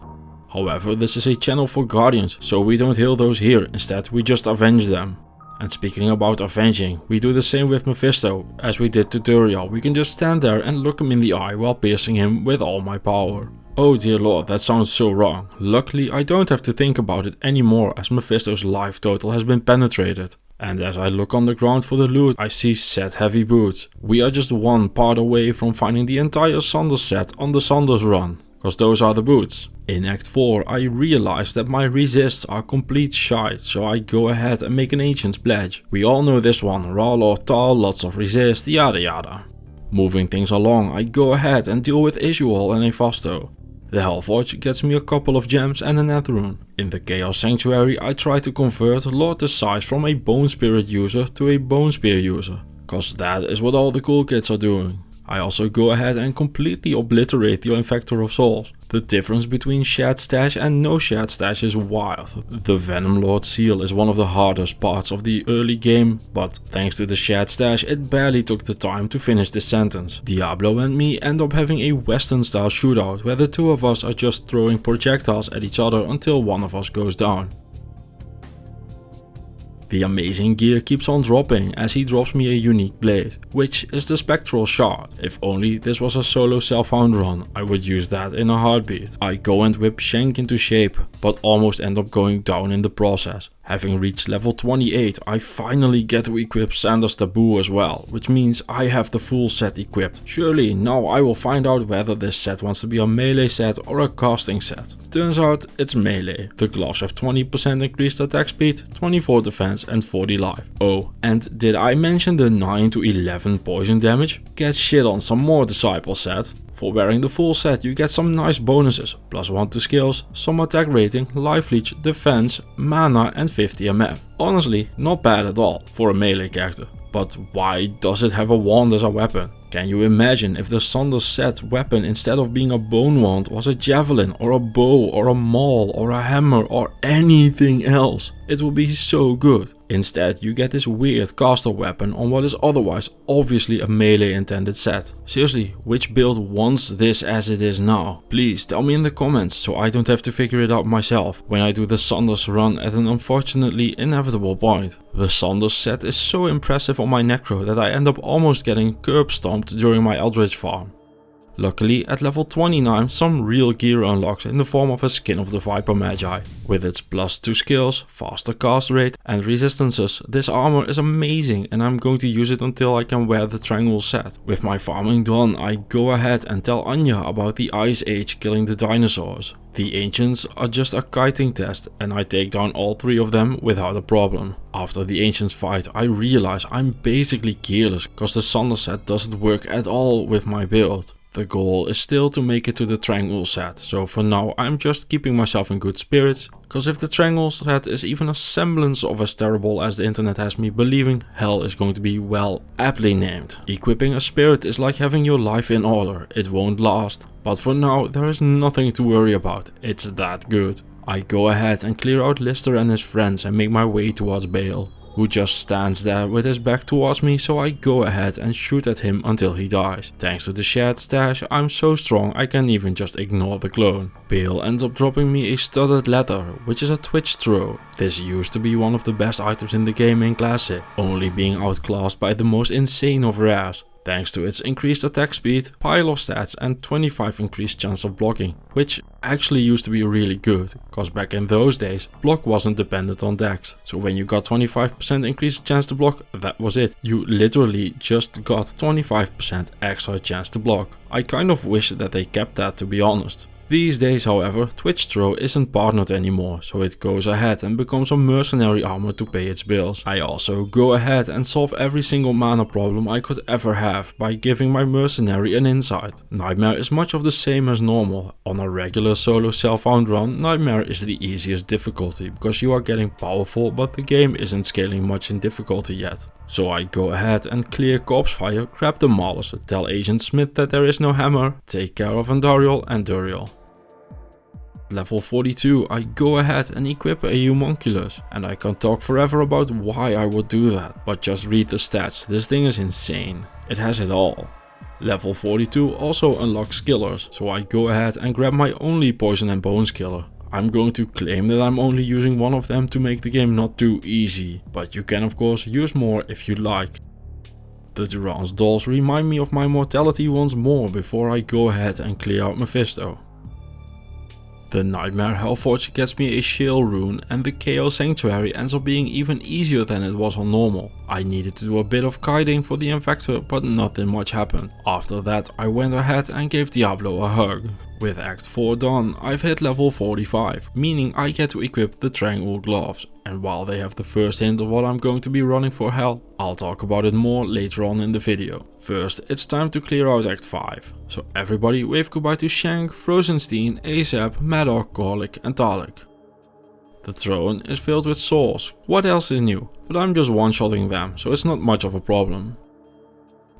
However, this is a channel for Guardians, so we don't heal those here, instead we just avenge them. And speaking about avenging, we do the same with Mephisto, as we did tutorial. We can just stand there and look him in the eye while piercing him with all my power. Oh dear lord, that sounds so wrong. Luckily I don't have to think about it anymore as Mephisto's life total has been penetrated. And as I look on the ground for the loot, I see set heavy boots. We are just one part away from finding the entire Sanders set on the Sanders run, cause those are the boots. In Act 4 I realize that my resists are complete shite, so I go ahead and make an Ancient's Pledge. We all know this one, raw Lord Tal, lots of resist, yada yada. Moving things along, I go ahead and deal with Isual and a Fasto. The Hellforge gets me a couple of gems and a Netherune. In the Chaos Sanctuary I try to convert Lord Decise from a Bone Spirit user to a Bone Spear user, cause that is what all the cool kids are doing. I also go ahead and completely obliterate the Infector of Souls. The difference between shared stash and no shared stash is wild. The Venom Lord seal is one of the hardest parts of the early game, but thanks to the shared stash it barely took the time to finish this sentence. Diablo and me end up having a western style shootout where the 2 of us are just throwing projectiles at each other until one of us goes down. The amazing gear keeps on dropping as he drops me a unique blade, which is the Spectral Shard. If only this was a solo self-found run, I would use that in a heartbeat. I go and whip Shank into shape, but almost end up going down in the process. Having reached level 28, I finally get to equip Sanders Taboo as well, which means I have the full set equipped. Surely now I will find out whether this set wants to be a melee set or a casting set. Turns out it's melee. The gloves have 20% increased attack speed, 24 defense and 40 life. Oh, and did I mention the 9 to 11 poison damage? Get shit on some more Disciple set. For wearing the full set you get some nice bonuses, +1 to skills, some attack rating, life leech, defense, mana and 50 MF. Honestly, not bad at all for a melee character. But why does it have a wand as a weapon? Can you imagine if the Thunder set weapon, instead of being a bone wand, was a javelin or a bow or a maul or a hammer or anything else? It would be so good. Instead, you get this weird caster weapon on what is otherwise obviously a melee intended set. Seriously, which build wants this as it is now? Please tell me in the comments so I don't have to figure it out myself when I do the Thunder's run at an unfortunately inevitable point. The Thunder set is so impressive on my Necro that I end up almost getting curb stomped during my Eldritch farm. Luckily, at level 29 some real gear unlocks in the form of a skin of the Viper Magi. With its +2 skills, faster cast rate and resistances, this armor is amazing and I'm going to use it until I can wear the Triangle set. With my farming done, I go ahead and tell Anya about the Ice Age killing the dinosaurs. The Ancients are just a kiting test and I take down all 3 of them without a problem. After the Ancients fight, I realize I'm basically gearless cause the Thunder set doesn't work at all with my build. The goal is still to make it to the Triangle set, so for now I'm just keeping myself in good spirits, cause if the Triangle set is even a semblance of as terrible as the internet has me believing, hell is going to be, well, aptly named. Equipping a spirit is like having your life in order, it won't last. But for now there is nothing to worry about, it's that good. I go ahead and clear out Lister and his friends and make my way towards Bale, who just stands there with his back towards me, so I go ahead and shoot at him until he dies. Thanks to the shared stash, I'm so strong I can even just ignore the clone. Bale ends up dropping me a studded leather, which is a twitch throw. This used to be one of the best items in the game in Classic, only being outclassed by the most insane of rares. Thanks to its increased attack speed, pile of stats and 25 increased chance of blocking, which actually used to be really good, cause back in those days block wasn't dependent on dex. So when you got 25% increased chance to block, that was it. You literally just got 25% extra chance to block. I kind of wish that they kept that, to be honest. These days, however, Twitch Throw isn't partnered anymore, so it goes ahead and becomes a mercenary armor to pay its bills. I also go ahead and solve every single mana problem I could ever have by giving my mercenary an insight. Nightmare is much of the same as normal. On a regular solo self-found run, Nightmare is the easiest difficulty because you are getting powerful, but the game isn't scaling much in difficulty yet. So I go ahead and clear corpse fire, grab the Maulers, tell Agent Smith that there is no hammer, take care of Andariel and Duriel. Level 42, I go ahead and equip a Homunculus, and I can talk forever about why I would do that, but just read the stats, this thing is insane, it has it all. Level 42 also unlocks killers, so I go ahead and grab my only poison and bones killer. I'm going to claim that I'm only using one of them to make the game not too easy, but you can of course use more if you like. The Duran's dolls remind me of my mortality once more before I go ahead and clear out Mephisto. The Nightmare Hellforge gets me a Shale rune and the Chaos Sanctuary ends up being even easier than it was on normal. I needed to do a bit of kiting for the Infector, but nothing much happened. After that I went ahead and gave Diablo a hug. With Act 4 done, I've hit level 45, meaning I get to equip the Triangle gloves. And while they have the first hint of what I'm going to be running for hell, I'll talk about it more later on in the video. First, it's time to clear out Act 5. So everybody wave goodbye to Shank, Frozenstein, ASAP, Maddock, Gorlick and Talik. The throne is filled with souls. What else is new? But I'm just one-shotting them, so it's not much of a problem.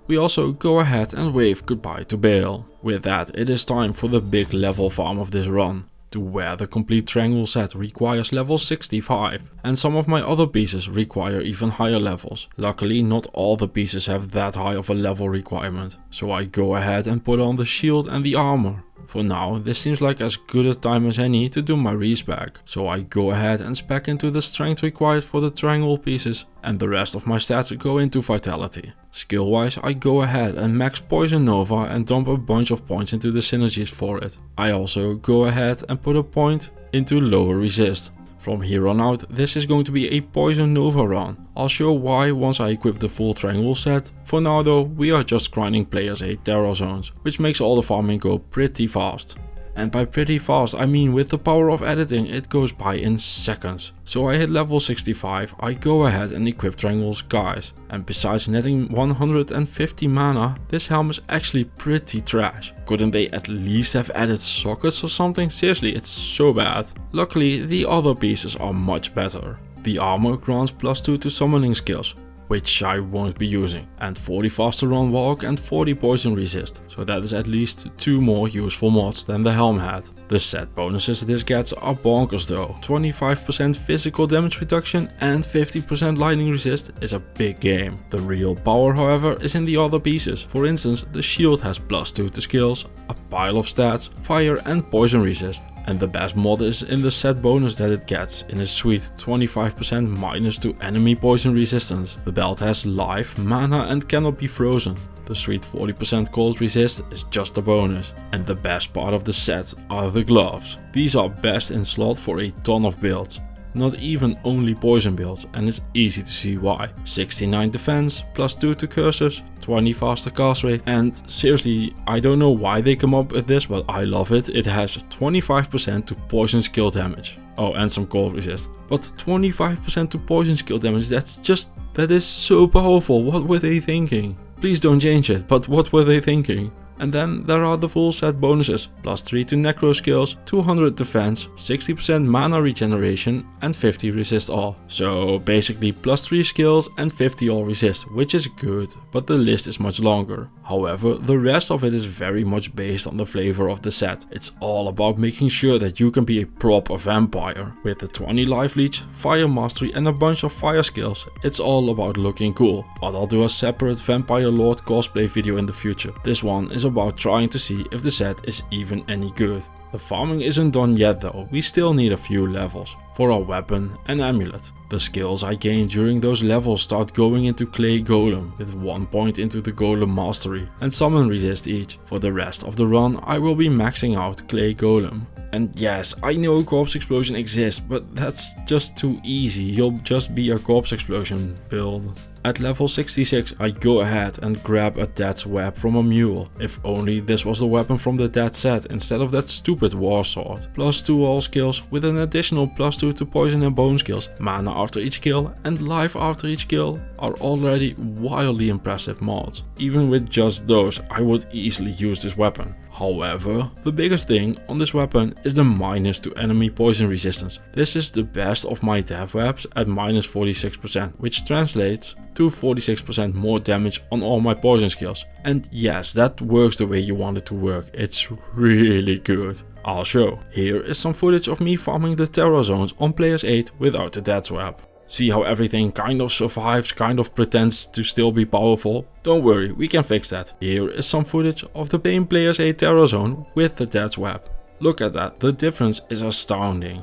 We also go ahead and wave goodbye to Bale. With that, it is time for the big level farm of this run. To wear the complete Triangle set requires level 65, and some of my other pieces require even higher levels. Luckily, not all the pieces have that high of a level requirement, so I go ahead and put on the shield and the armor. For now, this seems like as good a time as any to do my respec, so I go ahead and spec into the strength required for the Triangle pieces, and the rest of my stats go into vitality. Skill wise, I go ahead and max Poison Nova and dump a bunch of points into the synergies for it. I also go ahead and put a point into lower resist. From here on out, this is going to be a Poison Nova run. I'll show why once I equip the full Triangle set. For now though, we are just grinding players 8 Terror Zones, which makes all the farming go pretty fast. And by pretty fast I mean with the power of editing it goes by in seconds. So I hit level 65, I go ahead and equip Triangle's guys. And besides netting 150 mana, this helm is actually pretty trash. Couldn't they at least have added sockets or something? Seriously, it's so bad. Luckily the other pieces are much better. The armor grants +2 to summoning skills, which I won't be using, and 40 faster run walk and 40 poison resist, so that is at least 2 more useful mods than the helm had. The set bonuses this gets are bonkers though. 25% physical damage reduction and 50% lightning resist is a big game. The real power however is in the other pieces. For instance, the shield has +2 to skills, a pile of stats, fire and poison resist. And the best mod is in the set bonus that it gets, in a sweet 25% minus to enemy poison resistance. The belt has life, mana and cannot be frozen. The sweet 40% cold resist is just a bonus. And the best part of the set are the gloves. These are best in slot for a ton of builds. Not even only poison builds, and it's easy to see why. 69 defense, +2 to curses, 20 faster cast rate, and seriously, I don't know why they come up with this, but I love it. It has 25% to poison skill damage. Oh, and some cold resist. But 25% to poison skill damage, that is so powerful. What were they thinking? Please don't change it, but what were they thinking? And then there are the full set bonuses, +3 to necro skills, 200 defense, 60% mana regeneration and 50 resist all. So basically +3 skills and 50 all resist, which is good, but the list is much longer. However, the rest of it is very much based on the flavor of the set. It's all about making sure that you can be a proper vampire. With the 20 life leech, fire mastery and a bunch of fire skills, it's all about looking cool. But I'll do a separate vampire lord cosplay video in the future. This one is about trying to see if the set is even any good. The farming isn't done yet though, we still need a few levels for our weapon and amulet. The skills I gained during those levels start going into clay golem with 1 point into the golem mastery and summon resist each. For the rest of the run I will be maxing out clay golem. And yes, I know corpse explosion exists, but that's just too easy. You'll just be a corpse explosion build. At level 66 I go ahead and grab a death's web from a mule. If only this was the weapon from the death set instead of that stupid war sword. +2 all skills with an additional +2 to poison and bone skills. Mana after each kill and life after each kill are already wildly impressive mods. Even with just those I would easily use this weapon. However, the biggest thing on this weapon is the minus to enemy poison resistance. This is the best of my death webs at -46%, which translates to 46% more damage on all my poison skills. And yes, that works the way you want it to work. It's really good. I'll show. Here is some footage of me farming the terror zones on players 8 without the death's web. See how everything kind of survives, kind of pretends to still be powerful? Don't worry, we can fix that. Here is some footage of the same players 8 terror zone with the death's web. Look at that, the difference is astounding.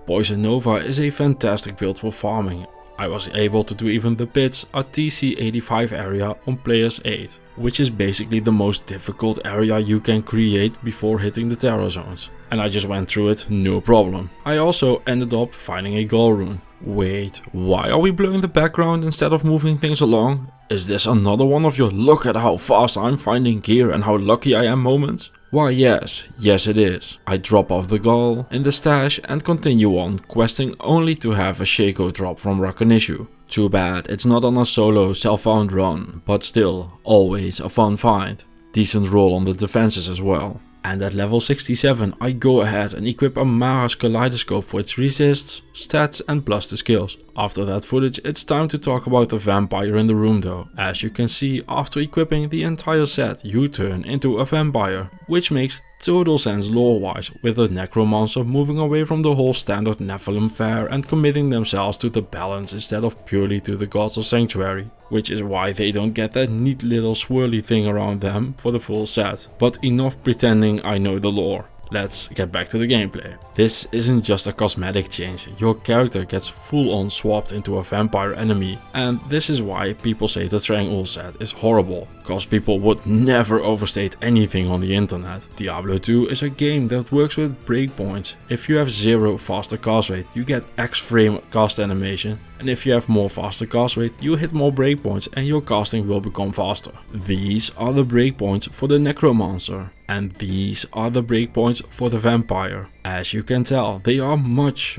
Poison Nova is a fantastic build for farming. I was able to do even the pits, a TC85 area on players 8, which is basically the most difficult area you can create before hitting the terror zones. And I just went through it, no problem. I also ended up finding a goal rune. Wait, why are we blurring the background instead of moving things along? Is this another one of your look at how fast I'm finding gear and how lucky I am moments? Why yes it is. I drop off the goal in the stash and continue on questing only to have a Shaco drop from Rakonishu. Too bad it's not on a solo self-found run, but still, always a fun find. Decent roll on the defenses as well. And at level 67 I go ahead and equip a Mara's Kaleidoscope for its resists, stats and plus the skills. After that footage it's time to talk about the vampire in the room though. As you can see, after equipping the entire set you turn into a vampire, which makes total sense lore wise, with the necromancer moving away from the whole standard Nephilim fare and committing themselves to the balance instead of purely to the gods of sanctuary. Which is why they don't get that neat little swirly thing around them for the full set. But enough pretending I know the lore. Let's get back to the gameplay. This isn't just a cosmetic change, your character gets full on swapped into a vampire enemy, and this is why people say the Triangle set is horrible, cause people would never overstate anything on the internet. Diablo 2 is a game that works with breakpoints. If you have 0 faster cast rate, you get X frame cast animation, and if you have more faster cast rate, you hit more breakpoints and your casting will become faster. These are the breakpoints for the necromancer. And these are the breakpoints for the vampire. As you can tell, they are much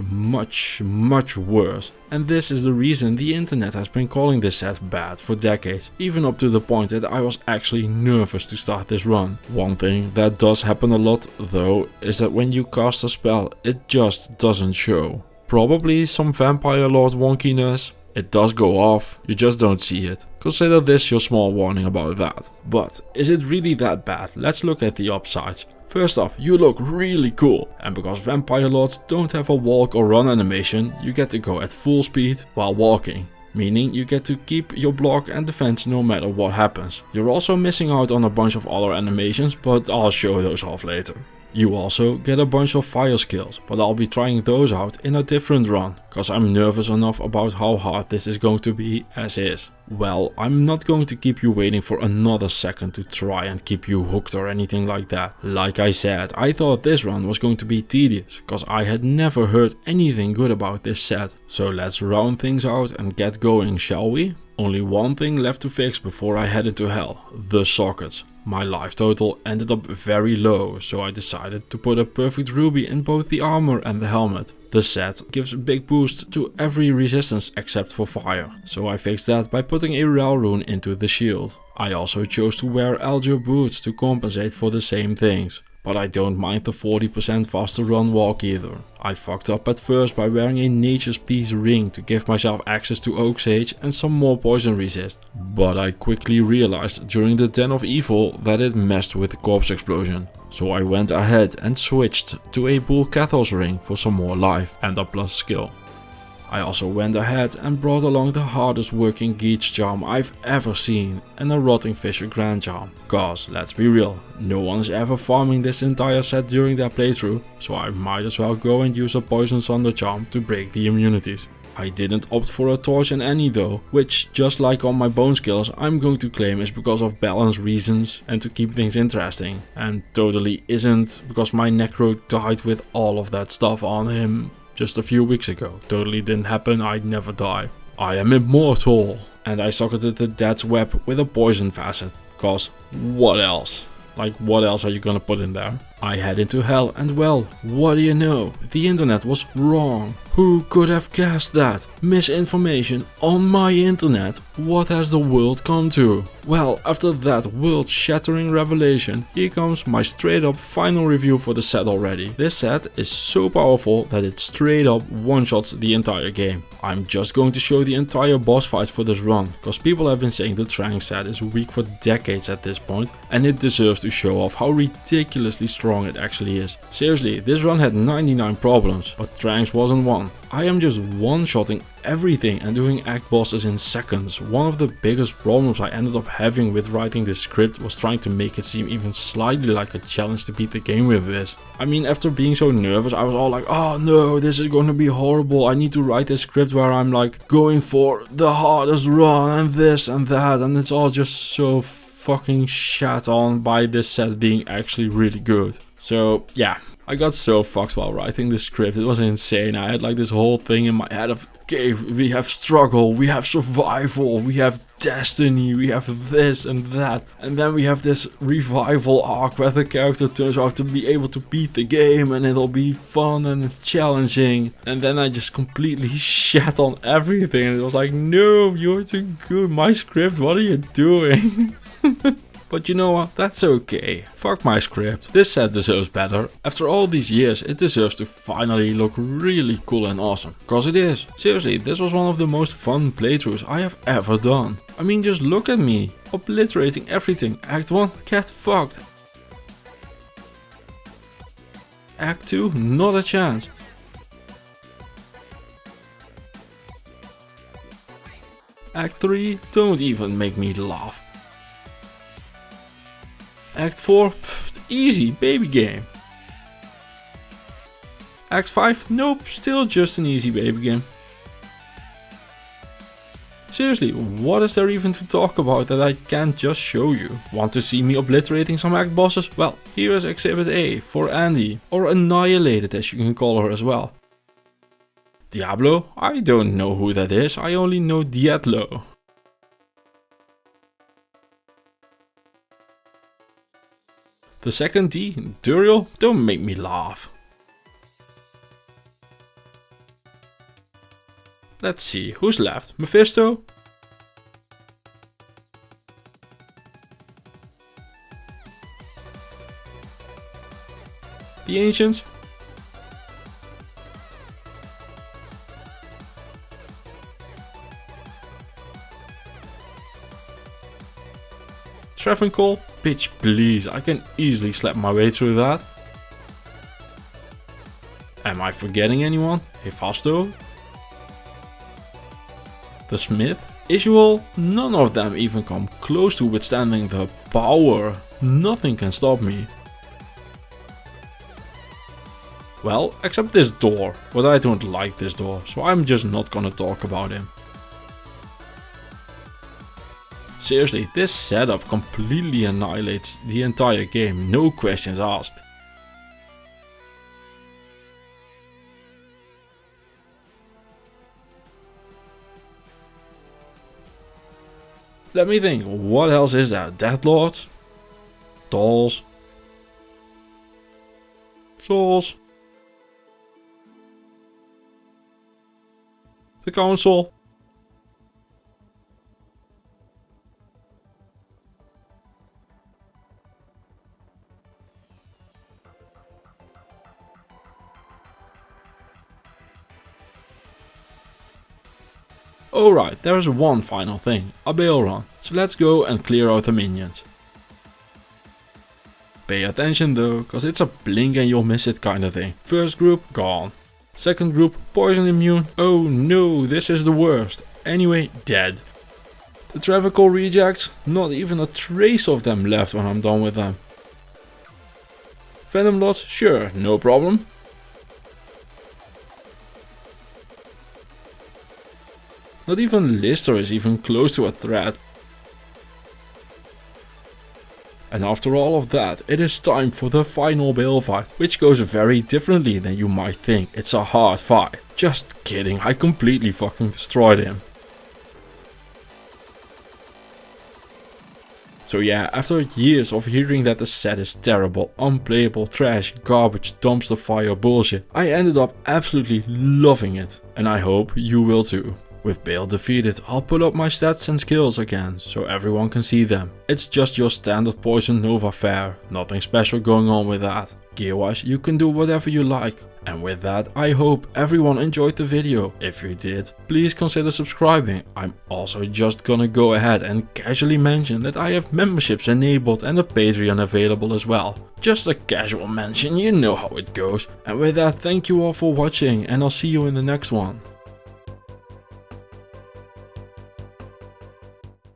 worse. And this is the reason the internet has been calling this set bad for decades. Even up to the point that I was actually nervous to start this run. One thing that does happen a lot though, is that when you cast a spell, it just doesn't show. Probably some vampire lord wonkiness. It does go off, you just don't see it. Consider this your small warning about that. But is it really that bad? Let's look at the upsides. First off, you look really cool, and because vampire lords don't have a walk or run animation, you get to go at full speed while walking. Meaning you get to keep your block and defense no matter what happens. You're also missing out on a bunch of other animations, but I'll show those off later. You also get a bunch of fire skills, but I'll be trying those out in a different run, cause I'm nervous enough about how hard this is going to be as is. Well, I'm not going to keep you waiting for another second to try and keep you hooked or anything like that. Like I said, I thought this run was going to be tedious, cause I had never heard anything good about this set. So let's round things out and get going, shall we? Only one thing left to fix before I head into hell, the sockets. My life total ended up very low, so I decided to put a perfect ruby in both the armor and the helmet. The set gives a big boost to every resistance except for fire, so I fixed that by putting a rel rune into the shield. I also chose to wear Aljo boots to compensate for the same things. But I don't mind the 40% faster run walk either. I fucked up at first by wearing a Nature's Peace ring to give myself access to Oak Sage and some more poison resist. But I quickly realized during the Den of Evil that it messed with the corpse explosion. So I went ahead and switched to a Bull Cathos ring for some more life and a plus skill. I also went ahead and brought along the hardest working Geech charm I've ever seen and a Rotting Fisher Grand charm. Cause let's be real, no one is ever farming this entire set during their playthrough, so I might as well go and use a Poison Thunder charm to break the immunities. I didn't opt for a torch in any though, which just like on my bone skills I'm going to claim is because of balance reasons and to keep things interesting. And totally isn't because my Necro died with all of that stuff on him just a few weeks ago. Totally didn't happen, I'd never die. I am immortal! And I socketed the Dead's Web with a poison facet. Cause what else? Like what else are you gonna put in there? I head into hell and well, what do you know? The internet was wrong. Who could have guessed that? Misinformation on my internet? What has the world come to? Well, after that world-shattering revelation, here comes my straight up final review for the set already. This set is so powerful that it straight up one-shots the entire game. I'm just going to show the entire boss fight for this run, cause people have been saying the Trang set is weak for decades at this point, and it deserves to show off how ridiculously strong it actually is. Seriously, this run had 99 problems, but Trang's wasn't one. I am just one-shotting everything and doing act bosses in seconds. One of the biggest problems I ended up having with writing this script was trying to make it seem even slightly like a challenge to beat the game with this. I mean, after being so nervous, I was all like, oh no, this is going to be horrible. I need to write this script where I'm like going for the hardest run and this and that, and it's all just so fucking shat on by this set being actually really good. So yeah, I got so fucked while writing this script. It was insane. I had like this whole thing in my head of, okay, we have struggle, we have survival, we have destiny, we have this and that. And then we have this revival arc where the character turns out to be able to beat the game and it'll be fun and challenging. And then I just completely shat on everything and it was like, no, you're too good. My script, what are you doing? But you know what, that's okay. Fuck my script. This set deserves better. After all these years, it deserves to finally look really cool and awesome. Cause it is. Seriously, this was one of the most fun playthroughs I have ever done. I mean, just look at me. Obliterating everything. Act 1, get fucked. Act 2, not a chance. Act 3, don't even make me laugh. Act 4, easy, baby game. Act 5, nope, still just an easy baby game. Seriously, what is there even to talk about that I can't just show you? Want to see me obliterating some act bosses? Well, here is Exhibit A for Andy, or Annihilated as you can call her as well. Diablo? I don't know who that is, I only know Diablo. The second D, Duriel, don't make me laugh. Let's see, who's left? Mephisto? The Ancients? Travancore? Bitch please, I can easily slap my way through that. Am I forgetting anyone? Hefasto? The Smith? Isual? None of them even come close to withstanding the power. Nothing can stop me. Well, except this door, but I don't like this door, so I'm just not gonna talk about him. Seriously, this setup completely annihilates the entire game, no questions asked. Let me think, what else is there? Deathlords? Dolls? Souls? The Council? Alright, there is one final thing, a bail run, so let's go and clear out the minions. Pay attention though, cause it's a blink and you'll miss it kind of thing. First group, gone. Second group, poison immune, oh no, this is the worst. Anyway, dead. The Travancore rejects, not even a trace of them left when I'm done with them. Venom Lords, sure, no problem. Not even Lister is even close to a threat. And after all of that, it is time for the final bail fight, which goes very differently than you might think. It's a hard fight. Just kidding, I completely fucking destroyed him. So yeah, after years of hearing that the set is terrible, unplayable, trash, garbage, dumpster fire bullshit, I ended up absolutely loving it. And I hope you will too. With Bale defeated, I'll put up my stats and skills again, so everyone can see them. It's just your standard Poison Nova fare, nothing special going on with that. Gear wise, you can do whatever you like. And with that, I hope everyone enjoyed the video. If you did, please consider subscribing. I'm also just gonna go ahead and casually mention that I have memberships enabled and a Patreon available as well. Just a casual mention, you know how it goes. And with that, thank you all for watching and I'll see you in the next one.